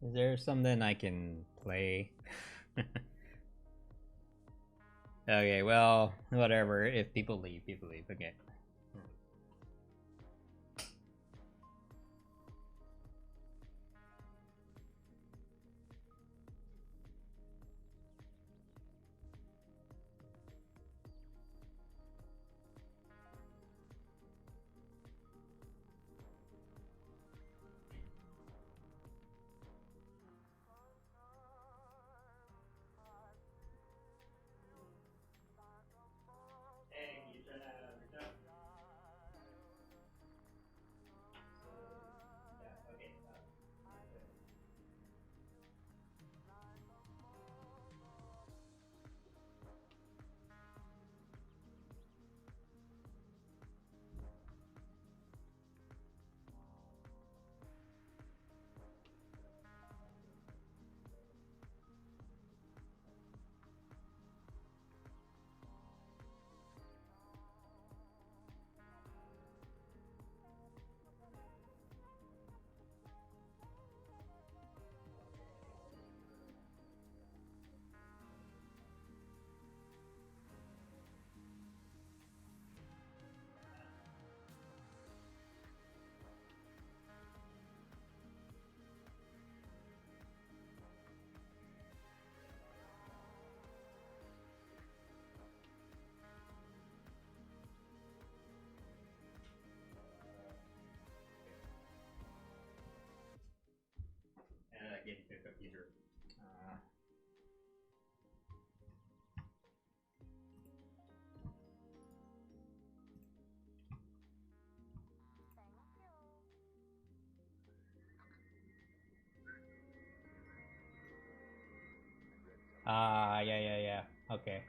Speaker 1: Is there something I can play? Okay, well, whatever. If people leave, people leave. Okay. Getting to the computer. Yeah. Okay.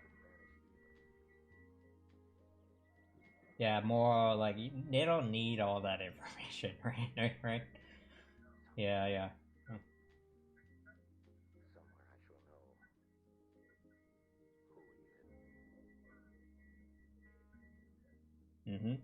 Speaker 1: Yeah, more like they don't need all that information, right? Right? Yeah. Mm-hmm.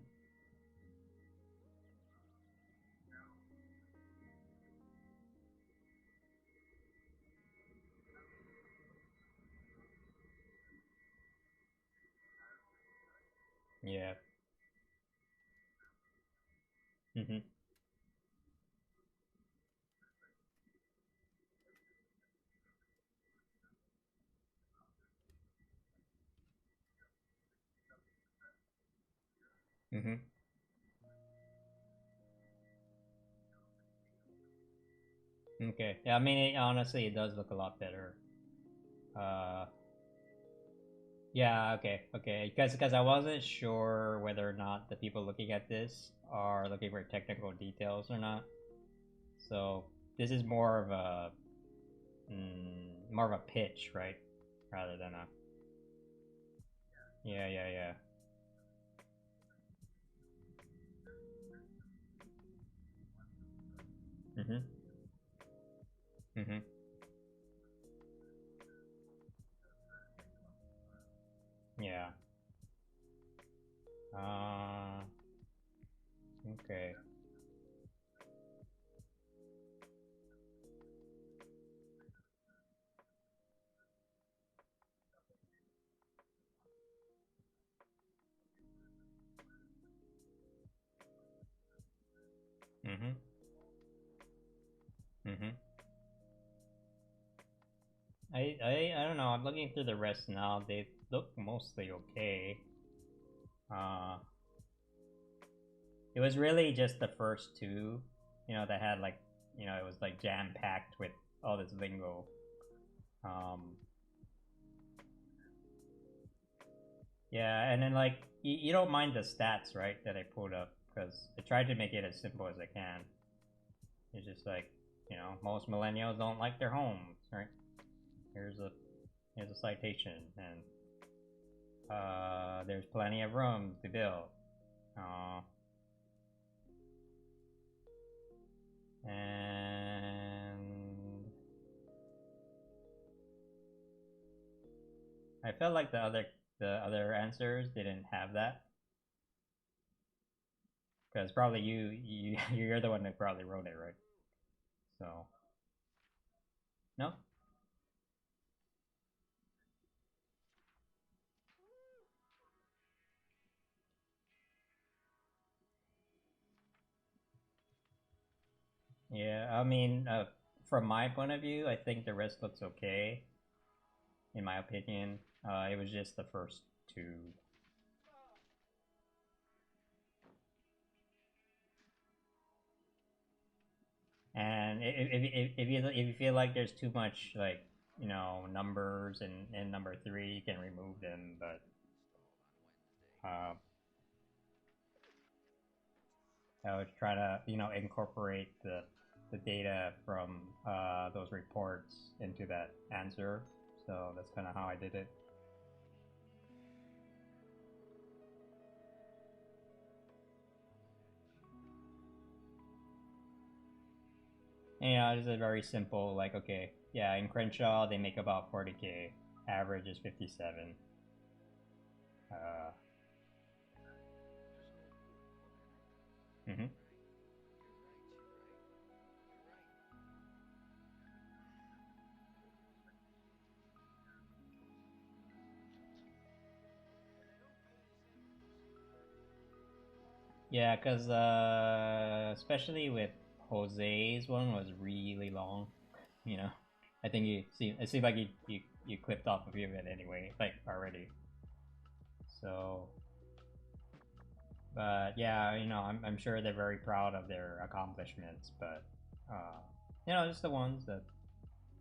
Speaker 1: Yeah. Mm-hmm. Mm-hmm. Okay. Yeah, I mean, honestly, it does look a lot better. Yeah. Okay. Because I wasn't sure whether or not the people looking at this are looking for technical details or not. So this is more of a pitch, right? Rather than a yeah. Mhm. Mhm. Yeah. Okay. Mm-hmm. Mm-hmm. I don't know, I'm looking through the rest now. They look mostly okay. It was really just the first two, you know, that had like, you know, it was like jam-packed with all this lingo. Yeah, and then like, you don't mind the stats, right, that I pulled up, because I tried to make it as simple as I can. It's just like, you know, most millennials don't like their homes, right? Here's a citation, and there's plenty of rooms to build. And I felt like the other answers didn't have that, because probably you're the one that probably wrote it, right? So no. Yeah, I mean, from my point of view, I think the rest looks okay, in my opinion. It was just the first two. And if you feel like there's too much, like, you know, numbers in number 3, you can remove them, but I would try to, you know, incorporate the data from those reports into that answer. So that's kind of how I did it. And, you know, it's a very simple, like, okay, yeah, in Crenshaw they make about 40K, average is 57. Mm-hmm. Yeah, because especially with Jose's one was really long, you know. I think it seemed like you clipped off a few of it anyway, like already. So, but yeah, you know, I'm sure they're very proud of their accomplishments, but you know, just the ones that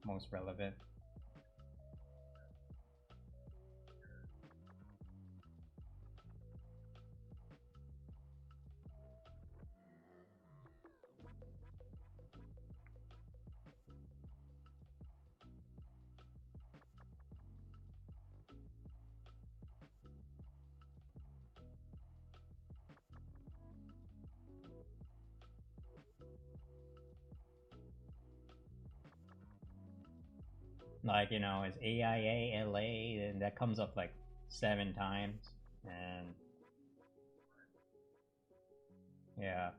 Speaker 1: most relevant. Like, you know, it's AIA, and that comes up like 7 times, and yeah.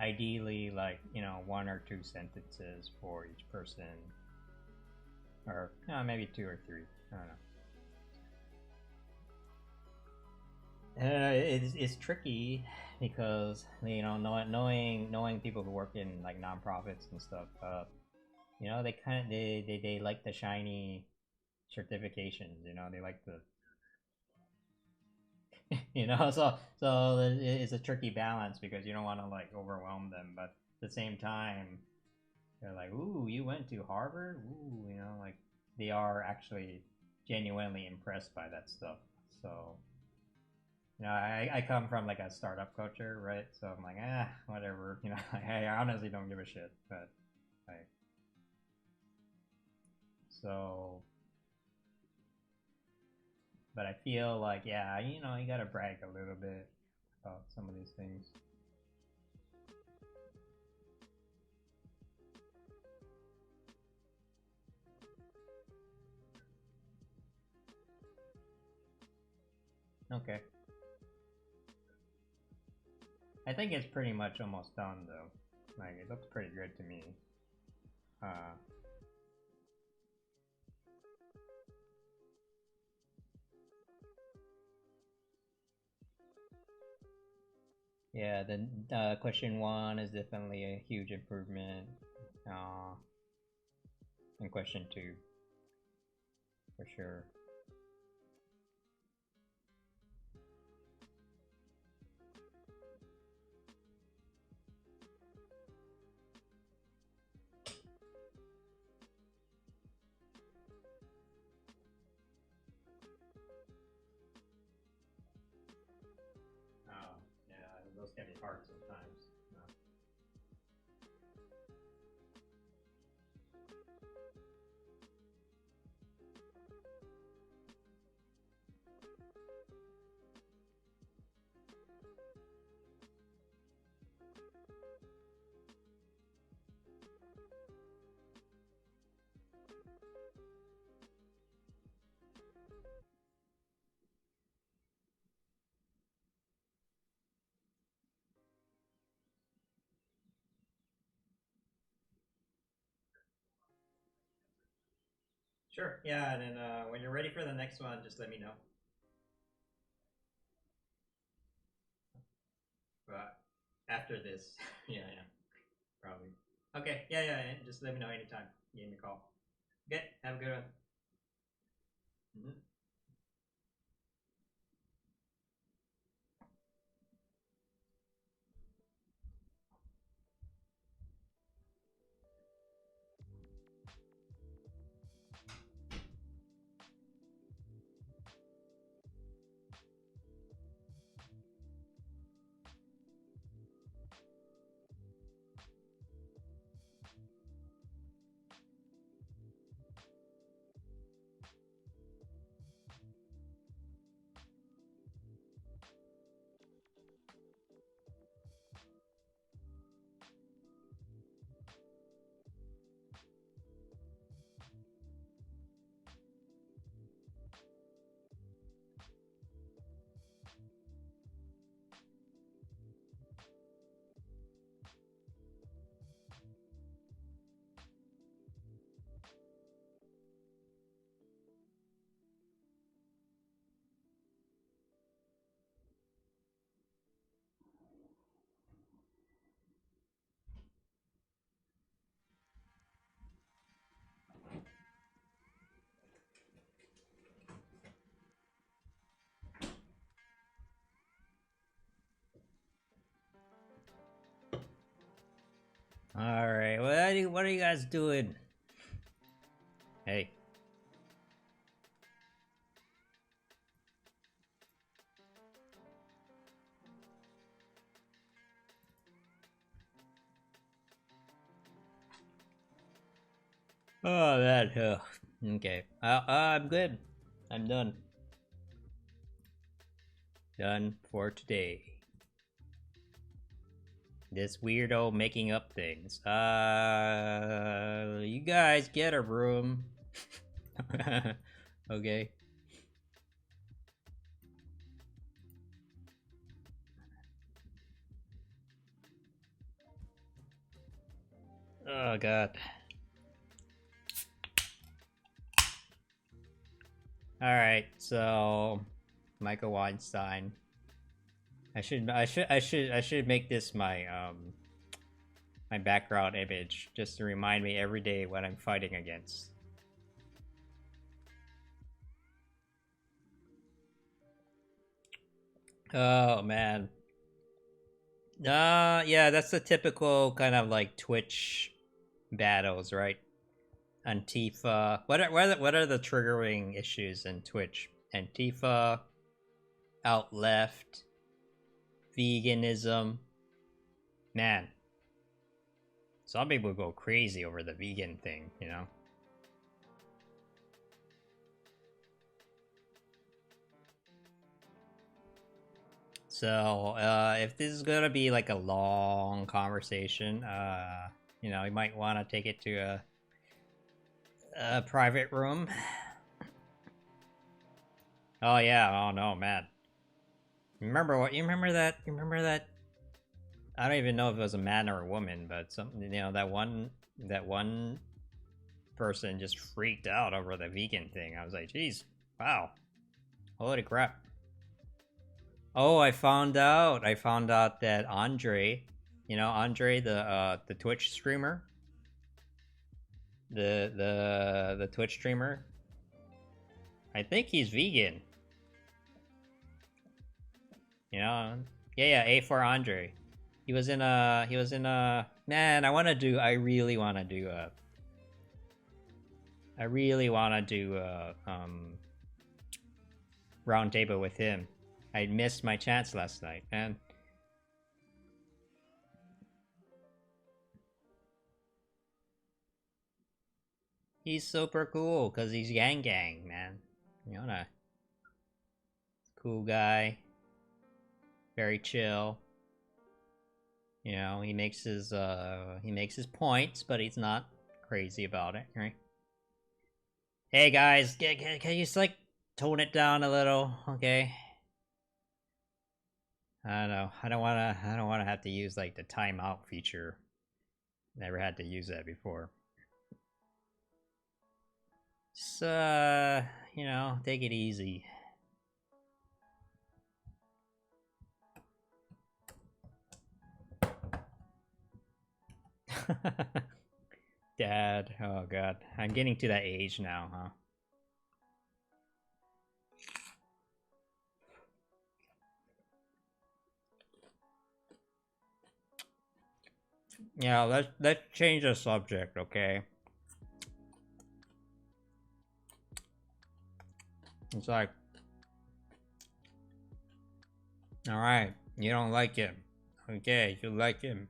Speaker 1: Ideally, like, you know, 1 or 2 sentences for each person, or maybe 2 or 3. I don't know. It's tricky because, you know, knowing people who work in like nonprofits and stuff. You know, they like the shiny certifications. You know, they like the you know, so it's a tricky balance because you don't want to like overwhelm them, but at the same time they're like, ooh, you went to Harvard, ooh, you know, like they are actually genuinely impressed by that stuff. So, you know, I come from like a startup culture, right? So I'm like, whatever, you know. I honestly don't give a shit, but like, So, but I feel like, yeah, you know, you gotta brag a little bit about some of these things. Okay. I think it's pretty much almost done though. Like, it looks pretty good to me. Yeah, the question 1 is definitely a huge improvement. And question 2, for sure. Those can be hard sometimes. Sure, yeah, and then when you're ready for the next one, just let me know. But after this, yeah, probably. Okay, yeah, just let me know anytime. Give me a call. Okay, have a good one. Alright, what are you guys doing? Hey. Oh, that, okay. I'm good. I'm done. Done for today. This weirdo making up things. You guys get a room. Okay. Oh god. Alright, so Michael Weinstein. I should make this my my background image just to remind me every day what I'm fighting against. Oh man. Yeah, that's the typical kind of like Twitch battles, right? Antifa. What are the triggering issues in Twitch? Antifa, out left, veganism. Man, some people go crazy over the vegan thing, you know? So, if this is gonna be like a long conversation, you know, you might want to take it to a private room. Oh yeah, oh no, man. Remember what? You remember that? You remember that? I don't even know if it was a man or a woman, but something, you know, that one person just freaked out over the vegan thing. I was like, geez, wow, holy crap. Oh, I found out that Andre, you know, Andre, the Twitch streamer, the Twitch streamer, I think he's vegan. You know, yeah, A for Andre. He was in a, man, I really want to do round table with him. I missed my chance last night, man. He's super cool, cause he's Yang Gang, man. You know, cool guy. Very chill. You know, he makes his points, but he's not crazy about it, right? Hey guys, can you just like tone it down a little, okay? I don't know. I don't wanna have to use like the timeout feature. Never had to use that before. Just you know, take it easy. Dad, oh god. I'm getting to that age now, huh? Yeah, let's change the subject, okay? It's like, alright, you don't like him. Okay, you like him.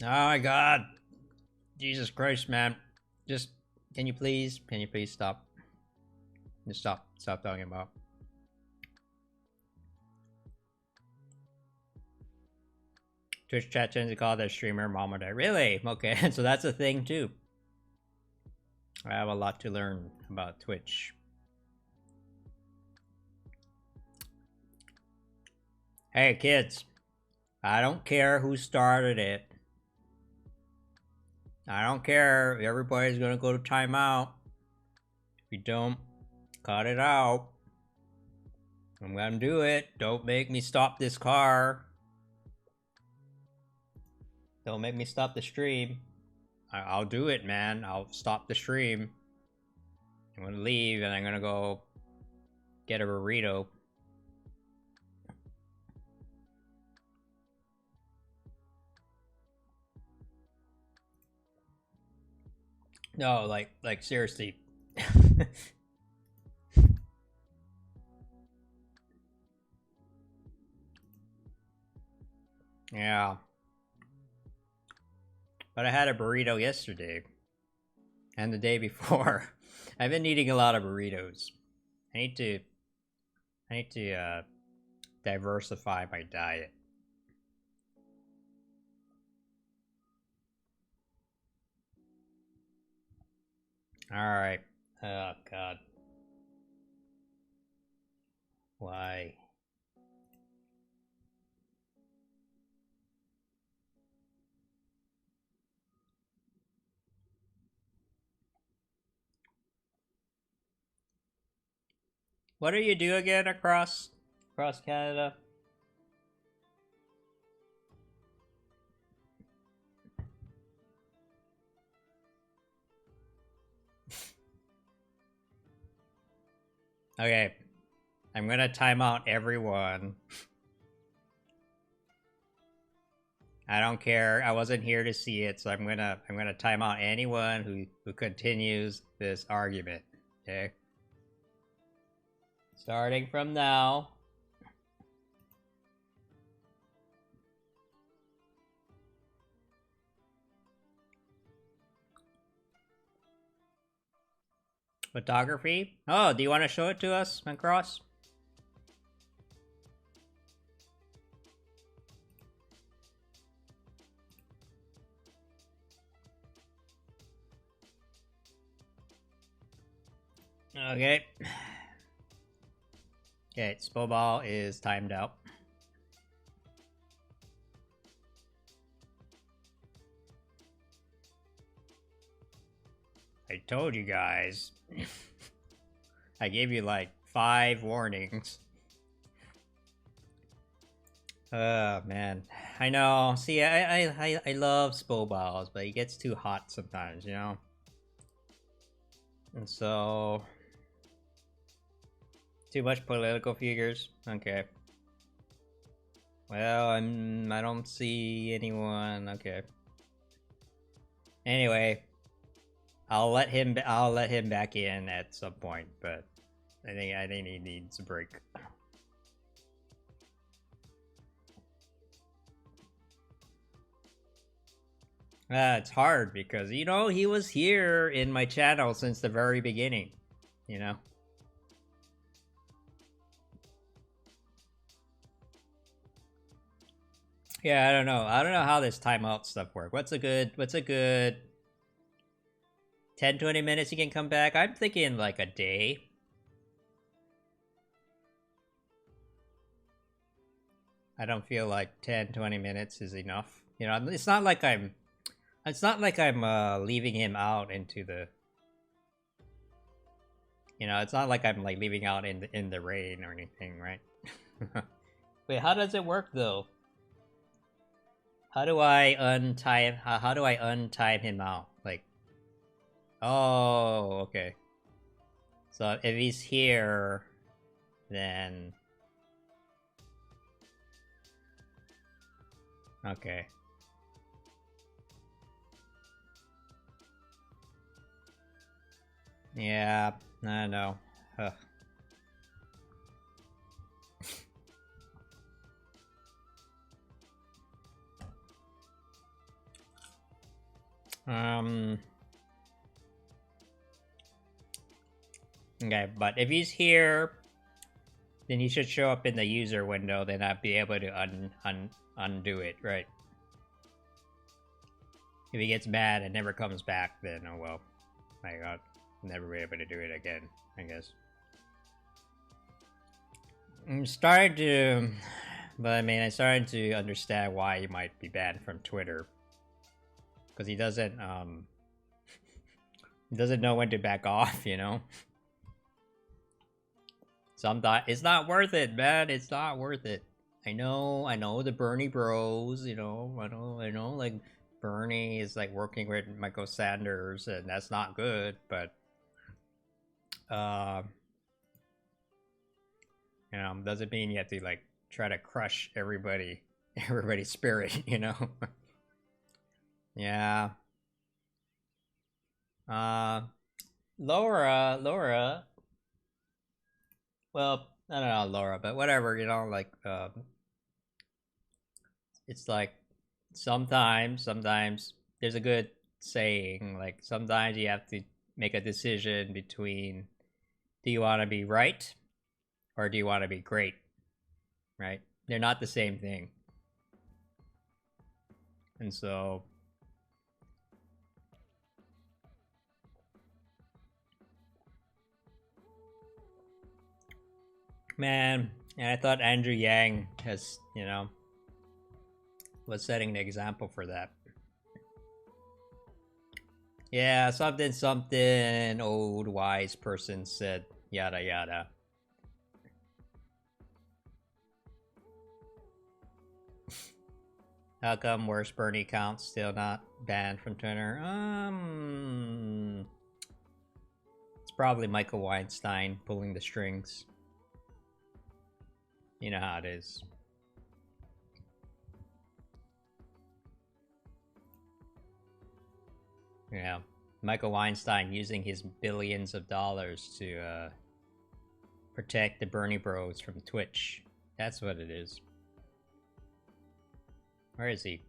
Speaker 1: Oh my god. Jesus Christ, man. Just, can you please stop? Just stop talking about. Twitch chat tends to call their streamer mom or dad. Really? Okay, so that's a thing too. I have a lot to learn about Twitch. Hey kids, I don't care who started it. I don't care if everybody's gonna go to timeout. If you don't, cut it out. I'm gonna do it. Don't make me stop this car. Don't make me stop the stream. I'll do it, man. I'll stop the stream. I'm gonna leave and I'm gonna go get a burrito. No, like seriously. Yeah. But I had a burrito yesterday. And the day before. I've been eating a lot of burritos. I need to diversify my diet. Alright. Oh god. Why? What do you do again across Canada? Okay. I'm gonna time out everyone. I don't care. I wasn't here to see it, so I'm gonna time out anyone who continues this argument. Okay? Starting from now. Photography? Oh, do you want to show it to us, Macross? Okay. Okay, Spoball is timed out. I told you guys. I gave you like 5 warnings. Oh man, I know. See, I love Spoballs, but he gets too hot sometimes, you know. And so, too much political figures. Okay. Well, I don't see anyone. Okay. Anyway, I'll let him back in at some point, but I think he needs a break. It's hard because, you know, he was here in my channel since the very beginning, you know? Yeah, I don't know. I don't know how this timeout stuff works. What's a good 10-20 minutes you can come back? I'm thinking like a day. I don't feel like 10-20 minutes is enough. You know, it's not like I'm leaving him out into the, you know, it's not like I'm like leaving out in the rain or anything, right? Wait, how does it work though? How do I untime? How do I untime him out? Like, oh, okay. So if he's here, then okay. Yeah, I know. Ugh. Okay, but if he's here, then he should show up in the user window, then I'd be able to undo it, right? If he gets mad and never comes back, then oh well. My god, never be able to do it again, I guess. I'm starting to, but I mean, I'm starting to understand why he might be banned from Twitter. Because he doesn't know when to back off, you know? Sometimes it's not worth it, man. It's not worth it. I know the Bernie bros, you know, I know, like, Bernie is, like, working with Michael Sanders, and that's not good, but, you know, doesn't mean you have to, like, try to crush everybody's spirit, you know? Yeah. Laura. Well, I don't know, Laura, but whatever, you know, like, it's like, sometimes there's a good saying, like, sometimes you have to make a decision between, do you want to be right, or do you want to be great, right? They're not the same thing. And so, man, and I thought Andrew Yang has, you know, was setting an example for that. Yeah, something old wise person said, yada yada. How come worst Bernie accounts still not banned from Twitter? It's probably Michael Weinstein pulling the strings. You know how it is. Yeah, Michael Weinstein using his billions of dollars to protect the Bernie Bros from Twitch. That's what it is. Where is he?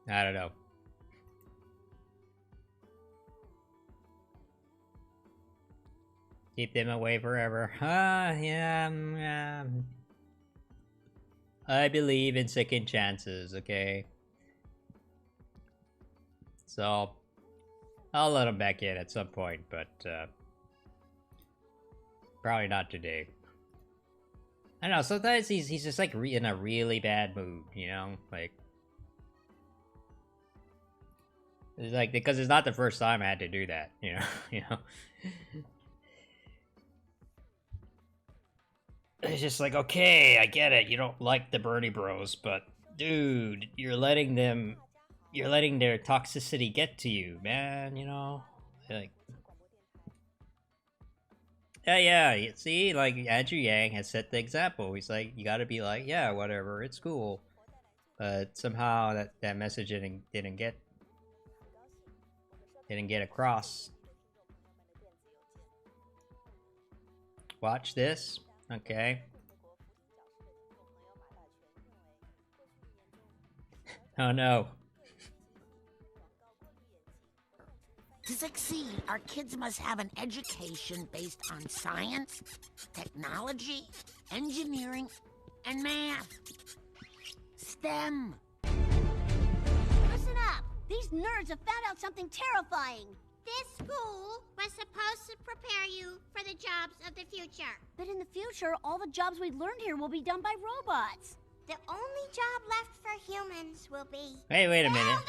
Speaker 1: I don't know. Keep them away forever. Yeah. I believe in second chances, okay? So, I'll let him back in at some point, but probably not today. I don't know, sometimes he's just like in a really bad mood, you know? Like, it's like, because it's not the first time I had to do that, you know? You know? It's just like, okay, I get it, you don't like the Bernie Bros, but dude, you're letting their toxicity get to you, man, you know? Like, yeah, see, like, Andrew Yang has set the example. He's like, you gotta be like, yeah, whatever, it's cool. But somehow that message didn't get across. Watch this. Okay. Oh no.
Speaker 11: To succeed, our kids must have an education based on science, technology, engineering, and math. STEM.
Speaker 12: Listen up! These nerds have found out something terrifying.
Speaker 13: This school was supposed to prepare you for the jobs of the future.
Speaker 12: But in the future, all the jobs we learned here will be done by robots.
Speaker 13: The only job left for humans will be...
Speaker 1: Hey, wait a minute.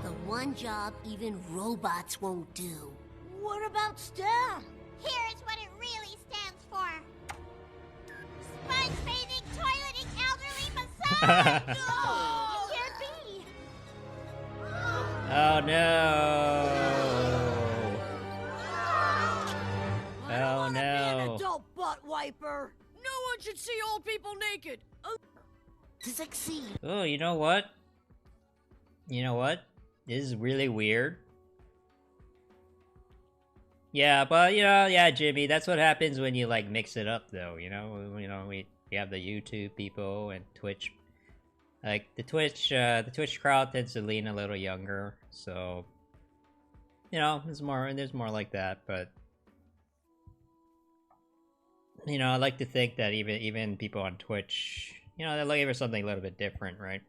Speaker 11: The one job even robots won't do.
Speaker 12: What about STEM?
Speaker 13: Here's what it really stands for. Sponge bathing, toileting, elderly massage!
Speaker 12: Oh, it can't be!
Speaker 1: Oh no! Oh no!
Speaker 12: An adult butt wiper. No one should see old people naked.
Speaker 11: To succeed.
Speaker 1: Oh, you know what? You know what? This is really weird. Yeah, but you know, yeah, Jimmy, that's what happens when you like mix it up, though. You know, we have the YouTube people and Twitch. Like the Twitch crowd tends to lean a little younger, so you know, there's more like that. But you know, I like to think that even people on Twitch, you know, they're looking for something a little bit different, right?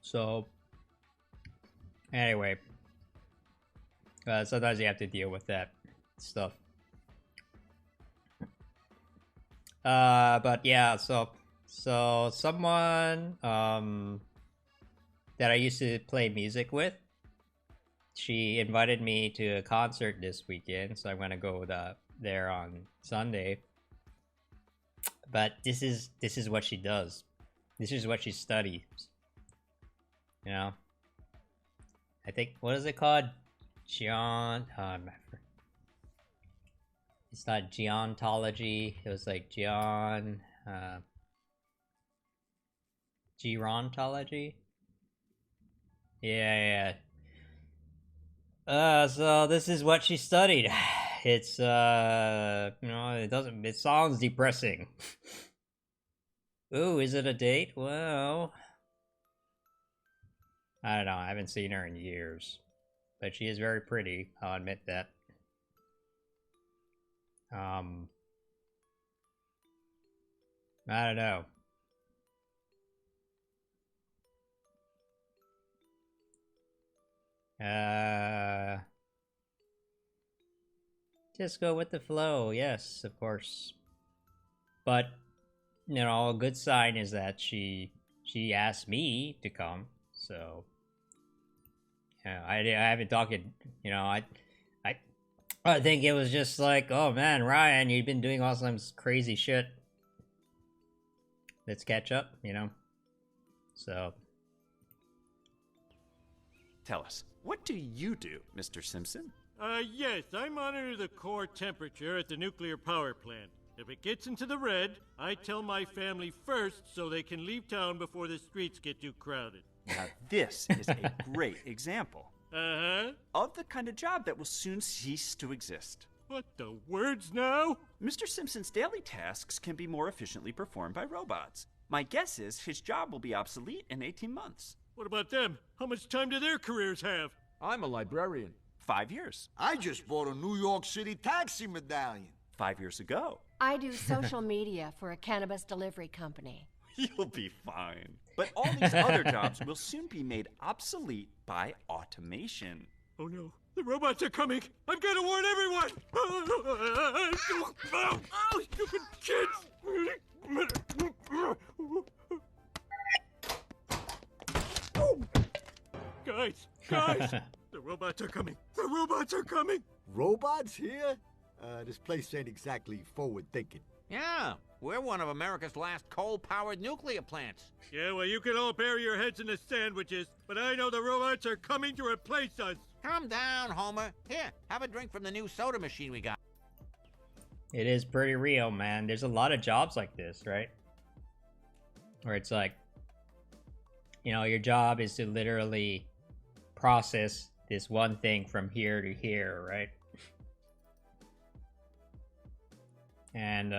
Speaker 1: So anyway, sometimes you have to deal with that stuff. But yeah, so someone that I used to play music with, she invited me to a concert this weekend, so I'm gonna go there on Sunday. But this is what she does. This is what she studies. You know, I think, what is it called? It's not geontology. It was like gerontology. Yeah. So this is what she studied. It's you know, it sounds depressing. Ooh, is it a date? Well, I don't know. I haven't seen her in years, but she is very pretty. I'll admit that. I don't know. Just go with the flow. Yes, of course. But you know, a good sign is that she asked me to come. So yeah, I haven't talked. You know, I think it was just like, oh man, Ryan, you've been doing all some crazy shit. Let's catch up, you know? So.
Speaker 14: Tell us, what do you do, Mr. Simpson?
Speaker 15: Yes, I monitor the core temperature at the nuclear power plant. If it gets into the red, I tell my family first so they can leave town before the streets get too crowded.
Speaker 14: Now, this is a great example.
Speaker 15: Uh-huh.
Speaker 14: Of the kind of job that will soon cease to exist.
Speaker 15: What the words now?
Speaker 14: Mr. Simpson's daily tasks can be more efficiently performed by robots. My guess is his job will be obsolete in 18 months.
Speaker 15: What about them? How much time do their careers have?
Speaker 16: I'm a librarian.
Speaker 14: 5 years.
Speaker 17: I just bought a New York City taxi medallion.
Speaker 14: 5 years ago.
Speaker 18: I do social media for a cannabis delivery company.
Speaker 14: You'll be fine. But all these other jobs will soon be made obsolete by automation.
Speaker 15: Oh no, the robots are coming! I've got to warn everyone! Oh, stupid kids! Guys! The robots are coming! The robots are coming!
Speaker 17: Robots here? This place ain't exactly forward-thinking.
Speaker 16: Yeah, we're one of America's last coal-powered nuclear plants.
Speaker 15: Yeah, well, you can all bury your heads in the sandwiches, but I know the robots are coming to replace us!
Speaker 16: Calm down, Homer. Here, have a drink from the new soda machine we got.
Speaker 1: It is pretty real, man. There's a lot of jobs like this, right? Where it's like, you know, your job is to literally process this one thing from here to here, right? And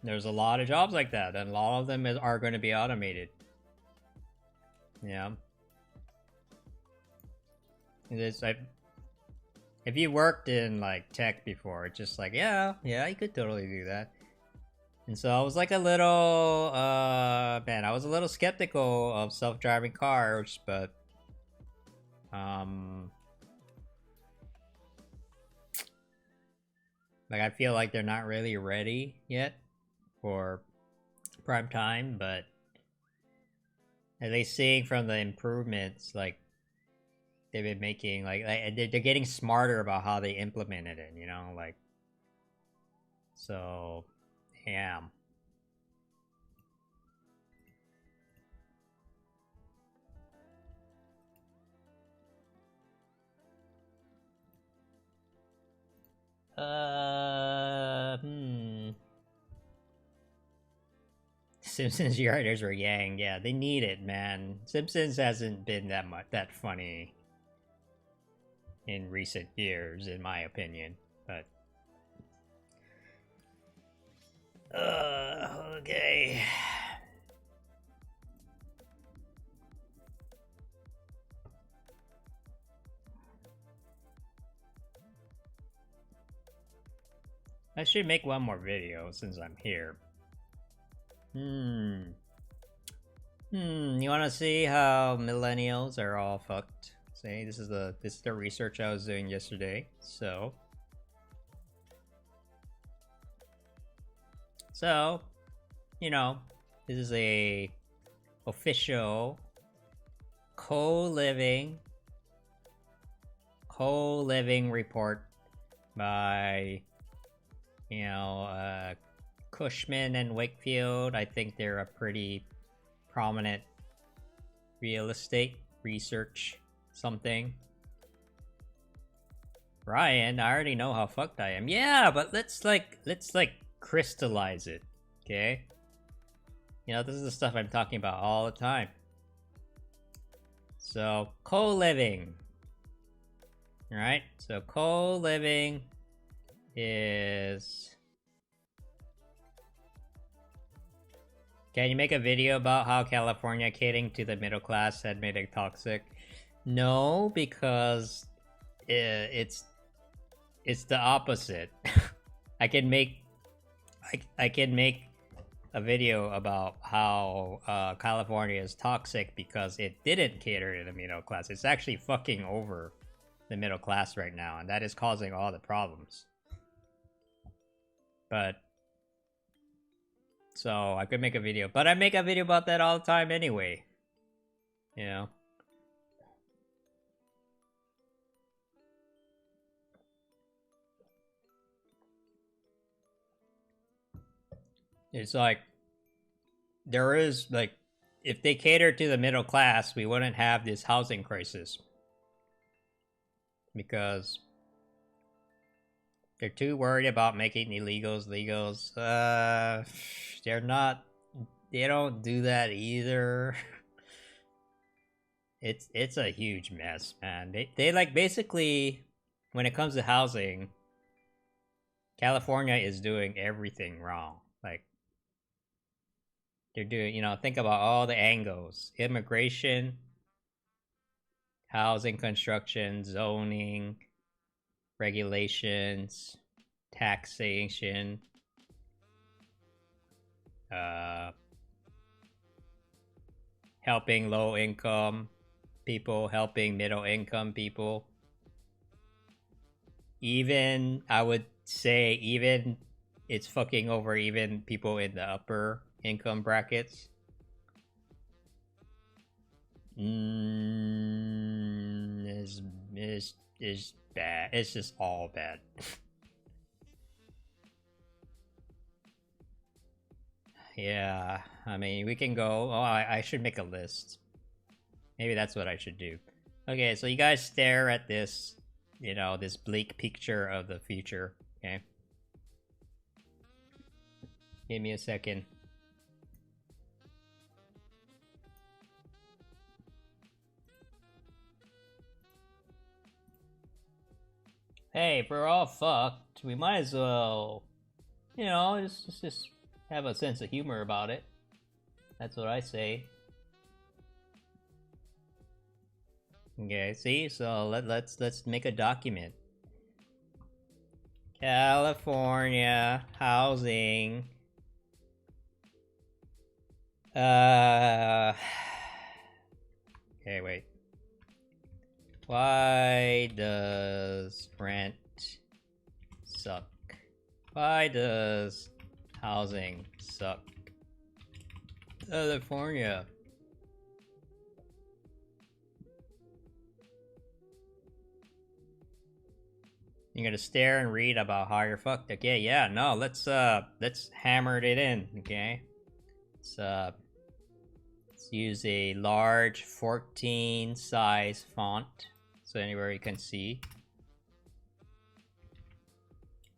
Speaker 1: there's a lot of jobs like that, and a lot of them are going to be automated. Yeah. It's like, if you worked in like tech before, it's just like, yeah, you could totally do that. And so I was like a little, man, I was a little skeptical of self-driving cars, but like I feel like they're not really ready yet for prime time, but at least seeing from the improvements like they've been making, like they're getting smarter about how they implemented it, you know, like, so yeah. Simpsons writers were Yang. Yeah, they need it, man. Simpsons hasn't been that funny in recent years, in my opinion. But okay. I should make one more video since I'm here. You wanna see how millennials are all fucked? See, this is the research I was doing yesterday. So, you know, this is a official co-living report by, you know, Cushman and Wakefield. I think they're a pretty prominent real estate research something. Ryan, I already know how fucked I am. Yeah, but let's crystallize it, okay? You know, this is the stuff I'm talking about all the time. So, co-living. Alright, so co-living is... Can you make a video about how California catering to the middle class had made it toxic? No, because it's the opposite. I can make a video about how California is toxic because it didn't cater to the middle class. It's actually fucking over the middle class right now, and that is causing all the problems. But so I could make a video, but I make a video about that all the time anyway. You know. It's like, there is, like, if they cater to the middle class, we wouldn't have this housing crisis. Because they're too worried about making illegals legals. They don't do that either. It's a huge mess, man. They like basically when it comes to housing, California is doing everything wrong. Like, they're doing, you know, think about all the angles: immigration, housing construction, zoning, regulations, taxation, helping low income people, helping middle income people. Even, I would say, even it's fucking over even people in the upper income brackets. Is bad. It's just all bad. Yeah, I mean, we can go. Oh, I should make a list. Maybe that's what I should do. Okay, so you guys stare at this, you know, this bleak picture of the future. Okay. Give me a second. Hey, if we're all fucked, we might as well, you know, just have a sense of humor about it. That's what I say. Okay, see, so let's make a document. California housing. Okay, wait. Why does rent suck? Why does housing suck? California. You're gonna stare and read about how you're fucked. Okay, yeah, no, let's hammer it in, okay? Let's use a large 14 size font so anywhere you can see.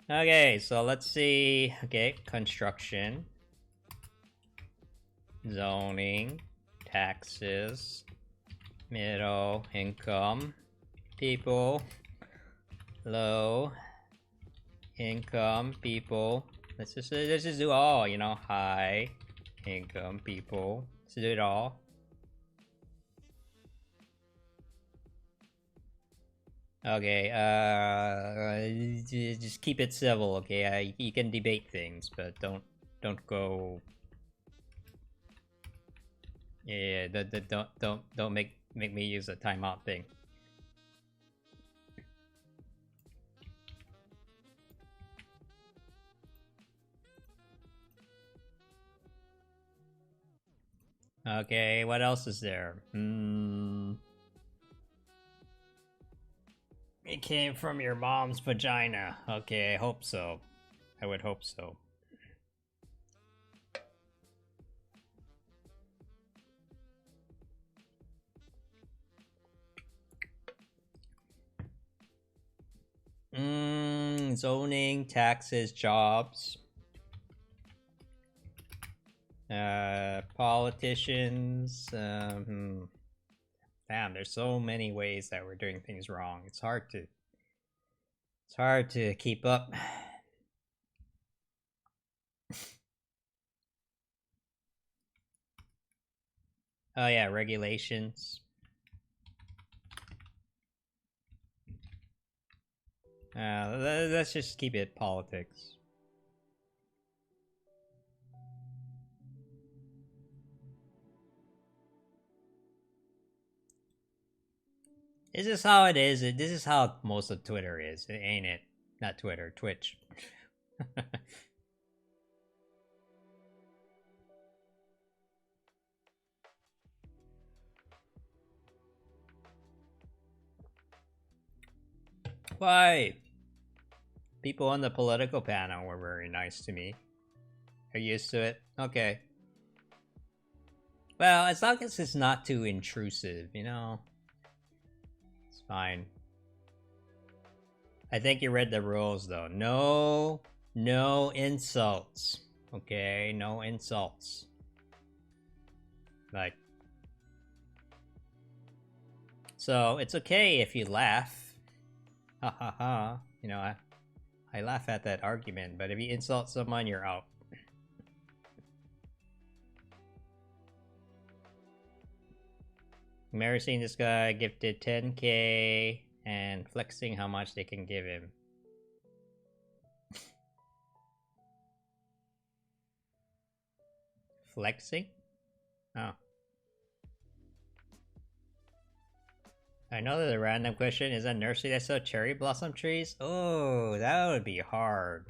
Speaker 1: Okay, so let's see. Okay, construction, zoning, taxes, middle income people, low income people. Let's just do all, you know, high income people. Let's do it all. Okay, just keep it civil, okay? You can debate things, but don't go. Yeah, don't make me use a timeout thing. Okay, what else is there? It came from your mom's vagina. Okay, I hope so. I would hope so. Zoning, taxes, jobs. Politicians. Damn, there's so many ways that we're doing things wrong. It's hard to keep up. Oh yeah, regulations. Let's just keep it politics. This is how it is. This is how most of Twitter is, ain't it? Not Twitter, Twitch. Why? People on the political panel were very nice to me. Are you used to it? Okay. Well, as long as it's not too intrusive, you know? It's fine. I think you read the rules, though. No insults. Okay? No insults. Like... So, it's okay if you laugh. Ha ha ha. You know, I laugh at that argument, but if you insult someone, you're out. Remember seeing this guy gifted 10K and flexing how much they can give him. Flexing? Oh. I know that a random question is a nursery that sells cherry blossom trees? Oh, that would be hard.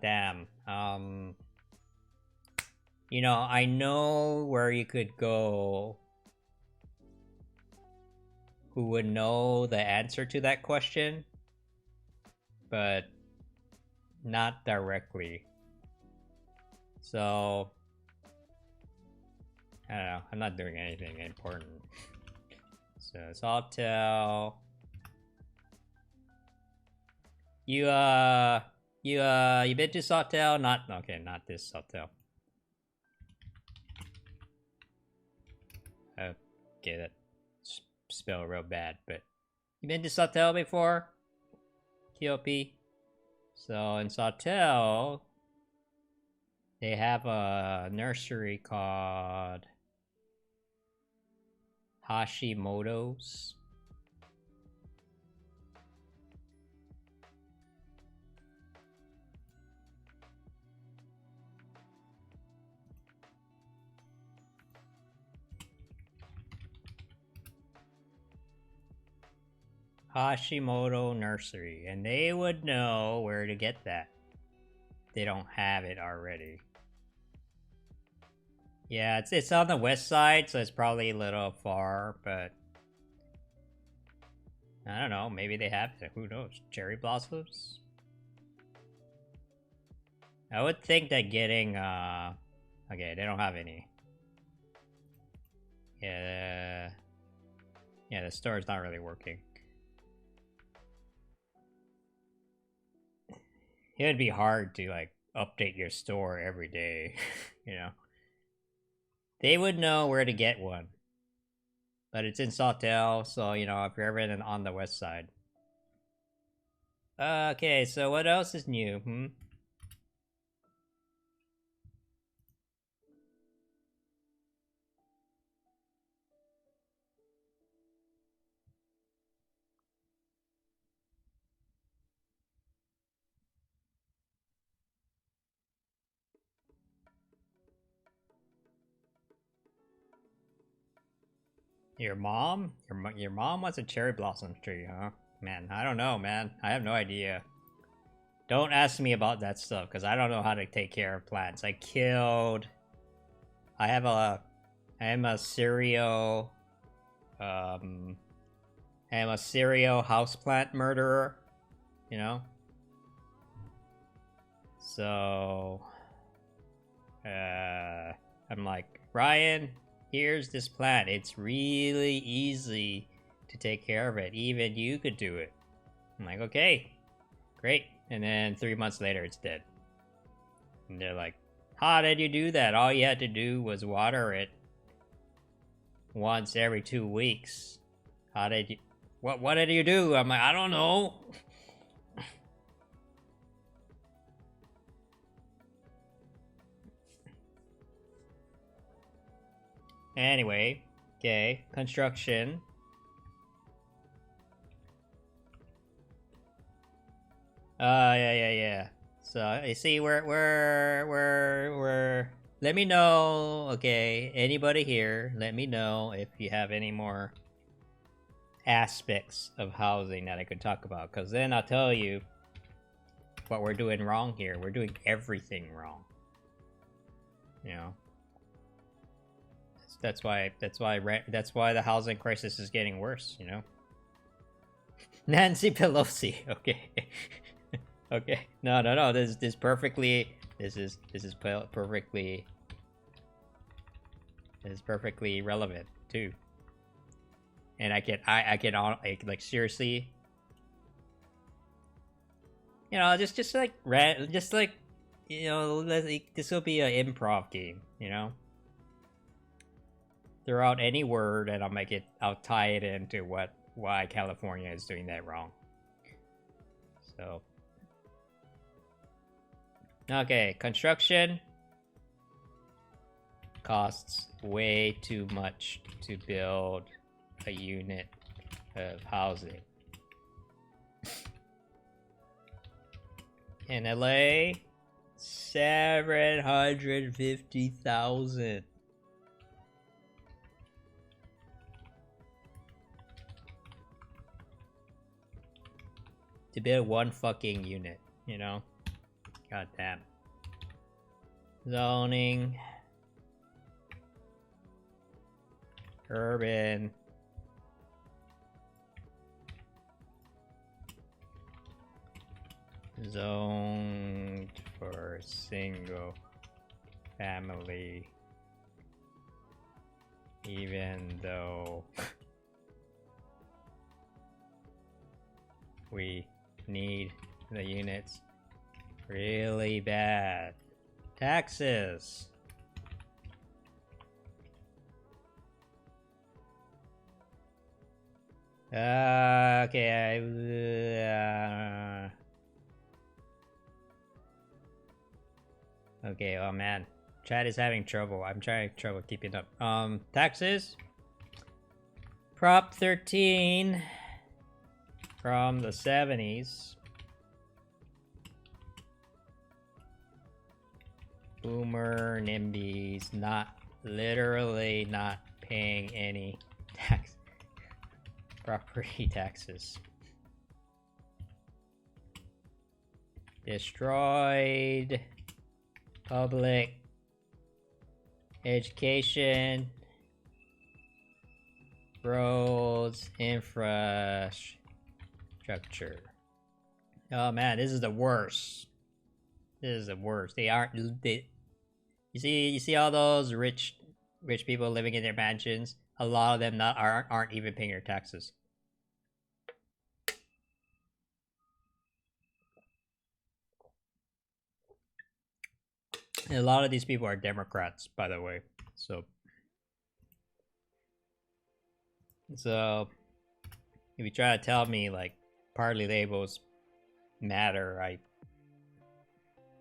Speaker 1: Damn. You know, I know where you could go who would know the answer to that question, but not directly. So, I don't know. I'm not doing anything important. So, Sawtell. You been to Sawtell? Not, okay, not this Sawtell. Okay, that spell real bad, but you been to Sawtell before? TOP. So in Sawtell, they have a nursery called Hashimoto's. Hashimoto Nursery, and they would know where to get that. They don't have it already. Yeah, it's on the west side, so it's probably a little far, but I don't know, maybe they have it. Who knows? Cherry blossoms? I would think that getting okay, they don't have any. Yeah, the store is not really working. It would be hard to, like, update your store every day, you know? They would know where to get one. But it's in Sawtell, so, you know, if you're ever on the west side. Okay, so what else is new, Your mom? Your mom wants a cherry blossom tree, huh? Man, I don't know, man. I have no idea. Don't ask me about that stuff, because I don't know how to take care of plants. I am a serial... I am a serial houseplant murderer, you know? So... I'm like, Ryan... Here's this plant. It's really easy to take care of it. Even you could do it. I'm like, okay, great. And then 3 months later, it's dead. And they're like, how did you do that? All you had to do was water it once every 2 weeks. How did you... What did you do? I'm like, I don't know. Anyway, okay, construction. Yeah. So, you see, we're... Let me know, okay, anybody here, let me know if you have any more aspects of housing that I could talk about, because then I'll tell you what we're doing wrong here. We're doing everything wrong. You know? That's why the housing crisis is getting worse, you know? Nancy Pelosi, okay. Okay. No, this is perfectly relevant too. And I can like seriously, you know, just like you know, this will be an improv game, you know? Throw out any word and I'll tie it into why California is doing that wrong. So. Okay, construction costs way too much to build a unit of housing. In LA, 750,000. To build one fucking unit, you know? God damn. Zoning. Urban. Zoned for single family. Even though we need the units really bad. Taxes. Okay. Okay. Oh man, chat is having trouble. I'm trying trouble keeping up. Taxes. Prop 13 from the 70s. Boomer NIMBYs literally not paying any property taxes. Destroyed public education, roads, infrastructure. Oh man, this is the worst. This is the worst. You see all those rich people living in their mansions? A lot of them aren't even paying their taxes. And a lot of these people are Democrats, by the way. So if you try to tell me like party labels matter,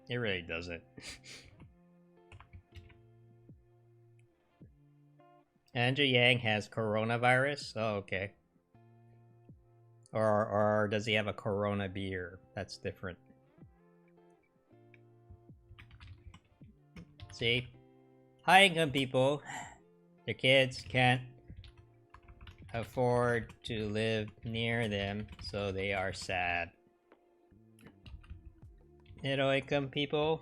Speaker 1: it really doesn't. Andrew Yang has coronavirus? Oh, okay. Or does he have a Corona beer? That's different. See? High income people, their kids can't afford to live near them, so they are sad. Middle income people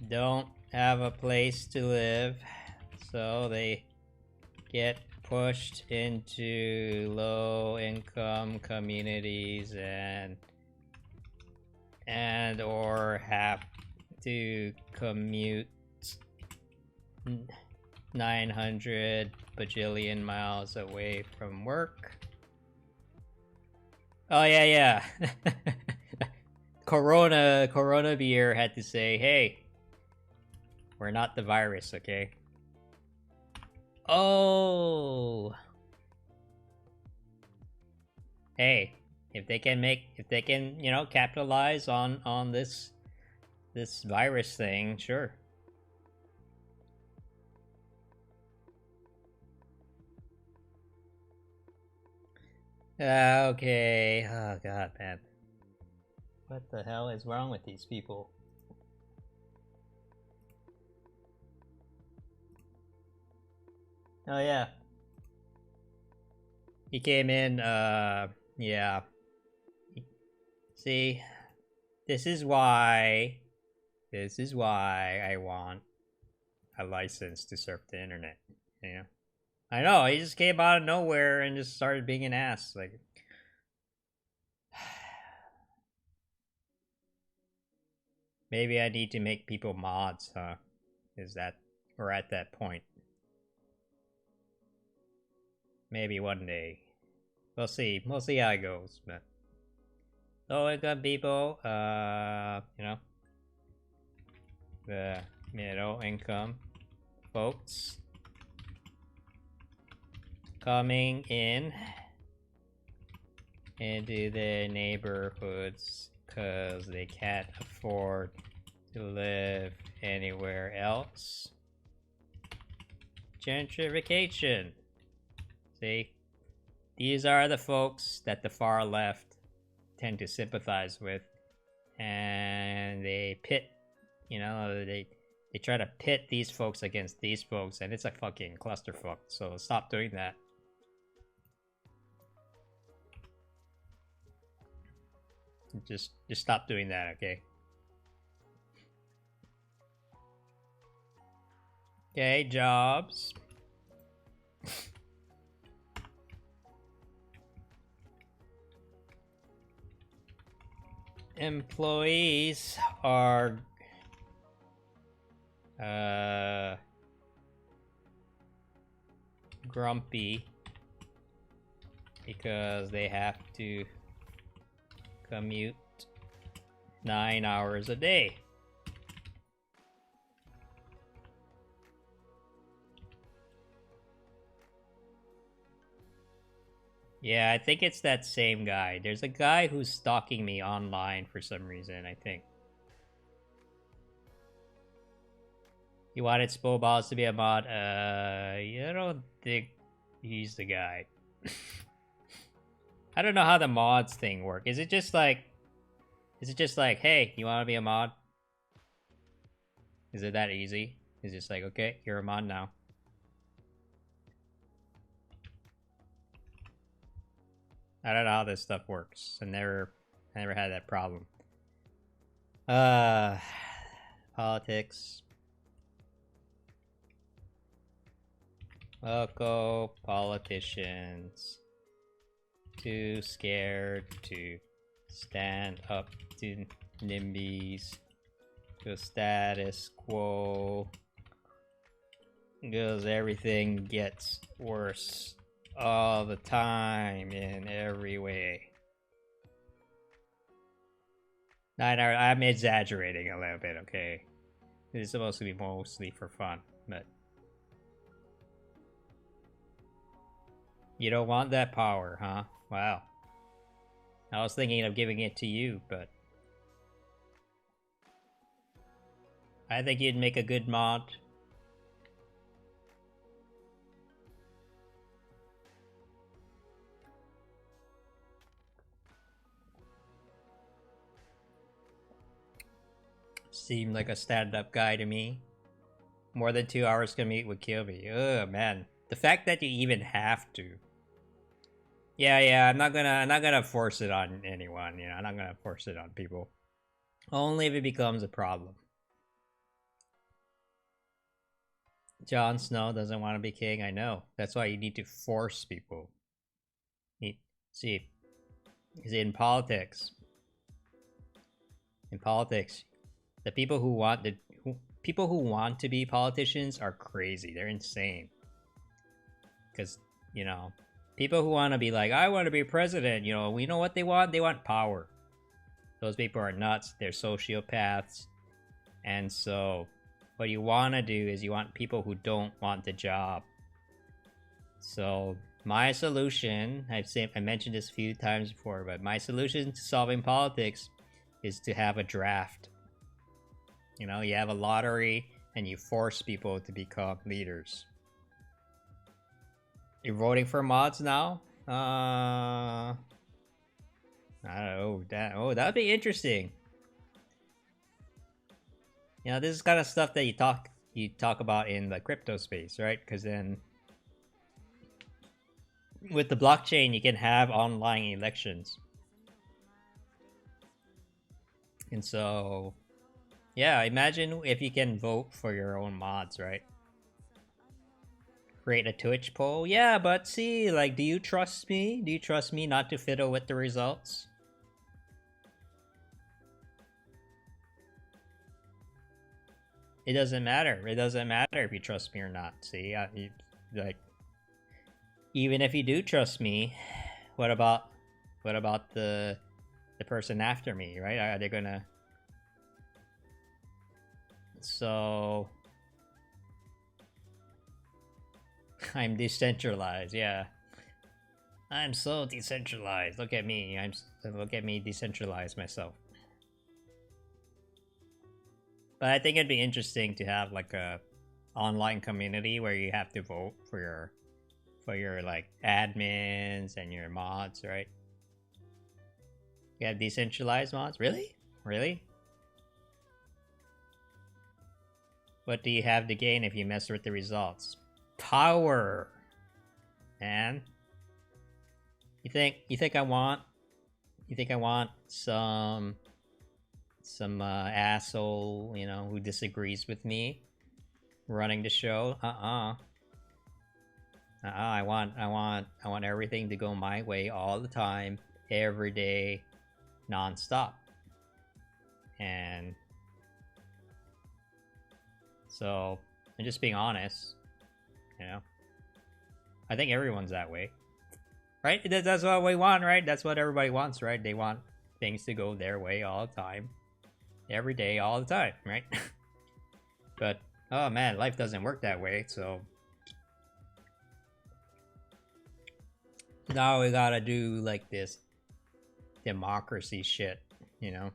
Speaker 1: don't have a place to live, so they get pushed into low income communities and or have to commute 900 bajillion miles away from work. Oh yeah. Corona beer had to say, hey, we're not the virus, okay? Oh. Hey, if they can, you know, capitalize on this virus thing, sure. Okay. Oh god, man. What the hell is wrong with these people? Oh yeah. He came in, yeah. See, this is why I want a license to surf the internet, you know? I know, he just came out of nowhere and just started being an ass, like... Maybe I need to make people mods, huh? We're at that point. Maybe one day. We'll see how it goes, but... Low income people, you know, the middle income folks coming in into their neighborhoods because they can't afford to live anywhere else. Gentrification. See? These are the folks that the far left tend to sympathize with. And they pit, you know, they try to pit these folks against these folks, and it's a fucking clusterfuck. So stop doing that. Just stop doing that, okay? Okay, jobs. Employees are grumpy because they have to commute 9 hours a day. Yeah, I think it's that same guy. There's a guy who's stalking me online for some reason, I think. You wanted Spoballs to be a mod? I don't think he's the guy. I don't know how the mods thing work. Is it just like, hey, you want to be a mod? Is it that easy? It's just like, okay, you're a mod now. I don't know how this stuff works. I never had that problem. Politics. Local politicians. Too scared to stand up to NIMBYs. The status quo. Because everything gets worse all the time in every way. 9 hours. I'm exaggerating a little bit, okay? It's supposed to be mostly for fun, but you don't want that power, huh? Wow. I was thinking of giving it to you, but I think you'd make a good mod. Seemed like a stand-up guy to me. More than 2 hours commute would kill me. Oh man, the fact that you even have to. Yeah, I'm not gonna force it on anyone. You know, I'm not gonna force it on people. Only if it becomes a problem. Jon Snow doesn't want to be king. I know. That's why you need to force people. See, in politics. In politics. The people who want to be politicians are crazy. They're insane. Because, you know, people who want to be like, I want to be president, you know, we know what they want. They want power. Those people are nuts. They're sociopaths. And so, what you want to do is you want people who don't want the job. So, my solution, I mentioned this a few times before, but my solution to solving politics is to have a draft. You know, you have a lottery and you force people to become leaders. You're voting for mods now? I don't know. That would be interesting. You know, this is kind of stuff that you talk about in the crypto space, right? Because then with the blockchain, you can have online elections. And so, yeah, imagine if you can vote for your own mods, right? Create a Twitch poll. Yeah, but see, like, do you trust me? Do you trust me not to fiddle with the results? It doesn't matter. It doesn't matter if you trust me or not. See, like, even if you do trust me, what about the person after me, right? Are they gonna? So I'm decentralized, yeah. I'm so decentralized. Look at me. Look at me decentralize myself. But I think it'd be interesting to have like a online community where you have to vote for your like admins and your mods, right? You have decentralized mods? Really? Really? What do you have to gain if you mess with the results? Power, man. You think I want some asshole, you know, who disagrees with me running the show? I want everything to go my way all the time, every day, non-stop. And so I'm just being honest, you know. I think everyone's that way. Right? That's what we want, right? That's what everybody wants, right? They want things to go their way all the time. Every day, all the time, right? But, oh man, life doesn't work that way, so... Now we gotta do, like, this democracy shit, you know?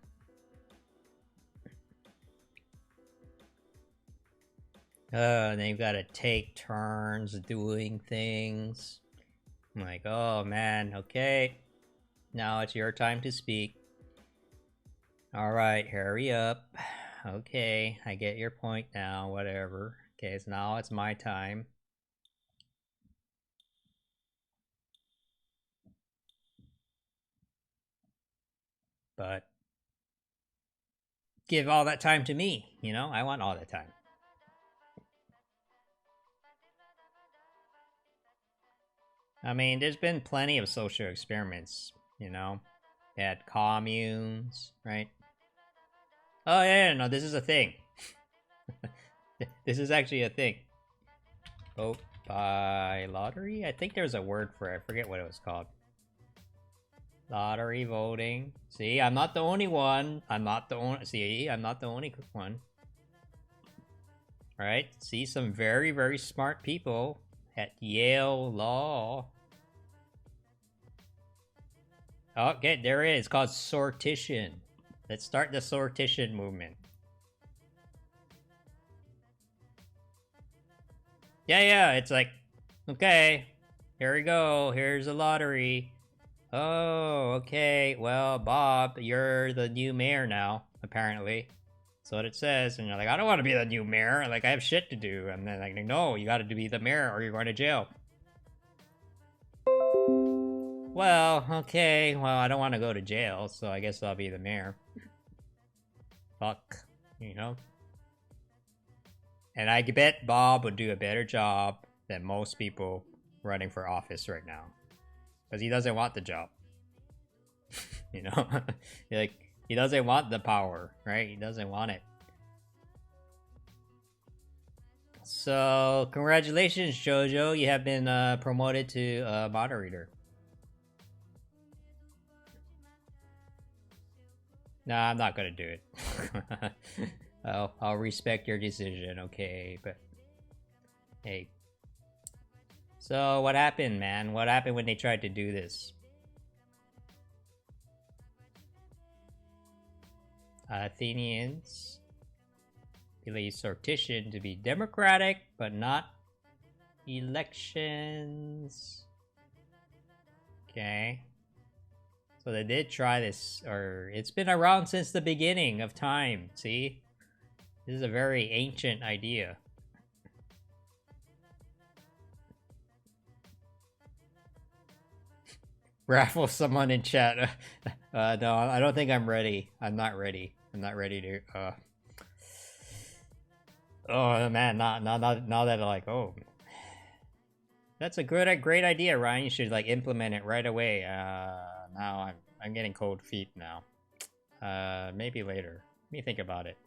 Speaker 1: They've gotta take turns doing things. I'm like, oh man, okay. Now it's your time to speak. Alright, hurry up. Okay, I get your point now, whatever. Okay, so now it's my time. But give all that time to me, you know? I want all that time. I mean, there's been plenty of social experiments, you know? They had communes, right? Oh, yeah, no, this is a thing. This is actually a thing. Vote by lottery? I think there's a word for it. I forget what it was called. Lottery voting. See, I'm not the only one. I'm not the only... See, I'm not the only one. Right? See, some very, very smart people at Yale Law. Okay, there it is. It's called sortition. Let's start the sortition movement. Yeah, it's like, okay, here we go. Here's a lottery. Oh, okay. Well, Bob, you're the new mayor now, apparently. That's what it says. And you're like, I don't want to be the new mayor. Like, I have shit to do. And then like, no, you got to be the mayor or you're going to jail. Well, okay. Well, I don't want to go to jail, so I guess I'll be the mayor. Fuck. You know? And I bet Bob would do a better job than most people running for office right now. Because he doesn't want the job. You know? Like, he doesn't want the power, right? He doesn't want it. So, congratulations, Jojo. You have been promoted to moderator. Nah, I'm not gonna do it. I'll respect your decision, okay? But, hey. So, what happened, man? What happened when they tried to do this? Athenians believe sortition to be democratic, but not elections. Okay. So they did try this, or it's been around since the beginning of time, see? This is a very ancient idea. Raffle someone in chat. No, I don't think I'm ready. I'm not ready. I'm not ready to, Oh man, not that like, oh. That's a great idea, Ryan. You should like implement it right away. Now I'm getting cold feet now. Maybe later. Let me think about it.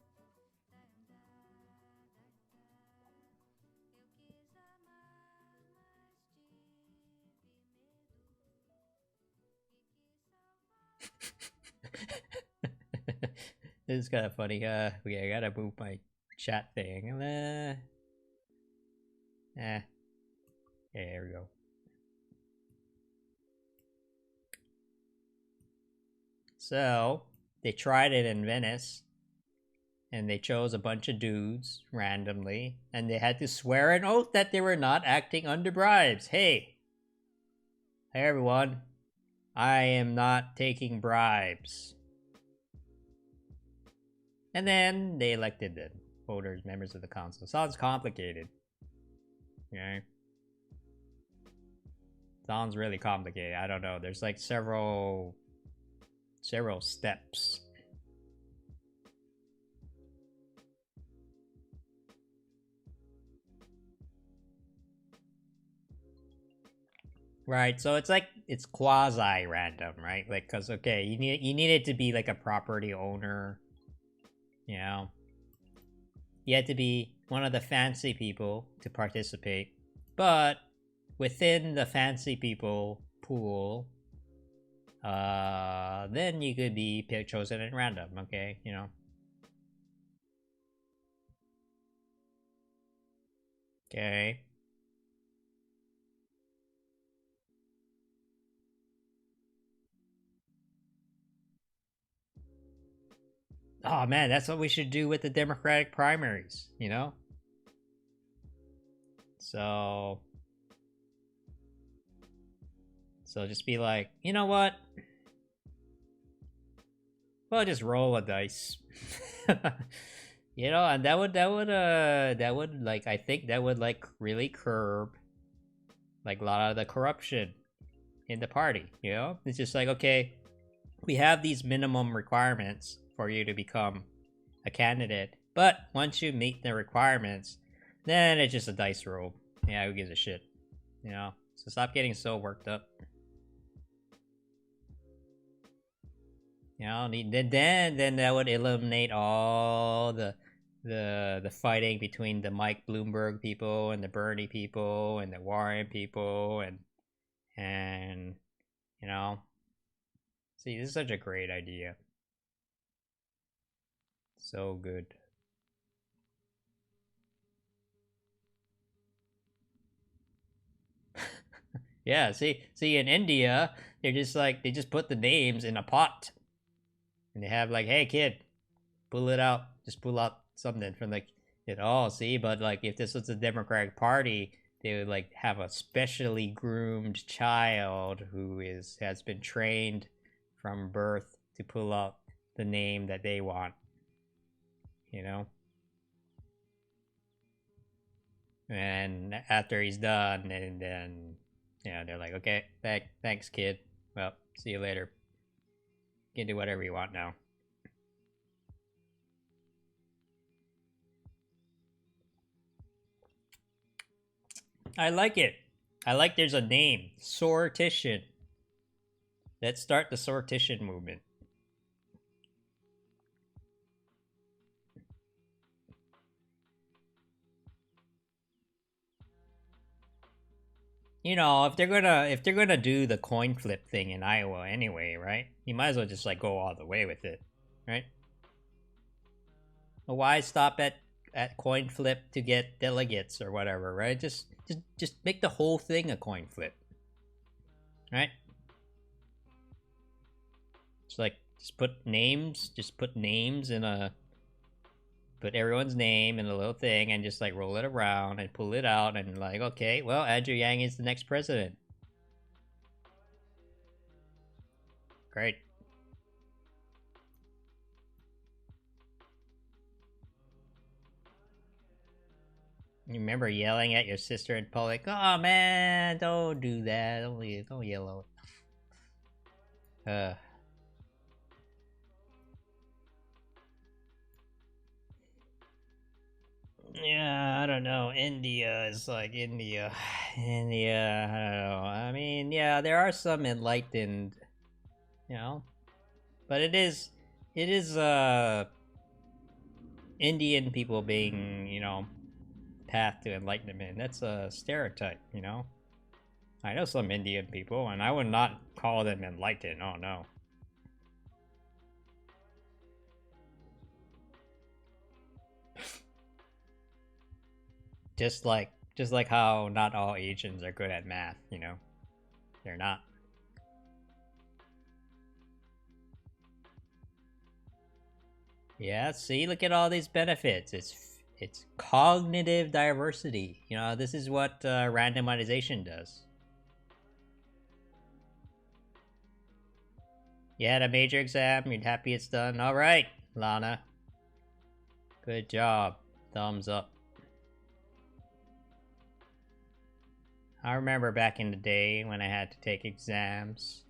Speaker 1: This is kind of funny. Okay, I gotta move my chat thing. Yeah, there we go. So they tried it in Venice, and they chose a bunch of dudes randomly, and they had to swear an oath that they were not acting under bribes. Hey everyone, I am not taking bribes. And then they elected the voters, members of the council. Sounds complicated. Okay. Sounds really complicated. I don't know. There's like several steps. Right, so it's like it's quasi random, right? Like, cause okay, you need it to be like a property owner, you know. You had to be one of the fancy people to participate, but within the fancy people pool, then you could be chosen at random. Okay, you know. Okay. Oh man, that's what we should do with the Democratic primaries, you know? So just be like, you know what? Well, just roll a dice. You know, and that would like, I think that would like really curb like a lot of the corruption in the party, you know? It's just like, okay, we have these minimum requirements for you to become a candidate, but once you meet the requirements, then it's just a dice roll. Yeah, who gives a shit, you know? So stop getting so worked up. You know, then that would eliminate all the fighting between the Mike Bloomberg people and the Bernie people and the Warren people and you know. See, this is such a great idea. So good. Yeah, see in India, they're just like, they just put the names in a pot. And they have like, hey kid, pull it out. Just pull out something from like it all, see? But like if this was a Democratic Party, they would like have a specially groomed child who has been trained from birth to pull out the name that they want. You know? And after he's done, and then, you know, they're like, okay, thanks, kid. Well, see you later. You can do whatever you want now. I like it. I like there's a name. Sortition. Let's start the sortition movement. You know, if they're gonna do the coin flip thing in Iowa anyway, right? You might as well just like go all the way with it, right? Well, why stop at coin flip to get delegates or whatever, right? Just make the whole thing a coin flip, right? It's like just put names in a, put everyone's name in a little thing and just like roll it around and pull it out and like, okay, well, Andrew Yang is the next president. Great. You remember yelling at your sister in public? Oh man, don't do that. Don't yell out. Yeah, I don't know. India is like India. India, I don't know. I mean, yeah, there are some enlightened, you know, but it is Indian people being, you know, path to enlightenment. That's a stereotype, you know. I know some Indian people, and I would not call them enlightened. Oh no. Just like how not all Asians are good at math, you know? They're not. Yeah, see, look at all these benefits. It's cognitive diversity. You know, this is what randomization does. You had a major exam, you're happy it's done. Alright, Lana. Good job. Thumbs up. I remember back in the day when I had to take exams.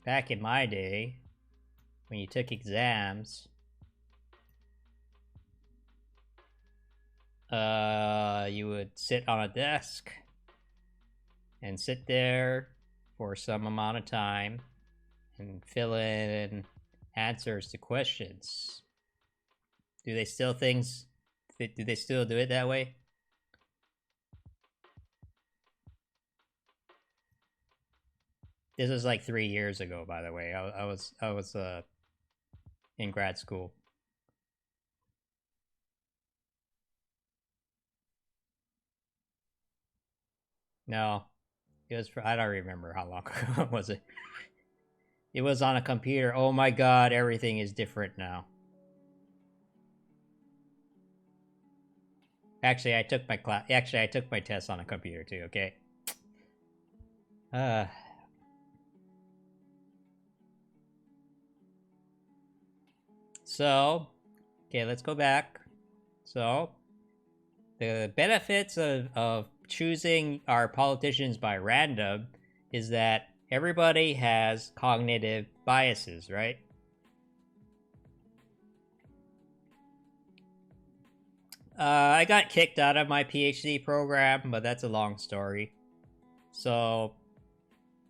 Speaker 1: Back in my day, when you took exams, you would sit on a desk and sit there for some amount of time and fill in answers to questions. Do they still do it that way? This was like 3 years ago, by the way. I was in grad school. No, it was. I don't remember how long ago was it. It was on a computer. Oh my god, everything is different now. Actually, I took my class. Actually, I took my test on a computer too. Okay. So, okay, let's go back. So, the benefits of choosing our politicians by random is that everybody has cognitive biases, right? I got kicked out of my PhD program, but that's a long story. So,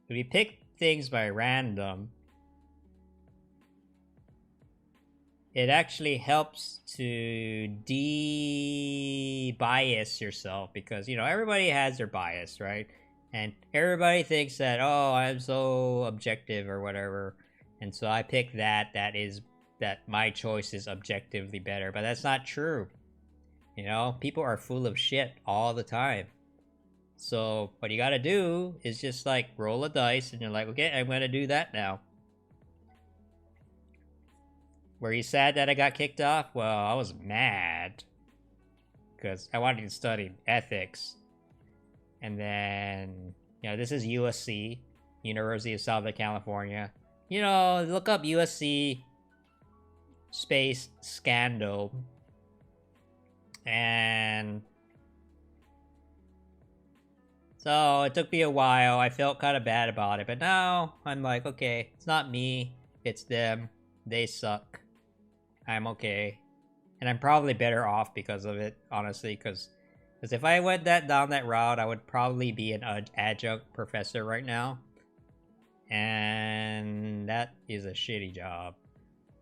Speaker 1: if we pick things by random, it actually helps to de-bias yourself because, you know, everybody has their bias, right? And everybody thinks that, oh, I'm so objective or whatever. And so I pick that my choice is objectively better, but that's not true. You know, people are full of shit all the time. So what you gotta do is just like roll a dice and you're like, okay, I'm gonna do that now. Were you sad that I got kicked off? Well, I was mad. Because I wanted to study ethics. And then, you know, this is USC, University of Southern California. You know, look up USC space scandal. And so it took me a while. I felt kind of bad about it. But now I'm like, okay, it's not me. It's them. They suck. I'm okay. And I'm probably better off because of it, honestly, because if I went down that route, I would probably be an adjunct professor right now. And that is a shitty job.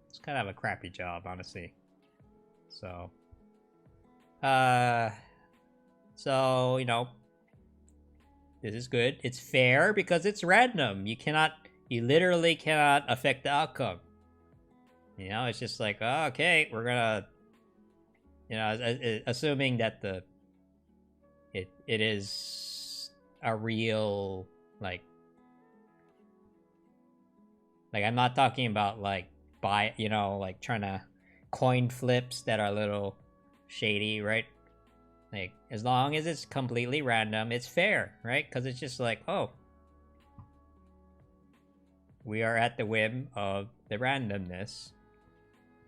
Speaker 1: It's kind of a crappy job, honestly. So, you know, this is good. It's fair because it's random. You literally cannot affect the outcome. You know, it's just like, oh, okay, we're gonna, you know, assuming that it is a real, like I'm not talking about like you know, like trying to coin flips that are a little shady, right? Like, as long as it's completely random, it's fair, right? Because it's just like, oh, we are at the whim of the randomness.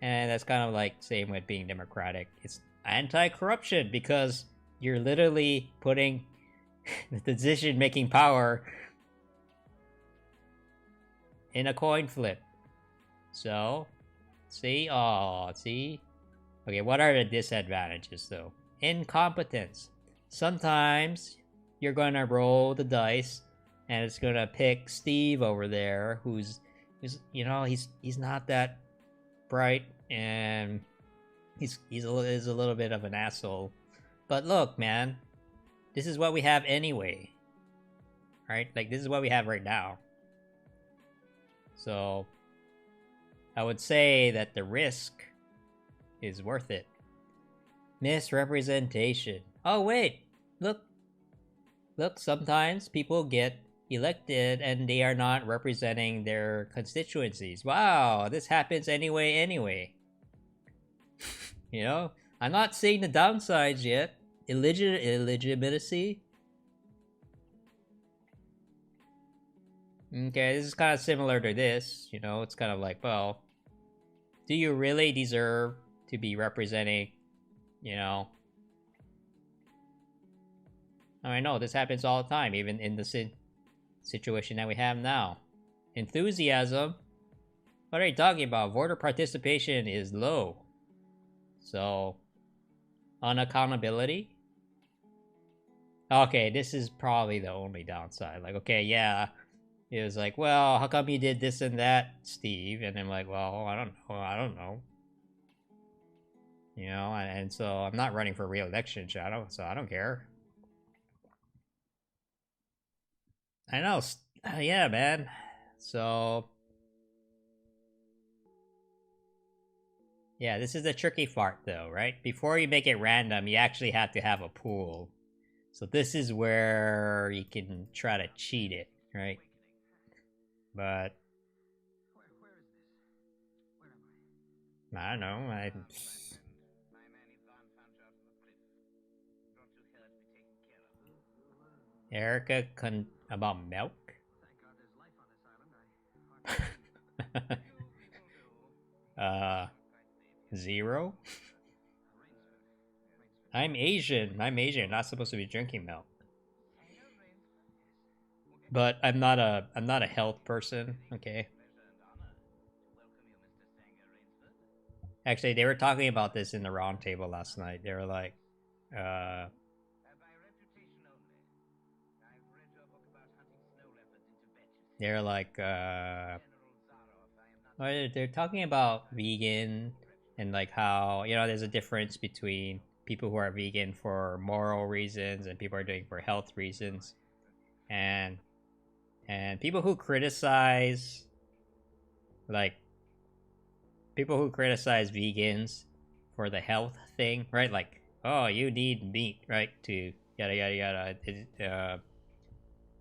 Speaker 1: And that's kind of like same with being democratic. It's anti-corruption because you're literally putting the decision-making power in a coin flip. So, see? Oh, see? Okay, what are the disadvantages though? Incompetence. Sometimes you're gonna roll the dice and it's gonna pick Steve over there who's you know, he's not that bright and he's a little bit of an asshole. But look, man, this is what we have anyway. Right? Like, this is what we have right now. So I would say that the risk is worth it. Misrepresentation. Oh wait, look, sometimes people get elected and they are not representing their constituencies. Wow, this happens anyway. You know, I'm not seeing the downsides yet. Illegitimacy. Okay, this is kind of similar to this. You know, it's kind of like, well, do you really deserve to be representing, you know? I know this happens all the time, even in the situation that we have now. Enthusiasm? What are you talking about? Voter participation is low. So, unaccountability? Okay, this is probably the only downside. Like, okay, yeah. It was like, well, how come you did this and that, Steve? And I'm like, well, I don't know. You know, and so I'm not running for re-election, so I don't care. I know, yeah, man. So, yeah, this is the tricky part, though, right? Before you make it random, you actually have to have a pool. So this is where you can try to cheat it, right? But I don't know. Erica about milk. Zero. I'm Asian. Not supposed to be drinking milk. But I'm not a health person, okay? Actually, they were talking about this in the round table last night. They were like, they're talking about vegan and like how, you know, there's a difference between people who are vegan for moral reasons and people are doing for health reasons. And people who criticize, like, people who criticize vegans for the health thing, right? Like, oh, you need meat, right? To yada yada yada.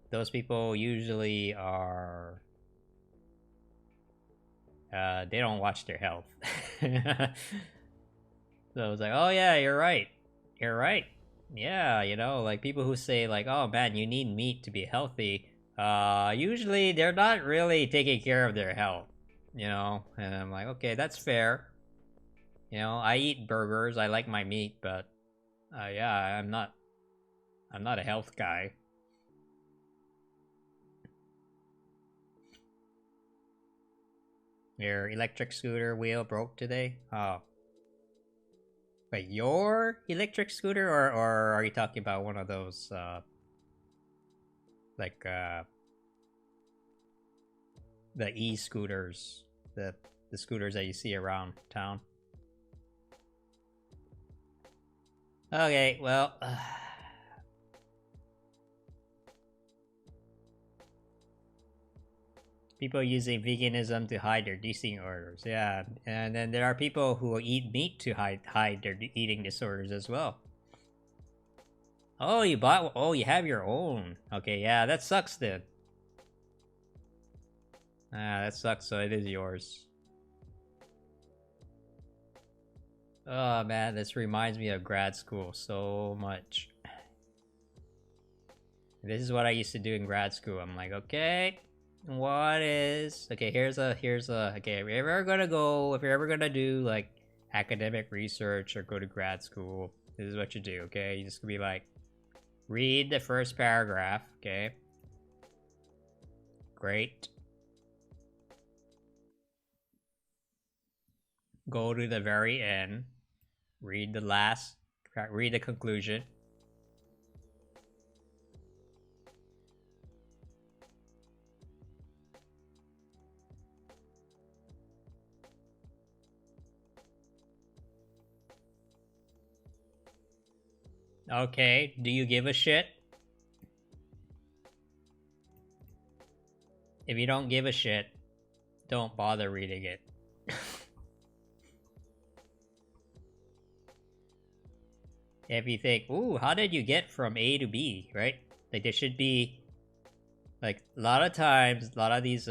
Speaker 1: Those people usually are, they don't watch their health. So I was like, oh yeah, you're right. Yeah, you know, like people who say like, oh man, you need meat to be healthy. Usually they're not really taking care of their health, you know? And I'm like, okay, that's fair. You know, I eat burgers, I like my meat, but, yeah, I'm not a health guy. Your electric scooter wheel broke today? Oh. Wait, your electric scooter, or are you talking about one of those, like, the e-scooters, the scooters that you see around town? Okay, well, people using veganism to hide their eating orders, yeah, and then there are people who eat meat to hide their eating disorders as well. Oh, you bought? Oh, you have your own. Okay, yeah, that sucks then. Ah, that sucks. So it is yours. Oh man, this reminds me of grad school so much. This is what I used to do in grad school. I'm like, okay, what is here's a okay, if you're ever gonna do like academic research or go to grad school, this is what you do, okay? You just be like, read the first paragraph, okay? Great. Go to the very end, read the conclusion. Okay, do you give a shit? If you don't give a shit, don't bother reading it. if you think, ooh, how did you get from A to B, right? Like there should be, like a lot of times, a lot of these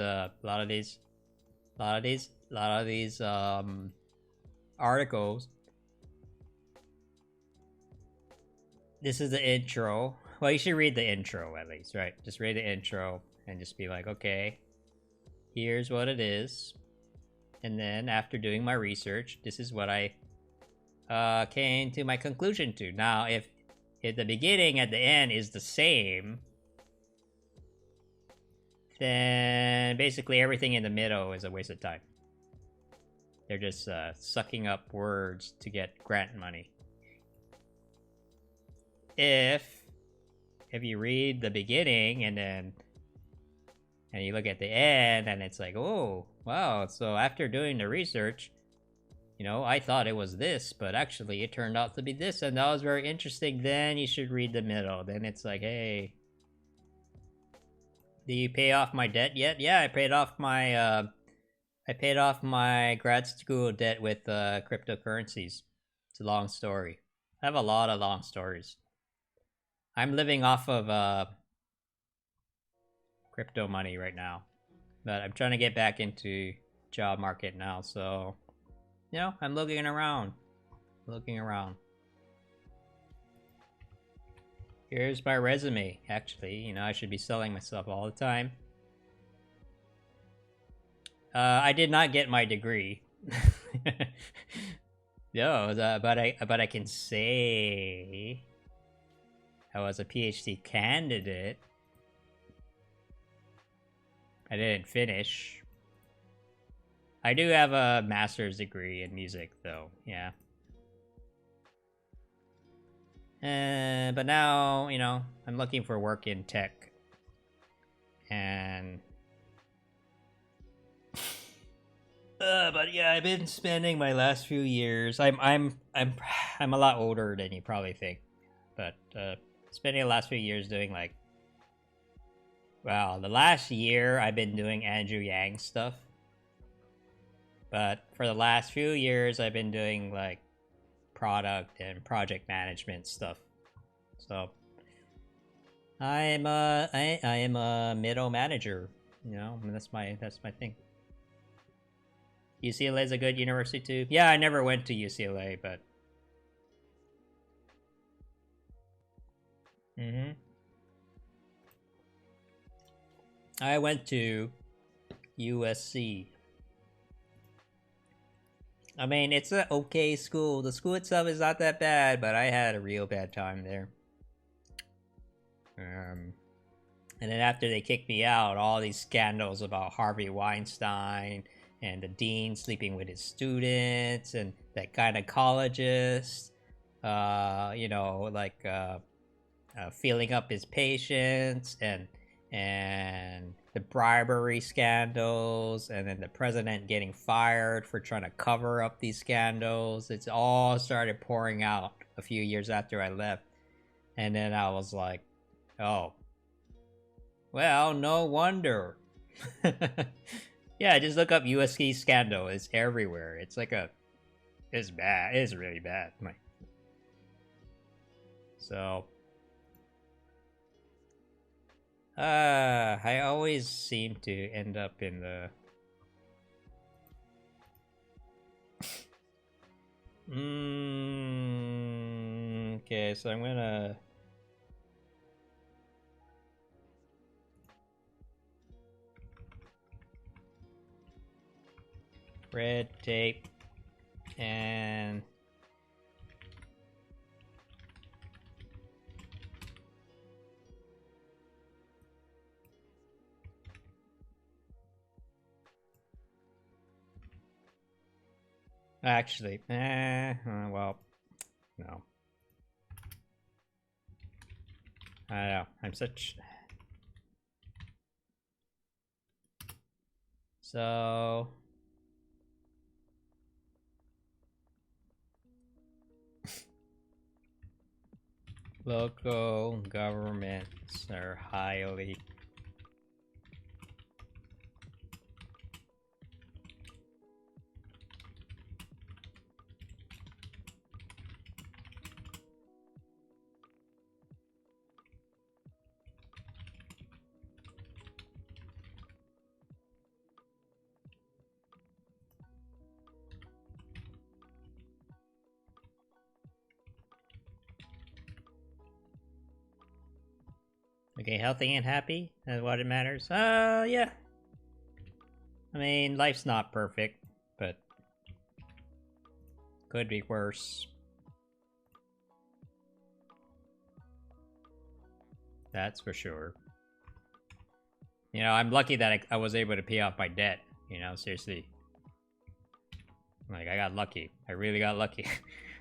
Speaker 1: articles. This is the intro. Well, you should read the intro at least, right? Just read the intro and just be like, okay, here's what it is. And then after doing my research, this is what I came to my conclusion to. Now, if the beginning at the end is the same, then basically everything in the middle is a waste of time. They're just sucking up words to get grant money. If you read the beginning and you look at the end and it's like, oh wow, so after doing the research, you know, I thought it was this, but actually it turned out to be this, and that was very interesting, then you should read the middle. Then it's like, hey, do you pay off my debt yet? Yeah, I paid off my grad school debt with cryptocurrencies. It's a long story. I have a lot of long stories. I'm living off of crypto money right now, but I'm trying to get back into job market now, so you know, I'm looking around. Here's my resume. Actually, you know, I should be selling myself all the time. I did not get my degree. No, but I can say I was a PhD candidate. I didn't finish. I do have a master's degree in music, though. Yeah. But now, you know, I'm looking for work in tech, and but yeah, I've been spending my last few years. I'm a lot older than you probably think, but spending the last few years doing like, well, the last year I've been doing Andrew Yang stuff, but for the last few years I've been doing like product and project management stuff. So I am a middle manager, you know, and that's my thing. UCLA is a good university too. Yeah, I never went to UCLA, but I went to USC. I mean, it's an okay school. The school itself is not that bad, but I had a real bad time there. And then after they kicked me out, all these scandals about Harvey Weinstein and the dean sleeping with his students and that gynecologist, you know, like filling up his patients and the bribery scandals, and then the president getting fired for trying to cover up these scandals. It's all started pouring out a few years after I left. And then I was like, oh, well, no wonder. Yeah, just look up USC scandal. It's everywhere. It's like it's bad. It's really bad. Like, so I always seem to end up in the okay, so I'm gonna red tape and actually, well, no. I don't know. I'm such. So. Local governments are highly Okay, healthy and happy is what it matters. Yeah. I mean, life's not perfect, but could be worse. That's for sure. You know, I'm lucky that I was able to pay off my debt. You know, seriously. Like, I got lucky. I really got lucky.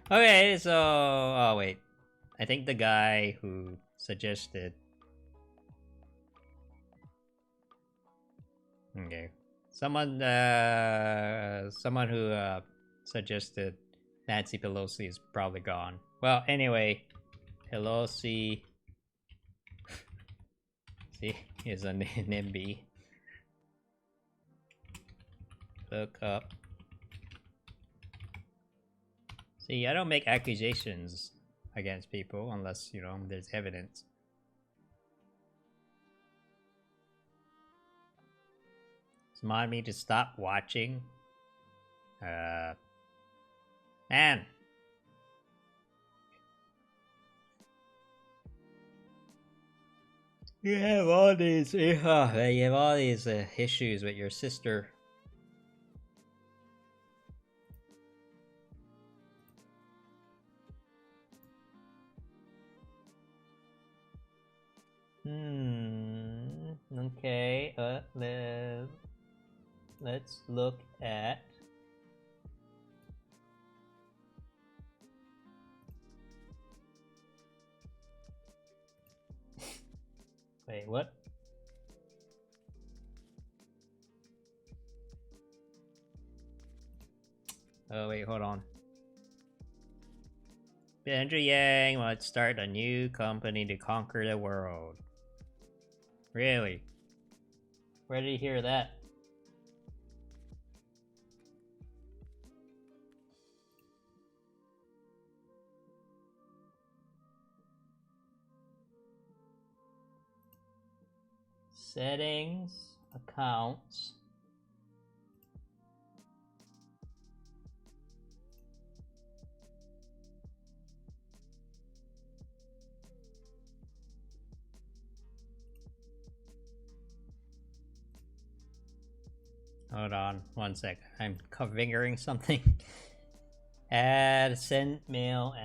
Speaker 1: Okay, so... Oh, wait. I think the guy who suggested... Okay. Someone who suggested Nancy Pelosi is probably gone. Well, anyway, Pelosi... See, is a NIMBY. Look up. See, I don't make accusations against people unless, you know, there's evidence. Remind me to stop watching. Man. You have all these, you have all these issues with your sister. Okay, let's look at... Wait, what? Oh, wait, hold on. Andrew Yang wants to start a new company to conquer the world. Really? Where did you hear that? Settings, accounts. Hold on, one sec. I'm configuring something. Add, send mail,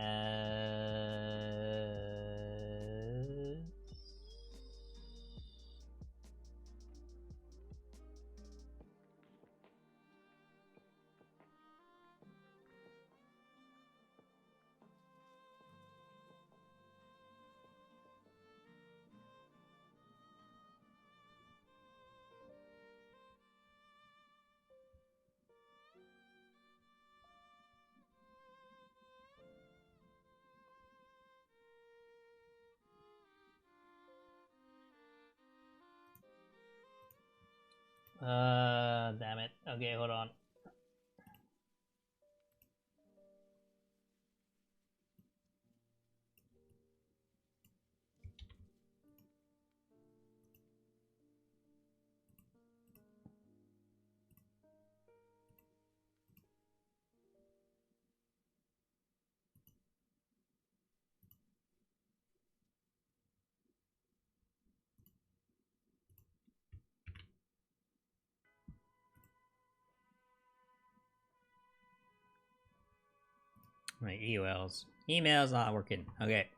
Speaker 1: damn it. Okay, hold on. My emails. Email's not working. Okay.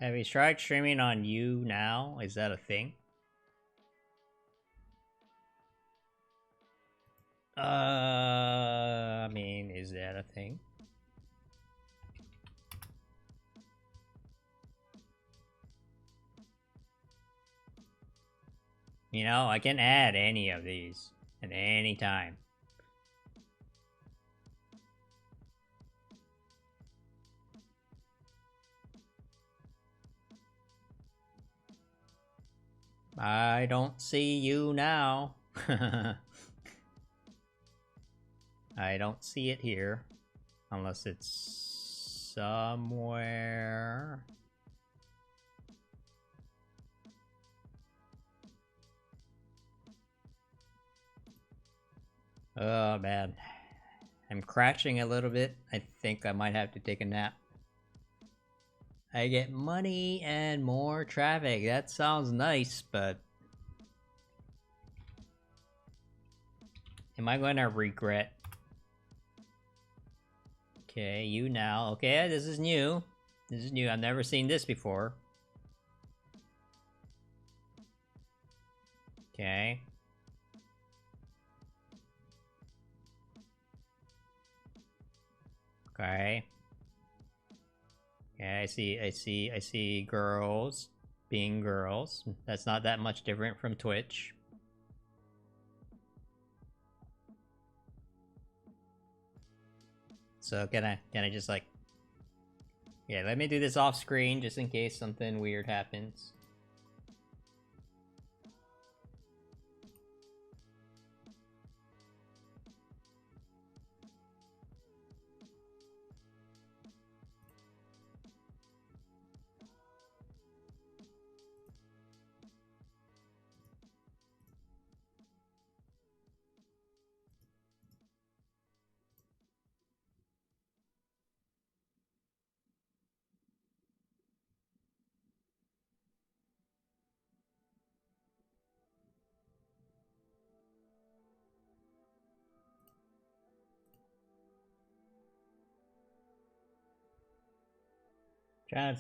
Speaker 1: Have you tried streaming on you now? Is that a thing? I mean, is that a thing? You know, I can add any of these at any time. I don't see you now. I don't see it here. Unless it's somewhere. Oh man. I'm crashing a little bit. I think I might have to take a nap. I get money and more traffic. That sounds nice, but am I going to regret? Okay, you now. Okay, this is new. This is new. I've never seen this before. Okay. Okay. Yeah, I see girls being girls. That's not that much different from Twitch. So can I just like, yeah, let me do this off screen just in case something weird happens. I'm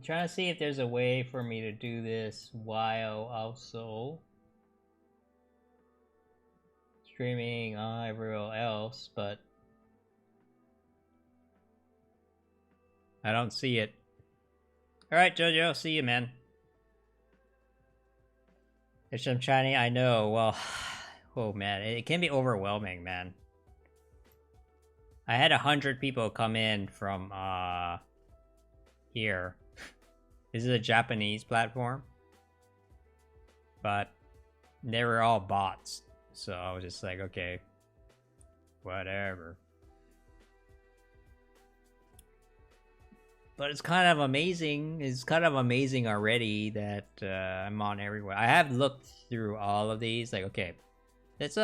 Speaker 1: trying to see if there's a way for me to do this while also streaming everywhere else, but I don't see it. Alright, Jojo, see you, man. If I'm Chinese, I know, well, oh man, it can be overwhelming, man. I had 100 people come in from, here. This is a Japanese platform, but they were all bots, so I was just like, okay, whatever. But it's kind of amazing. It's kind of amazing already that I'm on everywhere. I have looked through all of these, like, okay, let's you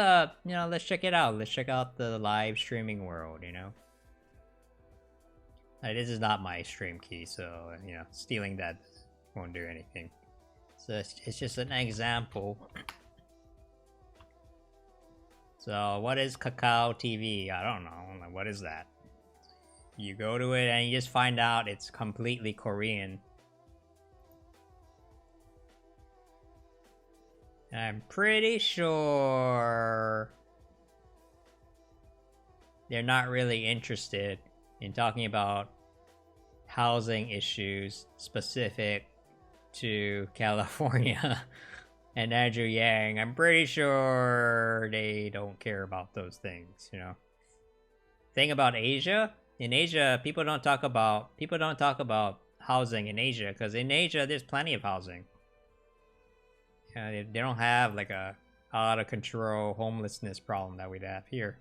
Speaker 1: know, let's check it out. Let's check out the live streaming world, you know. This is not my stream key, so, you know, stealing that won't do anything. So it's just an example. So what is Kakao TV? I don't know. Like, what is that? You go to it and you just find out it's completely Korean. I'm pretty sure they're not really interested in talking about housing issues specific to California and Andrew Yang. I'm pretty sure they don't care about those things, you know. Thing about Asia, in Asia, people don't talk about housing in Asia, because in Asia there's plenty of housing. They don't have like a out of control homelessness problem that we'd have here.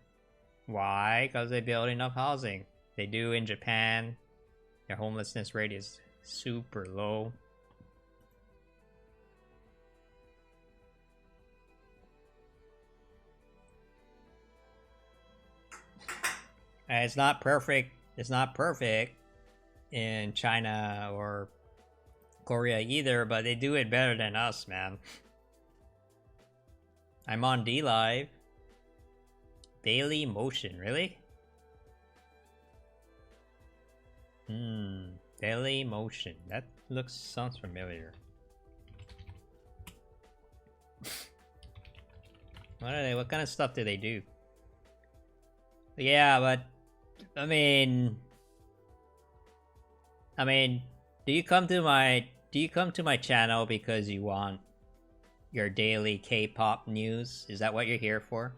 Speaker 1: Why? Because they build enough housing. They do in Japan. Their homelessness rate is super low. And it's not perfect. It's not perfect in China or Korea either, but they do it better than us, man. I'm on D Live. Daily Motion, really? Daily Motion. That sounds familiar. What are they? What kind of stuff do they do? Yeah, but I mean, do you come to my channel because you want your daily K-pop news? Is that what you're here for?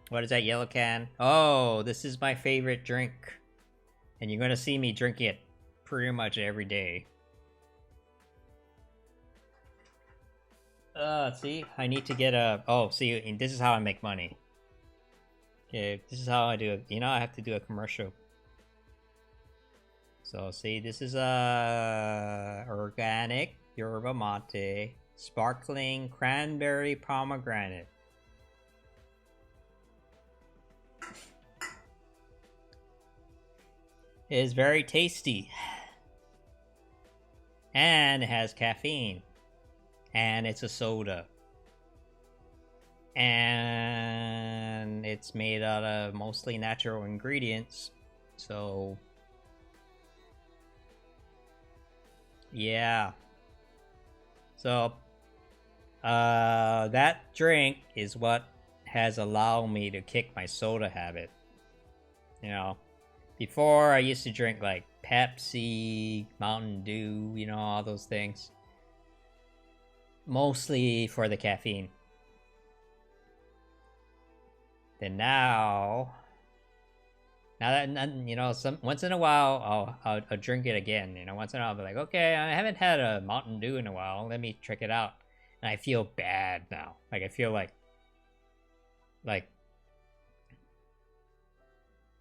Speaker 1: What is that yellow can? Oh, this is my favorite drink. And you're gonna see me drinking it pretty much every day. See? I need to get a... Oh, see, and this is how I make money. Okay, this is how I do it. You know, I have to do a commercial. So, see, this is organic yerba mate, sparkling cranberry pomegranate. It is very tasty. And it has caffeine. And it's a soda. And it's made out of mostly natural ingredients. So yeah. So that drink is what has allowed me to kick my soda habit. You know, before I used to drink like Pepsi, Mountain Dew, you know, all those things. Mostly for the caffeine. Then now that, you know, once in a while I'll drink it again. You know, once in a while I'll be like, okay, I haven't had a Mountain Dew in a while. Let me check it out. And I feel bad now. Like I feel like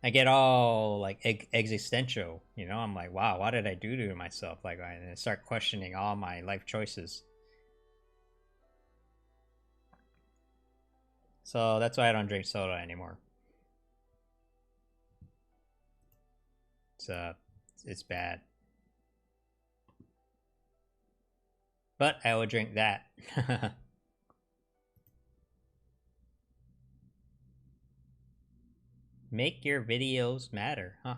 Speaker 1: I get all like existential. You know, I'm like, wow, what did I do to myself? Like I start questioning all my life choices. So that's why I don't drink soda anymore. It's bad. But I will drink that. Make your videos matter, huh?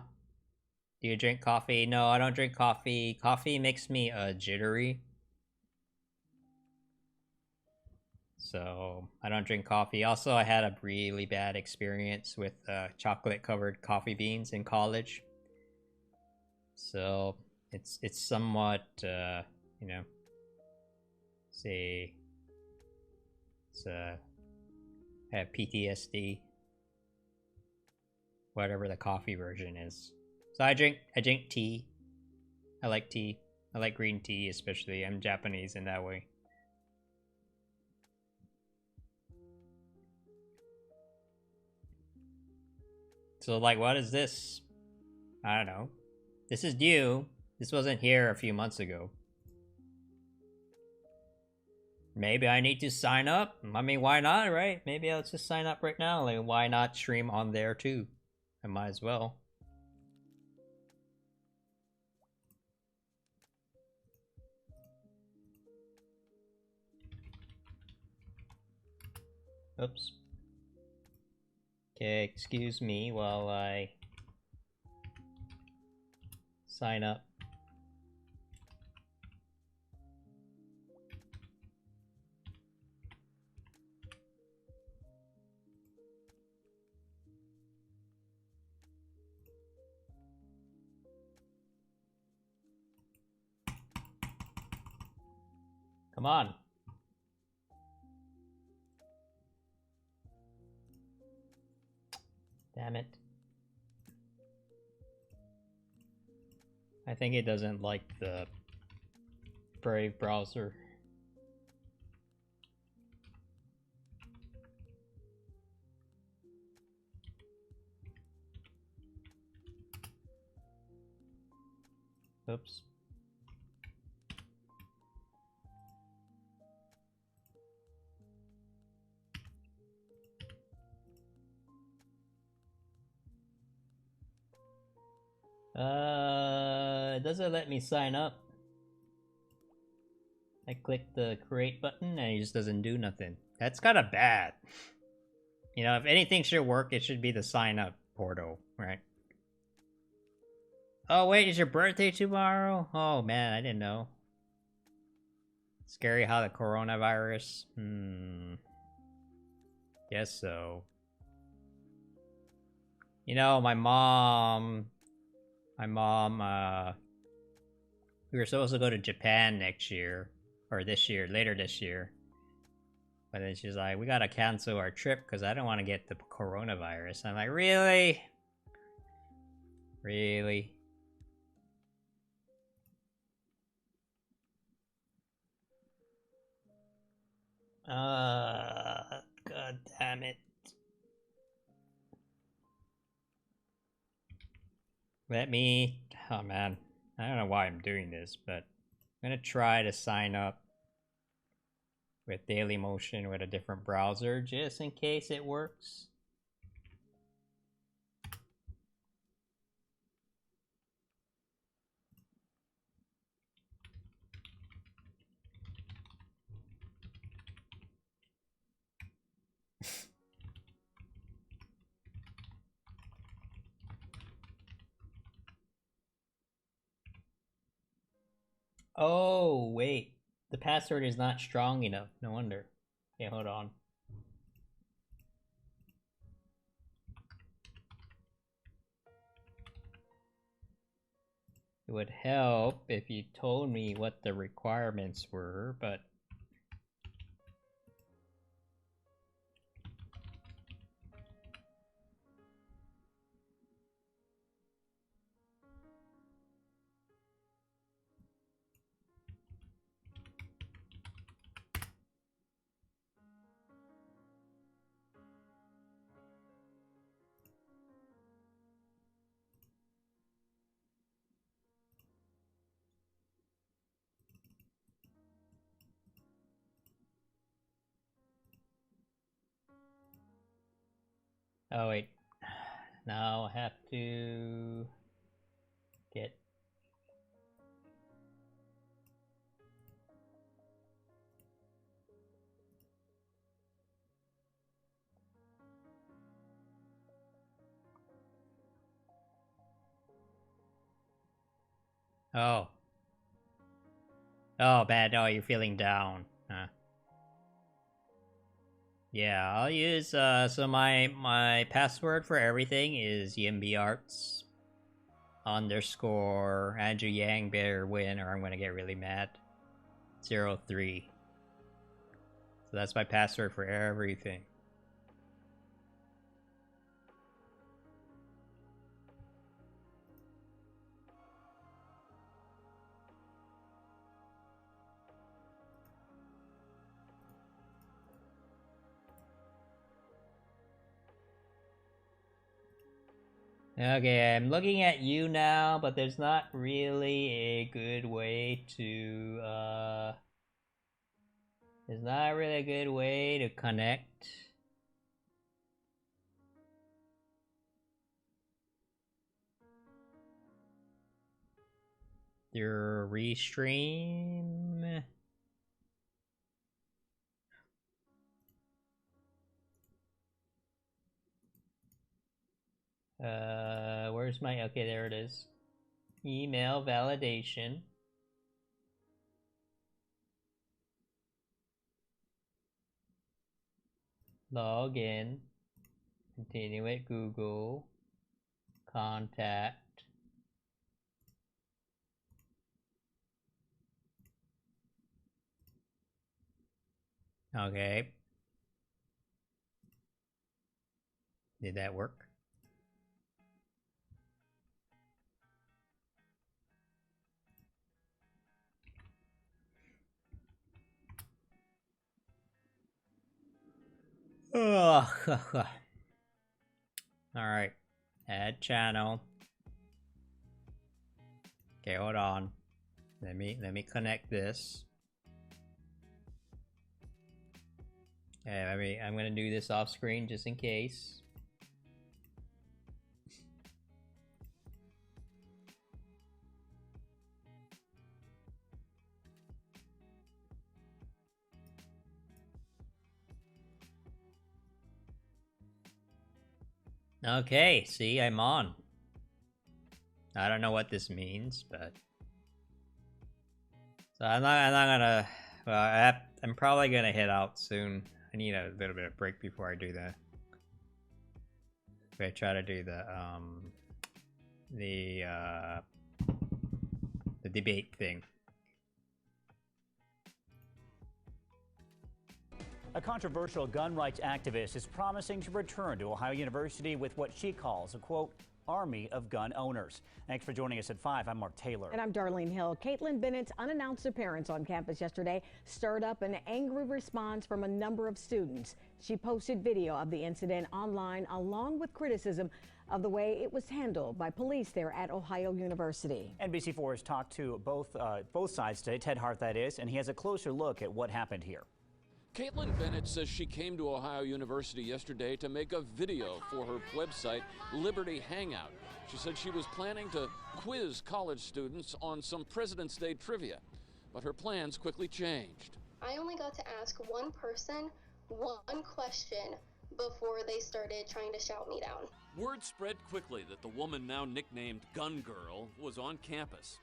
Speaker 1: Do you drink coffee? No, I don't drink coffee. Coffee makes me jittery. So I don't drink coffee. Also, I had a really bad experience with chocolate-covered coffee beans in college. So it's somewhat, you know, say I have PTSD. Whatever the coffee version is. So I drink tea. I like tea. I like green tea, especially. I'm Japanese in that way. So like, what is this? I don't know. This is new. This wasn't here a few months ago. Maybe I need to sign up. I mean, why not, right? Maybe I'll just sign up right now. Like, why not stream on there too? I might as well. Oops. Okay, excuse me while I sign up. Come on. Damn it. I think it doesn't like the Brave browser. Oops. It doesn't let me sign up. I click the create button and it just doesn't do nothing. That's kind of bad. You know, if anything should work, it should be the sign up portal, right? Oh wait, is your birthday tomorrow? Oh man, I didn't know. Scary how the coronavirus. Guess so. You know, my mom, we were supposed to go to Japan next year, or this year, later this year. But then she's like, we gotta cancel our trip because I don't want to get the coronavirus. I'm like, really? Really? God damn it. Let me, oh man, I don't know why I'm doing this, but I'm gonna try to sign up with Dailymotion with a different browser just in case it works.
Speaker 19: Oh, wait. The password is not strong enough. No wonder. Okay, hold on. It would help if you told me what the requirements were, but... Oh, wait. Now I have to get... Oh. Oh, bad. Oh, you're feeling down. Huh. Yeah, I'll use, so my password for everything is YIMBY Arts _ Andrew Yang better win or I'm gonna get really mad. 03. So that's my password for everything. Okay, I'm looking at you now, but there's not really a good way to, there's not really a good way to connect. Your restream. Where's my, okay, there it is. Email validation. Log in. Continue at Google. Contact. Okay. Did that work? Alright. Add channel. Okay, hold on. Let me connect this. Okay, I'm gonna do this off screen just in case. Okay, see, I'm on. I don't know what this means, but so I'm not gonna. Well, I'm probably gonna head out soon. I need a little bit of break before I do that. I try to do the debate thing.
Speaker 20: A controversial gun rights activist is promising to return to Ohio University with what she calls a, quote, army of gun owners. Thanks for joining us at 5. I'm Mark Taylor.
Speaker 21: And I'm Darlene Hill. Caitlin Bennett's unannounced appearance on campus yesterday stirred up an angry response from a number of students. She posted video of the incident online along with criticism of the way it was handled by police there at Ohio University.
Speaker 20: NBC4 has talked to both sides today, Ted Hart that is, and he has a closer look at what happened here.
Speaker 22: Caitlin Bennett says she came to Ohio University yesterday to make a video for her website, Liberty Hangout. She said she was planning to quiz college students on some President's Day trivia, but her plans quickly changed.
Speaker 23: I only got to ask one person one question before they started trying to shout me down.
Speaker 22: Word spread quickly that the woman now nicknamed Gun Girl was on campus.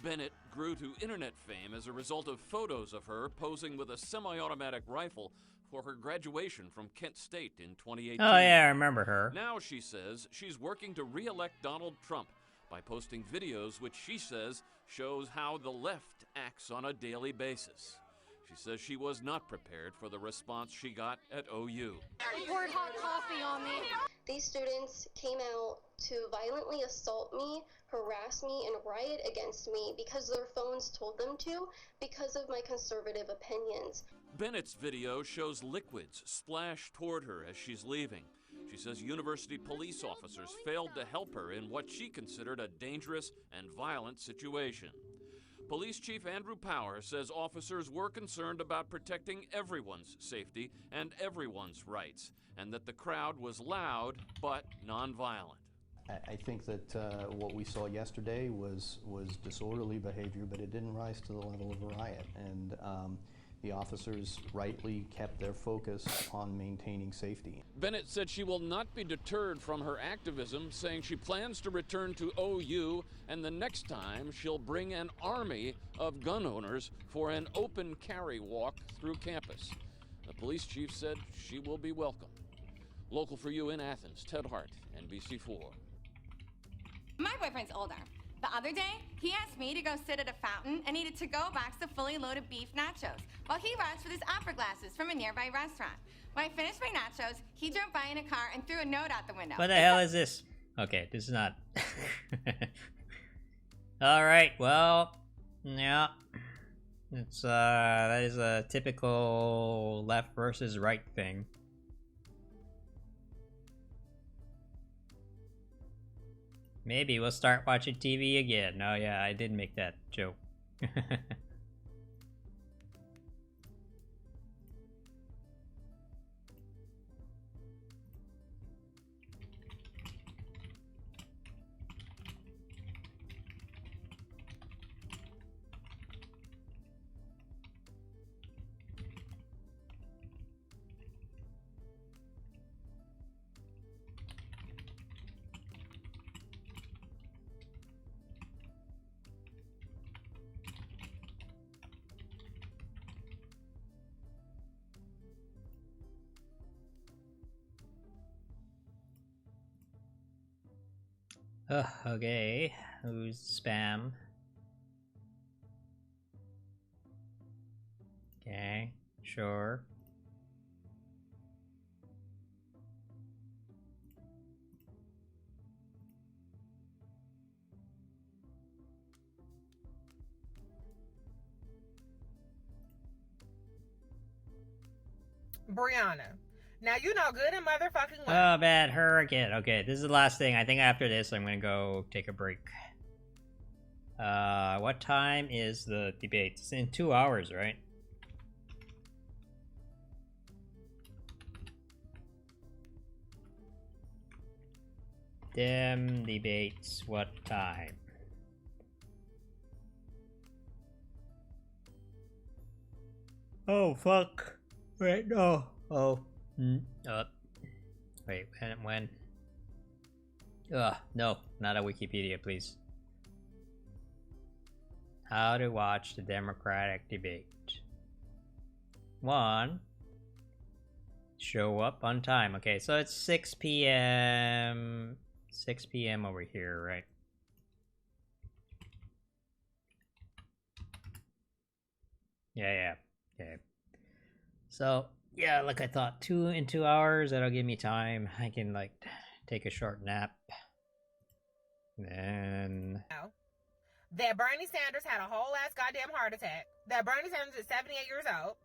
Speaker 22: Bennett grew to internet fame as a result of photos of her posing with a semi-automatic rifle for her graduation from Kent State in 2018.
Speaker 19: Oh yeah, I remember her.
Speaker 22: Now she says she's working to re-elect Donald Trump by posting videos which she says shows how the left acts on a daily basis. She says she was not prepared for the response she got at OU.
Speaker 13: Poured hot coffee on me. These students came out to violently assault me, harass me, and riot against me because their phones told them to, because of my conservative opinions.
Speaker 22: Bennett's video shows liquids splash toward her as she's leaving. She says university police officers failed to help her in what she considered a dangerous and violent situation. Police Chief Andrew Power says officers were concerned about protecting everyone's safety and everyone's rights, and that the crowd was loud but nonviolent.
Speaker 3: I think that what we saw yesterday was disorderly behavior, but it didn't rise to the level of a riot. And the officers rightly kept their focus on maintaining safety.
Speaker 22: Bennett said she will not be deterred from her activism, saying she plans to return to OU, and the next time she'll bring an army of gun owners for an open carry walk through campus. The police chief said she will be welcome. Local for you in Athens, Ted Hart, NBC4.
Speaker 4: My boyfriend's older. The other day, he asked me to go sit at a fountain and eat a to-go box of fully loaded beef nachos while he watched with his opera glasses from a nearby restaurant. When I finished my nachos, he drove by in a car and threw a note out the window.
Speaker 19: What the hell is this? Okay, this is not. Alright, well, yeah. It's, that is a typical left versus right thing. Maybe we'll start watching TV again. Oh yeah, I did make that joke. Okay, who's spam? Okay, sure.
Speaker 5: Brianna. Now you know good and motherfucking well.
Speaker 19: Oh, bad hurricane. Okay, this is the last thing. I think after this, I'm gonna go take a break. What time is the debate? It's in 2 hours, right? Dem debates, what time? Oh, fuck. Wait, no. Oh. Wait, when? No, not a Wikipedia, please. How to watch the Democratic debate. 1. Show up on time. Okay, so it's 6 p.m. 6 p.m. over here, right? Yeah. Okay. So, yeah, like I thought, 2 hours, that'll give me time. I can, like, take a short nap. Then...
Speaker 5: That Bernie Sanders had a whole ass goddamn heart attack. That Bernie Sanders is 78 years old.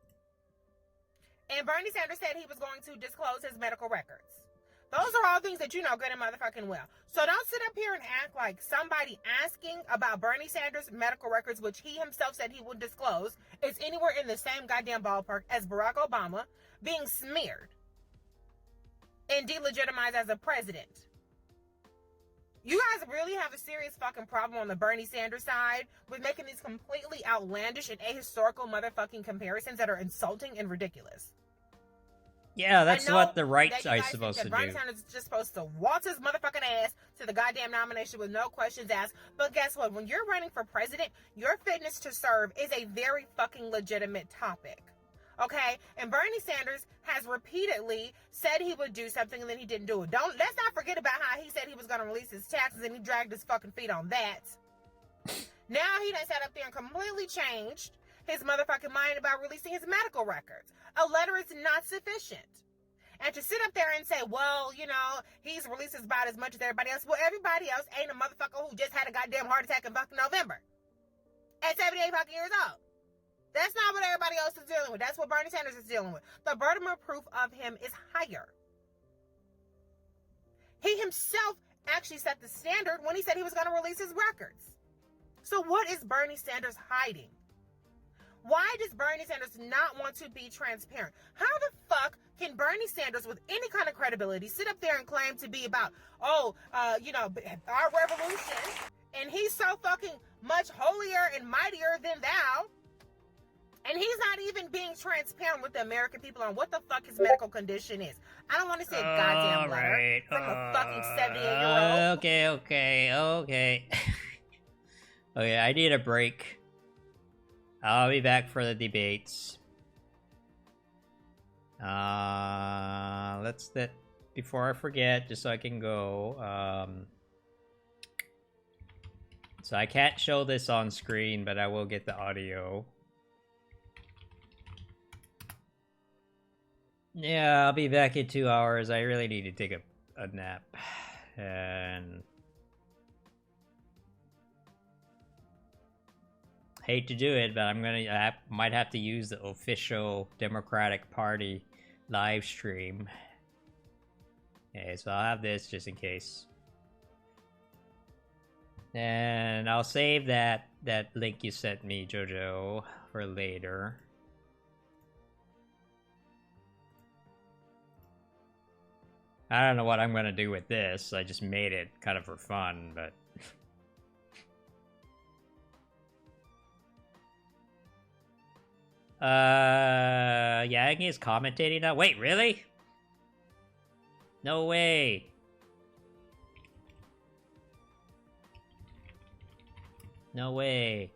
Speaker 5: And Bernie Sanders said he was going to disclose his medical records. Those are all things that you know good and motherfucking well. So don't sit up here and act like somebody asking about Bernie Sanders' medical records, which he himself said he would disclose, is anywhere in the same goddamn ballpark as Barack Obama being smeared and delegitimized as a president. You guys really have a serious fucking problem on the Bernie Sanders side with making these completely outlandish and ahistorical motherfucking comparisons that are insulting and ridiculous.
Speaker 1: Yeah, that's
Speaker 5: I know
Speaker 1: what the
Speaker 5: that
Speaker 1: right
Speaker 5: you
Speaker 1: side's
Speaker 5: guys think
Speaker 1: supposed
Speaker 5: that
Speaker 1: to
Speaker 5: Bernie
Speaker 1: do.
Speaker 5: Sanders is just supposed to waltz his motherfucking ass to the goddamn nomination with no questions asked. But guess what? When you're running for president, your fitness to serve is a very fucking legitimate topic. Okay? And Bernie Sanders has repeatedly said he would do something and then he didn't do it. Let's not forget about how he said he was going to release his taxes and he dragged his fucking feet on that. Now he done sat up there and completely changed his motherfucking mind about releasing his medical records. A letter is not sufficient. And to sit up there and say, well, you know, he's released about as much as everybody else. Well, everybody else ain't a motherfucker who just had a goddamn heart attack in fucking November. At 78 fucking years old. That's not what everybody else is dealing with. That's what Bernie Sanders is dealing with. The burden of proof of him is higher. He himself actually set the standard when he said he was going to release his records. So what is Bernie Sanders hiding? Why does Bernie Sanders not want to be transparent? How the fuck can Bernie Sanders, with any kind of credibility, sit up there and claim to be about, you know, our revolution, and he's so fucking much holier and mightier than thou, and he's not even being transparent with the American people on what the fuck his medical condition is. I don't want to see a goddamn letter from a fucking 78-year-old.
Speaker 1: Okay. Okay, I need a break. I'll be back for the debates. Before I forget, just so I can go, so I can't show this on screen, but I will get the audio. Yeah, I'll be back in 2 hours. I really need to take a nap. And hate to do it, but I might have to use the official Democratic Party live stream. Okay, so I'll have this just in case. And I'll save that link you sent me, Jojo, for later. I don't know what I'm gonna do with this. I just made it kind of for fun, but Yang is commentating now. Wait, really? No way. No way.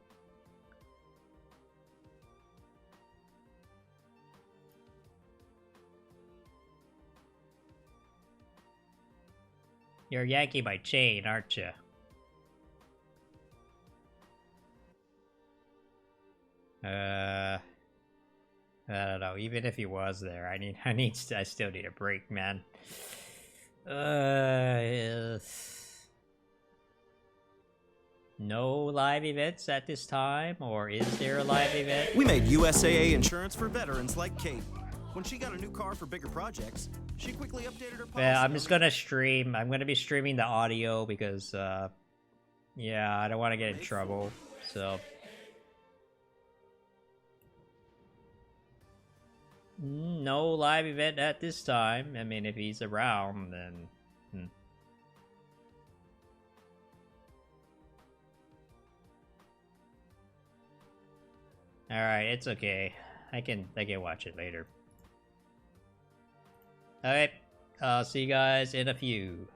Speaker 1: You're Yankee by chain, aren't you? I don't know. Even if he was there, I still need a break, man. No live events at this time, or is there a live event?
Speaker 2: We made USAA insurance for veterans like Kate. When she got a new car for bigger projects, she quickly updated her policy.
Speaker 1: Yeah, I'm just gonna stream. I'm gonna be streaming the audio because, yeah, I don't want to get in trouble. So, no live event at this time. I mean, if he's around, then. All right, it's okay. I can watch it later. Alright, I'll see you guys in a few.